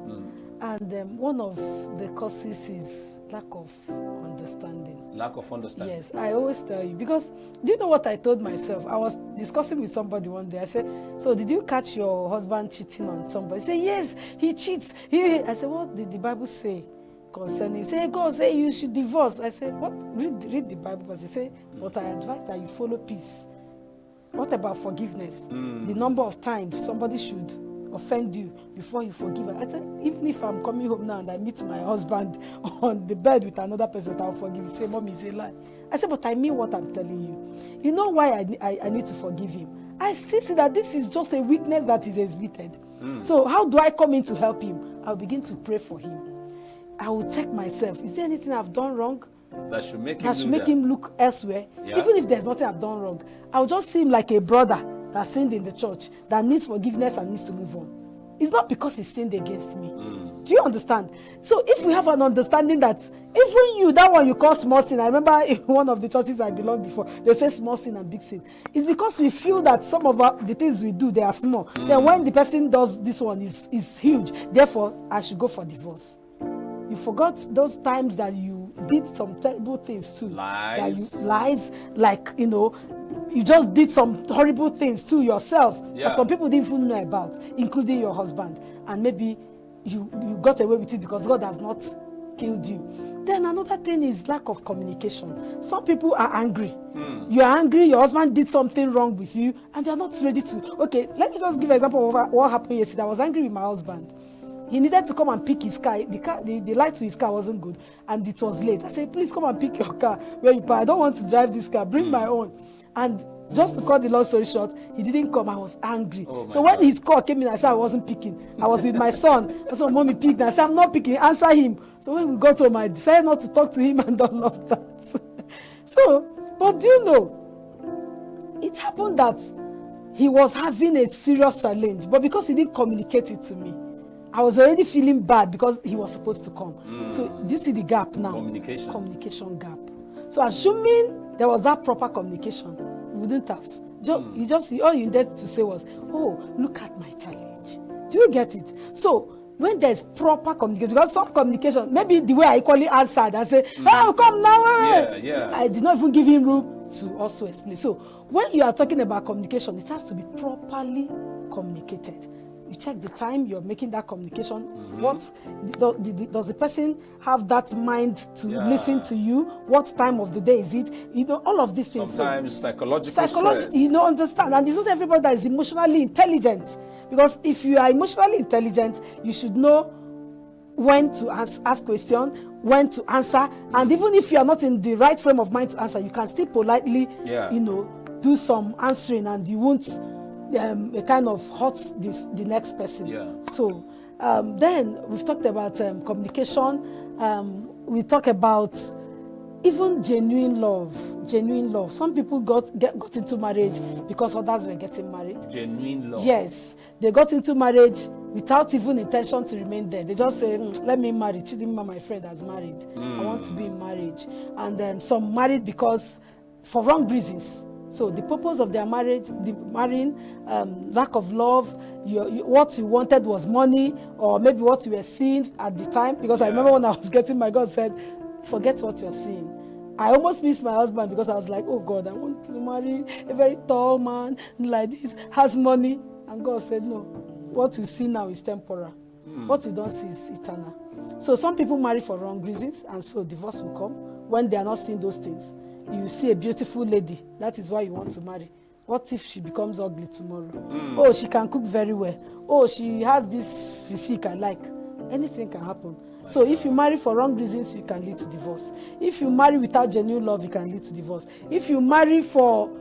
And one of the causes is lack of understanding. Lack of understanding. Yes, I always tell you. Because do you know what I told myself? I was discussing with somebody one day. I said, so did you catch your husband cheating on somebody? He said, yes, he cheats. I said, what did the Bible say concerning? He said, God said you should divorce. I said, what? Read the Bible. Because he said, but I advise that you follow peace. What about forgiveness? The number of times somebody should offend you before you forgive. I said, even if I'm coming home now and I meet my husband on the bed with another person, I'll forgive you. Say, Mommy, say lie. I said, but I mean what I'm telling you. You know why I need to forgive him? I still see that this is just a weakness that is exhibited. So how do I come in to help him? I'll begin to pray for him. I will check myself. Is there anything I've done wrong? That should make him look elsewhere. Yeah. Even if there's nothing I've done wrong, I'll just see him like a brother that sinned in the church, that needs forgiveness and needs to move on. It's not because he sinned against me. Do you understand? So if we have an understanding that even you, that one you call small sin, I remember in one of the churches I belonged before, they say small sin and big sin. It's because we feel that some of the things we do, they are small. Then when the person does this one is huge, therefore I should go for divorce. You forgot those times that you did some terrible things too. Lies, like, you just did some horrible things to yourself that some people didn't even know about, including your husband. And maybe you got away with it because God has not killed you. Then another thing is lack of communication. Some people are angry. You are angry, your husband did something wrong with you, and you're not ready to. Okay, let me just give an example of what happened yesterday. I was angry with my husband. He needed to come and pick his car. The light to his car wasn't good, and it was late. I said, please come and pick your car where you park. I don't want to drive this car. Bring my own. And just to cut the long story short, he didn't come. I was angry. So when his call came in, I said I wasn't picking. I was with my son. I said, Mommy, pick. I said, I'm not picking. Answer him. So when we got home, I decided not to talk to him and all of that. But do you know, it happened that he was having a serious challenge, but because he didn't communicate it to me, I was already feeling bad because he was supposed to come. So this is the gap now. Communication gap. So assuming there was that proper communication, we wouldn't have. All you needed to say was, oh, look at my challenge. Do you get it? So when there's proper communication, because some communication, maybe the way I equally answered and say, oh, come now. Yeah. I did not even give him room to also explain. So when you are talking about communication, it has to be properly communicated. You check the time you're making that communication. What does the person have that mind to listen to you? What time of the day is it? All of these things. Sometimes psychological stress. Understand. And it's not everybody that is emotionally intelligent. Because if you are emotionally intelligent, you should know when to ask questions, when to answer. And even if you are not in the right frame of mind to answer, you can still politely, do some answering, and you won't. a kind of hurts the next person. Yeah. So then we've talked about communication. We talk about even genuine love. Genuine love. Some people got into marriage because others were getting married. Genuine love. Yes, they got into marriage without even intention to remain there. They just say, let me marry. Chidinma, my friend, has married. I want to be in marriage. And some married because for wrong reasons. So the purpose of their marriage, the marrying, lack of love, what you wanted was money, or maybe what you were seeing at the time. Because I remember when I was getting my God said, forget what you're seeing. I almost missed my husband because I was like, oh God, I want to marry a very tall man like this, has money. And God said, no, what you see now is temporal. What you don't see is eternal. So some people marry for wrong reasons, and so divorce will come when they are not seeing those things. You see a beautiful lady, that is why you want to marry. What if she becomes ugly tomorrow? Oh, she can cook very well. Oh, she has this physique I like. Anything can happen. So if you marry for wrong reasons, you can lead to divorce. If you marry without genuine love, you can lead to divorce. If you marry for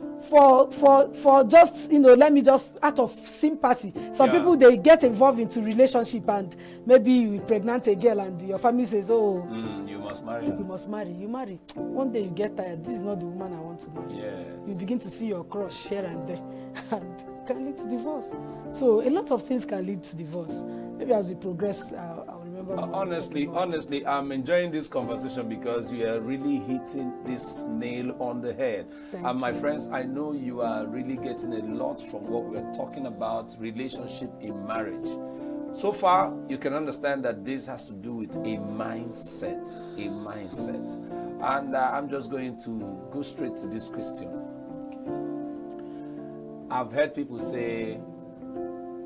just, let me just out of sympathy. Some people, they get involved into relationship, and maybe you pregnant a girl and your family says, oh, you must marry. You must marry. You marry. One day you get tired. This is not the woman I want to marry. Yes. You begin to see your crush here and there, and it can lead to divorce. So a lot of things can lead to divorce. Maybe as we progress, I'll remember. Honestly, I'm enjoying this conversation because you are really hitting this nail on the head. And my friends, I know you are really getting a lot from what we're talking about, relationship in marriage. So far, you can understand that this has to do with a mindset. And I'm just going to go straight to this question. I've heard people say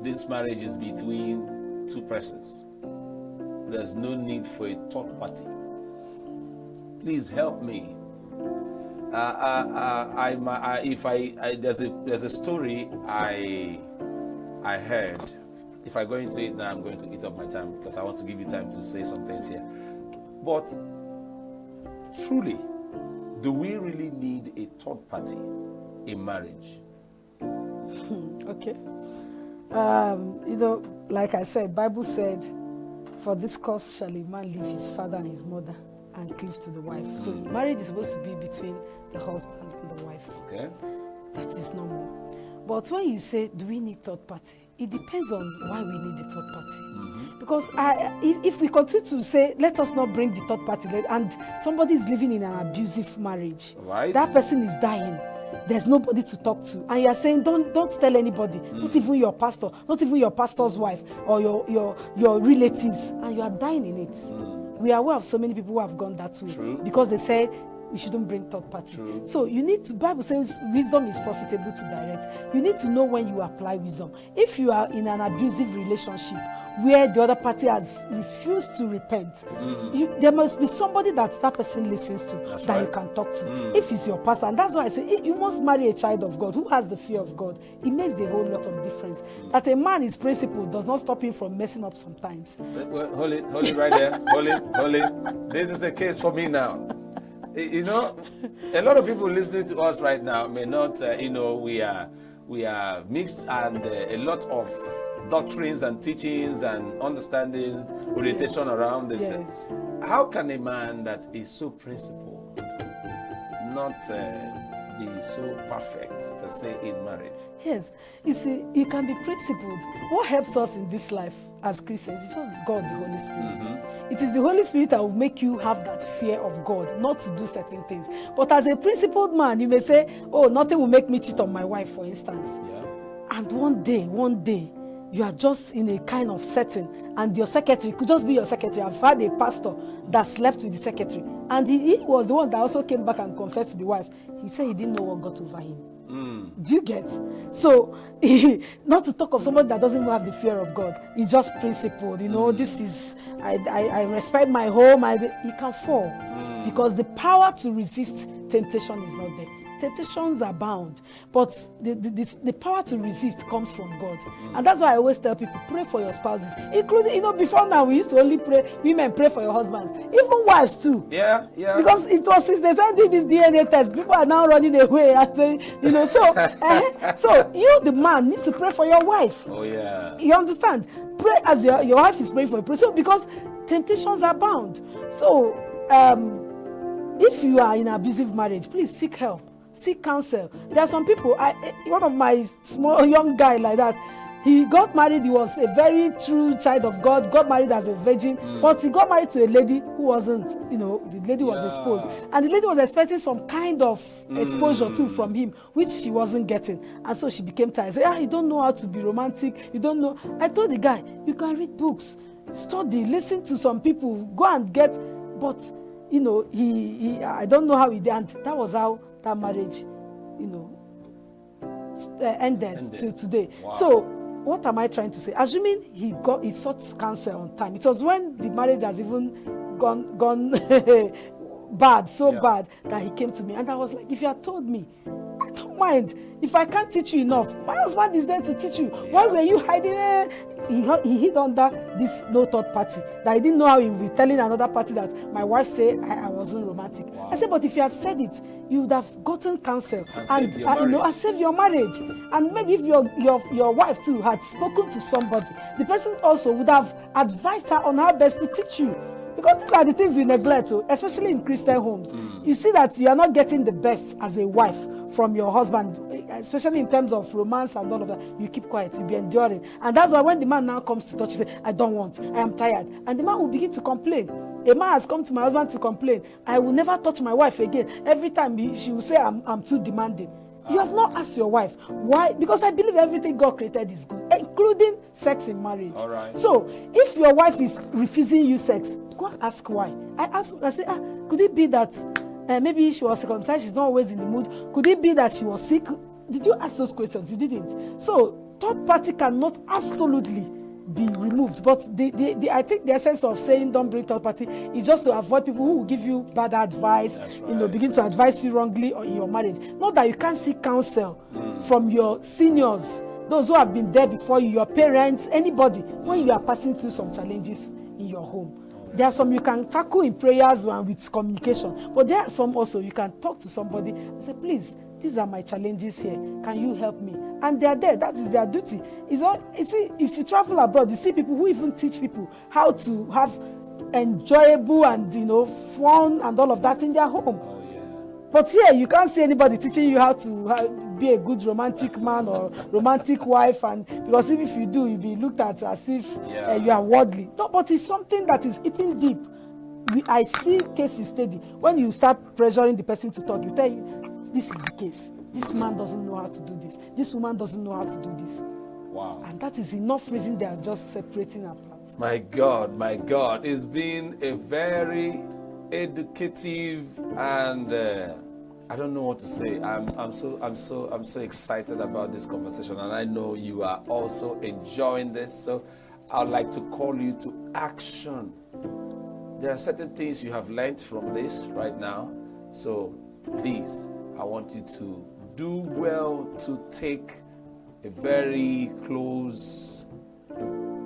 this marriage is between two persons. There's no need for a third party. Please help me. There's a story I heard. If I go into it now, I'm going to eat up my time because I want to give you time to say some things here. But truly, do we really need a third party in marriage? Okay. Like I said, Bible said, for this cause shall a man leave his father and his mother and cleave to the wife. So marriage is supposed to be between the husband and the wife. Okay. That is normal. But when you say, do we need third party? It depends on why we need the third party. Because if we continue to say, let us not bring the third party, and somebody is living in an abusive marriage, that person is dying. There's nobody to talk to, and you are saying don't tell anybody, not even your pastor, not even your pastor's wife or your relatives, and you are dying in it. We are aware of so many people who have gone that way because they say we shouldn't bring third party. So you need to, Bible says wisdom is profitable to direct. You need to know when you apply wisdom. If you are in an abusive relationship where the other party has refused to repent, there must be somebody that person listens to, you can talk to. If it's your pastor, and that's why I say you must marry a child of God who has the fear of God. It makes a whole lot of difference. That a man is principled does not stop him from messing up sometimes. Hold it right there. Hold it. This is a case for me now. A lot of people listening to us right now may not, we are mixed, and a lot of doctrines and teachings and understandings, orientation around this. Yes. How can a man that is so principled not be so perfect per se in marriage? Yes, you see, you can be principled. What helps us in this life as Christians is just God, the Holy Spirit. It is the Holy Spirit that will make you have that fear of God, not to do certain things. But as a principled man, you may say, oh, nothing will make me cheat on my wife, for instance. And one day, you are just in a kind of setting, and your secretary could just be your secretary. I've had a pastor that slept with the secretary, and he was the one that also came back and confessed to the wife. He said he didn't know what got over him. Do you get? So, not to talk of somebody that doesn't even have the fear of God. He's just principled. This is, I respect my home. He can fall because the power to resist temptation is not there. temptations abound, but the power to resist comes from God. And that's why I always tell people, pray for your spouses, including, before now we used to only pray, women pray for your husbands, even wives too. Yeah. Because it was since they started doing this DNA test, people are now running away and saying, so you, the man, needs to pray for your wife. Oh yeah. You understand? Pray as your wife is praying for you. So because temptations abound. So if you are in an abusive marriage, please seek help, seek counsel. There are some people. One of my small young guy like that, he got married. He was a very true child of God. Got married as a virgin, but he got married to a lady who wasn't. The lady was exposed, and the lady was expecting some kind of exposure too from him, which she wasn't getting, and so she became tired. Say, you don't know how to be romantic. You don't know. I told the guy, you can read books, study, listen to some people, go and get, but. He I don't know how he did, and that was how that marriage, ended till today. Wow. So what am I trying to say? Assuming he sought counsel on time, it was when the marriage has even gone bad, bad, that he came to me, and I was like, if you had told me, I don't mind. If I can't teach you enough, my husband is there to teach you. Yeah. Why were you hiding? He hid under this no third party, that he didn't know how he would be telling another party that my wife said I wasn't romantic. Wow. I said, but if you had said it, you would have gotten counsel and saved your marriage. And maybe if your wife too had spoken to somebody, the person also would have advised her on how best to teach you. Because these are the things we neglect, especially in Christian homes. You see that you are not getting the best as a wife from your husband, especially in terms of romance and all of that. You keep quiet, you be enduring. And that's why when the man now comes to touch, you say, I don't want, I am tired. And the man will begin to complain. A man has come to my husband to complain, I will never touch my wife again. Every time she will say, I'm too demanding. You have not asked your wife. Why? Because I believe everything God created is good, including sex in marriage. All right. So if your wife is refusing you sex, go and ask why. I say, could it be that maybe she was circumcised, she's not always in the mood? Could it be that she was sick? Did you ask those questions? You didn't. So third party cannot absolutely be removed. But I think the essence of saying don't bring third party is just to avoid people who will give you bad advice, begin to advise you wrongly in your marriage. Not that you can't seek counsel from your seniors, those who have been there before you, your parents, anybody, when you are passing through some challenges in your home. There are some you can tackle in prayers and with communication, but there are some also you can talk to somebody and say, please, these are my challenges here. Can you help me? And they are there. That is their duty. If you travel abroad, you see people who even teach people how to have enjoyable and fun and all of that in their home. But here you can't see anybody teaching you how to be a good romantic man or romantic wife, and because if you do, you'll be looked at as if you are worldly. No, but it's something that is eating deep. I see cases steady. When you start pressuring the person to talk, you tell you, this is the case. This man doesn't know how to do this. This woman doesn't know how to do this. Wow. And that is enough reason they are just separating apart. My God, it's been a very educative and I don't know what to say. I'm so excited about this conversation, and I know you are also enjoying this. So I'd like to call you to action. There are certain things you have learned from this right now. So please, I want you to do well to take a very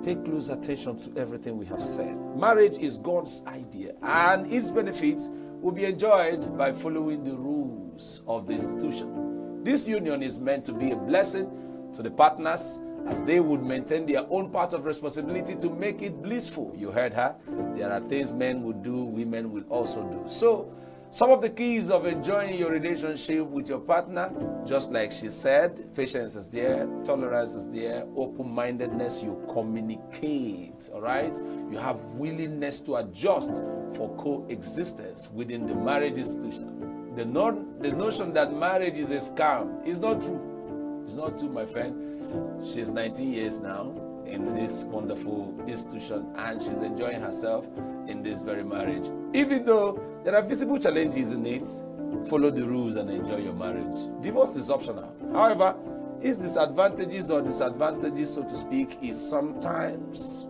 pay close attention to everything we have said. Marriage is God's idea, and its benefits will be enjoyed by following the rules of the institution. This union is meant to be a blessing to the partners as they would maintain their own part of responsibility to make it blissful. You heard her. There are things men would do, women will also do. So, some of the keys of enjoying your relationship with your partner, just like she said, patience is there, tolerance is there, open-mindedness, you communicate, all right? You have willingness to adjust for coexistence within the marriage institution. The notion that marriage is a scam is not true. It's not true, my friend. She's 19 years now in this wonderful institution, and she's enjoying herself in this very marriage. Even though there are visible challenges in it, follow the rules and enjoy your marriage. Divorce is optional. However, its disadvantages, so to speak, is sometimes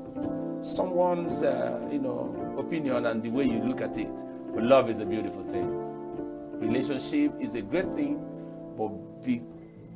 someone's opinion and the way you look at it. But love is a beautiful thing. Relationship is a great thing. but be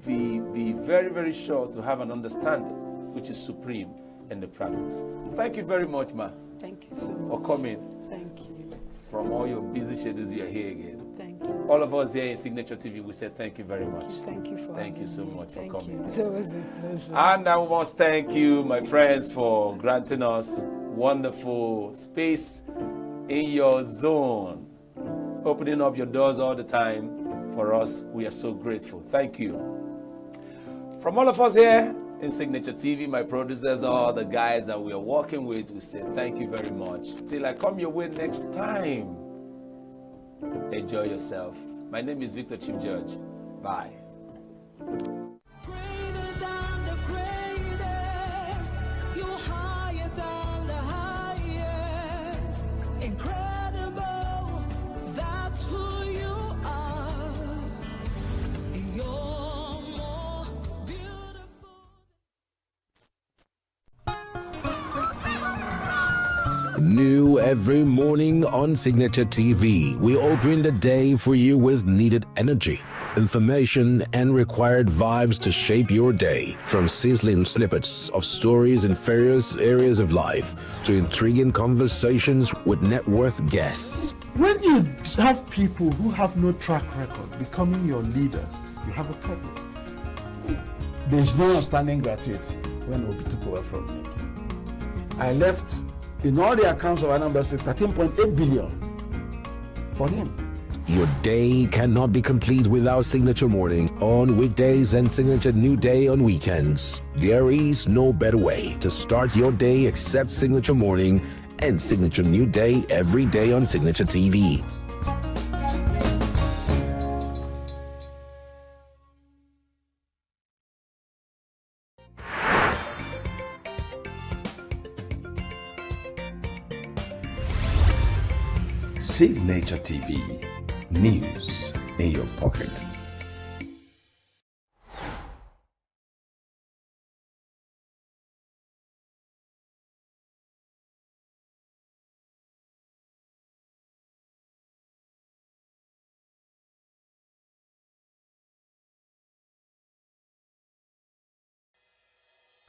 very, very sure to have an understanding which is supreme in the practice. Thank you very much, ma. Thank you so much. For coming. Thank you. From all your busy schedules, you are here again. Thank you. All of us here in Signature TV, we say thank you very much. Thank you for Thank you so much for coming. It was a pleasure. And I must thank you, my friends, for granting us wonderful space in your zone, opening up your doors all the time for us. We are so grateful. Thank you. From all of us here in Signature TV, my producers, all the guys that we are working with, we say thank you very much. Till I come your way next time, enjoy yourself. My name is Victor Chief Judge. Bye. New every morning on Signature TV, we open the day for you with needed energy, information, and required vibes to shape your day. From sizzling snippets of stories in various areas of life to intriguing conversations with net worth guests. When you have people who have no track record becoming your leaders, you have a problem. There's no outstanding gratuity when Obi took over from me. I left, in all the accounts of our numbers, 13.8 billion for him. Your day cannot be complete without Signature Morning on weekdays and Signature New Day on weekends. There is no better way to start your day except Signature Morning and Signature New Day every day on Signature TV. Signature TV, news in your pocket.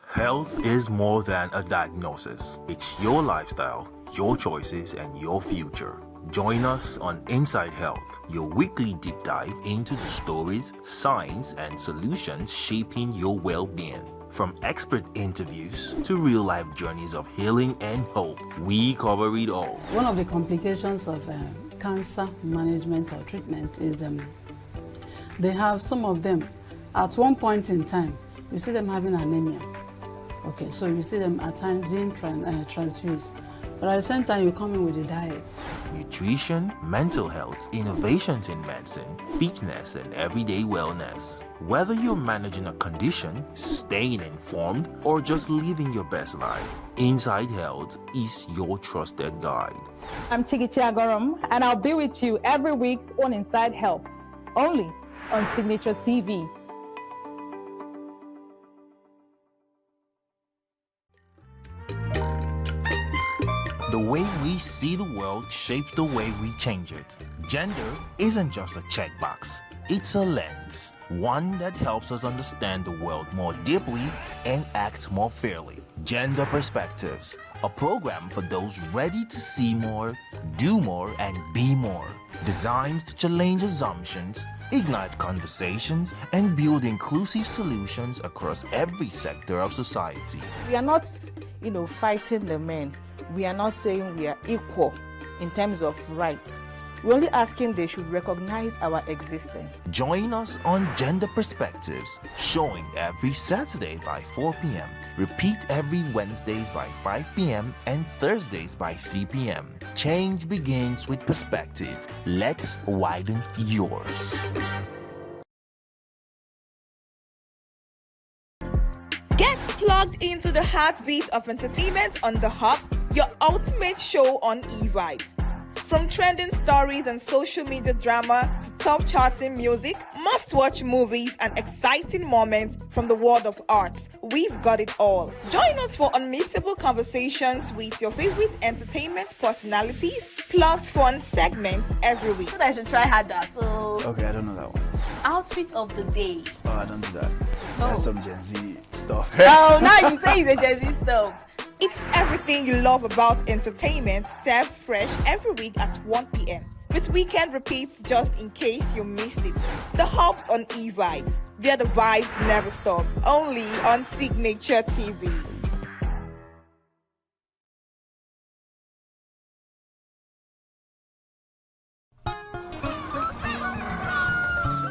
Health is more than a diagnosis. It's your lifestyle, your choices, and your future. Join us on Inside Health, your weekly deep dive into the stories, science, and solutions shaping your well-being. From expert interviews to real-life journeys of healing and hope, we cover it all. One of the complications of cancer management or treatment is they have some of them at one point in time, you see them having anemia. Okay, so you see them at times being transfused. But at the same time, you come in with a diet. Nutrition, mental health, innovations in medicine, fitness, and everyday wellness. Whether you're managing a condition, staying informed, or just living your best life, Inside Health is your trusted guide. I'm Tigiti Agorum, and I'll be with you every week on Inside Health, only on Signature TV. The way we see the world shapes the way we change it. Gender isn't just a checkbox, it's a lens, one that helps us understand the world more deeply and act more fairly. Gender Perspectives, a program for those ready to see more, do more, and be more. Designed to challenge assumptions, ignite conversations, and build inclusive solutions across every sector of society. We are not, fighting the men. We are not saying we are equal in terms of rights. We're only asking they should recognize our existence. Join us on Gender Perspectives, showing every Saturday by 4 p.m. Repeat every Wednesdays by 5 p.m. and Thursdays by 3 p.m. Change begins with perspective. Let's widen yours. Get plugged into the heartbeat of entertainment on The Hub, your ultimate show on eVibes. From trending stories and social media drama to top charting music, must-watch movies and exciting moments from the world of arts, we've got it all. Join us for unmissable conversations with your favorite entertainment personalities, plus fun segments every week. So I should try harder, so... Okay, I don't know that one. Outfit of the day. Oh, I don't do that. That's some Gen Z stuff. Oh, now you say it's a Gen Z stuff. It's everything you love about entertainment served fresh every week at 1 p.m. with weekend repeats just in case you missed it. The Hubs on eVibes, where the vibes never stop. Only on Signature TV.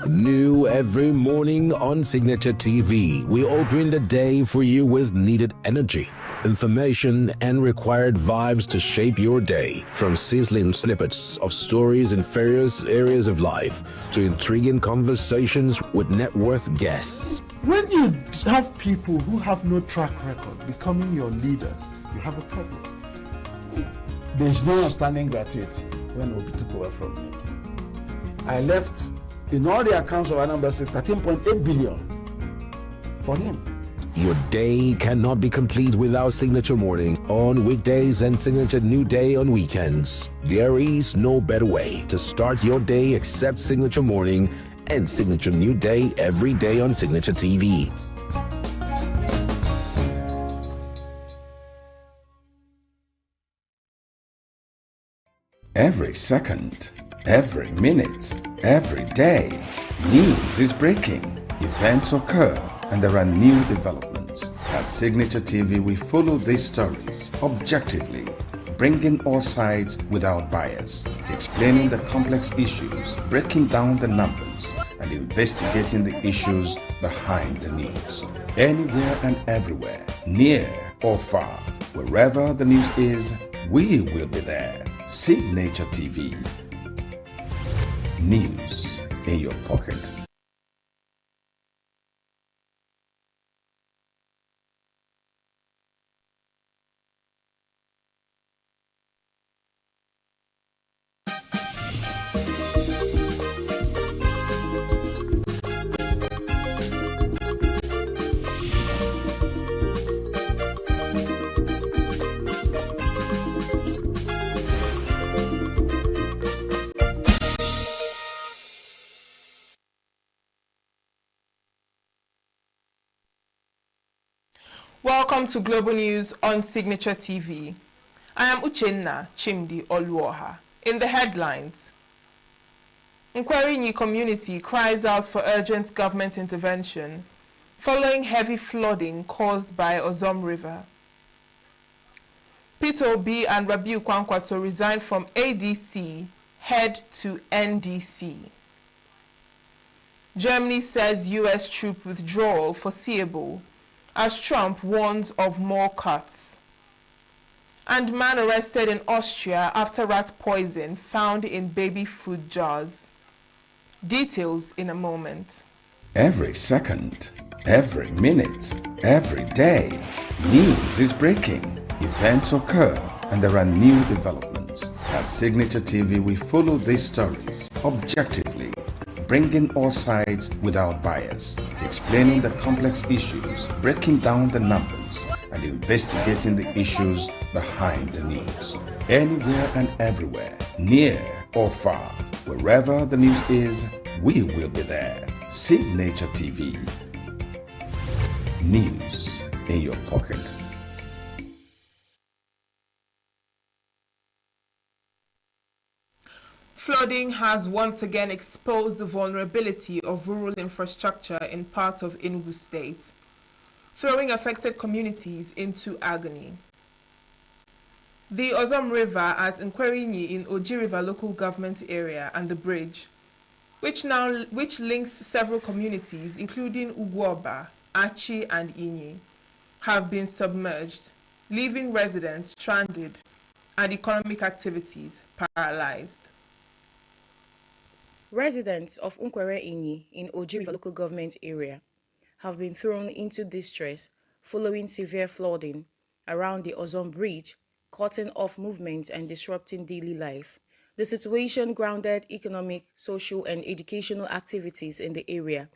New every morning on Signature TV, we open the day for you with needed energy, information, and required vibes to shape your day. From sizzling snippets of stories in various areas of life to intriguing conversations with net worth guests. When you have people who have no track record becoming your leaders, you have a problem. There's no outstanding gratuity when Obi took over from me. I left in all the accounts of Anambra State 13.8 billion for him. Your day cannot be complete without Signature Morning on weekdays and Signature New Day on weekends. There is no better way to start your day except Signature Morning and Signature New Day every day on Signature TV. Every second, every minute, every day, news is breaking, events occur, and there are new developments. At Signature TV, we follow these stories objectively, bringing all sides without bias, explaining the complex issues, breaking down the numbers, and investigating the issues behind the news. Anywhere and everywhere, near or far, wherever the news is, we will be there. Signature TV. News in your pocket. Welcome to Global News on Signature TV. I am Uchenna Chimdi Oluoha. In the headlines, Nkwarinyi community cries out for urgent government intervention following heavy flooding caused by Ozom River. Peter Obi and Rabiu Kwankwaso resign from ADC, head to NDC. Germany says US troop withdrawal foreseeable as Trump warns of more cuts. And man arrested in Austria after rat poison found in baby food jars. Details in a moment. Every second, every minute, every day, news is breaking, events occur, and there are new developments. At Signature TV, we follow these stories objectively, bringing all sides without bias, explaining the complex issues, breaking down the numbers, and investigating the issues behind the news. Anywhere and everywhere, near or far, wherever the news is, we will be there. Signature TV. News in your pocket. Flooding has once again exposed the vulnerability of rural infrastructure in parts of ENUGU state, throwing affected communities into agony. The Ozom River at Nkwarinyi in Oji River local government area and the bridge, which links several communities including Ugwoba, Achi and Inyi, have been submerged, leaving residents stranded and economic activities paralyzed. Residents of Nkwarinyi in Oji River local government area have been thrown into distress following severe flooding around the Ozom Bridge, cutting off movement and disrupting daily life. The situation grounded economic, social, and educational activities in the area,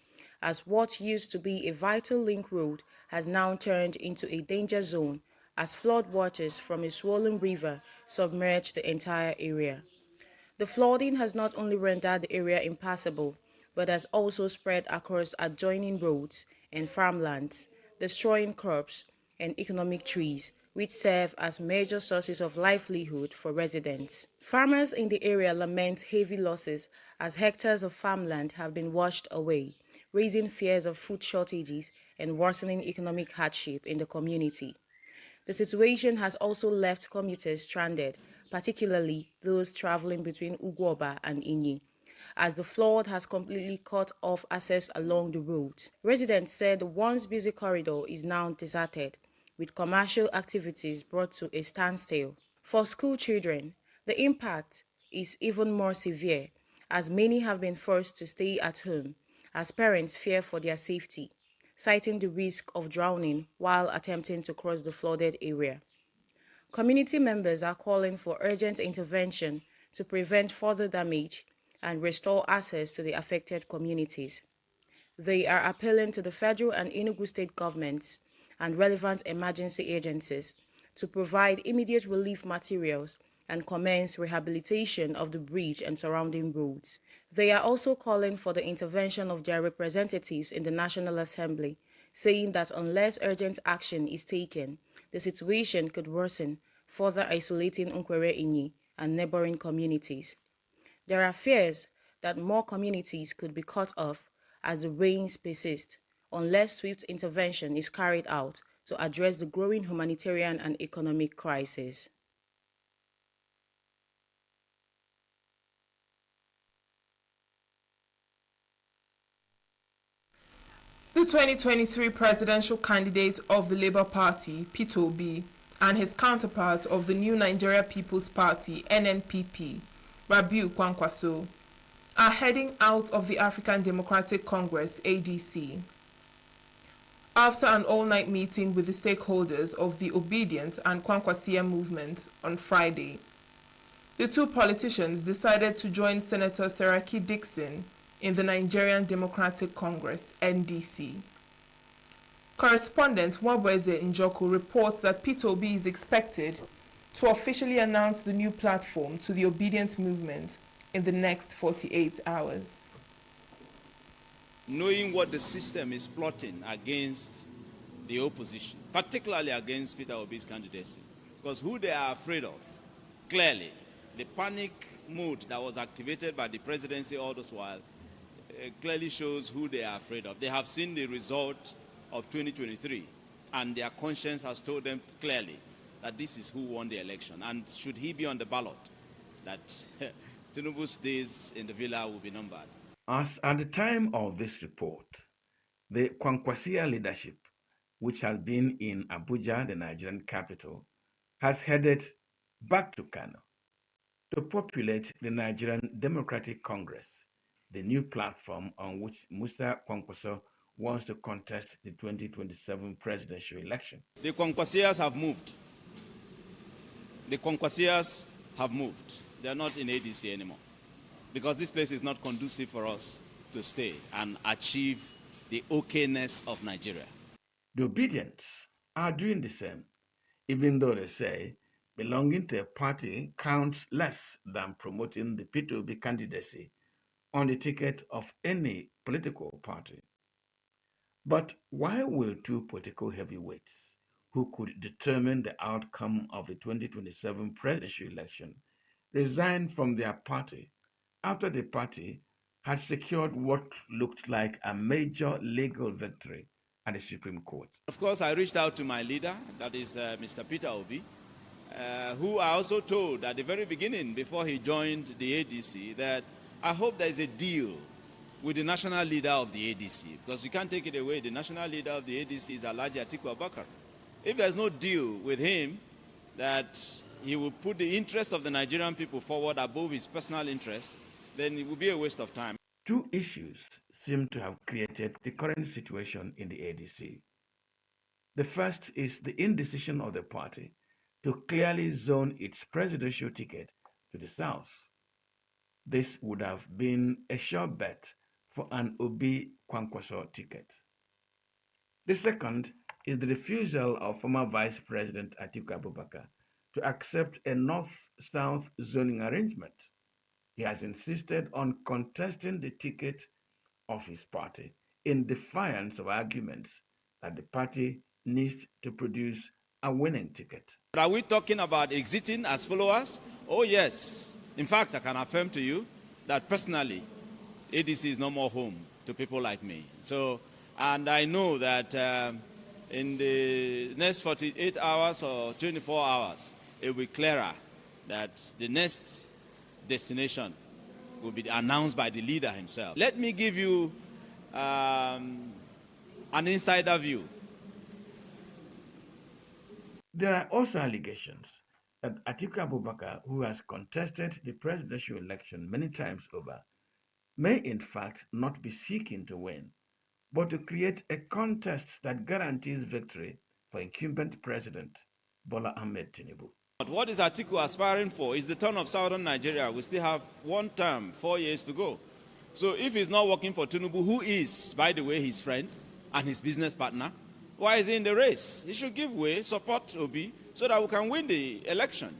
as what used to be a vital link road has now turned into a danger zone as floodwaters from a swollen river submerged the entire area. The flooding has not only rendered the area impassable, but has also spread across adjoining roads and farmlands, destroying crops and economic trees, which serve as major sources of livelihood for residents. Farmers in the area lament heavy losses as hectares of farmland have been washed away, raising fears of food shortages and worsening economic hardship in the community. The situation has also left commuters stranded, particularly those traveling between Uguoba and Inyi, as the flood has completely cut off access along the road. Residents said the once busy corridor is now deserted, with commercial activities brought to a standstill. For school children, the impact is even more severe, as many have been forced to stay at home, as parents fear for their safety, citing the risk of drowning while attempting to cross the flooded area. Community members are calling for urgent intervention to prevent further damage and restore access to the affected communities. They are appealing to the federal and ENUGU state governments and relevant emergency agencies to provide immediate relief materials and commence rehabilitation of the bridge and surrounding roads. They are also calling for the intervention of their representatives in the National Assembly, saying that unless urgent action is taken, the situation could worsen, further isolating Nkwere Inyi and neighboring communities. There are fears that more communities could be cut off as the rains persist, unless swift intervention is carried out to address the growing humanitarian and economic crisis. The 2023 presidential candidate of the Labour Party, Peter Obi, and his counterpart of the New Nigeria People's Party, NNPP, Rabiu Kwankwaso, are heading out of the African Democratic Congress, ADC. After an all-night meeting with the stakeholders of the Obedient and Kwankwasia movement on Friday, the two politicians decided to join Senator Seraki Dixon in the Nigerian Democratic Congress, NDC. Correspondent Mwabweze Njoku reports that Peter Obi is expected to officially announce the new platform to the Obedient movement in the next 48 hours. Knowing what the system is plotting against the opposition, particularly against Peter Obi's candidacy, because who they are afraid of, clearly, the panic mood that was activated by the presidency all this while clearly shows who they are afraid of. They have seen the result of 2023, and their conscience has told them clearly that this is who won the election. And should he be on the ballot, that Tinubu's days in the villa will be numbered. As at the time of this report, the Kwankwasia leadership, which has been in Abuja, the Nigerian capital, has headed back to Kano to populate the Nigerian Democratic Congress, the new platform on which Musa Kwankwaso wants to contest the 2027 presidential election. The Kwankwasias have moved. The Kwankwasias have moved. They are not in ADC anymore, because this place is not conducive for us to stay and achieve the okayness of Nigeria. The Obedients are doing the same, even though they say belonging to a party counts less than promoting the P2B candidacy on the ticket of any political party. But why will two political heavyweights who could determine the outcome of the 2027 presidential election resign from their party after the party had secured what looked like a major legal victory at the Supreme Court? Of course, I reached out to my leader, that is Mr. Peter Obi, who I also told at the very beginning, before he joined the ADC, that I hope there is a deal with the national leader of the ADC, because you can't take it away. The national leader of the ADC is Alhaji Atiku Abubakar. If there's no deal with him, that he will put the interests of the Nigerian people forward above his personal interests, then it will be a waste of time. Two issues seem to have created the current situation in the ADC. The first is the indecision of the party to clearly zone its presidential ticket to the south. This would have been a sure bet for an Obi Kwankwaso ticket. The second is the refusal of former Vice President Atiku Abubakar to accept a north-south zoning arrangement. He has insisted on contesting the ticket of his party in defiance of arguments that the party needs to produce a winning ticket. Are we talking about exiting as followers? Oh, yes. In fact, I can affirm to you that personally, ADC is no more home to people like me. So, and I know that in the next 48 hours or 24 hours, it will be clearer that the next destination will be announced by the leader himself. Let me give you an insider view. There are also allegations that Atiku Abubakar, who has contested the presidential election many times over, may in fact not be seeking to win, but to create a contest that guarantees victory for incumbent President Bola Ahmed Tinubu. But what is Atiku aspiring for is the turn of southern Nigeria. We still have one term, 4 years to go. So if he's not working for Tinubu, who is, by the way, his friend and his business partner, why is he in the race? He should give way, support Obi, so that we can win the election.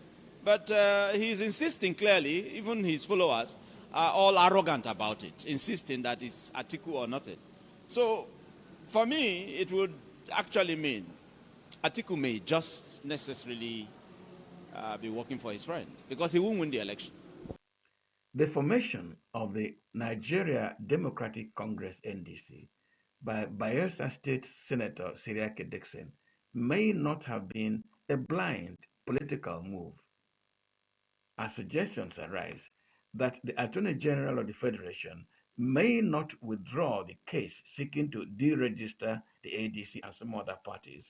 But he's insisting clearly, even his followers are all arrogant about it, insisting that it's Atiku or nothing. So for me, it would actually mean Atiku may just necessarily be working for his friend because he won't win the election. The formation of the Nigeria Democratic Congress NDC by Bayelsa State Senator Siriake Dixon may not have been a blind political move, as suggestions arise that the Attorney General of the Federation may not withdraw the case seeking to deregister the ADC and some other parties.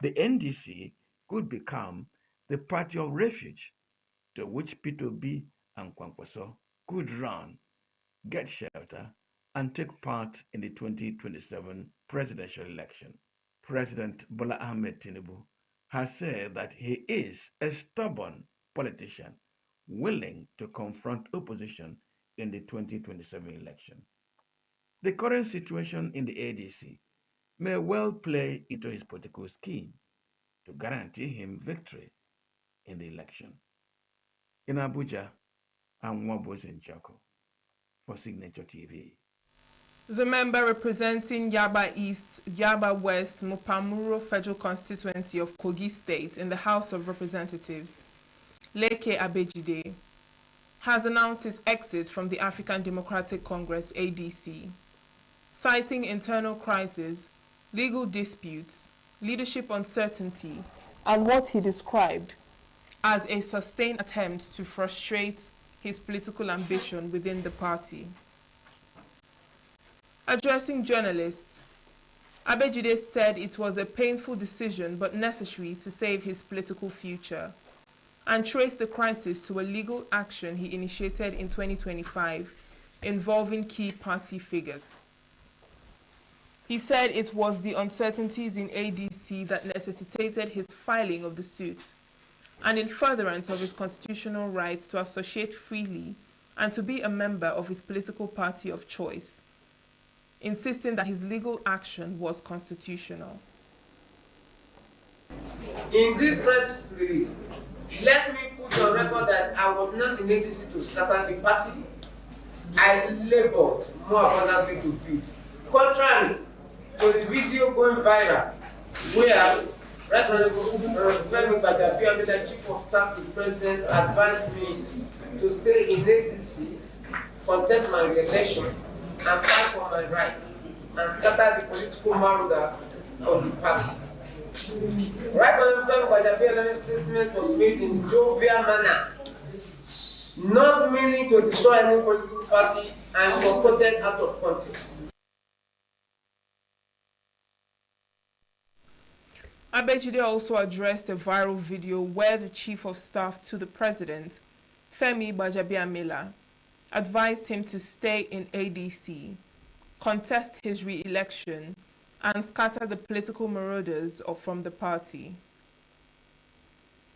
The NDC could become the party of refuge to which P2B and Kwankwaso could run, get shelter, and take part in the 2027 presidential election. President Bola Ahmed Tinubu has said that he is a stubborn politician willing to confront opposition in the 2027 election. The current situation in the ADC may well play into his political scheme to guarantee him victory in the election. In Abuja, I'm Wabos Njako for Signature TV. The member representing Yaba East, Yaba West, Mupamuro Federal Constituency of Kogi State in the House of Representatives, Leke Abejide, has announced his exit from the African Democratic Congress ADC, citing internal crisis, legal disputes, leadership uncertainty, and what he described as a sustained attempt to frustrate his political ambition within the party. Addressing journalists, Abejide said it was a painful decision but necessary to save his political future, and traced the crisis to a legal action he initiated in 2025 involving key party figures. He said it was the uncertainties in ADC that necessitated his filing of the suit, and in furtherance of his constitutional right to associate freely and to be a member of his political party of choice, insisting that his legal action was constitutional. In this press release, let me put on record that I was not in ADC to scatter the party. I labored more abundantly to build. Contrary to the video going viral, where Right Honorable Femi Gbajabiamila, Chief of Staff to the President, advised me to stay in ADC, contest my re-election, and fight for my rights, and scatter the political marauders of the party. Right Honorable Femi Gbajabiamila's statement was made in jovial manner, not meaning to destroy any political party, and was quoted out of context. Abejide also addressed a viral video where the Chief of Staff to the President, Femi Gbajabiamila, advised him to stay in ADC, contest his re-election, and scatter the political marauders from the party.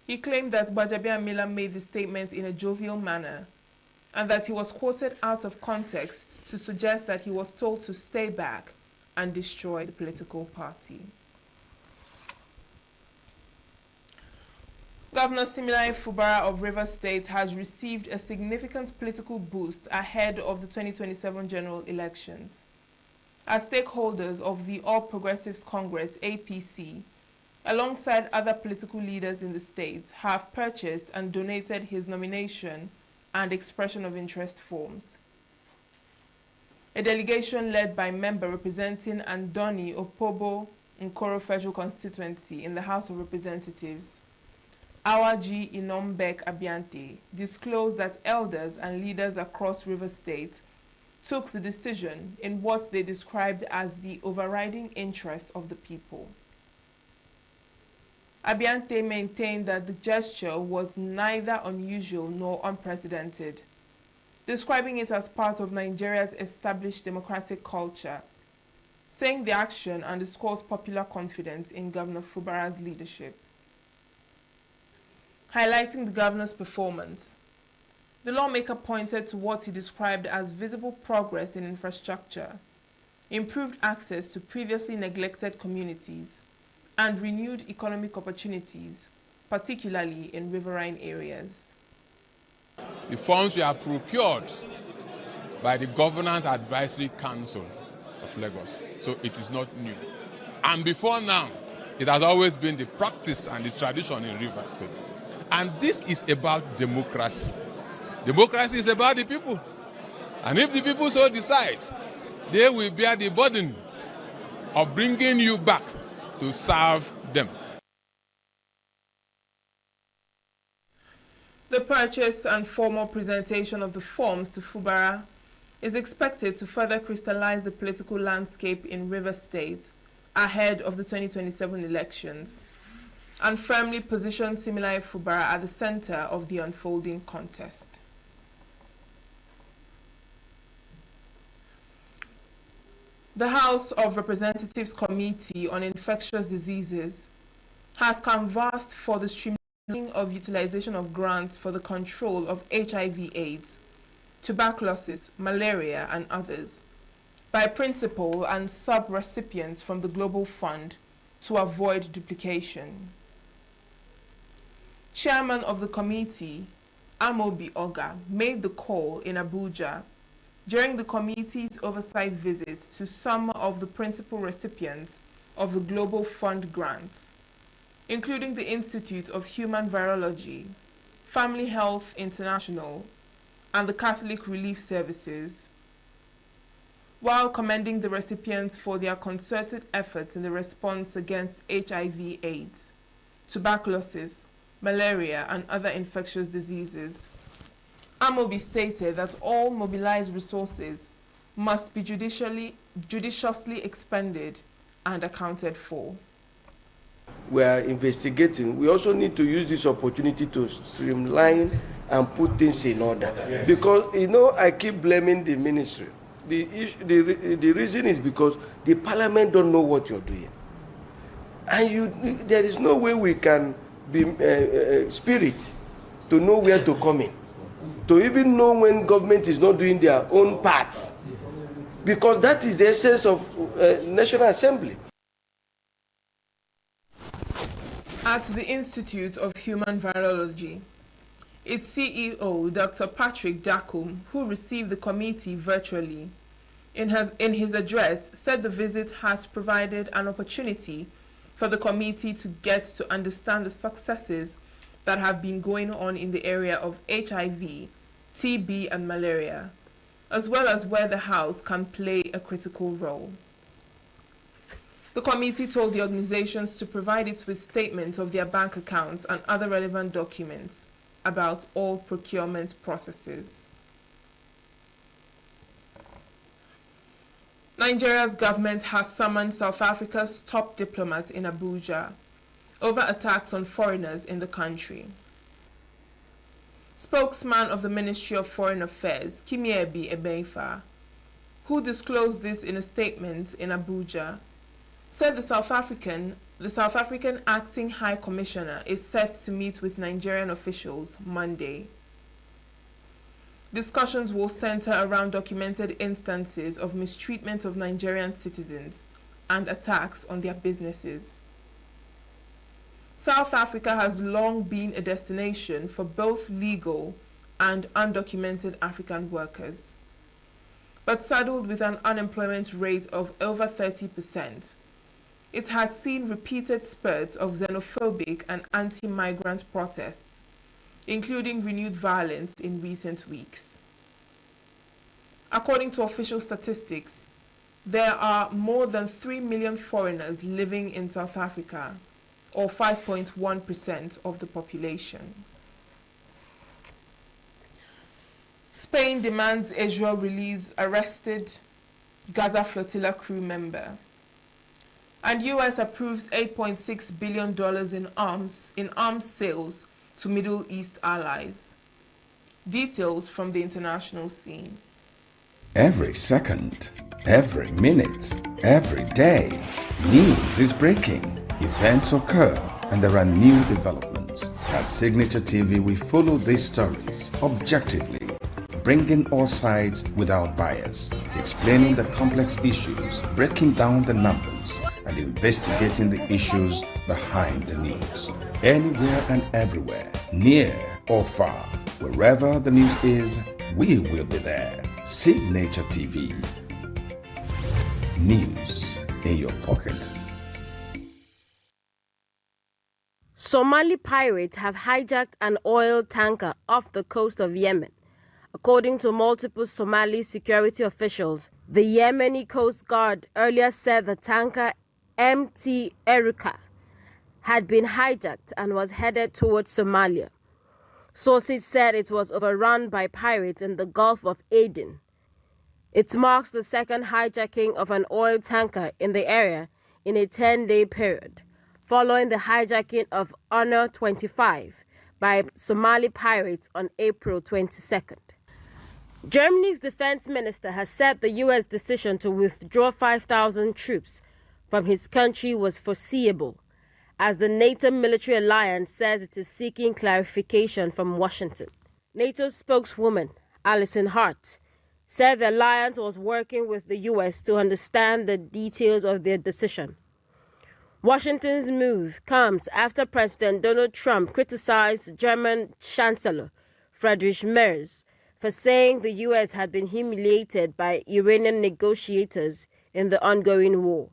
He claimed that Gbajabiamila made the statement in a jovial manner, and that he was quoted out of context to suggest that he was told to stay back and destroy the political party. Governor Similaye Fubara of Rivers State has received a significant political boost ahead of the 2027 general elections, as stakeholders of the All Progressives Congress, APC, alongside other political leaders in the state, have purchased and donated his nomination and expression of interest forms. A delegation led by member representing Andoni Opobo Nkoro Federal Constituency in the House of Representatives, Awaji Inombek Abiante, disclosed that elders and leaders across Rivers State took the decision in what they described as the overriding interest of the people. Abiante maintained that the gesture was neither unusual nor unprecedented, describing it as part of Nigeria's established democratic culture, saying the action underscores popular confidence in Governor Fubara's leadership. Highlighting the governor's performance, the lawmaker pointed to what he described as visible progress in infrastructure, improved access to previously neglected communities, and renewed economic opportunities, particularly in riverine areas. The funds were procured by the Governance Advisory Council of Lagos, so it is not new. And before now, it has always been the practice and the tradition in Rivers State. And this is about democracy. Democracy is about the people. And if the people so decide, they will bear the burden of bringing you back to serve them. The purchase and formal presentation of the forms to Fubara is expected to further crystallize the political landscape in Rivers State ahead of the 2027 elections, and firmly position Similaye Fubara at the center of the unfolding contest. The House of Representatives Committee on Infectious Diseases has canvassed for the streamlining of utilization of grants for the control of HIV/AIDS, tuberculosis, malaria, and others by principal and sub-recipients from the Global Fund to avoid duplication. Chairman of the committee, Amobi Oga, made the call in Abuja during the committee's oversight visit to some of the principal recipients of the Global Fund grants, including the Institute of Human Virology, Family Health International, and the Catholic Relief Services, while commending the recipients for their concerted efforts in the response against HIV/AIDS, tuberculosis, malaria, and other infectious diseases. Amobi stated that all mobilized resources must be judiciously expended and accounted for. We are investigating. We also need to use this opportunity to streamline and put things in order. Yes. Because, you know, I keep blaming the ministry. The reason is because the parliament don't know what you're doing. And there is no way we can be spirit to know where to come in, to even know when government is not doing their own part, because that is the essence of National Assembly. At the Institute of Human Virology, its CEO, Dr. Patrick Dakum, who received the committee virtually, in his address said the visit has provided an opportunity for the committee to get to understand the successes that have been going on in the area of HIV, TB, and malaria, as well as where the House can play a critical role. The committee told the organizations to provide it with statements of their bank accounts and other relevant documents about all procurement processes. Nigeria's government has summoned South Africa's top diplomat in Abuja over attacks on foreigners in the country. Spokesman of the Ministry of Foreign Affairs, Kimiebi Ebeifa, who disclosed this in a statement in Abuja, said the South African acting High Commissioner is set to meet with Nigerian officials Monday. Discussions will center around documented instances of mistreatment of Nigerian citizens and attacks on their businesses. South Africa has long been a destination for both legal and undocumented African workers. But saddled with an unemployment rate of over 30%, it has seen repeated spurts of xenophobic and anti-migrant protests, including renewed violence in recent weeks. According to official statistics, there are more than 3 million foreigners living in South Africa, or 5.1% of the population. Spain demands Israel release arrested Gaza flotilla crew member. And US approves $8.6 billion in arms sales to Middle East allies. Details from the international scene. Every second, every minute, every day, news is breaking. Events occur and there are new developments. At Signature TV, we follow these stories objectively, bringing all sides without bias, explaining the complex issues, breaking down the numbers, and investigating the issues behind the news. Anywhere and everywhere, near or far, wherever the news is, we will be there. Signature TV. News in your pocket. Somali pirates have hijacked an oil tanker off the coast of Yemen. According to multiple Somali security officials, the Yemeni Coast Guard earlier said the tanker MT Erika had been hijacked and was headed towards Somalia. Sources said it was overrun by pirates in the Gulf of Aden. It marks the second hijacking of an oil tanker in the area in a 10-day period, following the hijacking of Honor 25 by Somali pirates on April 22nd. Germany's defense minister has said the U.S. decision to withdraw 5,000 troops from his country was foreseeable, as the NATO military alliance says it is seeking clarification from Washington. NATO spokeswoman Alison Hart said the alliance was working with the U.S. to understand the details of their decision. Washington's move comes after President Donald Trump criticized German Chancellor Friedrich Merz for saying the U.S. had been humiliated by Iranian negotiators in the ongoing war.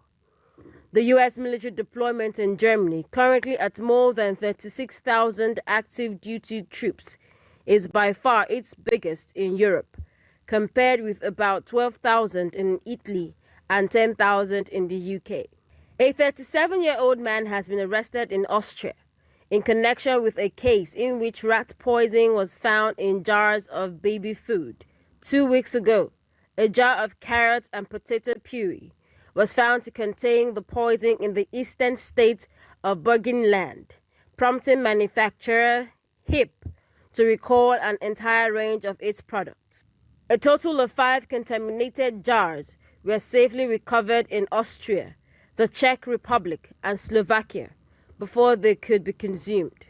The U.S. military deployment in Germany, currently at more than 36,000 active duty troops, is by far its biggest in Europe, compared with about 12,000 in Italy and 10,000 in the UK. A 37-year-old man has been arrested in Austria in connection with a case in which rat poison was found in jars of baby food. 2 weeks ago, a jar of carrot and potato puree was found to contain the poison in the eastern state of Burgenland, prompting manufacturer HIP to recall an entire range of its products. A total of 5 contaminated jars were safely recovered in Austria, the Czech Republic, and Slovakia before they could be consumed.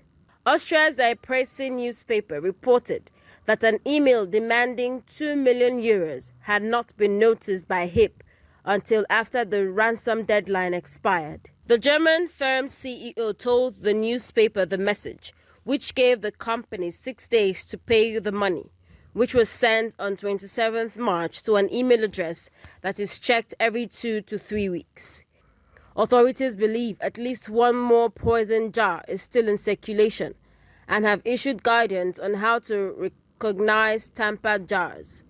Austria's Die Presse newspaper reported that an email demanding €2 million had not been noticed by HIP until after the ransom deadline expired. The German firm's CEO told the newspaper the message, which gave the company 6 days to pay the money, which was sent on 27th March to an email address that is checked every 2 to 3 weeks. Authorities believe at least one more poison jar is still in circulation and have issued guidance on how to recognize tampered jars.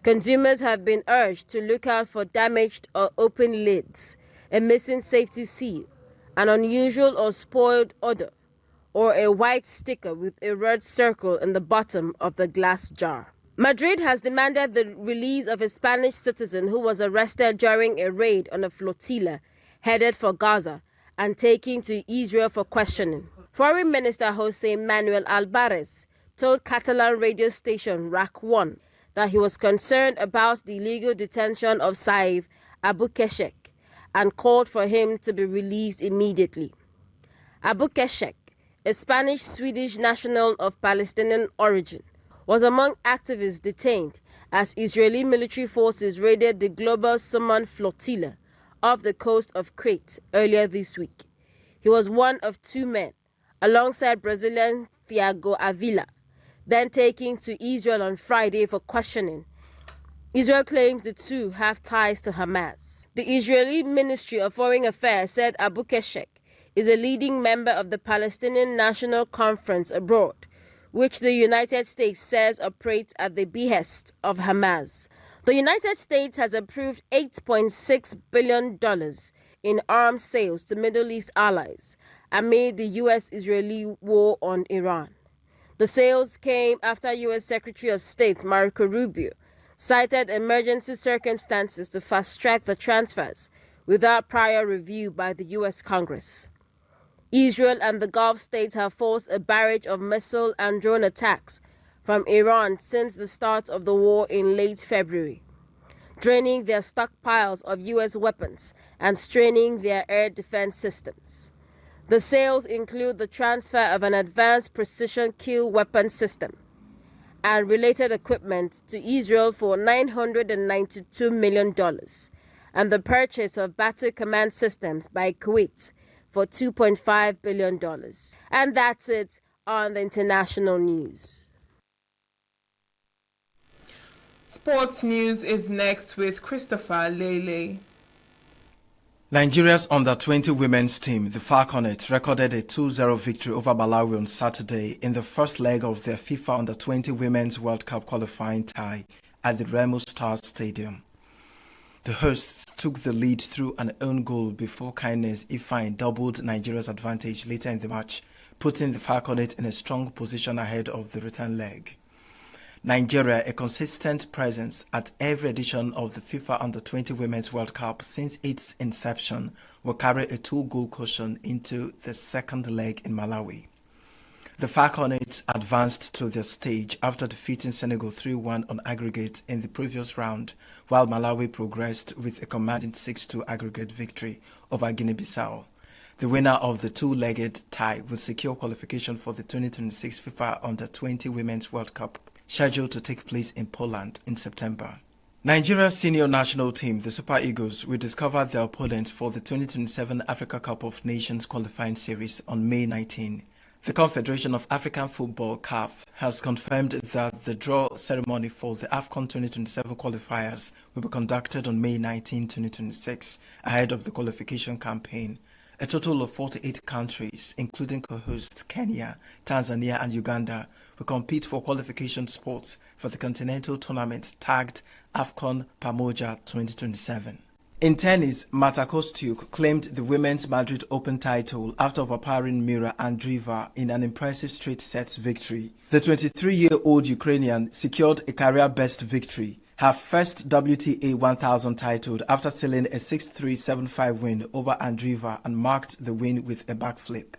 Consumers have been urged to look out for damaged or open lids, a missing safety seal, an unusual or spoiled odor, or a white sticker with a red circle in the bottom of the glass jar. Madrid has demanded the release of a Spanish citizen who was arrested during a raid on a flotilla headed for Gaza and taken to Israel for questioning. Foreign Minister Jose Manuel Alvarez told Catalan radio station RAC 1 that he was concerned about the illegal detention of Saif Abu Keshek and called for him to be released immediately. Abu Keshek, a Spanish-Swedish national of Palestinian origin, was among activists detained as Israeli military forces raided the Global Summon flotilla off the coast of Crete earlier this week. He was one of 2 men alongside Brazilian Thiago Avila, then taken to Israel on Friday for questioning. Israel claims the two have ties to Hamas. The Israeli Ministry of Foreign Affairs said Abu Keshek is a leading member of the Palestinian National Conference abroad, which the United States says operates at the behest of Hamas. The United States has approved $8.6 billion in arms sales to Middle East allies amid the U.S.-Israeli war on Iran. The sales came after U.S. Secretary of State Marco Rubio cited emergency circumstances to fast-track the transfers without prior review by the U.S. Congress. Israel and the Gulf states have forced a barrage of missile and drone attacks from Iran since the start of the war in late February, draining their stockpiles of U.S. weapons and straining their air defense systems. The sales include the transfer of an advanced precision kill weapon system and related equipment to Israel for $992 million, and the purchase of battle command systems by Kuwait for $2.5 billion. And that's it on the international news. Sports news is next with Christopher Lele. Nigeria's under-20 women's team, the Falconets, recorded a 2-0 victory over Malawi on Saturday in the first leg of their FIFA Under-20 Women's World Cup qualifying tie at the Remo Stars Stadium. The hosts took the lead through an own goal before Kindness Ifeanyi doubled Nigeria's advantage later in the match, putting the Falconets in a strong position ahead of the return leg. Nigeria, a consistent presence at every edition of the FIFA Under-20 Women's World Cup since its inception, will carry a 2-goal cushion into the second leg in Malawi. The Falconets advanced to their stage after defeating Senegal 3-1 on aggregate in the previous round, while Malawi progressed with a commanding 6-2 aggregate victory over Guinea-Bissau. The winner of the two-legged tie will secure qualification for the 2026 FIFA Under-20 Women's World Cup, scheduled to take place in Poland in September. Nigeria's senior national team, the Super Eagles, will discover their opponents for the 2027 Africa Cup of Nations qualifying series on May 19. The Confederation of African Football, CAF, has confirmed that the draw ceremony for the AFCON 2027 qualifiers will be conducted on May 19, 2026, ahead of the qualification campaign. A total of 48 countries, including co-hosts Kenya, Tanzania and Uganda, will compete for qualification spots for the continental tournament tagged AFCON Pamoja 2027. In tennis, Marta Kostyuk claimed the Women's Madrid Open title after overpowering Mira Andreeva in an impressive straight sets victory. The 23-year-old Ukrainian secured a career-best victory, her first WTA 1000 title, after sealing a 6-3-7-5 win over Andreeva, and marked the win with a backflip.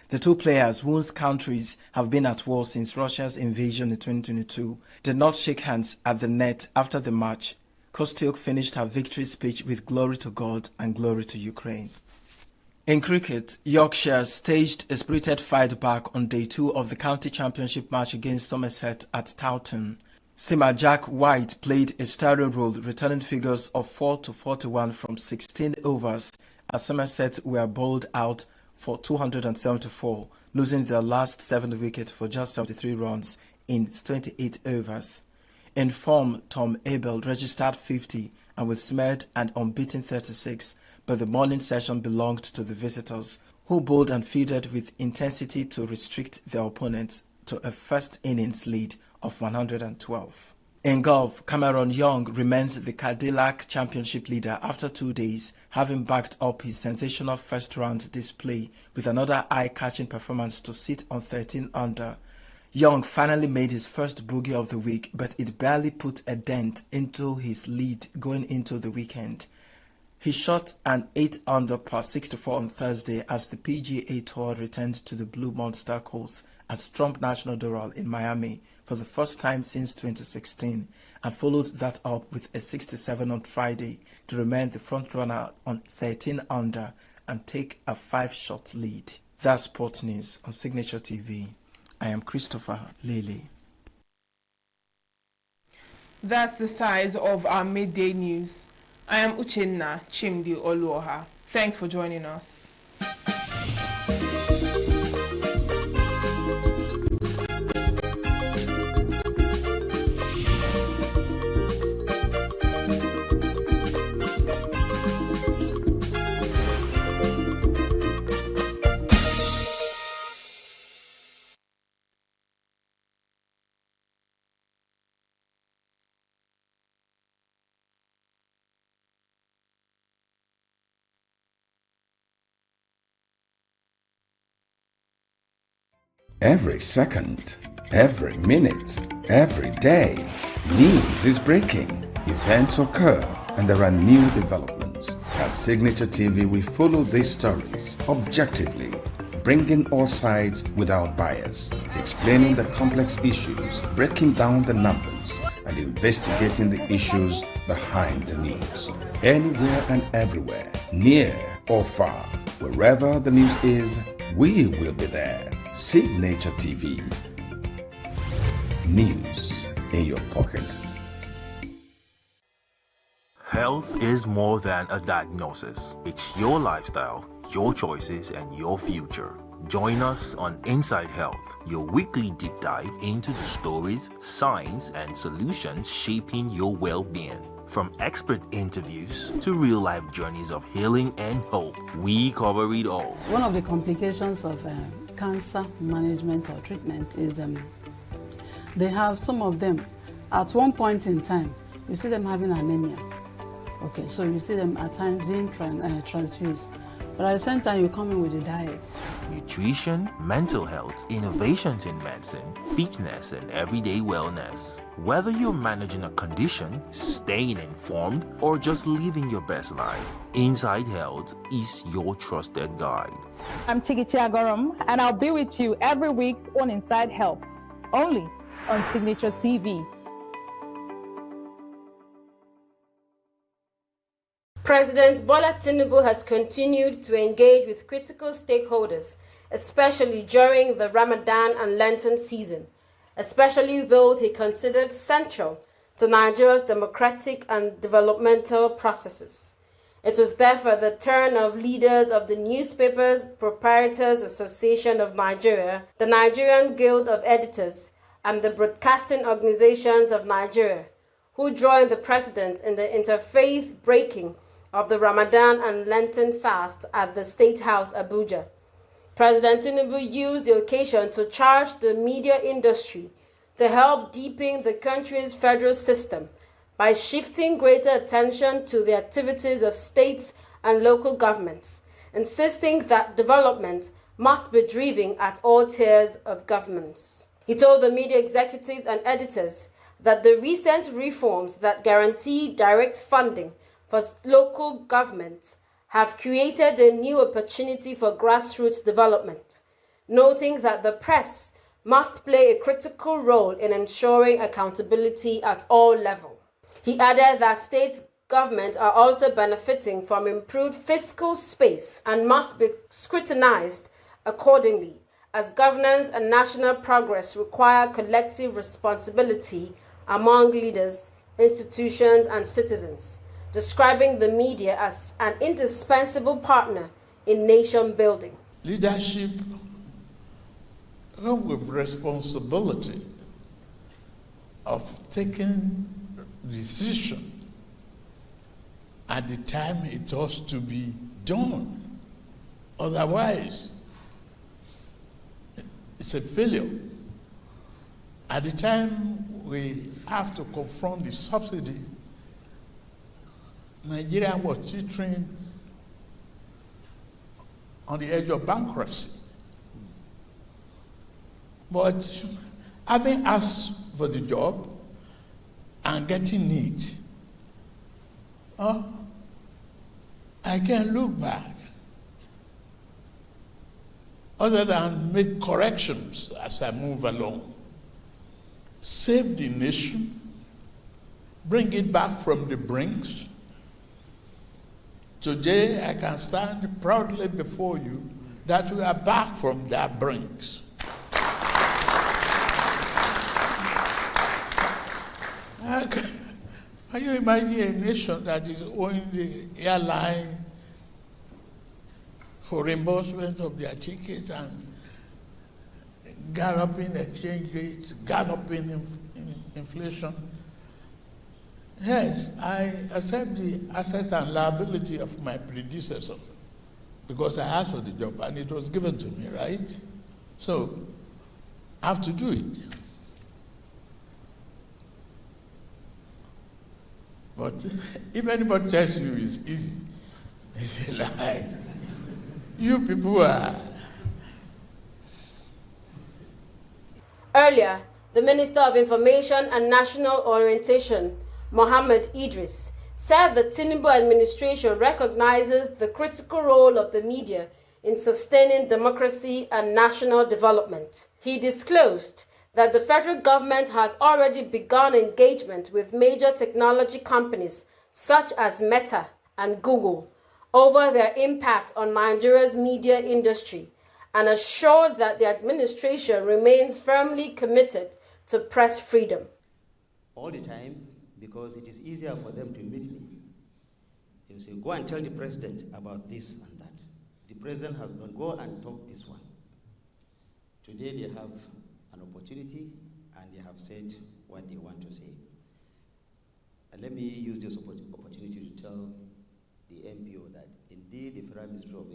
The two players, whose countries have been at war since Russia's invasion in 2022, did not shake hands at the net after the match. Kostyuk finished her victory speech with "Glory to God and glory to Ukraine." In cricket, Yorkshire staged a spirited fight back on day 2 of the county championship match against Somerset at Towton. Seamer Jack White played a starring role, returning figures of 4-41 from 16 overs as Somerset were bowled out for 274, losing their last 7 wickets for just 73 runs in 28 overs. In form, Tom Abel registered 50 and with Smeared an unbeaten 36, but the morning session belonged to the visitors, who bowled and fielded with intensity to restrict their opponents to a first innings lead of 112. In golf, Cameron Young remains the Cadillac Championship leader after 2 days, having backed up his sensational first-round display with another eye-catching performance to sit on 13 under. Young finally made his first bogey of the week, but it barely put a dent into his lead going into the weekend. He shot an 8 under par 64 on Thursday as the PGA Tour returned to the Blue Monster course at Trump National Doral in Miami for the first time since 2016, and followed that up with a 67 on Friday to remain the frontrunner on 13 under and take a 5-shot lead. That's Sports News on Signature TV. I am Christopher Lele. That's the size of our midday news. I am Uchenna Chimdi Oluoha. Thanks for joining us. Every second, every minute, every day, news is breaking, events occur, and there are new developments. At Signature TV, we follow these stories objectively, bringing all sides without bias, explaining the complex issues, breaking down the numbers, and investigating the issues behind the news. Anywhere and everywhere, near or far, wherever the news is, we will be there. Signature TV. News in your pocket. Health is more than a diagnosis. It's your lifestyle, your choices, and your future. Join us on Inside Health, your weekly deep dive into the stories, science, and solutions shaping your well-being. From expert interviews to real-life journeys of healing and hope, we cover it all. One of the complications of cancer management or treatment is they have some of them at one point in time, you see them having anemia. Okay, so you see them at times being transfused. But at the same time, you come in with a diet. Nutrition, mental health, innovations in medicine, fitness, and everyday wellness. Whether you're managing a condition, staying informed, or just living your best life, Inside Health is your trusted guide. I'm Tigiti Agorum, and I'll be with you every week on Inside Health, only on Signature TV. President Bola Tinubu has continued to engage with critical stakeholders, especially during the Ramadan and Lenten season, especially those he considered central to Nigeria's democratic and developmental processes. It was therefore the turn of leaders of the Newspapers Proprietors Association of Nigeria, the Nigerian Guild of Editors, and the Broadcasting Organizations of Nigeria, who joined the president in the interfaith breaking of the Ramadan and Lenten fast at the State House, Abuja. President Tinubu used the occasion to charge the media industry to help deepen the country's federal system by shifting greater attention to the activities of states and local governments, insisting that development must be driven at all tiers of governments. He told the media executives and editors that the recent reforms that guarantee direct funding for local governments have created a new opportunity for grassroots development, noting that the press must play a critical role in ensuring accountability at all levels. He added that state governments are also benefiting from improved fiscal space and must be scrutinized accordingly, as governance and national progress require collective responsibility among leaders, institutions, and citizens, describing the media as an indispensable partner in nation building. Leadership comes with responsibility of taking decision at the time it ought to be done. Otherwise, it's a failure. At the time we have to confront the subsidy, Nigeria was teetering on the edge of bankruptcy. But having asked for the job and getting it, I can look back other than make corrections as I move along. Save the nation, bring it back from the brinks. Today, I can stand proudly before you that we are back from that brinks. Can you imagine a nation that is owing the airline for reimbursement of their tickets and galloping exchange rates, galloping inflation? Yes, I accept the asset and liability of my predecessor because I asked for the job and it was given to me, right? So I have to do it. But if anybody tells you it's easy, it's a lie. You people are Earlier, the Minister of Information and National Orientation, Mohammed Idris, said the Tinubu administration recognizes the critical role of the media in sustaining democracy and national development. He disclosed that the federal government has already begun engagement with major technology companies such as Meta and Google over their impact on Nigeria's media industry, and assured that the administration remains firmly committed to press freedom. All the time, because it is easier for them to meet me. They will say, go and tell the president about this and that. The president has done, go and talk this one. Today they have an opportunity and they have said what they want to say. And let me use this opportunity to tell the MPO that indeed the Federal Ministry of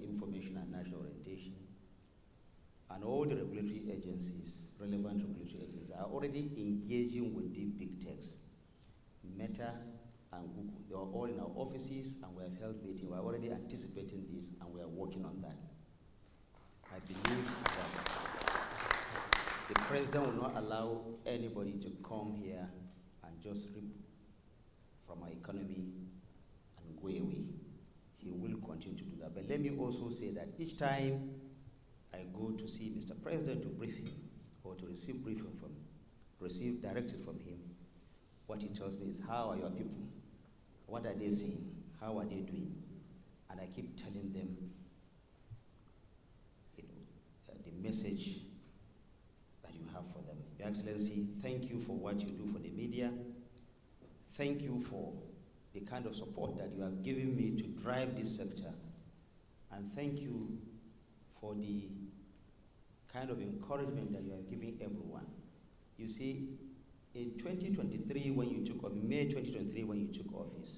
Information and National Orientation and all the regulatory agencies, relevant regulatory agencies, are already engaging with the big techs, Meta and Google. They are all in our offices and we have held meetings. We are already anticipating this and we are working on that. I believe that the president will not allow anybody to come here and just rip from our economy and go away. He will continue to do that. But let me also say that each time I go to see Mr. President to brief him or to receive directive from him, what he tells me is, how are your people? What are they saying? How are they doing? And I keep telling them, the message that you have for them. Your Excellency, thank you for what you do for the media. Thank you for the kind of support that you have given me to drive this sector. And thank you for the kind of encouragement that you are giving everyone. You see, in 2023, when you took, May 2023, when you took office,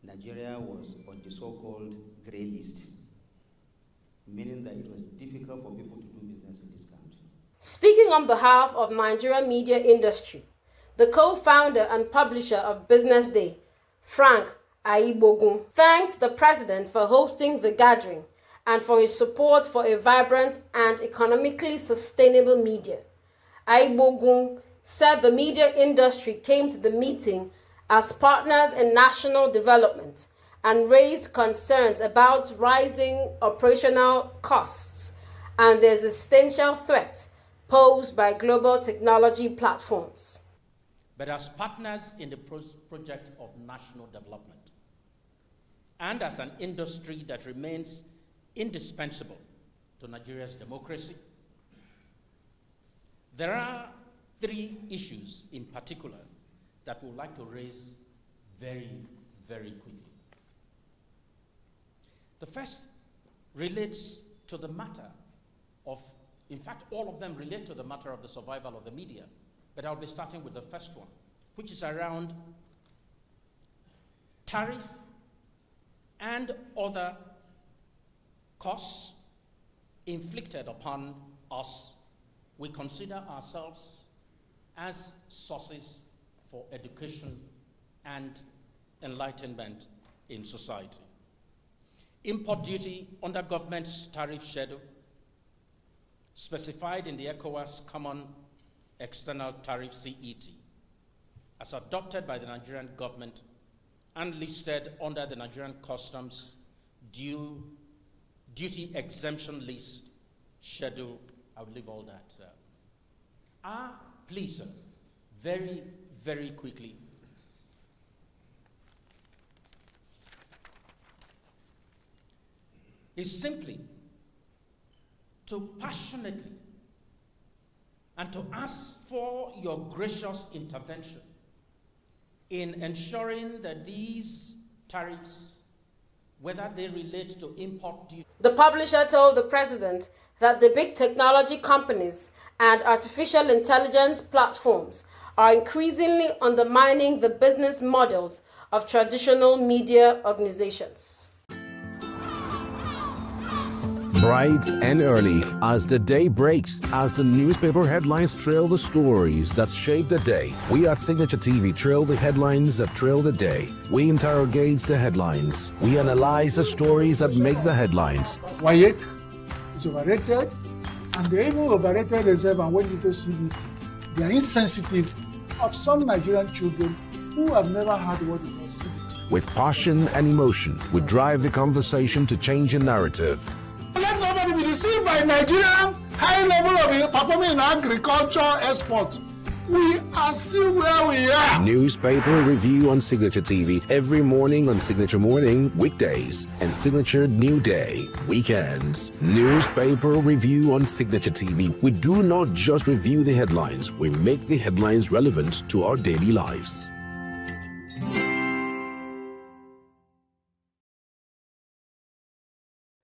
Nigeria was on the so-called gray list, meaning that it was difficult for people to do business in this country. Speaking on behalf of Nigeria media industry, the co-founder and publisher of Business Day, Frank Aibogun, thanked the president for hosting the gathering and for his support for a vibrant and economically sustainable media. Aibogun said the media industry came to the meeting as partners in national development and raised concerns about rising operational costs and the existential threat posed by global technology platforms. But as partners in the project of national development, and as an industry that remains indispensable to Nigeria's democracy, there are three issues in particular that we would like to raise very, very quickly. The first relates to the matter of, in fact, all of them relate to the matter of the survival of the media, but I'll be starting with the first one, which is around tariff and other costs inflicted upon us. We consider ourselves as sources for education and enlightenment in society. Import duty under government's tariff schedule, specified in the ECOWAS Common External Tariff CET, as adopted by the Nigerian government and listed under the Nigerian Customs duty exemption list schedule. I will leave all that. Please, sir, very, very quickly. Is simply to passionately and to ask for your gracious intervention in ensuring that these tariffs, whether they relate to import duty. The publisher told the president that the big technology companies and artificial intelligence platforms are increasingly undermining the business models of traditional media organizations. Bright and early as the day breaks, as the newspaper headlines trail the stories that shape the day, we at Signature TV trail the headlines that trail the day. We interrogate the headlines. We analyze the stories that make the headlines. Wayek is overrated. And they even overrated themselves and went into CBT. They are insensitive of some Nigerian children who have never had what they call CBT. With passion and emotion, we drive the conversation to change the narrative. Let nobody be deceived by Nigerian high level of performing in agriculture export. We are still where we are. Newspaper review on Signature TV every morning on Signature Morning, weekdays, and Signature New Day, weekends. Newspaper review on Signature TV. We do not just review the headlines, we make the headlines relevant to our daily lives.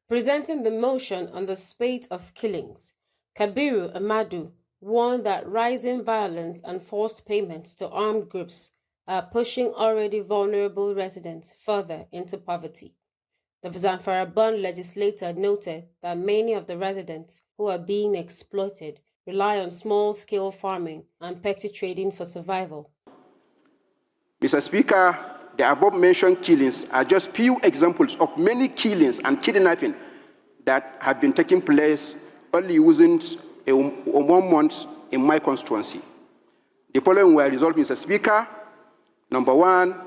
Presenting the motion on the spate of killings, Kabiru Amadu warned that rising violence and forced payments to armed groups are pushing already vulnerable residents further into poverty. The Zamfara-born legislator noted that many of the residents who are being exploited rely on small-scale farming and petty trading for survival. Mr. Speaker, the above-mentioned killings are just few examples of many killings and kidnapping that have been taking place only within 1 month in my constituency. The following were resolved, Mr. Speaker. Number 1,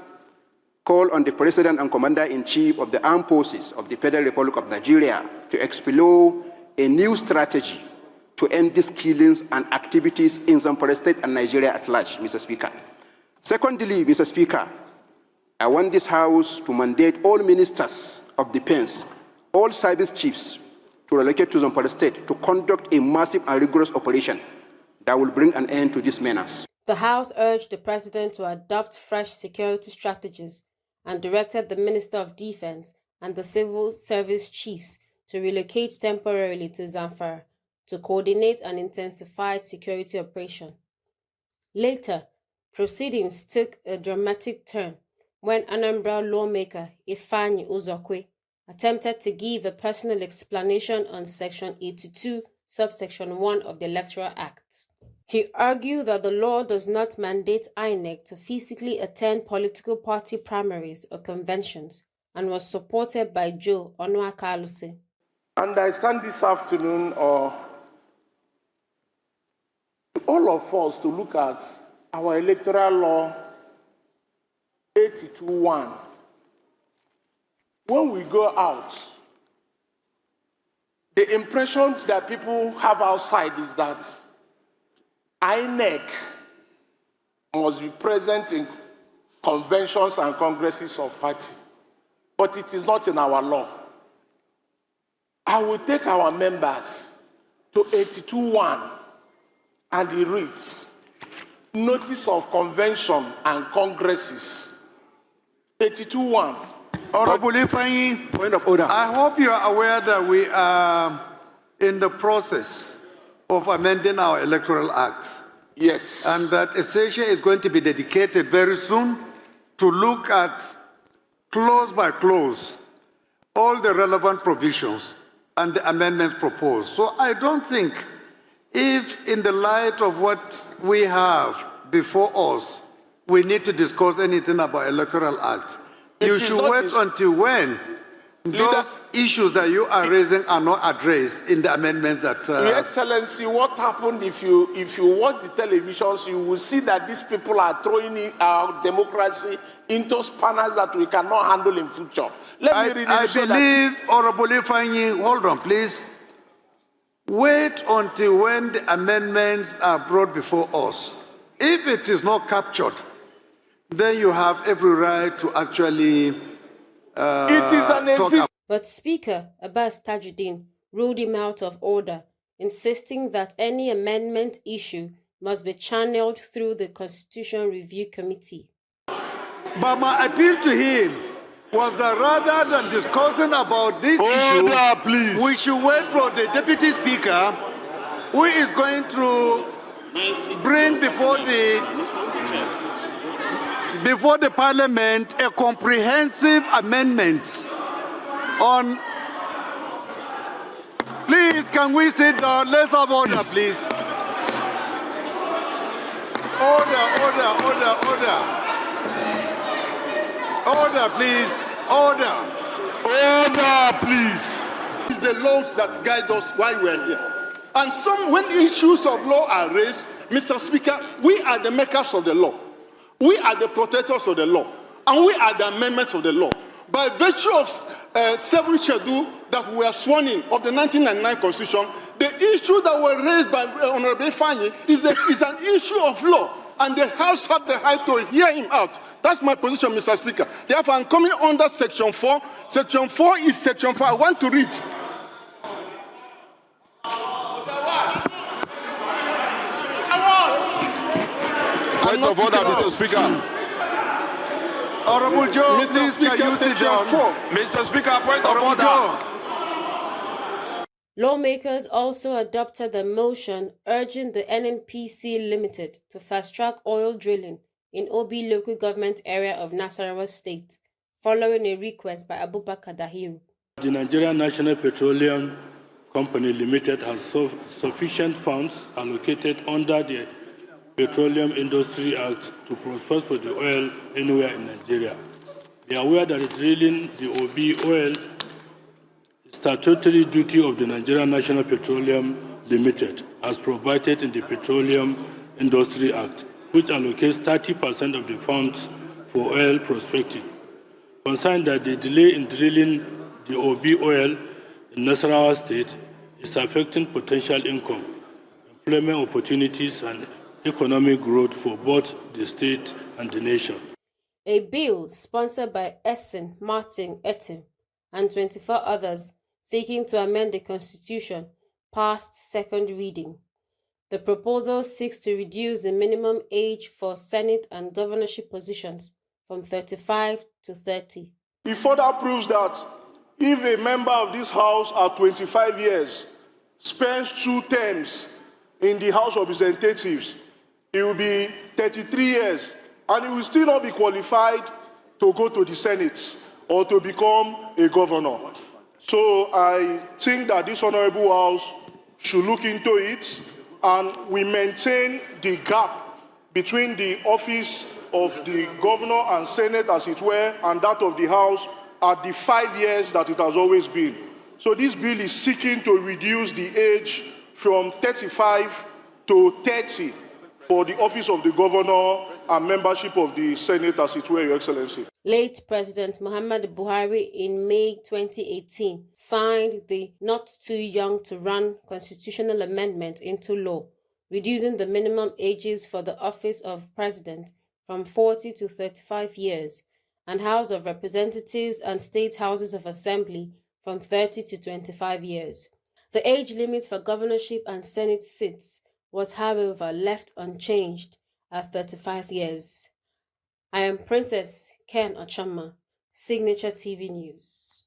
call on the President and Commander-in-Chief of the Armed Forces of the Federal Republic of Nigeria to explore a new strategy to end these killings and activities in Zamfara State and Nigeria at large, Mr. Speaker. Secondly, Mr. Speaker, I want this House to mandate all ministers of defense, all service chiefs, to relocate to Zamfara State to conduct a massive and rigorous operation that will bring an end to this menace. The House urged the President to adopt fresh security strategies and directed the Minister of Defense and the Civil Service Chiefs to relocate temporarily to Zamfara to coordinate an intensified security operation. Later, proceedings took a dramatic turn when Anambra lawmaker Ifeanyi Uzokwe attempted to give a personal explanation on Section 82, subsection 1 of the Electoral Act. He argued that the law does not mandate INEC to physically attend political party primaries or conventions and was supported by Joe Onuakaluse. And I stand this afternoon all of us to look at our electoral law 82.1. When we go out, the impression that people have outside is that INEC must be present in conventions and congresses of party, but it is not in our law. I will take our members to 82.1 and it reads, Notice of Convention and Congresses. 82.1. Honorable Ifeanyi, point of order. I hope you are aware that we are in the process of amending our Electoral Act. Yes. And that a session is going to be dedicated very soon to look at clause by clause all the relevant provisions and the amendments proposed. So I don't think if in the light of what we have before us, we need to discuss anything about Electoral Act. You should wait until when those issues that you are raising are not addressed in the amendments that... Your Excellency, what happened if you watch the televisions, you will see that these people are throwing in our democracy into spanners that we cannot handle in future. I believe, Honorable Ifeanyi, hold on, please. Wait until when the amendments are brought before us. If it is not captured, then you have every right to actually But Speaker Abbas Tajuddin ruled him out of order, insisting that any amendment issue must be channeled through the Constitution Review Committee. But my appeal to him was that rather than discussing about this issue, we should wait for the Deputy Speaker, who is going to bring before the Parliament a comprehensive amendment on... Please, can we sit down? Let's have order, please. Order. Order, please. Order, please. It's the laws that guide us while we're here. And when issues of law are raised, Mr. Speaker, we are the makers of the law. We are the protectors of the law. And we are the amendments of the law. By virtue of 7th schedule that we are sworn in of the 1999 Constitution, the issue that was raised by Honorable Fanyi is an issue of law. And the House have the right to hear him out. That's my position, Mr. Speaker. Therefore, I'm coming under Section 4. Section 4 is Section 4. I want to read. Point of order, Mr. Speaker. Honorable Joe, Mr. Speaker, can you sit down? Mr. Speaker, point of order. Lawmakers also adopted a motion urging the NNPC Limited to fast-track oil drilling in Obi local government area of Nasarawa State, following a request by Abubakar Dahiru. The Nigerian National Petroleum Company Limited has sufficient funds allocated under the Petroleum Industry Act to process for the oil anywhere in Nigeria. Be aware that drilling the OB oil is statutory duty of the Nigerian National Petroleum Limited, as provided in the Petroleum Industry Act, which allocates 30% of the funds for oil prospecting. Concerned that the delay in drilling the OB oil in Nasarawa State is affecting potential income, employment opportunities, and economic growth for both the state and the nation. A bill sponsored by Essen Martin Etim and 24 others seeking to amend the Constitution passed second reading. The proposal seeks to reduce the minimum age for Senate and governorship positions from 35 to 30. It further proves that if a member of this House at 25 years spends 2 terms in the House of Representatives, it will be 33 years, and he will still not be qualified to go to the Senate or to become a governor. So I think that this Honorable House should look into it, and we maintain the gap between the office of the governor and Senate, as it were, and that of the House at the 5 years that it has always been. So this bill is seeking to reduce the age from 35 to 30 for the office of the governor and membership of the Senate, as it were, Your Excellency. Late President Muhammad Buhari in May 2018 signed the Not Too Young to Run constitutional amendment into law, reducing the minimum ages for the office of president from 40 to 35 years, and House of Representatives and State Houses of Assembly from 30 to 25 years. The age limit for governorship and Senate seats was, however, left unchanged at 35 years. I am Princess Ken Ochama, Signature TV News.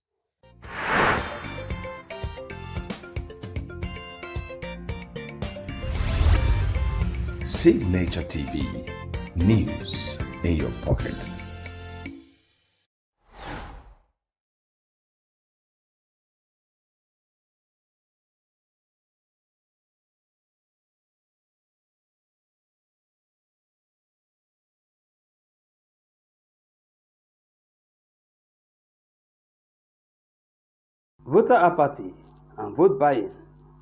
Signature TV, news in your pocket. Voter apathy and vote buying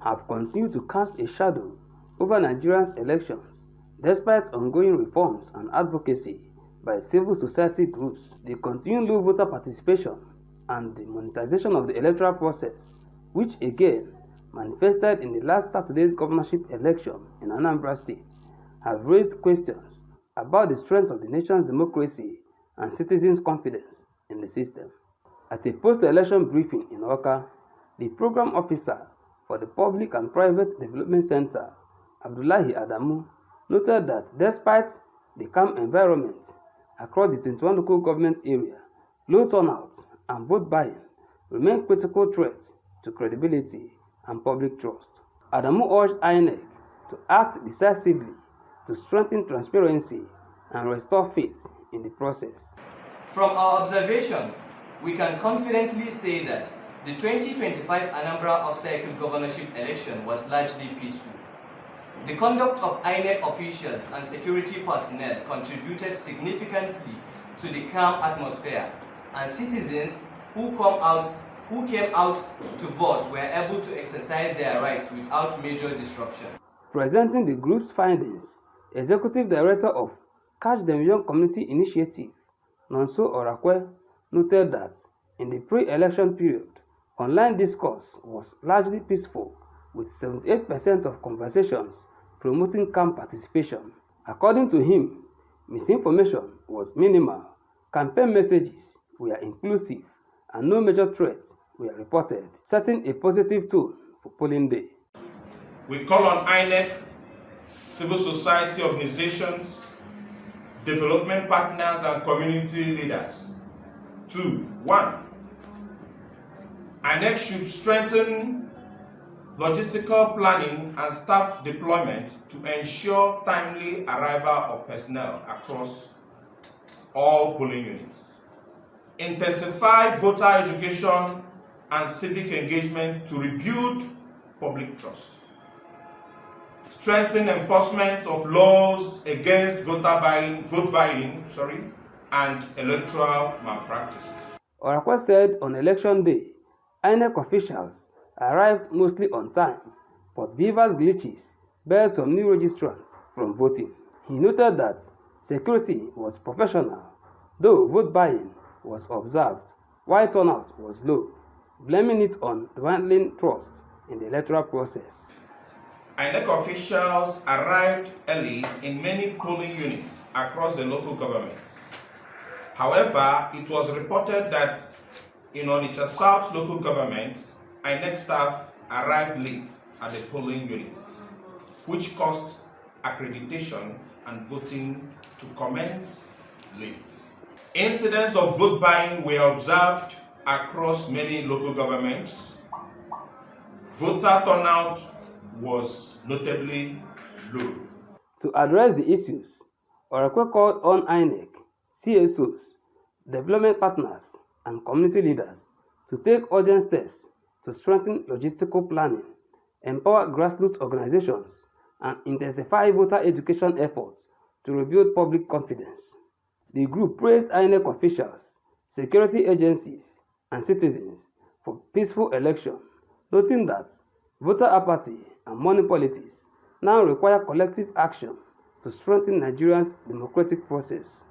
have continued to cast a shadow over Nigeria's elections, despite ongoing reforms and advocacy by civil society groups. The continued low voter participation and the monetization of the electoral process, which again manifested in the last Saturday's governorship election in Anambra State, have raised questions about the strength of the nation's democracy and citizens' confidence in the system. At a post-election briefing in Oka, the program officer for the Public and Private Development Center, Abdullahi Adamu, noted that despite the calm environment across the 21 local government area, low turnout and vote buying remain critical threats to credibility and public trust. Adamu urged INEC to act decisively to strengthen transparency and restore faith in the process. From our observation, we can confidently say that the 2025 Anambra off-cycle governorship election was largely peaceful. The conduct of INEC officials and security personnel contributed significantly to the calm atmosphere, and citizens who come out who came out to vote were able to exercise their rights without major disruption. Presenting the group's findings, Executive Director of Catch Them Young Community Initiative, Nonso Orakwe, noted that in the pre-election period, online discourse was largely peaceful, with 78% of conversations promoting calm participation. According to him, misinformation was minimal, campaign messages were inclusive, and no major threats were reported, setting a positive tone for polling day. We call on INEC, civil society organizations, development partners, and community leaders to 1. INEC should strengthen logistical planning and staff deployment to ensure timely arrival of personnel across all polling units. Intensify voter education and civic engagement to rebuild public trust. Strengthen enforcement of laws against vote buying, and electoral malpractices. Orakwe said on election day, INEC officials arrived mostly on time, but beavers glitches barred some new registrants from voting. He noted that security was professional, though vote buying was observed, while turnout was low, blaming it on dwindling trust in the electoral process. INEC officials arrived early in many polling units across the local governments. However, it was reported that in Onitsha South local government, INEC staff arrived late at the polling units, which caused accreditation and voting to commence late. Incidents of vote buying were observed across many local governments. Voter turnout was notably low. To address the issues, Orakwe called on INEC, CSOs, development partners, and community leaders to take urgent steps to strengthen logistical planning, empower grassroots organizations, and intensify voter education efforts to rebuild public confidence. The group praised INEC officials, security agencies, and citizens for peaceful election, noting that voter apathy and money politics now require collective action to strengthen Nigeria's democratic process.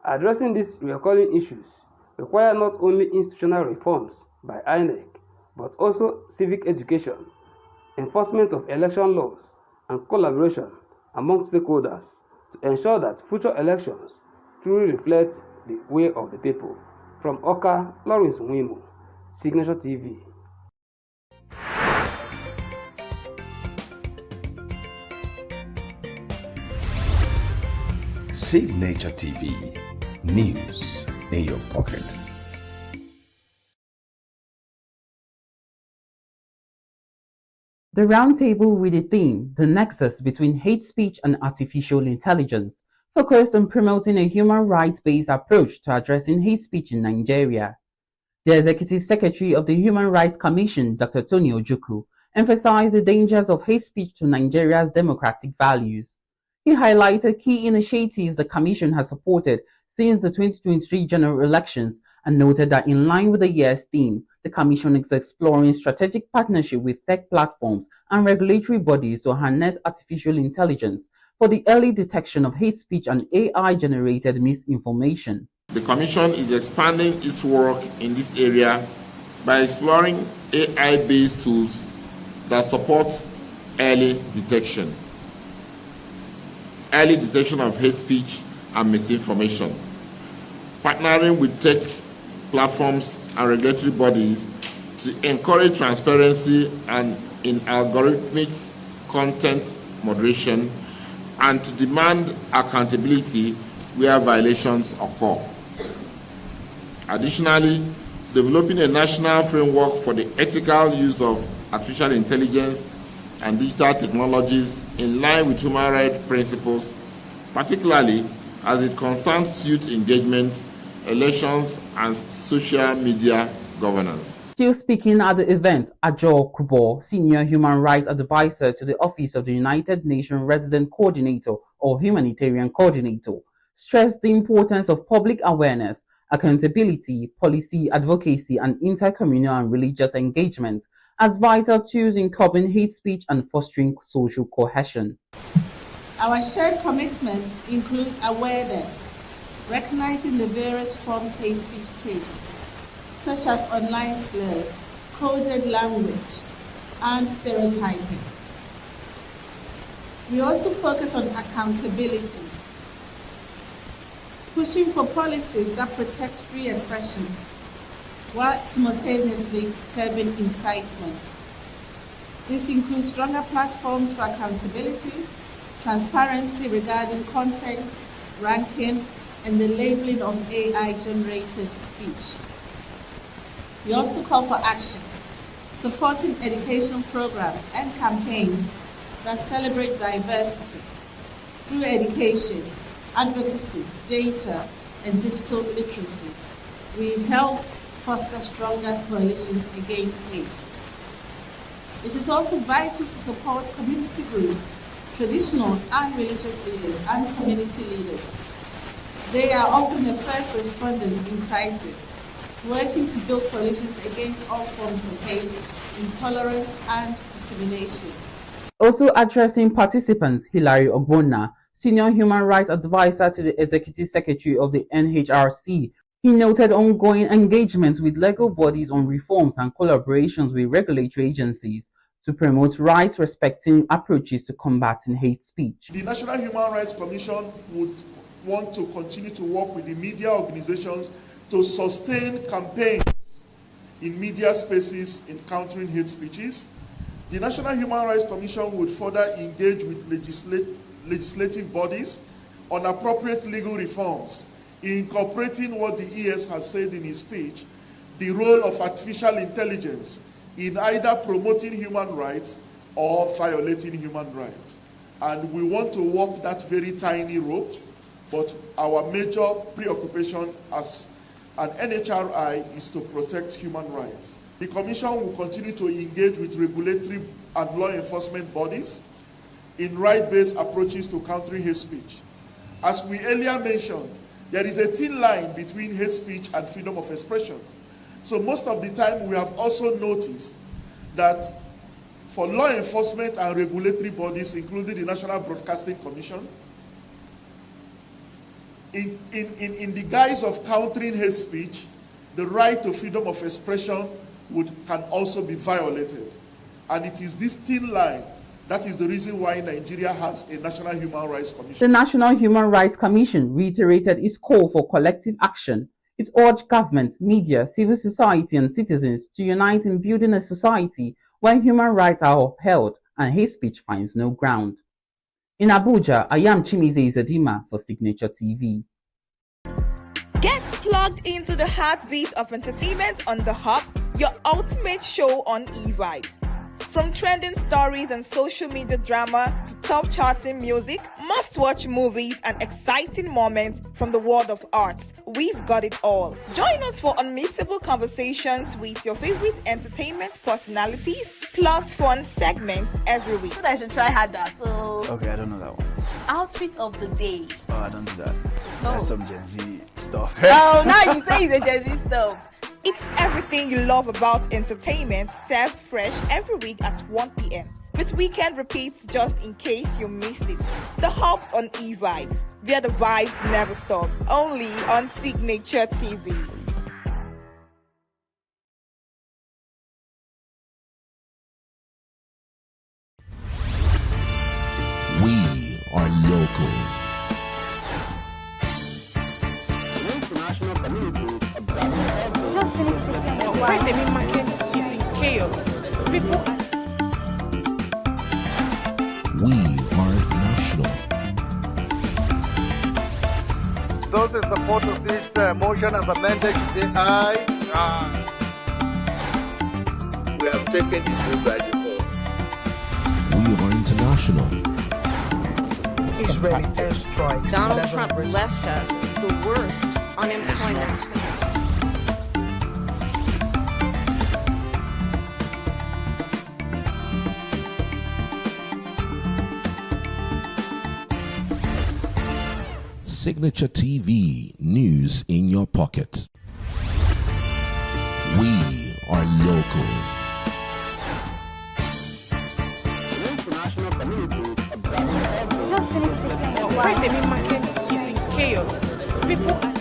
Addressing these recurring issues require not only institutional reforms by INEC, but also civic education, enforcement of election laws, and collaboration among stakeholders to ensure that future elections truly reflect the will of the people. From Oka, Lawrence Nwimo, Signature TV. Signature TV, news in your pocket. The roundtable with the theme, The Nexus Between Hate Speech and Artificial Intelligence, focused on promoting a human rights-based approach to addressing hate speech in Nigeria. The Executive Secretary of the Human Rights Commission, Dr. Tony Ojukwu, emphasized the dangers of hate speech to Nigeria's democratic values. He highlighted key initiatives the Commission has supported since the 2023 general elections and noted that in line with the year's theme, the Commission is exploring strategic partnership with tech platforms and regulatory bodies to harness artificial intelligence for the early detection of hate speech and AI-generated misinformation. The Commission is expanding its work in this area by exploring AI-based tools that support early detection of hate speech and misinformation, partnering with tech platforms and regulatory bodies to encourage transparency and in algorithmic content moderation, and to demand accountability where violations occur. Additionally, developing a national framework for the ethical use of artificial intelligence and digital technologies in line with human rights principles, particularly as it concerns youth engagement, elections, and social media governance. Still speaking at the event, Ajo Kubo, Senior Human Rights Advisor to the Office of the United Nations Resident Coordinator or Humanitarian Coordinator, stressed the importance of public awareness accountability, policy advocacy, and intercommunal and religious engagement as vital tools in curbing hate speech and fostering social cohesion. Our shared commitment includes awareness, recognizing the various forms hate speech takes, such as online slurs, coded language, and stereotyping. We also focus on accountability, pushing for policies that protect free expression while simultaneously curbing incitement. This includes stronger platforms for accountability, transparency regarding content, ranking, and the labeling of AI-generated speech. We also call for action, supporting educational programs and campaigns that celebrate diversity through education, advocacy, data, and digital literacy. We help foster stronger coalitions against hate. It is also vital to support community groups, traditional and religious leaders, and community leaders. They are often the first responders in crisis, working to build coalitions against all forms of hate, intolerance, and discrimination. Also addressing participants, Hilary Ogbonna, Senior Human Rights Advisor to the Executive Secretary of the NHRC, he noted ongoing engagement with legal bodies on reforms and collaborations with regulatory agencies to promote rights-respecting approaches to combating hate speech. The National Human Rights Commission would want to continue to work with the media organizations to sustain campaigns in media spaces in countering hate speeches. The National Human Rights Commission would further engage with legislative bodies on appropriate legal reforms, incorporating what the ES has said in his speech, the role of artificial intelligence in either promoting human rights or violating human rights. And we want to walk that very tiny rope, but our major preoccupation as an NHRI is to protect human rights. The Commission will continue to engage with regulatory and law enforcement bodies in right-based approaches to countering hate speech. As we earlier mentioned, there is a thin line between hate speech and freedom of expression. So most of the time we have also noticed that for law enforcement and regulatory bodies, including the National Broadcasting Commission, in the guise of countering hate speech, the right to freedom of expression can also be violated. And it is this thin line that is the reason why Nigeria has a National Human Rights Commission. The National Human Rights Commission reiterated its call for collective action. It urged government, media, civil society, and citizens to unite in building a society where human rights are upheld and hate speech finds no ground. In Abuja, I am Chimize Izedima for Signature TV. Get plugged into the heartbeat of entertainment on The Hub, your ultimate show on eVibes. From trending stories and social media drama to top charting music, must-watch movies and exciting moments from the world of arts, we've got it all. Join us for unmissable conversations with your favorite entertainment personalities, plus fun segments every week. I should try harder, so... Okay, I don't know that one. Outfit of the day. Oh, I don't do that. That's some Gen Z stuff. Oh, now you say it's a Gen Z stuff. It's everything you love about entertainment, served fresh every week at 1 p.m. with weekend repeats just in case you missed it. The Hub's on eVibes, where the vibes never stop. Only on Signature TV. We are local. International communities observing Right, the main market is in chaos. People. We are national. Those in support of this motion as amended, say aye. Aye. We have taken it through by default. We are international. Israeli airstrikes. Donald Trump left us the worst unemployment. Signature TV, news in your pocket. We are local. The international community is observing Why the meat market is in chaos. People are...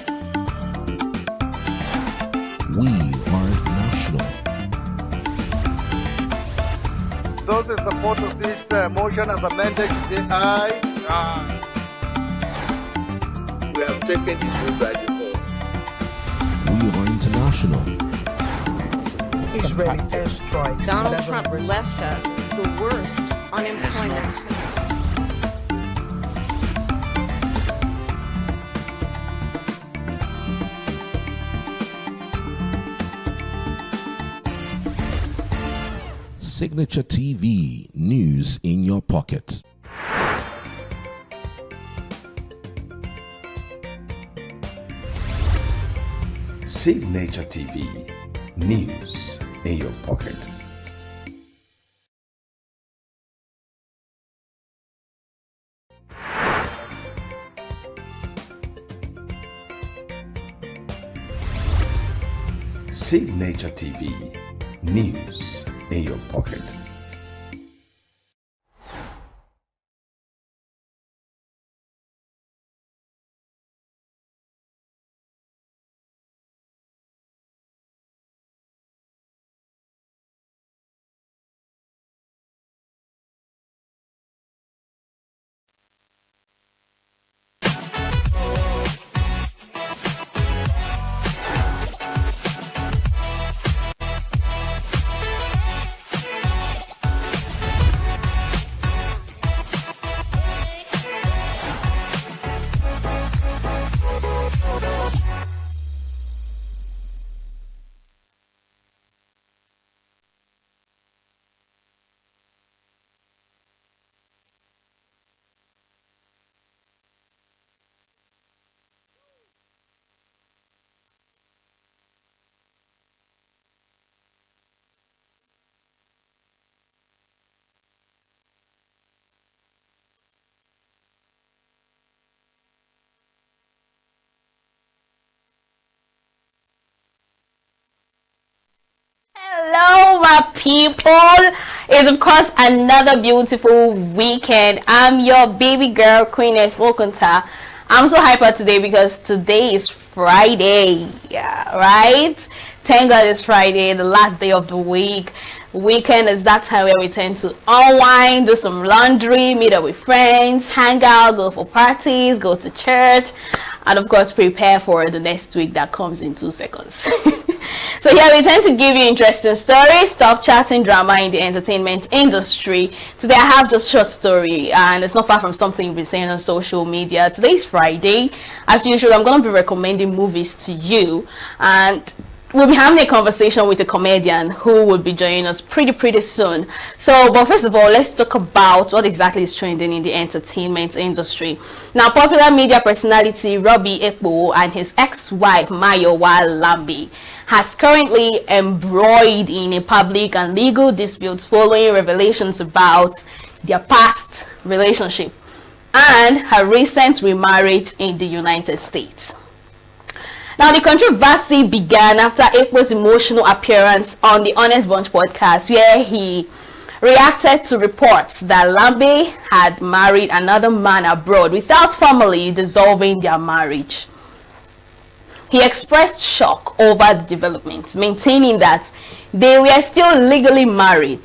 We are national. Those in support of this motion as amended, say aye. Aye. We have taken the vote by default. We are international. Israeli airstrikes. Donald Trump left us the worst unemployment. Signature TV, news in your pocket. Signature TV, news in your pocket. Signature TV, news in your pocket. Hello, my people. It's of course another beautiful weekend. I'm your baby girl, Queen Efokunta. I'm so hyper today because today is Friday. Yeah, right? Thank God it's Friday, the last day of the week. Weekend is that time where we tend to unwind, do some laundry, meet up with friends, hang out, go for parties, go to church, and of course prepare for the next week that comes in 2 seconds. So here we tend to give you interesting stories, top chatting drama in the entertainment industry. Today I have just short story, and it's not far from something you've been saying on social media. Today is Friday. As usual, I'm going to be recommending movies to you, and we'll be having a conversation with a comedian who will be joining us pretty soon. So, but first of all, let's talk about what exactly is trending in the entertainment industry. Now, popular media personality Robbie Ekpo and his ex-wife Mayowa Lambi has currently embroiled in a public and legal dispute following revelations about their past relationship and her recent remarriage in the United States. Now, the controversy began after Ekpo's emotional appearance on the Honest Bunch podcast, where he reacted to reports that Lambe had married another man abroad without formally dissolving their marriage. He expressed shock over the developments, maintaining that they were still legally married.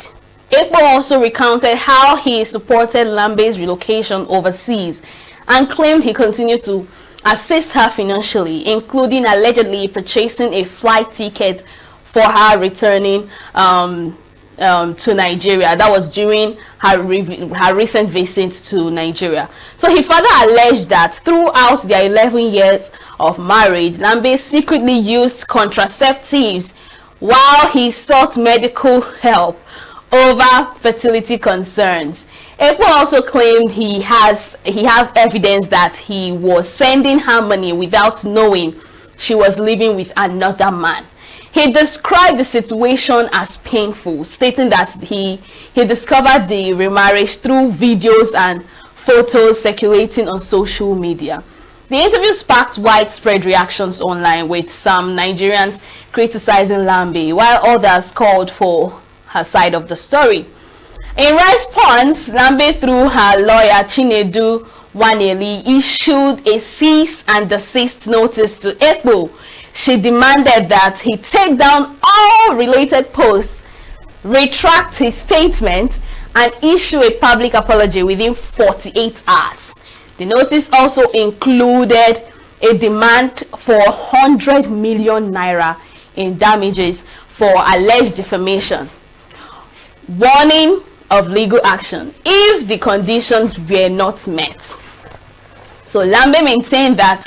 Ekpo also recounted how he supported Lambe's relocation overseas and claimed he continued to assist her financially, including allegedly purchasing a flight ticket for her returning to Nigeria. That was during her recent visit to Nigeria. So he further alleged that throughout their 11 years of marriage, Lambe secretly used contraceptives while he sought medical help over fertility concerns. Ekpo also claimed he has evidence that he was sending her money without knowing she was living with another man. He described the situation as painful, stating that he discovered the remarriage through videos and photos circulating on social media. The interview sparked widespread reactions online, with some Nigerians criticizing Lambe, while others called for her side of the story. In response, Lambe, through her lawyer Chinedu Waneli, issued a cease and desist notice to Ekpo. She demanded that he take down all related posts, retract his statement, and issue a public apology within 48 hours. The notice also included a demand for 100 million naira in damages for alleged defamation, warning of legal action if the conditions were not met. So Lambe maintained that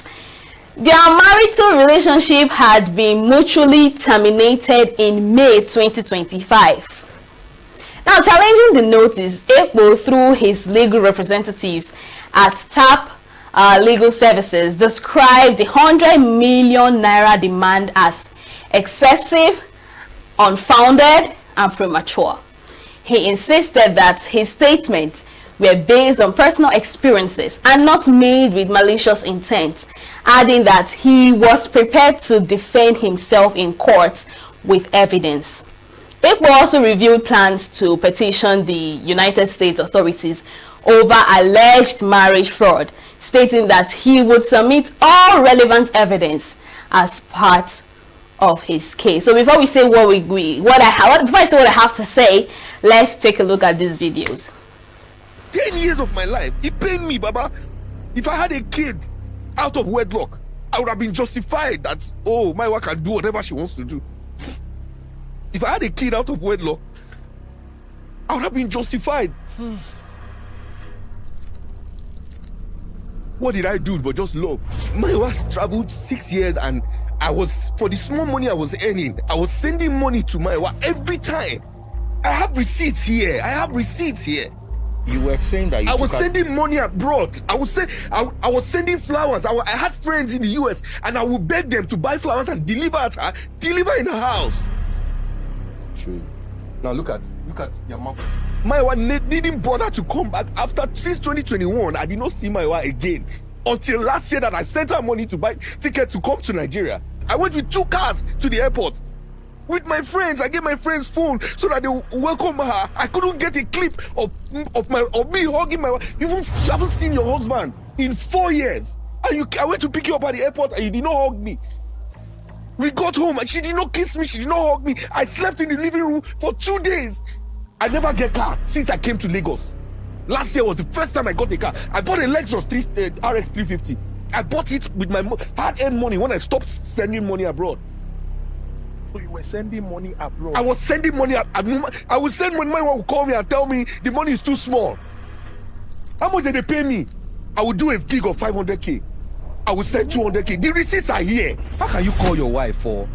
their marital relationship had been mutually terminated in May 2025. Now, challenging the notice, Ekpo, through his legal representatives at TAP Legal Services, described the 100 million naira demand as excessive, unfounded, and premature. He insisted that his statements were based on personal experiences and not made with malicious intent, adding that he was prepared to defend himself in court with evidence. Ekpo also revealed plans to petition the United States authorities over alleged marriage fraud, stating that he would submit all relevant evidence as part of his case. So before we say what I have to say, let's take a look at these videos. 10 years of my life, it pained me, Baba. If I had a kid out of wedlock, I would have been justified that, oh, my wife can do whatever she wants to do. If I had a kid out of wedlock, I would have been justified. What did I do but just love? My wife traveled 6 years, and for the small money I was earning, I was sending money to my wife every time. I have receipts here. You were saying that I was sending money abroad. I was sending flowers. I had friends in the US, and I would beg them to buy flowers and deliver in her house. True. Now look at your mouth. My wife didn't bother to come back since 2021. I did not see my wife again until last year that I sent her money to buy tickets to come to Nigeria. I went with 2 cars to the airport with my friends. I gave my friends phone so that they welcome her. I couldn't get a clip of me hugging my wife. You haven't seen your husband in 4 years, and I went to pick you up at the airport and you did not hug me. We got home and she did not kiss me, she did not hug me. I slept in the living room for 2 days. I never get car since I came to Lagos. Last year was the first time I got a car. I bought a Lexus RX 350. I bought it with my hard-earned money when I stopped sending money abroad. So you were sending money abroad? I was sending money. I would send money. My wife would call me and tell me the money is too small. How much did they pay me? I would do a gig of 500k. I would send 200k. The receipts are here. How can you call your wife for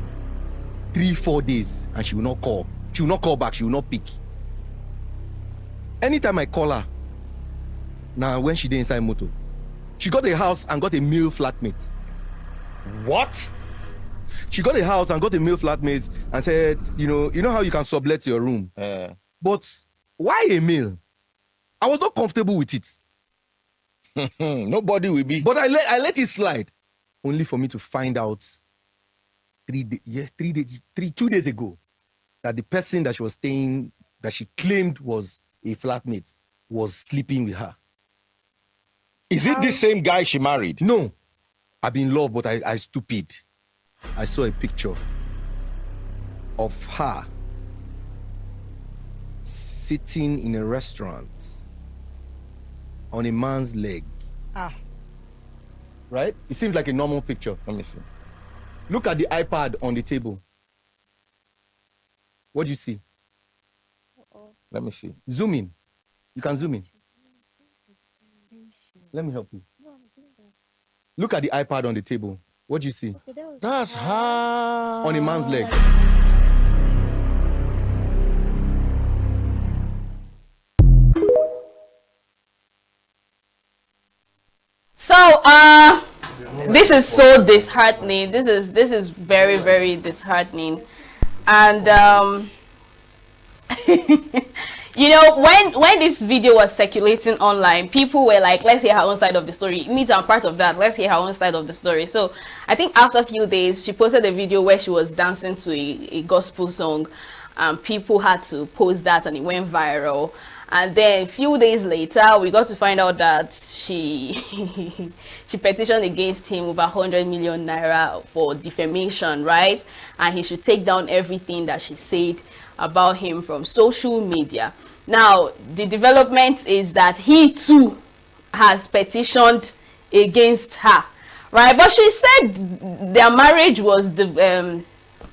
3-4 days and she will not call? She will not call back. She will not pick. Anytime I call her, now when she did inside motor, she got a house and got a male flatmate. What? She got a house and got a male flatmate and said, you know how you can sublet your room. But why a male? I was not comfortable with it. Nobody will be. But I let it slide, only for me to find out 2 days ago that the person that she was staying, that she claimed was a flatmate, was sleeping with her. Is it the same guy she married? No. I've been in love, but I stupid. I saw a picture of her sitting in a restaurant on a man's leg. Right? It seems like a normal picture. Let me see. Look at the iPad on the table. What do you see? Let me see. Zoom in. You can zoom in. Let me help you. Look at the iPad on the table. What do you see? That's her. On a man's leg. So, this is so disheartening. This is very, very disheartening. And You know, when this video was circulating online, people were like, let's hear her own side of the story. Me too, I'm part of that. Let's hear her own side of the story. So I think after a few days, she posted a video where she was dancing to a gospel song. People had to post that and it went viral. And then a few days later, we got to find out that she she petitioned against him over 100 million naira for defamation, right? And he should take down everything that she said about him from social media. Now, the development is that he too has petitioned against her, right? But she said their marriage was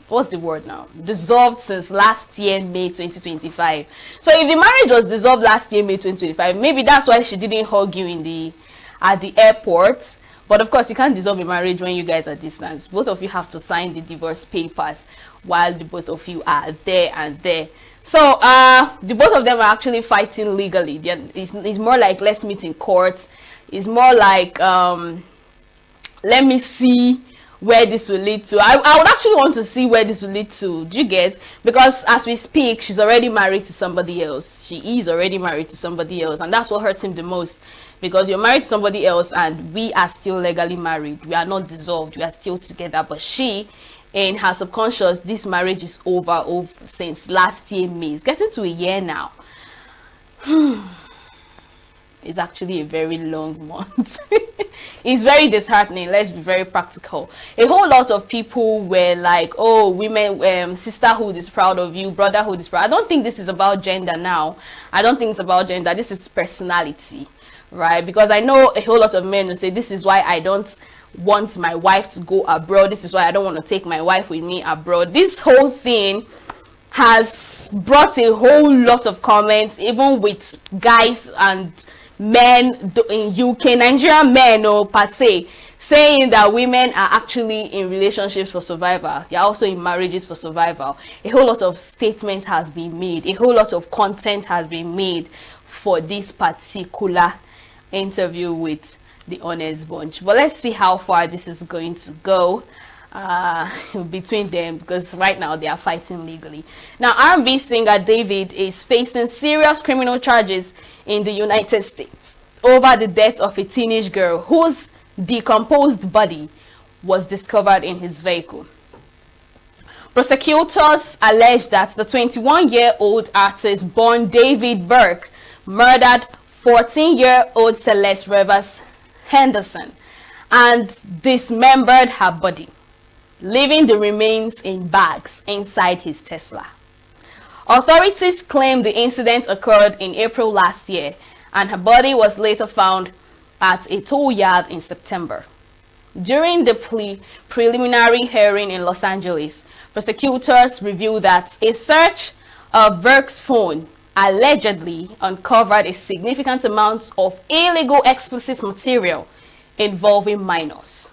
what's the word now? Dissolved since last year, May 2025. So if the marriage was dissolved last year, May 2025, maybe that's why she didn't hug you at the airport. But of course, you can't dissolve a marriage when you guys are distant. Both of you have to sign the divorce papers while the both of you are there and there. So the both of them are actually fighting legally. It's more like let's meet in court. It's more like let me see where this will lead to. I would actually want to see where this will lead to. Do you get? Because as we speak, she's already married to somebody else. She is already married to somebody else, and that's what hurts him the most. Because you're married to somebody else and we are still legally married. We are not dissolved. We are still together. But she, in her subconscious, this marriage is over since last year May. It's getting to a year now. It's actually a very long month. It's very disheartening. Let's be very practical. A whole lot of people were like, oh, women, sisterhood is proud of you, brotherhood is proud. I don't think this is about gender now. I don't think it's about gender. This is personality, right? Because I know a whole lot of men who say, this is why I don't want my wife to go abroad. This is why I don't want to take my wife with me abroad. This whole thing has brought a whole lot of comments, even with guys and men in UK, Nigerian men per se, saying that women are actually in relationships for survival. They are also in marriages for survival. A whole lot of statements has been made. A whole lot of content has been made for this particular interview with the Honest Bunch. But let's see how far this is going to go between them, because right now they are fighting legally. Now, R&B singer David is facing serious criminal charges in the United States over the death of a teenage girl whose decomposed body was discovered in his vehicle. Prosecutors allege that the 21-year-old artist born David Burke murdered 14-year-old Celeste Rivers Henderson and dismembered her body, leaving the remains in bags inside his Tesla. Authorities claim the incident occurred in April last year, and her body was later found at a tow yard in September. During the preliminary hearing in Los Angeles, prosecutors revealed that a search of Burke's phone allegedly uncovered a significant amount of illegal explicit material involving minors.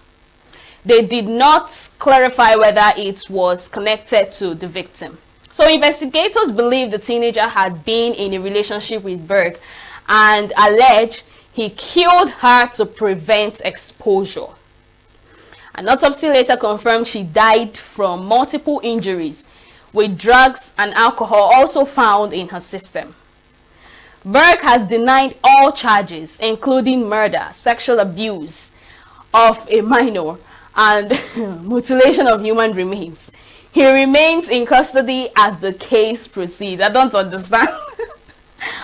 They did not clarify whether it was connected to the victim. So investigators believe the teenager had been in a relationship with Burke and allege he killed her to prevent exposure. An autopsy later confirmed she died from multiple injuries, with drugs and alcohol also found in her system. Burke has denied all charges, including murder, sexual abuse of a minor, and mutilation of human remains. He remains in custody as the case proceeds. I don't understand.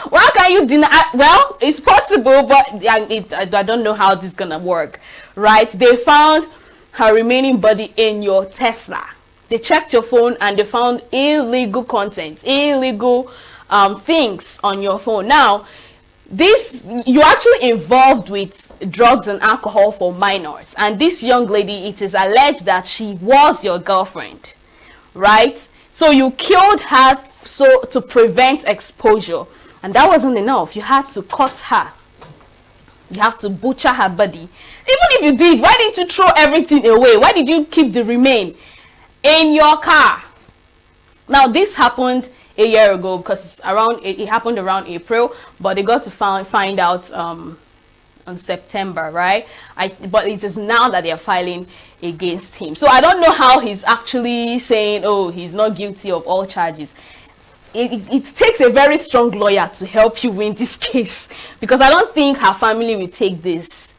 Why can you deny? Well, it's possible, but I don't know how this is gonna work, right? They found her remaining body in your Tesla. They checked your phone and they found illegal content, illegal things on your phone. Now, you're actually involved with drugs and alcohol for minors, and this young lady, it is alleged that she was your girlfriend, right? So you killed her to prevent exposure, and that wasn't enough. You had to cut her. You have to butcher her body. Even if you did, why didn't you throw everything away? Why did you keep the remain in your car? Now, this happened a year ago, because it happened around April, but they got to find out on September, right? But it is now that they are filing against him. So I don't know how he's actually saying, oh, he's not guilty of all charges. it takes a very strong lawyer to help you win this case, because I don't think her family will take this,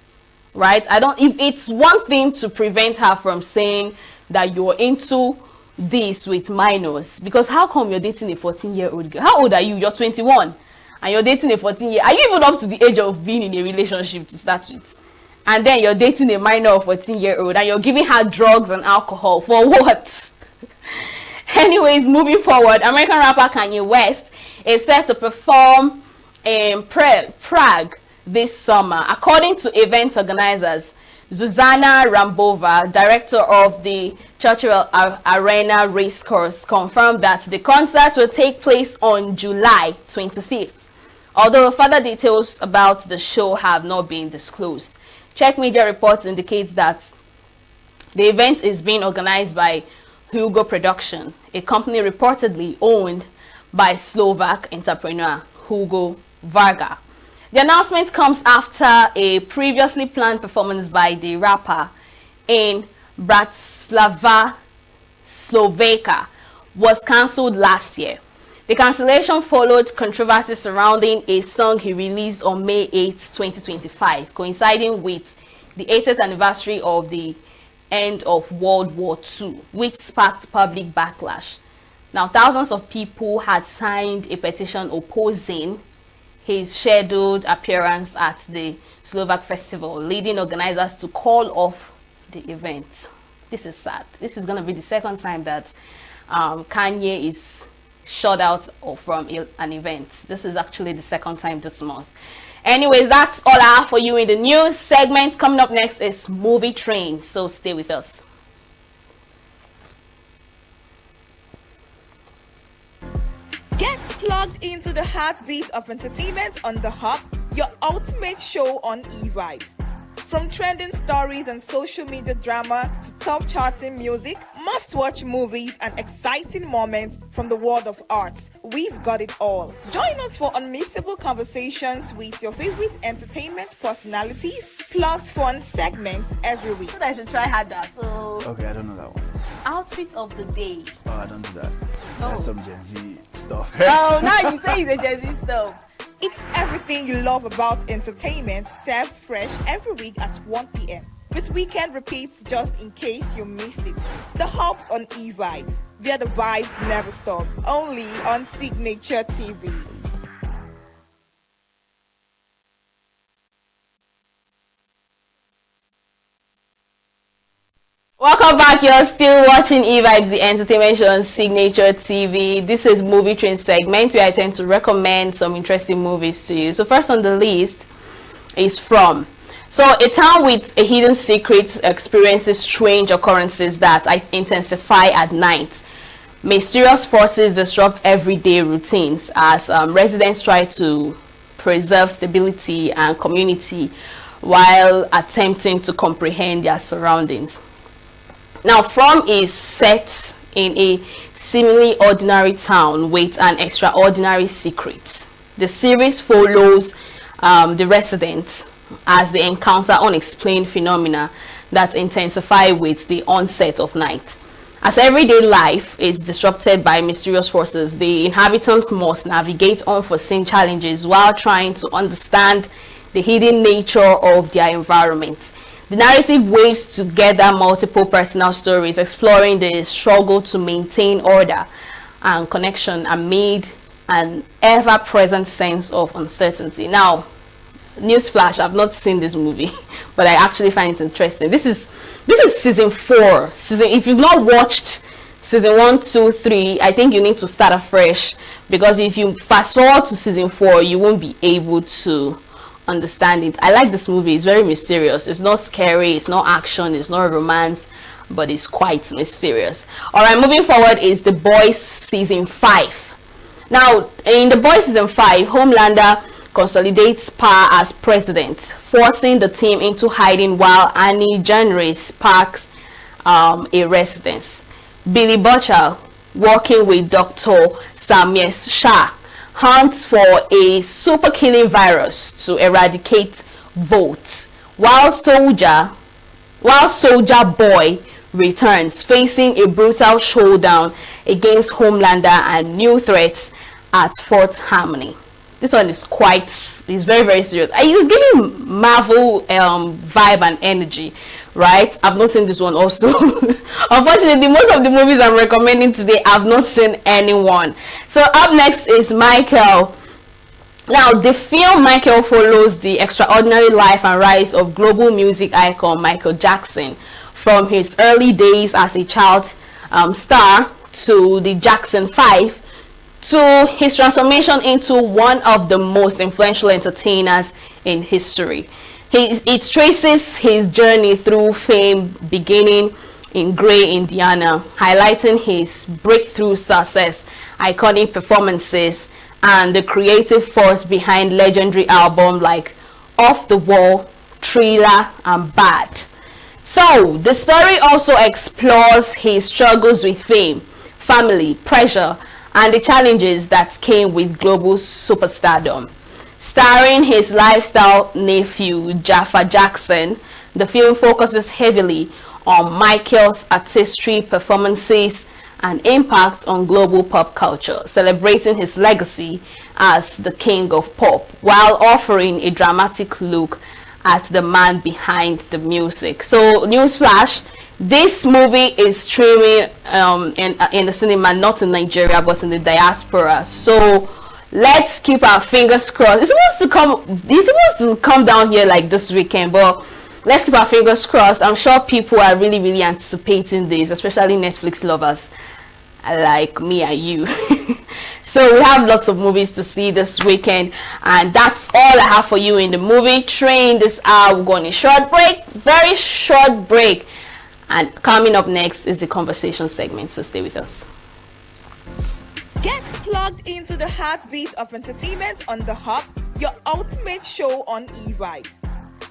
right? If it's one thing to prevent her from saying that you're into this with minors, because how come you're dating a 14-year-old girl? How old are you? You're 21 and you're dating a 14-year. Are you even up to the age of being in a relationship to start with? And then you're dating a minor of 14-year-old and you're giving her drugs and alcohol for what? Anyways, moving forward, American rapper Kanye West is set to perform in Prague this summer. According to event organizers, Zuzana Rambova, director of the Churchill Arena Racecourse, confirmed that the concert will take place on July 25th, although further details about the show have not been disclosed. Czech media reports indicates that the event is being organized by ENUGU Production, a company reportedly owned by Slovak entrepreneur Hugo Varga. The announcement comes after a previously planned performance by the rapper in Bratislava, Slovakia, was cancelled last year. The cancellation followed controversy surrounding a song he released on May 8, 2025, coinciding with the 80th anniversary of the end of World War II, which sparked public backlash. Now, thousands of people had signed a petition opposing his scheduled appearance at the Slovak festival, leading organizers to call off the event. This is sad. This is going to be the second time that Kanye is shut out from an event. This is actually the second time this month. Anyways, that's all I have for you in the news segment. Coming up next is Movie Train, so stay with us. Get plugged into the heartbeat of entertainment on The Hub, your ultimate show on eVibes. From trending stories and social media drama to top charting music, must-watch movies and exciting moments from the world of arts, we've got it all. Join us for unmissable conversations with your favorite entertainment personalities, plus fun segments every week. I should try harder. So, Okay, I don't know that one. outfit of the day. Oh, I don't do that. That's some Gen Z stuff. Oh, now you say it's a Gen Z stuff. It's everything you love about entertainment, served fresh every week at 1 p.m. with weekend repeats just in case you missed it. The Hub's on eVibes, where the vibes never stop. Only on Signature TV. Welcome back. You're still watching eVibes, the entertainment show on Signature TV. This is Movie Train segment where I tend to recommend some interesting movies to you. So first on the list is From. So a town with a hidden secret experiences strange occurrences that intensify at night. Mysterious forces disrupt everyday routines as residents try to preserve stability and community while attempting to comprehend their surroundings. Now, From is set in a seemingly ordinary town with an extraordinary secret. The series follows the residents as they encounter unexplained phenomena that intensify with the onset of night. As everyday life is disrupted by mysterious forces, the inhabitants must navigate unforeseen challenges while trying to understand the hidden nature of their environment. The narrative weaves together multiple personal stories exploring the struggle to maintain order and connection amid an ever-present sense of uncertainty. Now, newsflash, I've not seen this movie, but I actually find it interesting. This is season 4. If you've not watched season 1, 2, 3, I think you need to start afresh, because if you fast forward to season 4, you won't be able to understand it. I like this movie. It's very mysterious. It's not scary, it's not action, it's not romance, but it's quite mysterious. All right, moving forward is The Boys season 5. Now, in The Boys season 5, Homelander consolidates power as president, forcing the team into hiding while Annie January sparks a residence. Billy Butcher, working with Dr. Samir Shah, hunts for a super killing virus to eradicate votes, while Soldier Boy returns, facing a brutal showdown against Homelander and new threats at Fort Harmony. This one is very, very serious. It was giving Marvel vibe and energy, right? I've not seen this one also. Unfortunately, most of the movies I'm recommending today, I've not seen anyone. So up next is Michael. Now, the film Michael follows the extraordinary life and rise of global music icon Michael Jackson from his early days as a child star to the Jackson 5 to his transformation into one of the most influential entertainers in history. It traces his journey through fame beginning in Gray, Indiana, highlighting his breakthrough success, iconic performances, and the creative force behind legendary albums like Off the Wall, Thriller, and Bad. So, the story also explores his struggles with fame, family, pressure, and the challenges that came with global superstardom. Starring his lifestyle nephew, Jaffa Jackson, the film focuses heavily on Michael's artistry, performances, and impact on global pop culture, celebrating his legacy as the king of pop, while offering a dramatic look at the man behind the music. So, newsflash, this movie is streaming in the cinema, not in Nigeria, but in the diaspora. So, let's keep our fingers crossed. It's supposed to come down here like this weekend, but let's keep our fingers crossed. I'm sure people are really, really anticipating this, especially Netflix lovers like me and you. So we have lots of movies to see this weekend, and that's all I have for you in the movie train this hour. We're going a short break, very short break, and coming up next is the conversation segment, so stay with us. Get plugged into the heartbeat of entertainment on The Hub, your ultimate show on eVibes.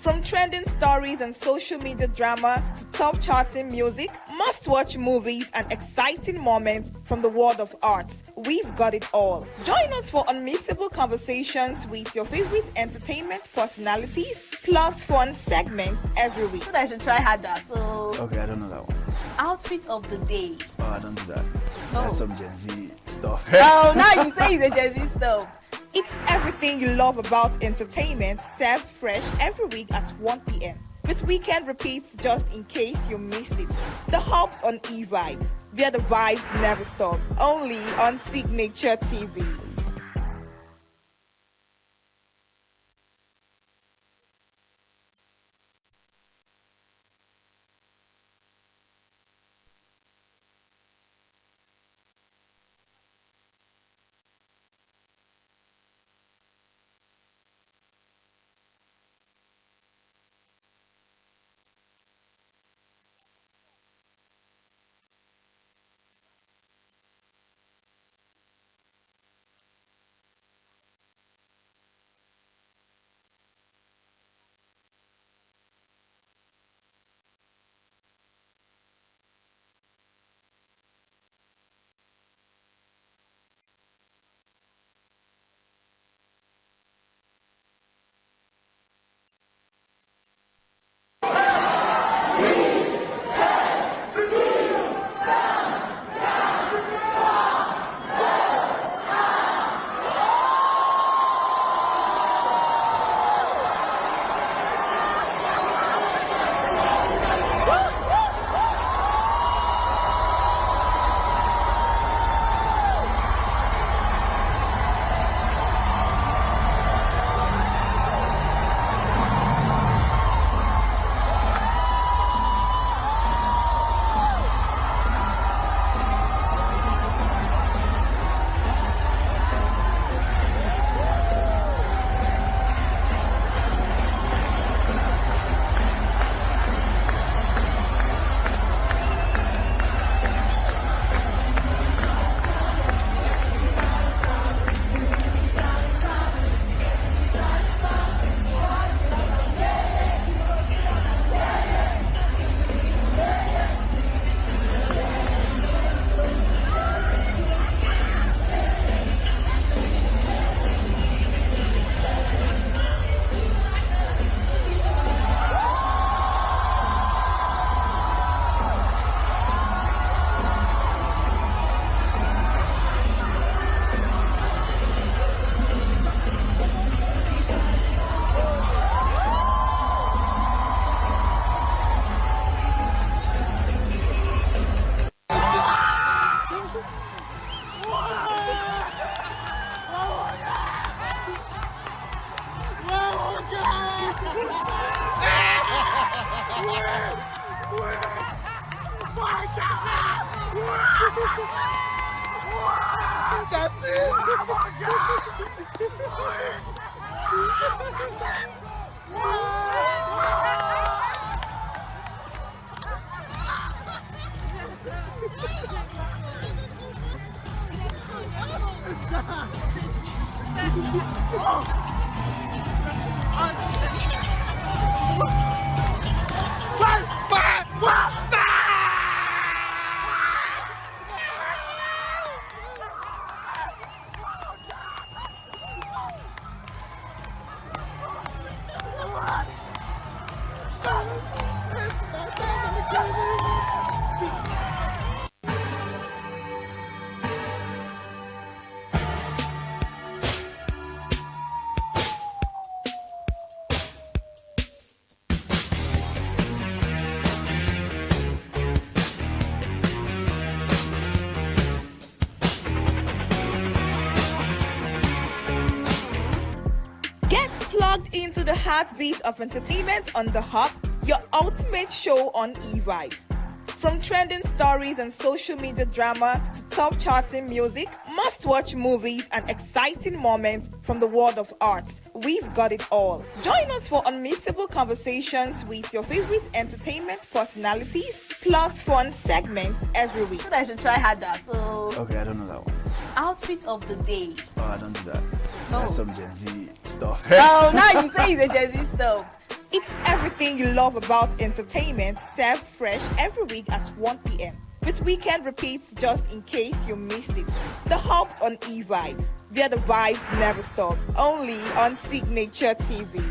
From trending stories and social media drama to top charting music, must-watch movies and exciting moments from the world of arts, we've got it all. Join us for unmissable conversations with your favorite entertainment personalities, plus fun segments every week. I should try harder, so... Okay, I don't know that one. Outfit of the day. Oh, I don't do that. That's some Gen Z stuff. Oh, now you say it's a Gen Z stuff. It's everything you love about entertainment, served fresh every week at 1 p.m. with weekend repeats just in case you missed it. The Hub's on eVibes, where the vibes never stop. Only on Signature TV. That's it! Oh my Get plugged into the heartbeat of entertainment on The Hub, your ultimate show on e-vibes. From trending stories and social media drama to top charting music, must-watch movies and exciting moments from the world of arts, we've got it all. Join us for unmissable conversations with your favorite entertainment personalities, plus fun segments every week. I should try harder. So, Okay, I don't know that one. outfit of the day. Oh, I don't do that. No. That's some Gen Z stuff. Oh, now you say it's a Gen Z stuff. It's everything you love about entertainment, served fresh every week at 1 p.m. with weekend repeats just in case you missed it. The Hubs on e-vibes, where the vibes never stop. Only on Signature TV.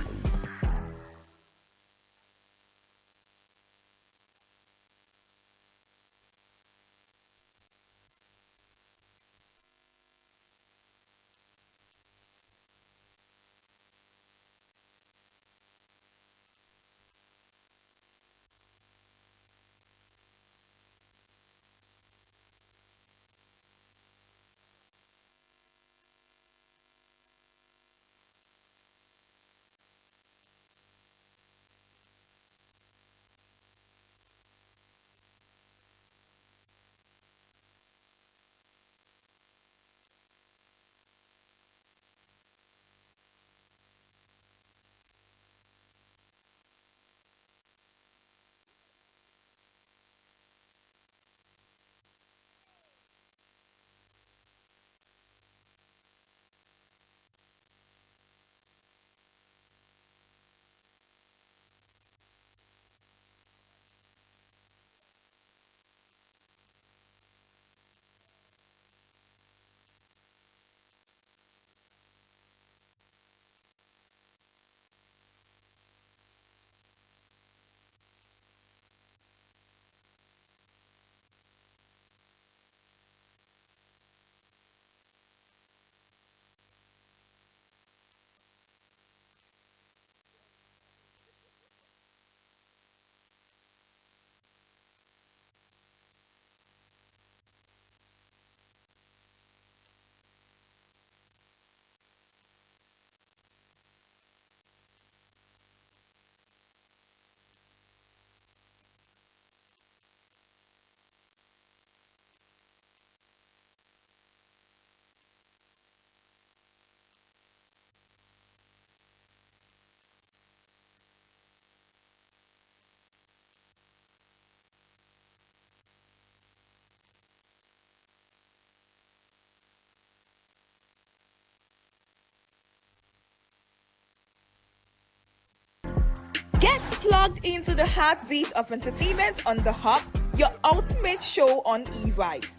Get plugged into the heartbeat of entertainment on The Hub, your ultimate show on e-vibes.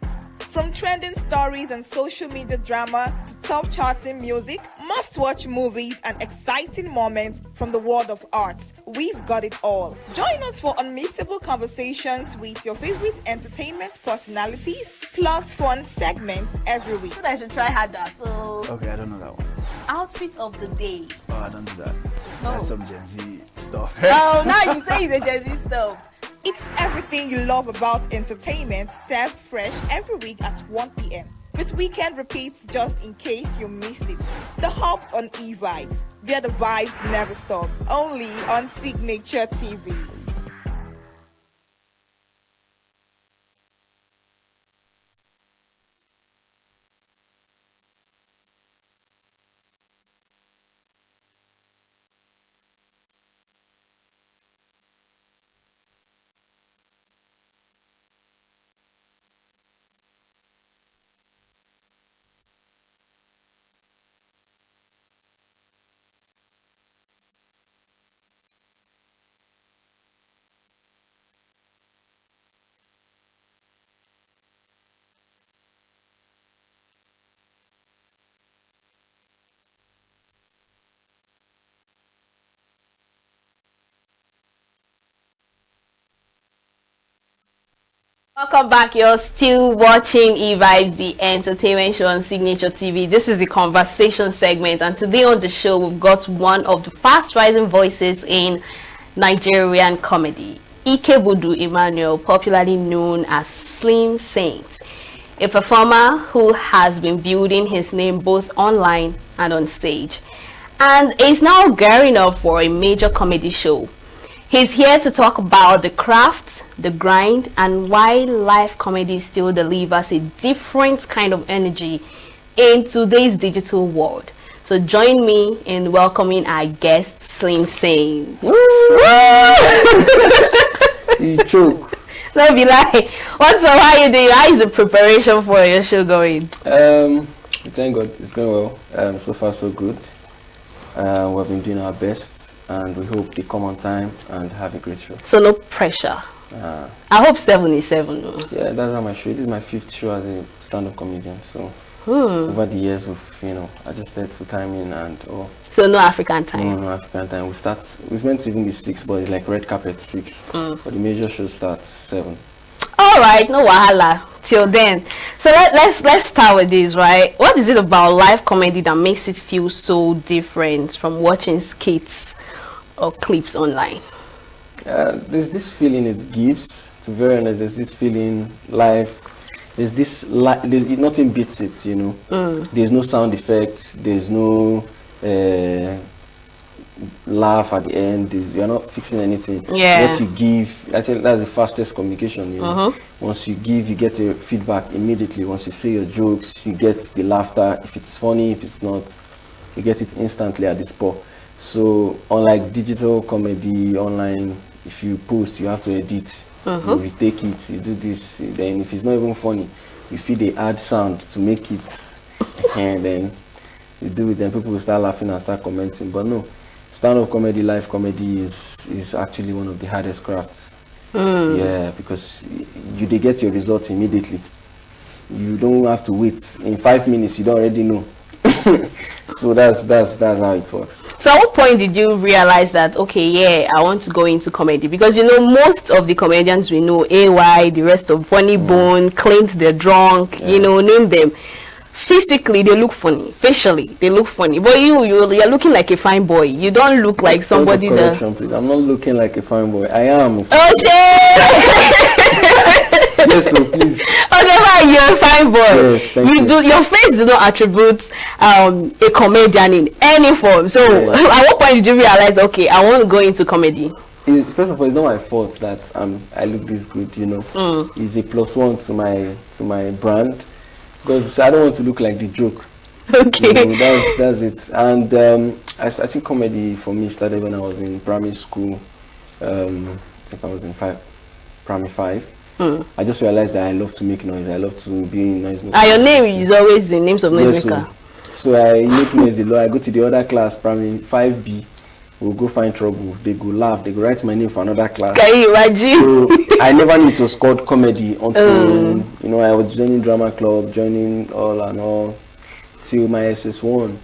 From trending stories and social media drama to top charting music, must-watch movies and exciting moments from the world of arts, we've got it all. Join us for unmissable conversations with your favorite entertainment personalities, plus fun segments every week. I should try harder. So, Okay, I don't know that one. outfit of the day. Oh, I don't do that. That's some Gen Z stuff. Oh, now you say it's a Gen Z stuff. It's everything you love about entertainment, served fresh every week at 1 p.m. with weekend repeats just in case you missed it. The Hubs on E-Vibes, where the vibes never stop, only on Signature TV. Welcome back. You're still watching E-Vibes, the entertainment show on Signature TV. This is the conversation segment, and today on the show we've got one of the fast rising voices in Nigerian comedy, Ikebudu Emmanuel, popularly known as Slim Saint, a performer who has been building his name both online and on stage, and is now gearing up for a major comedy show. He's here to talk about the craft, the grind, and why live comedy still delivers a different kind of energy in today's digital world. So join me in welcoming our guest, Slim Saint. You choke. Don't be like, what's up? How you doing? How is the preparation for your show going? Thank God, it's going well. So far, so good. We've been doing our best, and we hope they come on time and have a great show. So no pressure. I hope 7 is 7. No? Yeah, that's how my show. This is my 5th show as a stand-up comedian. So over the years, we've adjusted to timing and all. So no African time. No African time. It's meant to even be 6, but it's like red carpet 6. But the major show starts 7. All right, no wahala till then. So let's start with this, right? What is it about live comedy that makes it feel so different from watching skits or clips online? There's this feeling it gives. To be very honest, there's this feeling live. There's nothing beats it, you know. There's no sound effect. There's no laugh at the end. You're not fixing anything. Yeah. What you give, actually, that's the fastest communication. You know? Once you give, you get the feedback immediately. Once you say your jokes, you get the laughter. If it's funny, if it's not, you get it instantly at the spot. So unlike digital comedy online, if you post, you have to edit. You retake it. You do this. Then if it's not even funny, you feel they add sound to make it, and then you do it. Then people will start laughing and start commenting. But no. Stand-up comedy, live comedy is actually one of the hardest crafts. Yeah, because they get your results immediately. You don't have to wait. In 5 minutes, you don't already know. So that's how it works. So at what point did you realize that, okay, yeah, I want to go into comedy? Because, you know, most of the comedians we know, AY, the rest of Funny Bone, Clint the Drunk, you know, name them. Physically, they look funny. Facially, they look funny. But you're looking like a fine boy. You don't look like somebody that... Please. I'm not looking like a fine boy. I am. Oh, shit! Yes, so please. Okay, fine, you're a fine boy. Yes, thank you. Your face does not attribute a comedian in any form. So, at what point did you realize, okay, I want to go into comedy? First of all, it's not my fault that I look this good, you know. It's a +1 to my brand. Because I don't want to look like the joke. Okay. You know, that's it. And I think comedy for me started when I was in primary school. I think I was in primary 5. I just realized that I love to make noise. I love to be in noise maker. Your name is always the names of noise maker. So I make noise a lot. I go to the other class, primary 5B. We'll go find trouble. They go laugh. They go write my name for another class. Can you imagine? So I never knew it was called comedy until you know I was joining drama club, joining all and all, till my SS1.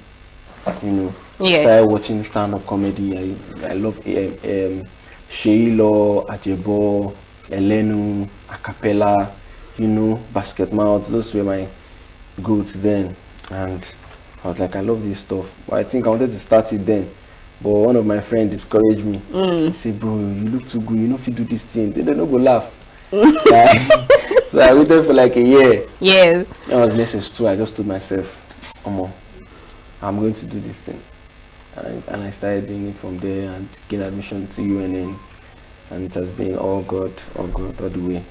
You know, started watching stand-up comedy. I love Sheilo, Ajebo, Elenu, Acapella, you know, Basket Mouth. Those were my go-to then, and I was like, I love this stuff. But I think I wanted to start it then. But one of my friends discouraged me. He said, bro, you look too good. You know if you do this thing, they don't go laugh. So I waited for like a year. Yes. I was lessons 2. I just told myself, I'm going to do this thing. And I started doing it from there and gained admission to UNN. And it has been all God, all the way.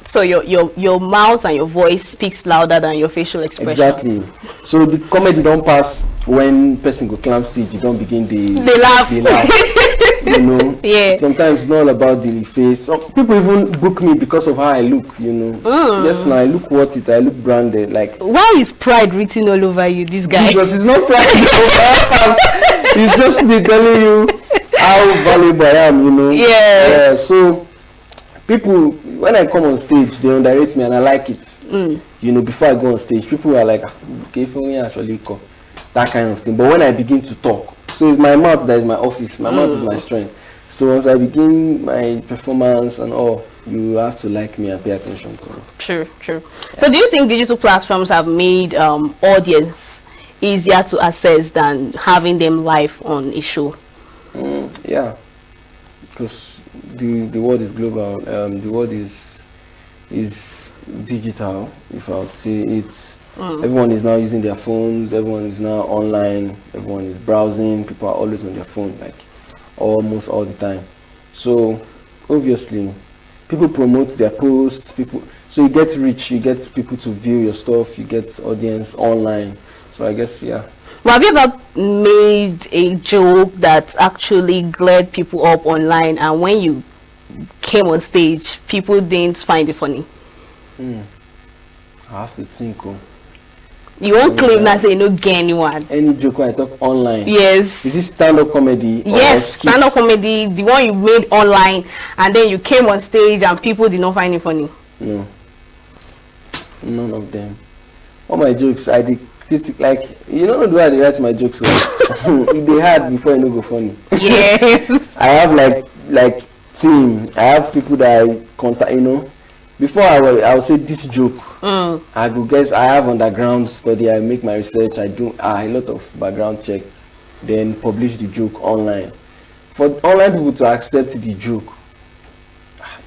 So your mouth and your voice speaks louder than your facial expression. Exactly. So the comedy don't pass when person go climb stage, you don't begin they laugh. You know. Yeah. Sometimes it's not about the face. Some people even book me because of how I look, you know. Yes, now I look worth it, I look branded. Like, why is pride written all over you, this guy? Because it's not pride. It's just me telling you how valuable I am, you know. Yeah. So people, when I come on stage, they underrate me and I like it. You know, before I go on stage, people are like, okay, for me actually that kind of thing. But when I begin to talk, so it's my mouth that is my office. My mouth is my strength. So once I begin my performance and all, you have to like me and pay attention to me. True. Yeah. So do you think digital platforms have made audience easier to access than having them live on a show? Yeah, because the world is global. The world is digital. If I would say it's everyone is now using their phones. Everyone is now online. Everyone is browsing. People are always on their phone, like almost all the time. So obviously, people promote their posts. So you get reach. You get people to view your stuff. You get audience online. So I guess yeah. Well, have you ever made a joke that actually glared people up online, and when you came on stage, people didn't find it funny? I have to think. You won't claim that say no get anyone. Any joke when I talk online? Yes. Is it stand-up comedy? Yes, stand-up comedy, the one you made online, and then you came on stage and people did not find it funny? No. None of them. All my jokes, I did critic, like, you know the way I write my jokes, they had before ENUGU funny. Yes. I have like team. I have people that I contact, you know. Before I will say this joke, I go guess I have underground study, I make my research, I do a lot of background check, then publish the joke online. For online people to accept the joke,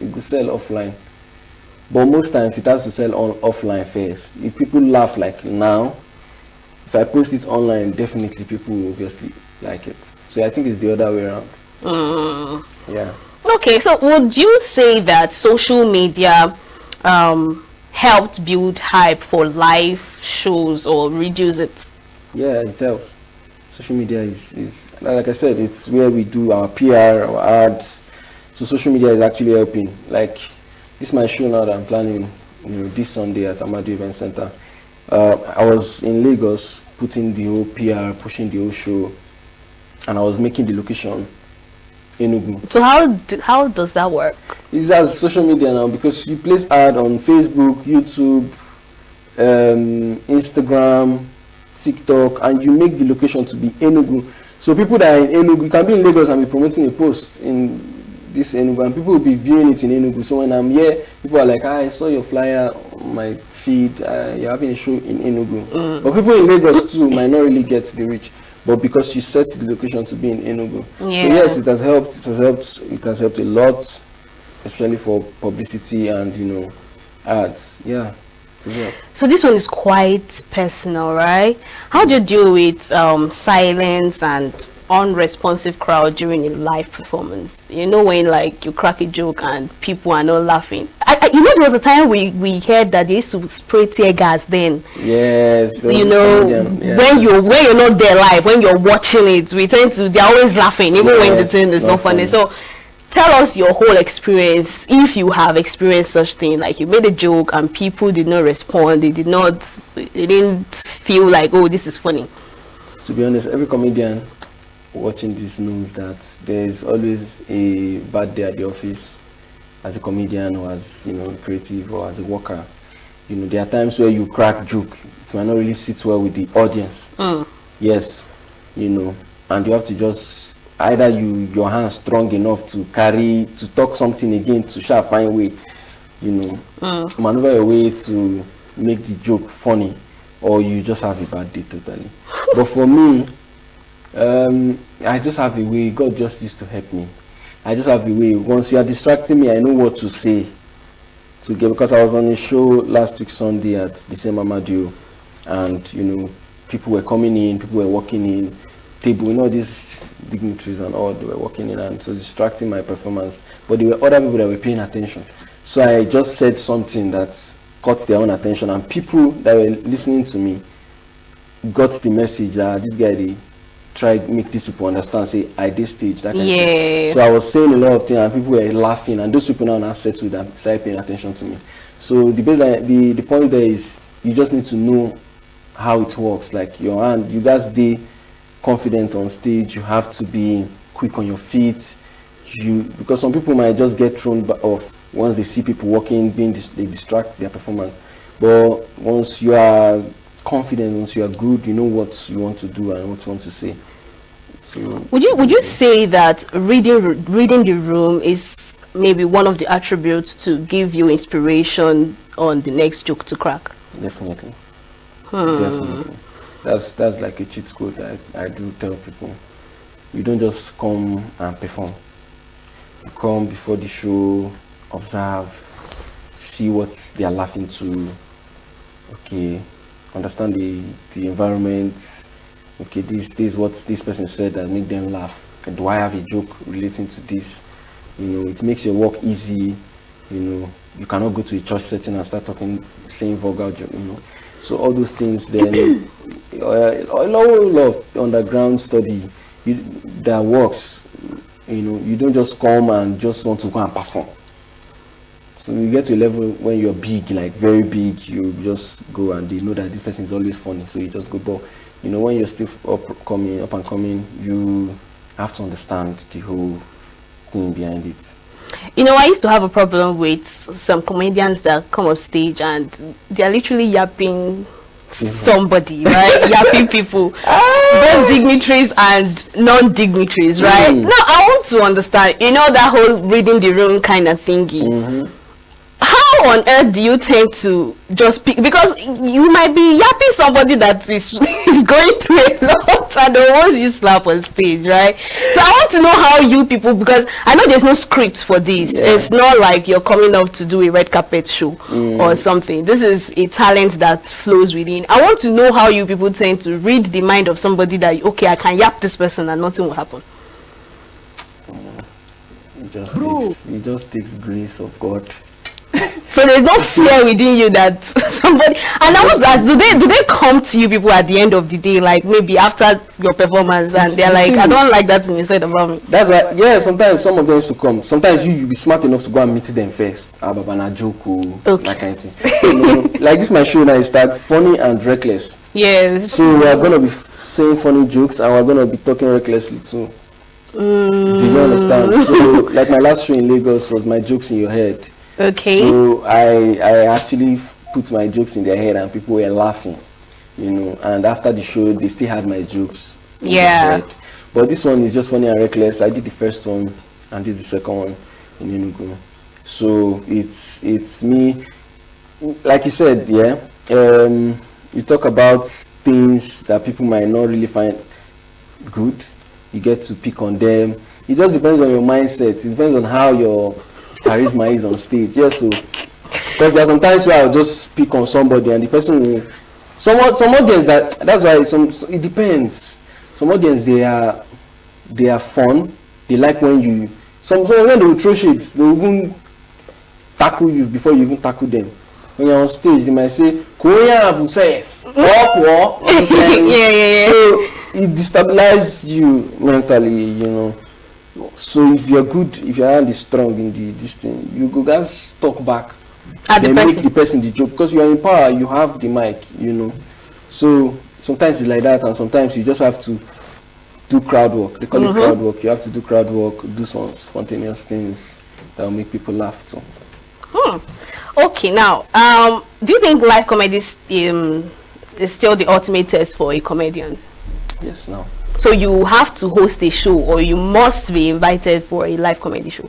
it will sell offline. But most times it has to sell on offline first. If people laugh like now, if I post it online, definitely people will obviously like it. So I think it's the other way around. Yeah. Okay, so would you say that social media helped build hype for live shows or reduce it? Yeah, it helps. Social media is like I said, it's where we do our PR, our ads. So social media is actually helping. Like, this is my show now that I'm planning, you know, this Sunday at Amadu Event Center. I was in Lagos putting the whole PR, pushing the whole show, and I was making the location ENUGU. So how does that work? It's as social media now, because you place ad on Facebook, YouTube, Instagram, TikTok, and you make the location to be ENUGU. So people that are in ENUGU, you can be in Lagos and be promoting a post in this ENUGU, and people will be viewing it in ENUGU. So when I'm here, people are like, I saw your flyer on my feed, you're having a show in ENUGU. But people in Lagos too might not really get the reach. But because you set the location to be in ENUGU. Yeah. So yes, it has helped. It has helped a lot, especially for publicity and, you know, ads. Yeah. So this one is quite personal, right? How do you deal with silence and unresponsive crowd during a live performance? You know, when like you crack a joke and people are not laughing. You know, there was a time we heard that they used to spray tear gas then. Yes. You know, when you're not there live, when you're watching it, they're always laughing, even when the thing is not funny. So tell us your whole experience, if you have experienced such thing, like you made a joke and people did not respond, they didn't feel like, oh, this is funny. To be honest, every comedian watching this knows that there's always a bad day at the office as a comedian or as, you know, creative or as a worker. You know, there are times where you crack joke, it might not really sit well with the audience. Yes, you know, and you have to just either your hands strong enough to talk something again, to find way, you know, maneuver a way to make the joke funny, or you just have a bad day totally. But for me, I just have a way. God just used to help me. I just have a way. Once you are distracting me, I know what to say. to get, because I was on a show last week Sunday at the same Amadio, and you know, people were coming in, people were walking in, table, you know, these dignitaries and all, they were walking in, and so distracting my performance. But there were other people that were paying attention. So I just said something that caught their own attention, and people that were listening to me got the message that this guy, they tried make these people understand, say, at this stage, that kind of thing. So I was saying a lot of things, and people were laughing, and those people now settled and started paying attention to me. So the baseline, the point there is, you just need to know how it works. Like your hand, you guys be confident on stage, you have to be quick on your feet, because some people might just get thrown off once they see people walking, they distract their performance. But once you are confident, once you are good, you know what you want to do and what you want to say. So would you say that reading the room is maybe one of the attributes to give you inspiration on the next joke to crack? Definitely. Definitely. That's like a cheat code that I do tell people. You don't just come and perform. You come before the show, observe, see what they are laughing to, okay, understand the environment, okay, this is what this person said that make them laugh. And do I have a joke relating to this? You know, it makes your work easy. You know, you cannot go to a church setting and start saying vulgar joke, you know. So all those things, then a lot of underground study that works. You know, you don't just come and just want to go and perform. So you get to a level when you're big, like very big, you just go and they know that this person is always funny, so you just go. But you know, when you're still up and coming, you have to understand the whole thing behind it. You know, I used to have a problem with some comedians that come off stage and they're literally yapping somebody, right? Yapping people, both dignitaries and non-dignitaries, right? No, I want to understand, you know, that whole reading the room kind of thingy. How on earth do you tend to just pick, because you might be yapping somebody that is going through a lot and the ones you slap on stage, right? So I want to know how you people, because I know there's no script for this. It's not like you're coming up to do a red carpet show or something. This is a talent that flows within. I want to know how you people tend to read the mind of somebody that, okay, I can yap this person and nothing will happen. It just takes grace of God. So there's no fear within you that somebody, and I was asked, do they come to you people at the end of the day, like maybe after your performance, and they're like, I don't like that thing you said about me? That's why, yeah, sometimes some of them used to come. Sometimes you be smart enough to go and meet them first. Ababana joke, that kind of thing. You know, like this my show now is start funny and reckless. Yeah. So we are gonna be saying funny jokes and we're gonna be talking recklessly too. Do you understand? So like my last show in Lagos was my jokes in your head. Okay. So I actually put my jokes in their head and people were laughing, you know. And after the show, they still had my jokes in their head. But this one is just funny and reckless. I did the first one, and this is the second one in ENUGU. So it's me, like you said, yeah. You talk about things that people might not really find good. You get to pick on them. It just depends on your mindset. It depends on how your charisma is on stage. Yes, so because there are some times where I'll just pick on somebody and the person will some audience that's why it depends. Some audience they are fun. They like when you some when they will throw shit, they will even tackle you before you even tackle them. When you're on stage, they might say, Koya Abusef, walk. Yeah. So it destabilizes you mentally, you know. So if you're good, if your hand is strong in this thing, you go guys talk back. Then make the person the joke because you are in power, you have the mic, you know. So sometimes it's like that, and sometimes you just have to do crowd work. They call it crowd work. You have to do crowd work, do some spontaneous things that will make people laugh too. Okay, now, do you think live comedy is still the ultimate test for a comedian? Yes, no. So you have to host a show, or you must be invited for a live comedy show,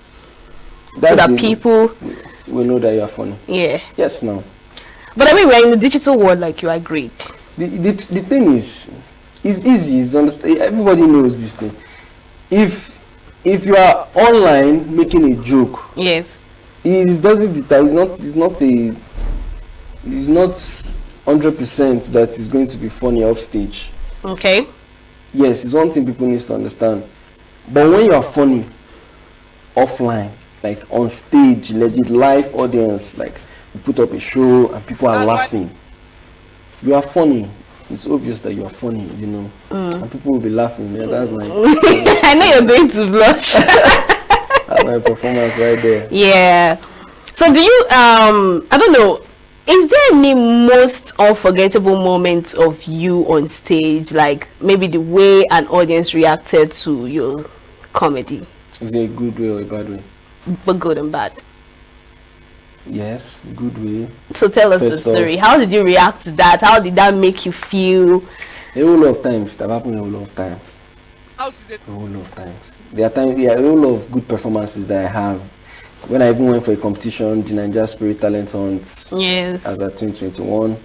so that people will know that you are funny. Yeah. Yes, no. But I mean, we're in the digital world, like you are great. The thing is, it's easy. It's understand. Everybody knows this thing. If you are online making a joke, yes, It doesn't deter. It's not 100% that it's going to be funny off stage. Okay. Yes, it's one thing people need to understand. But when you are funny offline, like on stage, legit live audience, like you put up a show and people are laughing, you are funny. It's obvious that you are funny, you know, and people will be laughing. Yeah, that's my. I know you're going to blush. That's my performance right there. Yeah. So do you I don't know, is there any most unforgettable moments of you on stage, like maybe the way an audience reacted to your comedy? Is it a good way or a bad way? But good and bad. Yes, good way. So tell us the story. How did you react to that? How did that make you feel? A whole lot of times. That happened a whole lot of times. A whole lot of times. There are times, a whole lot of good performances that I have. When I even went for a competition, the Nigeria Spirit Talent Hunt, yes, as at 2021,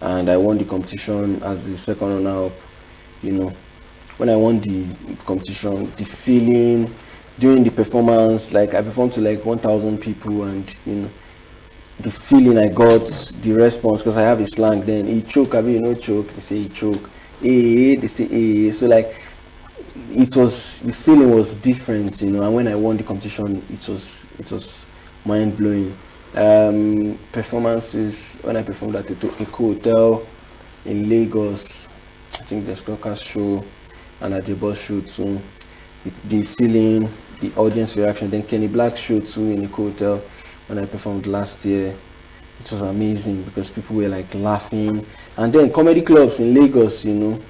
and I won the competition as the second runner-up. You know, when I won the competition, the feeling during the performance, like I performed to like 1,000 people, and you know, the feeling I got, the response, because I have a slang then, he choke, I mean, you know, choke, they say he choke, they say so like, it was, the feeling was different, you know, and when I won the competition, it was mind-blowing. Performances, when I performed at a hotel in Lagos, I think the Stalkers show, and at the bus show too, the feeling, the audience reaction, then Kenny Black show too in the hotel, when I performed last year, it was amazing because people were like laughing. And then comedy clubs in Lagos, you know,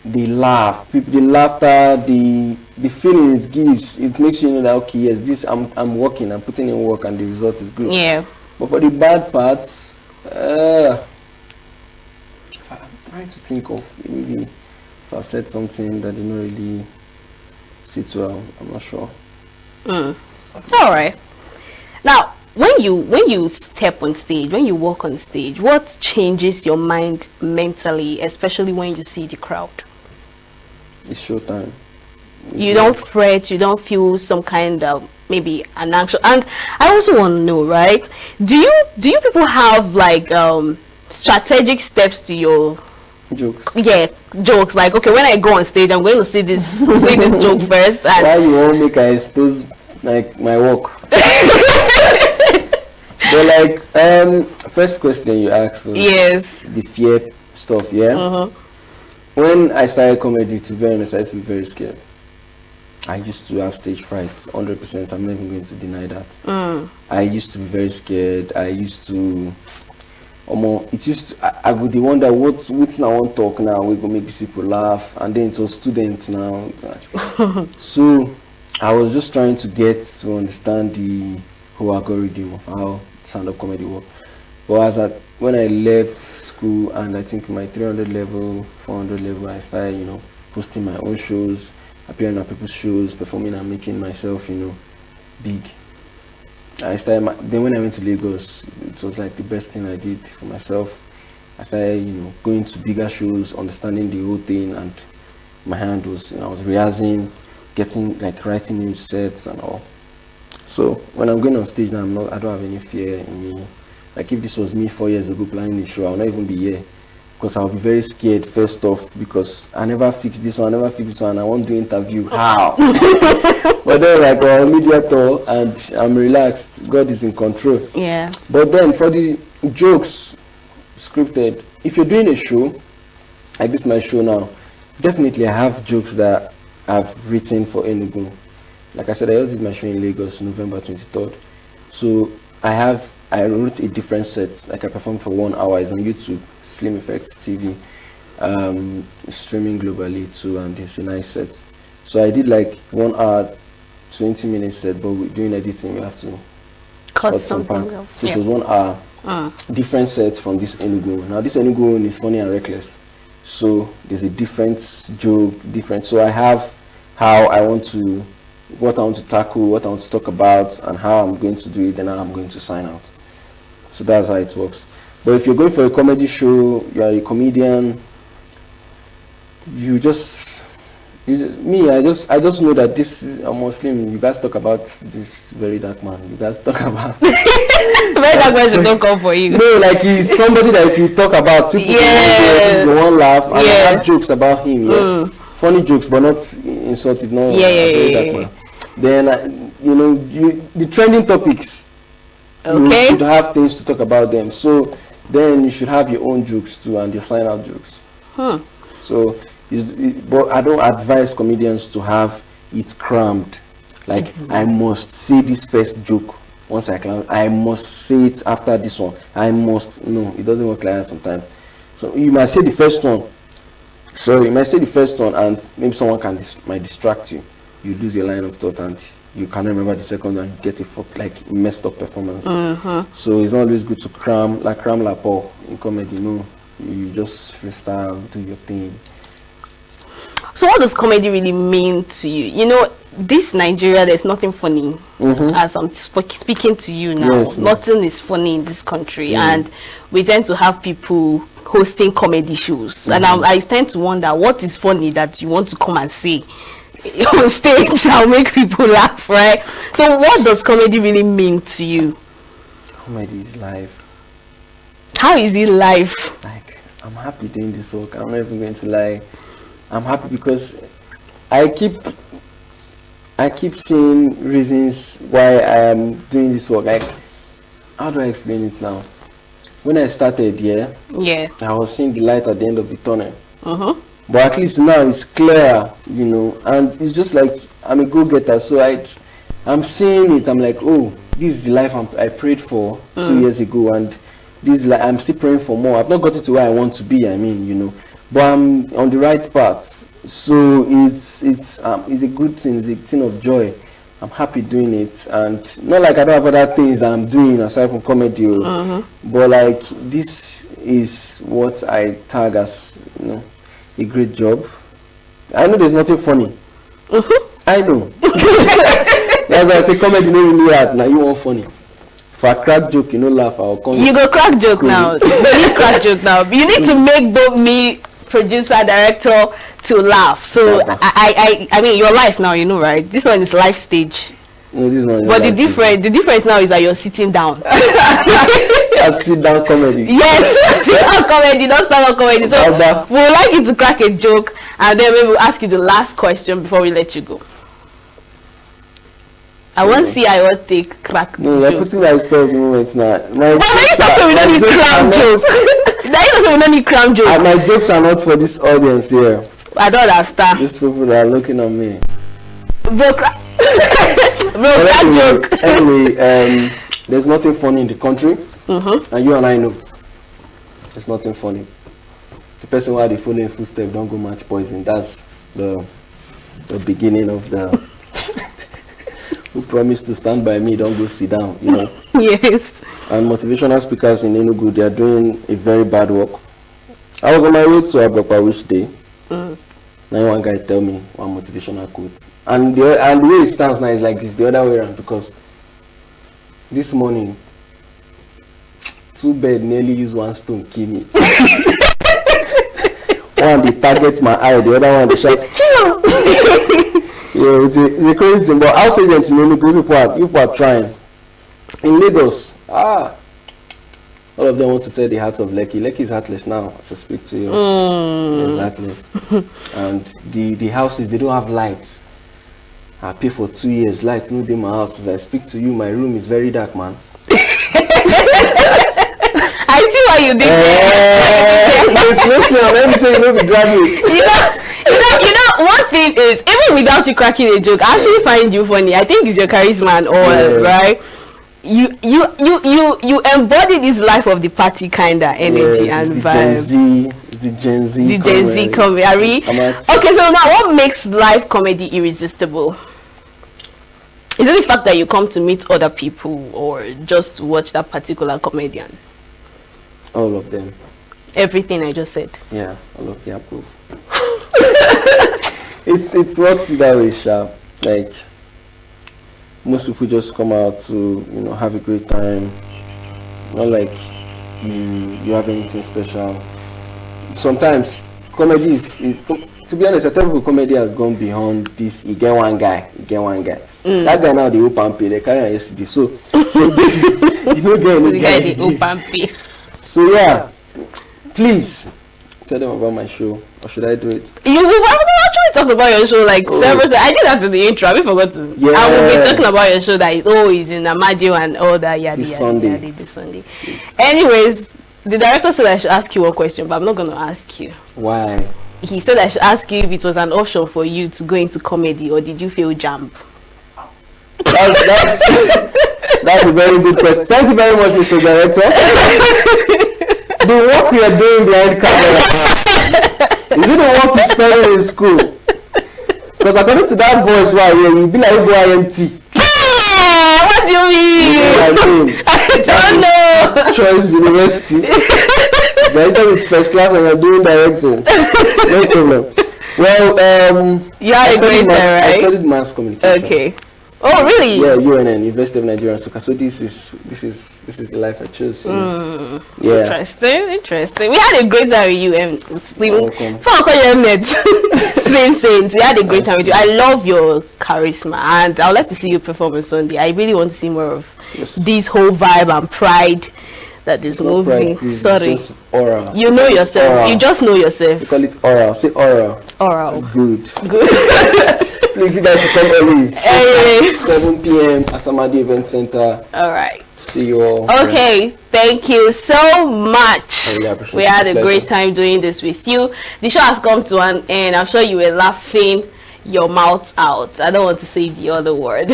they laugh. People, the laughter, the feeling it gives, it makes you know that okay, yes, this I'm working, I'm putting in work, and the result is good. Yeah. But for the bad parts, I'm trying to think of maybe if I've said something that did not really sit well. I'm not sure. All right. Now, when you step on stage, when you walk on stage, what changes your mind mentally, especially when you see the crowd? It's showtime. You don't fret, you don't feel some kind of maybe an anxious. And I also want to know, right? Do you people have like strategic steps to your jokes? Yeah, jokes. Like, okay, when I go on stage, I'm going to see this joke first. And why you won't make I expose like my work? But like first question you asked was yes, the fear stuff, yeah. When I started comedy, to be very honest, I used to be very scared. I used to have stage fright, 100%. I'm not even going to deny that. I used to be very scared. I used to, I would wonder what's now on talk now. We gonna make these people laugh, and then it was students now. So I was just trying to get to understand the whole algorithm of how stand-up comedy works. But when I left school, and I think my 300 level, 400 level, I started, you know, posting my own shows, appearing on people's shows, performing and making myself, you know, big. Then when I went to Lagos, it was like the best thing I did for myself. I started, you know, going to bigger shows, understanding the whole thing, and my hand was, you know, I was rehearsing, writing new sets and all. So when I'm going on stage now, I don't have any fear in me. Like if this was me 4 years ago planning the show, I'll not even be here, because I'll be very scared first off, because I never fixed this one, I won't do interview. How? But then like we're on media tour and I'm relaxed. God is in control. Yeah. But then for the jokes scripted, if you're doing a show, like this my show now, definitely I have jokes that I've written for ENUGU. Like I said, I just did my show in Lagos, November 23rd. So I wrote a different set, like I performed for 1 hour. It's on YouTube, Slim Effect TV, streaming globally too, and it's a nice set. So I did like 1 hour, 20 minutes set, but doing editing, we have to cut some things parts. off. So it was 1 hour, different sets from this ENUGU. Now this ENUGU one is funny and reckless. So there's a different joke, so I have what I want to tackle, what I want to talk about, and how I'm going to do it, and how I'm going to sign out. So that's how it works. But if you're going for a comedy show, you are a comedian, you just I just know that this is a Muslim. You guys talk about this very dark man. You guys talk about very dark man should not come for you. No, like he's somebody that if you talk about, people you won't laugh. And I have jokes about him. Yeah, funny jokes, but not insultive. No, very dark man. Then the trending topics. You should have things to talk about them. So then you should have your own jokes too and your sign out jokes. So. But I don't advise comedians to have it crammed. Like I must say this first joke once I climb. I must say it after this one. No, it doesn't work like that sometimes. So you might say the first one. So you might say the first one, and maybe someone might distract you. You lose your line of thought, and you can't remember the second one. And get a messed up performance. So it's not always good to cram la Paul in comedy. You just freestyle, do your thing. So what does comedy really mean to you? This Nigeria, there's nothing funny. As I'm speaking to you now, nothing is funny in this country, and we tend to have people hosting comedy shows, and I tend to wonder what is funny that you want to come and say on stage and make people laugh, right? So what does comedy really mean to you? Comedy is life. How is it life? Like, I'm happy doing this work. I'm not even going to lie. I'm happy because I keep seeing reasons why I am doing this work. Like, how do I explain it now? When I started, I was seeing the light at the end of the tunnel. But at least now it's clear, and it's just like I'm a go-getter. So I'm seeing it. I'm like, oh, this is the life I prayed for 2 years ago, and this is like I'm still praying for more. I've not gotten to where I want to be. But I'm on the right path, so it's a good thing. It's a thing of joy. I'm happy doing it, and not like I don't have other things that I'm doing aside from comedy. But like this is what I tag as a great job. I know there's nothing funny. I know. That's why I say comedy no really hard. Now you want funny. If I crack joke, laugh. I'll come. You go crack joke now. You crack joke now. You need to make both me, producer, director, to laugh. So I mean your life now, right? This one is life stage. No, this one. But the difference now is that you're sitting down. That's sit down comedy. Yes, sit down comedy, don't stand up comedy. So we would like you to crack a joke, and then we will ask you the last question before we let you go. I want to see I will take crack. No, you're putting my spell of moments now. But we don't need cram jokes. We don't need cram jokes. My jokes are not for this audience here. I don't understand. These people that are looking at me. Bro, crack joke. Anyway, there's nothing funny in the country, and you and I know there's nothing funny. The person who had the following footstep don't go match poison. That's the beginning of the. Who promised to stand by me, don't go sit down, Yes. And motivational speakers in ENUGU, they are doing a very bad work. I was on my way to Abropa which day. Now one guy tell me one motivational quote. And the way it stands now is like this, the other way around, because this morning, 2 birds nearly use 1 stone kill me. One they target my eye, the other one they shout, kill! Yeah, it's a crazy thing, but outside in ENUGU, people are trying. In Lagos, all of them want to say the heart of Lekki. Lekki is heartless now, as I speak to you. It's heartless. And the houses, they don't have lights. I pay for 2 years, lights no in my house. As I speak to you, my room is very dark, man. I see what you did there. Let me say you be graduate. You know, one thing is, even without you cracking a joke, I actually find you funny. I think it's your charisma and all, right? You embody this life of the party kind of energy and vibe. The Gen Z. The Gen Z comedy. Okay, so now what makes live comedy irresistible? Is it the fact that you come to meet other people or just to watch that particular comedian? All of them. Everything I just said. Yeah, all of the approve. It works that way, sharp. Like most people just come out to have a great time. Not like you have anything special. Sometimes comedy is to be honest, a typical comedy has gone beyond this. You get one guy. That guy now the open pay. They carry on yesterday. So you don't get any guy. The open pay. So yeah, please tell them about my show, or should I do it? You actually talked about your show like several times. I did that in the intro. I forgot to. Yeah. I will be talking about your show that is always in Amadio and all that. This Sunday. This Sunday. Anyways, the director said I should ask you one question, but I'm not going to ask you. Why? He said I should ask you if it was an option for you to go into comedy, or did you feel jump? That's a very good question. Thank you very much, Mr. Director. The work we are doing behind camera, is it the work you studied in school? Because according to that voice, you'll be like IMT. What do you mean? I don't know. First choice university. Director with first class and you're doing directing. No problem. Well, you had a great time, right? I studied mass communication. Okay. Oh, really? Yeah, UNN, University of Nigeria and Soka. So this is the life I chose. Yeah. Interesting. We had a great time with you, Slim Saints. We had a great time with you. I love your charisma, and I would like to see you perform on Sunday. I really want to see more of this whole vibe and pride that is moving. Sorry. Oral. You know yourself. Oral. You just know yourself. You call it oral. Say oral. Oral. Good. Please, you guys should come early. 7 p.m. at Amadi Event Center. All right. See you all. Okay. Thank you so much. I really appreciate we had a great time doing this with you. The show has come to an end. I'm sure you were laughing your mouth out. I don't want to say the other word.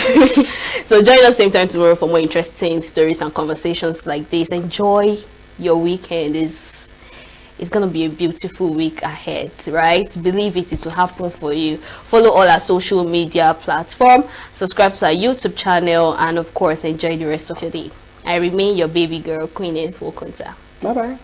So join us same time tomorrow for more interesting stories and conversations like this. Enjoy your weekend. It's gonna be a beautiful week ahead, right? Believe it will happen for you. Follow all our social media platform, subscribe to our YouTube channel, and of course enjoy the rest of your day. I remain your baby girl, Queen Wokonta. Bye bye.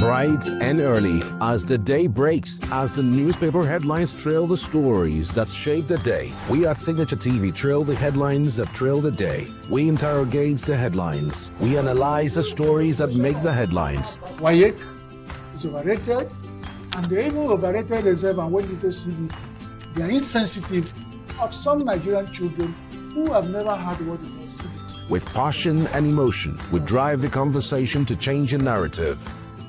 Bright and early as the day breaks, as the newspaper headlines trail the stories that shape the day. We at Signature TV trail the headlines that trail the day. We interrogate the headlines. We analyze the stories that make the headlines. Wayek is overrated, and they even overrated themselves, and when people see it, they are insensitive of some Nigerian children who have never had what they call CBT. With passion and emotion, we drive the conversation to change a narrative.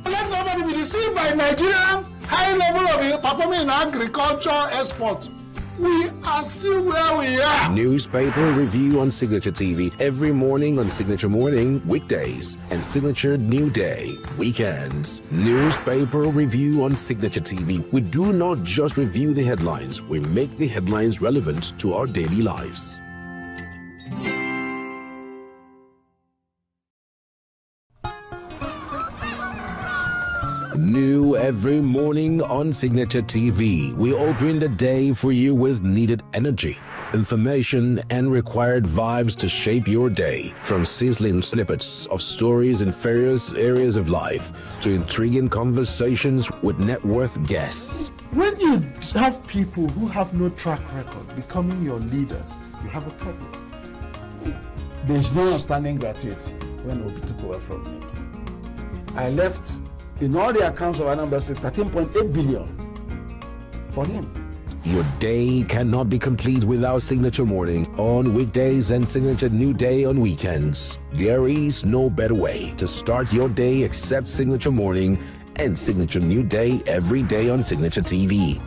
Let nobody be deceived by Nigerian high level of performing in agriculture export. We are still where we are. Newspaper review on Signature TV every morning on Signature Morning, weekdays, and Signature New Day, weekends. Newspaper review on Signature TV. We do not just review the headlines, we make the headlines relevant to our daily lives. New every morning on Signature TV. We open the day for you with needed energy, information, and required vibes to shape your day. From sizzling snippets of stories in various areas of life to intriguing conversations with net worth guests. When you have people who have no track record becoming your leaders, you have a problem. There's no outstanding gratuity when Obi took over from me. I left, in all the accounts of Anambra State, 13.8 billion for him. Your day cannot be complete without Signature Morning on weekdays and Signature New Day on weekends. There is no better way to start your day except Signature Morning and Signature New Day every day on Signature TV.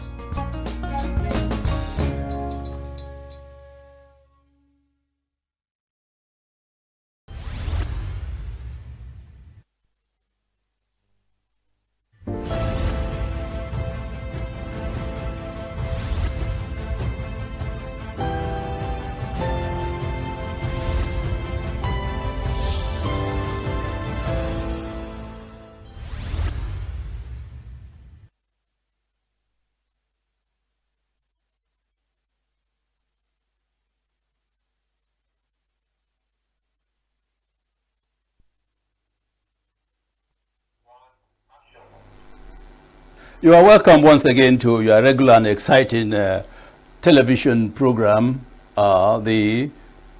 You are welcome once again to your regular and exciting television program, the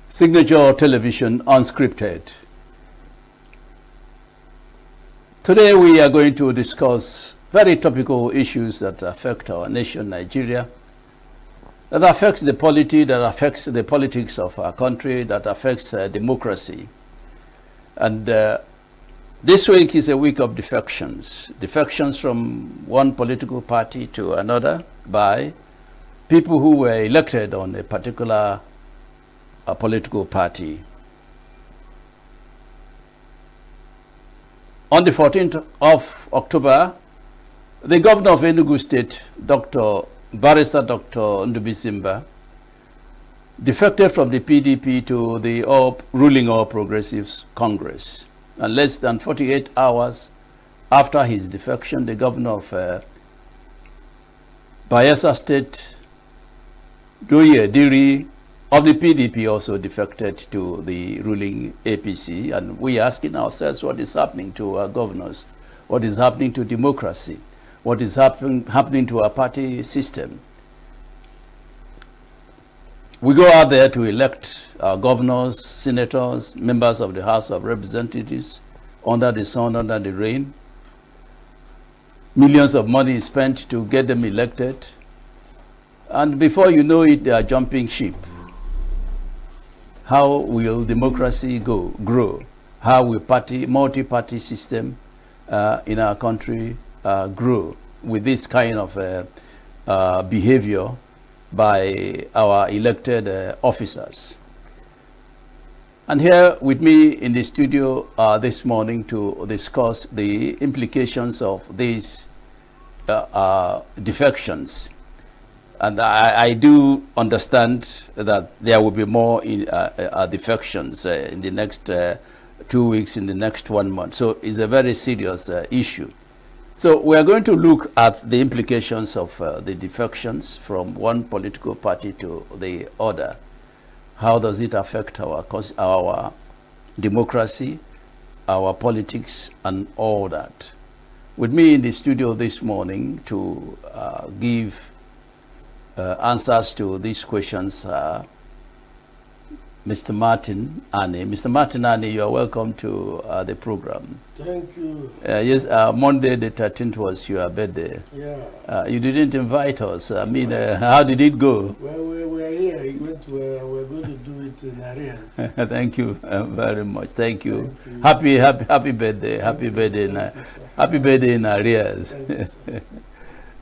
Signature Television Unscripted. Today we are going to discuss very topical issues that affect our nation, Nigeria, that affects the polity, that affects the politics of our country, that affects democracy. And this week is a week of defections. Defections from one political party to another by people who were elected on a particular political party. On the 14th of October, the governor of ENUGU State, Barrister Dr. Ndubisimba, defected from the PDP to the ruling All Progressives Congress. And less than 48 hours after his defection, the governor of Bayelsa State, Doye Diri, of the PDP, also defected to the ruling APC. And we are asking ourselves what is happening to our governors, what is happening to democracy, what is happening to our party system. We go out there to elect our governors, senators, members of the House of Representatives, under the sun, under the rain. Millions of money is spent to get them elected. And before you know it, they are jumping ship. How will democracy grow? How will multi-party system in our country grow with this kind of behavior by our elected officers? And here with me in the studio this morning to discuss the implications of these defections. And I do understand that there will be more defections in the next 2 weeks, in the next 1 month. So it's a very serious issue. So we are going to look at the implications of the defections from one political party to the other. How does it affect our democracy, our politics, and all that? With me in the studio this morning to give answers to these questions, Mr. Martin Ani. Mr. Martin Ani, you are welcome to the program. Thank you. Yes, Monday the 13th was your birthday. Yeah. You didn't invite us. I mean, how did it go? Well, we're here. We're going to do it in arrears. Thank you very much. Thank you. Happy birthday. Happy birthday. Happy birthday in arrears.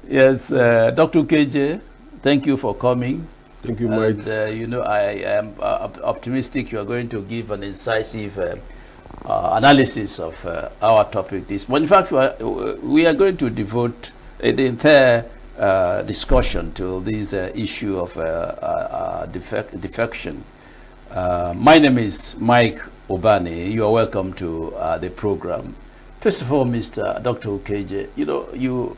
Yes, Dr. KJ, thank you for coming. Thank you, Mike. And, you know, I am optimistic you are going to give an incisive analysis of our topic this morning. In fact, we are going to devote the entire discussion to this issue of defection. My name is Mike Obani. You are welcome to the program. First of all, Mr. Dr. KJ, you know, you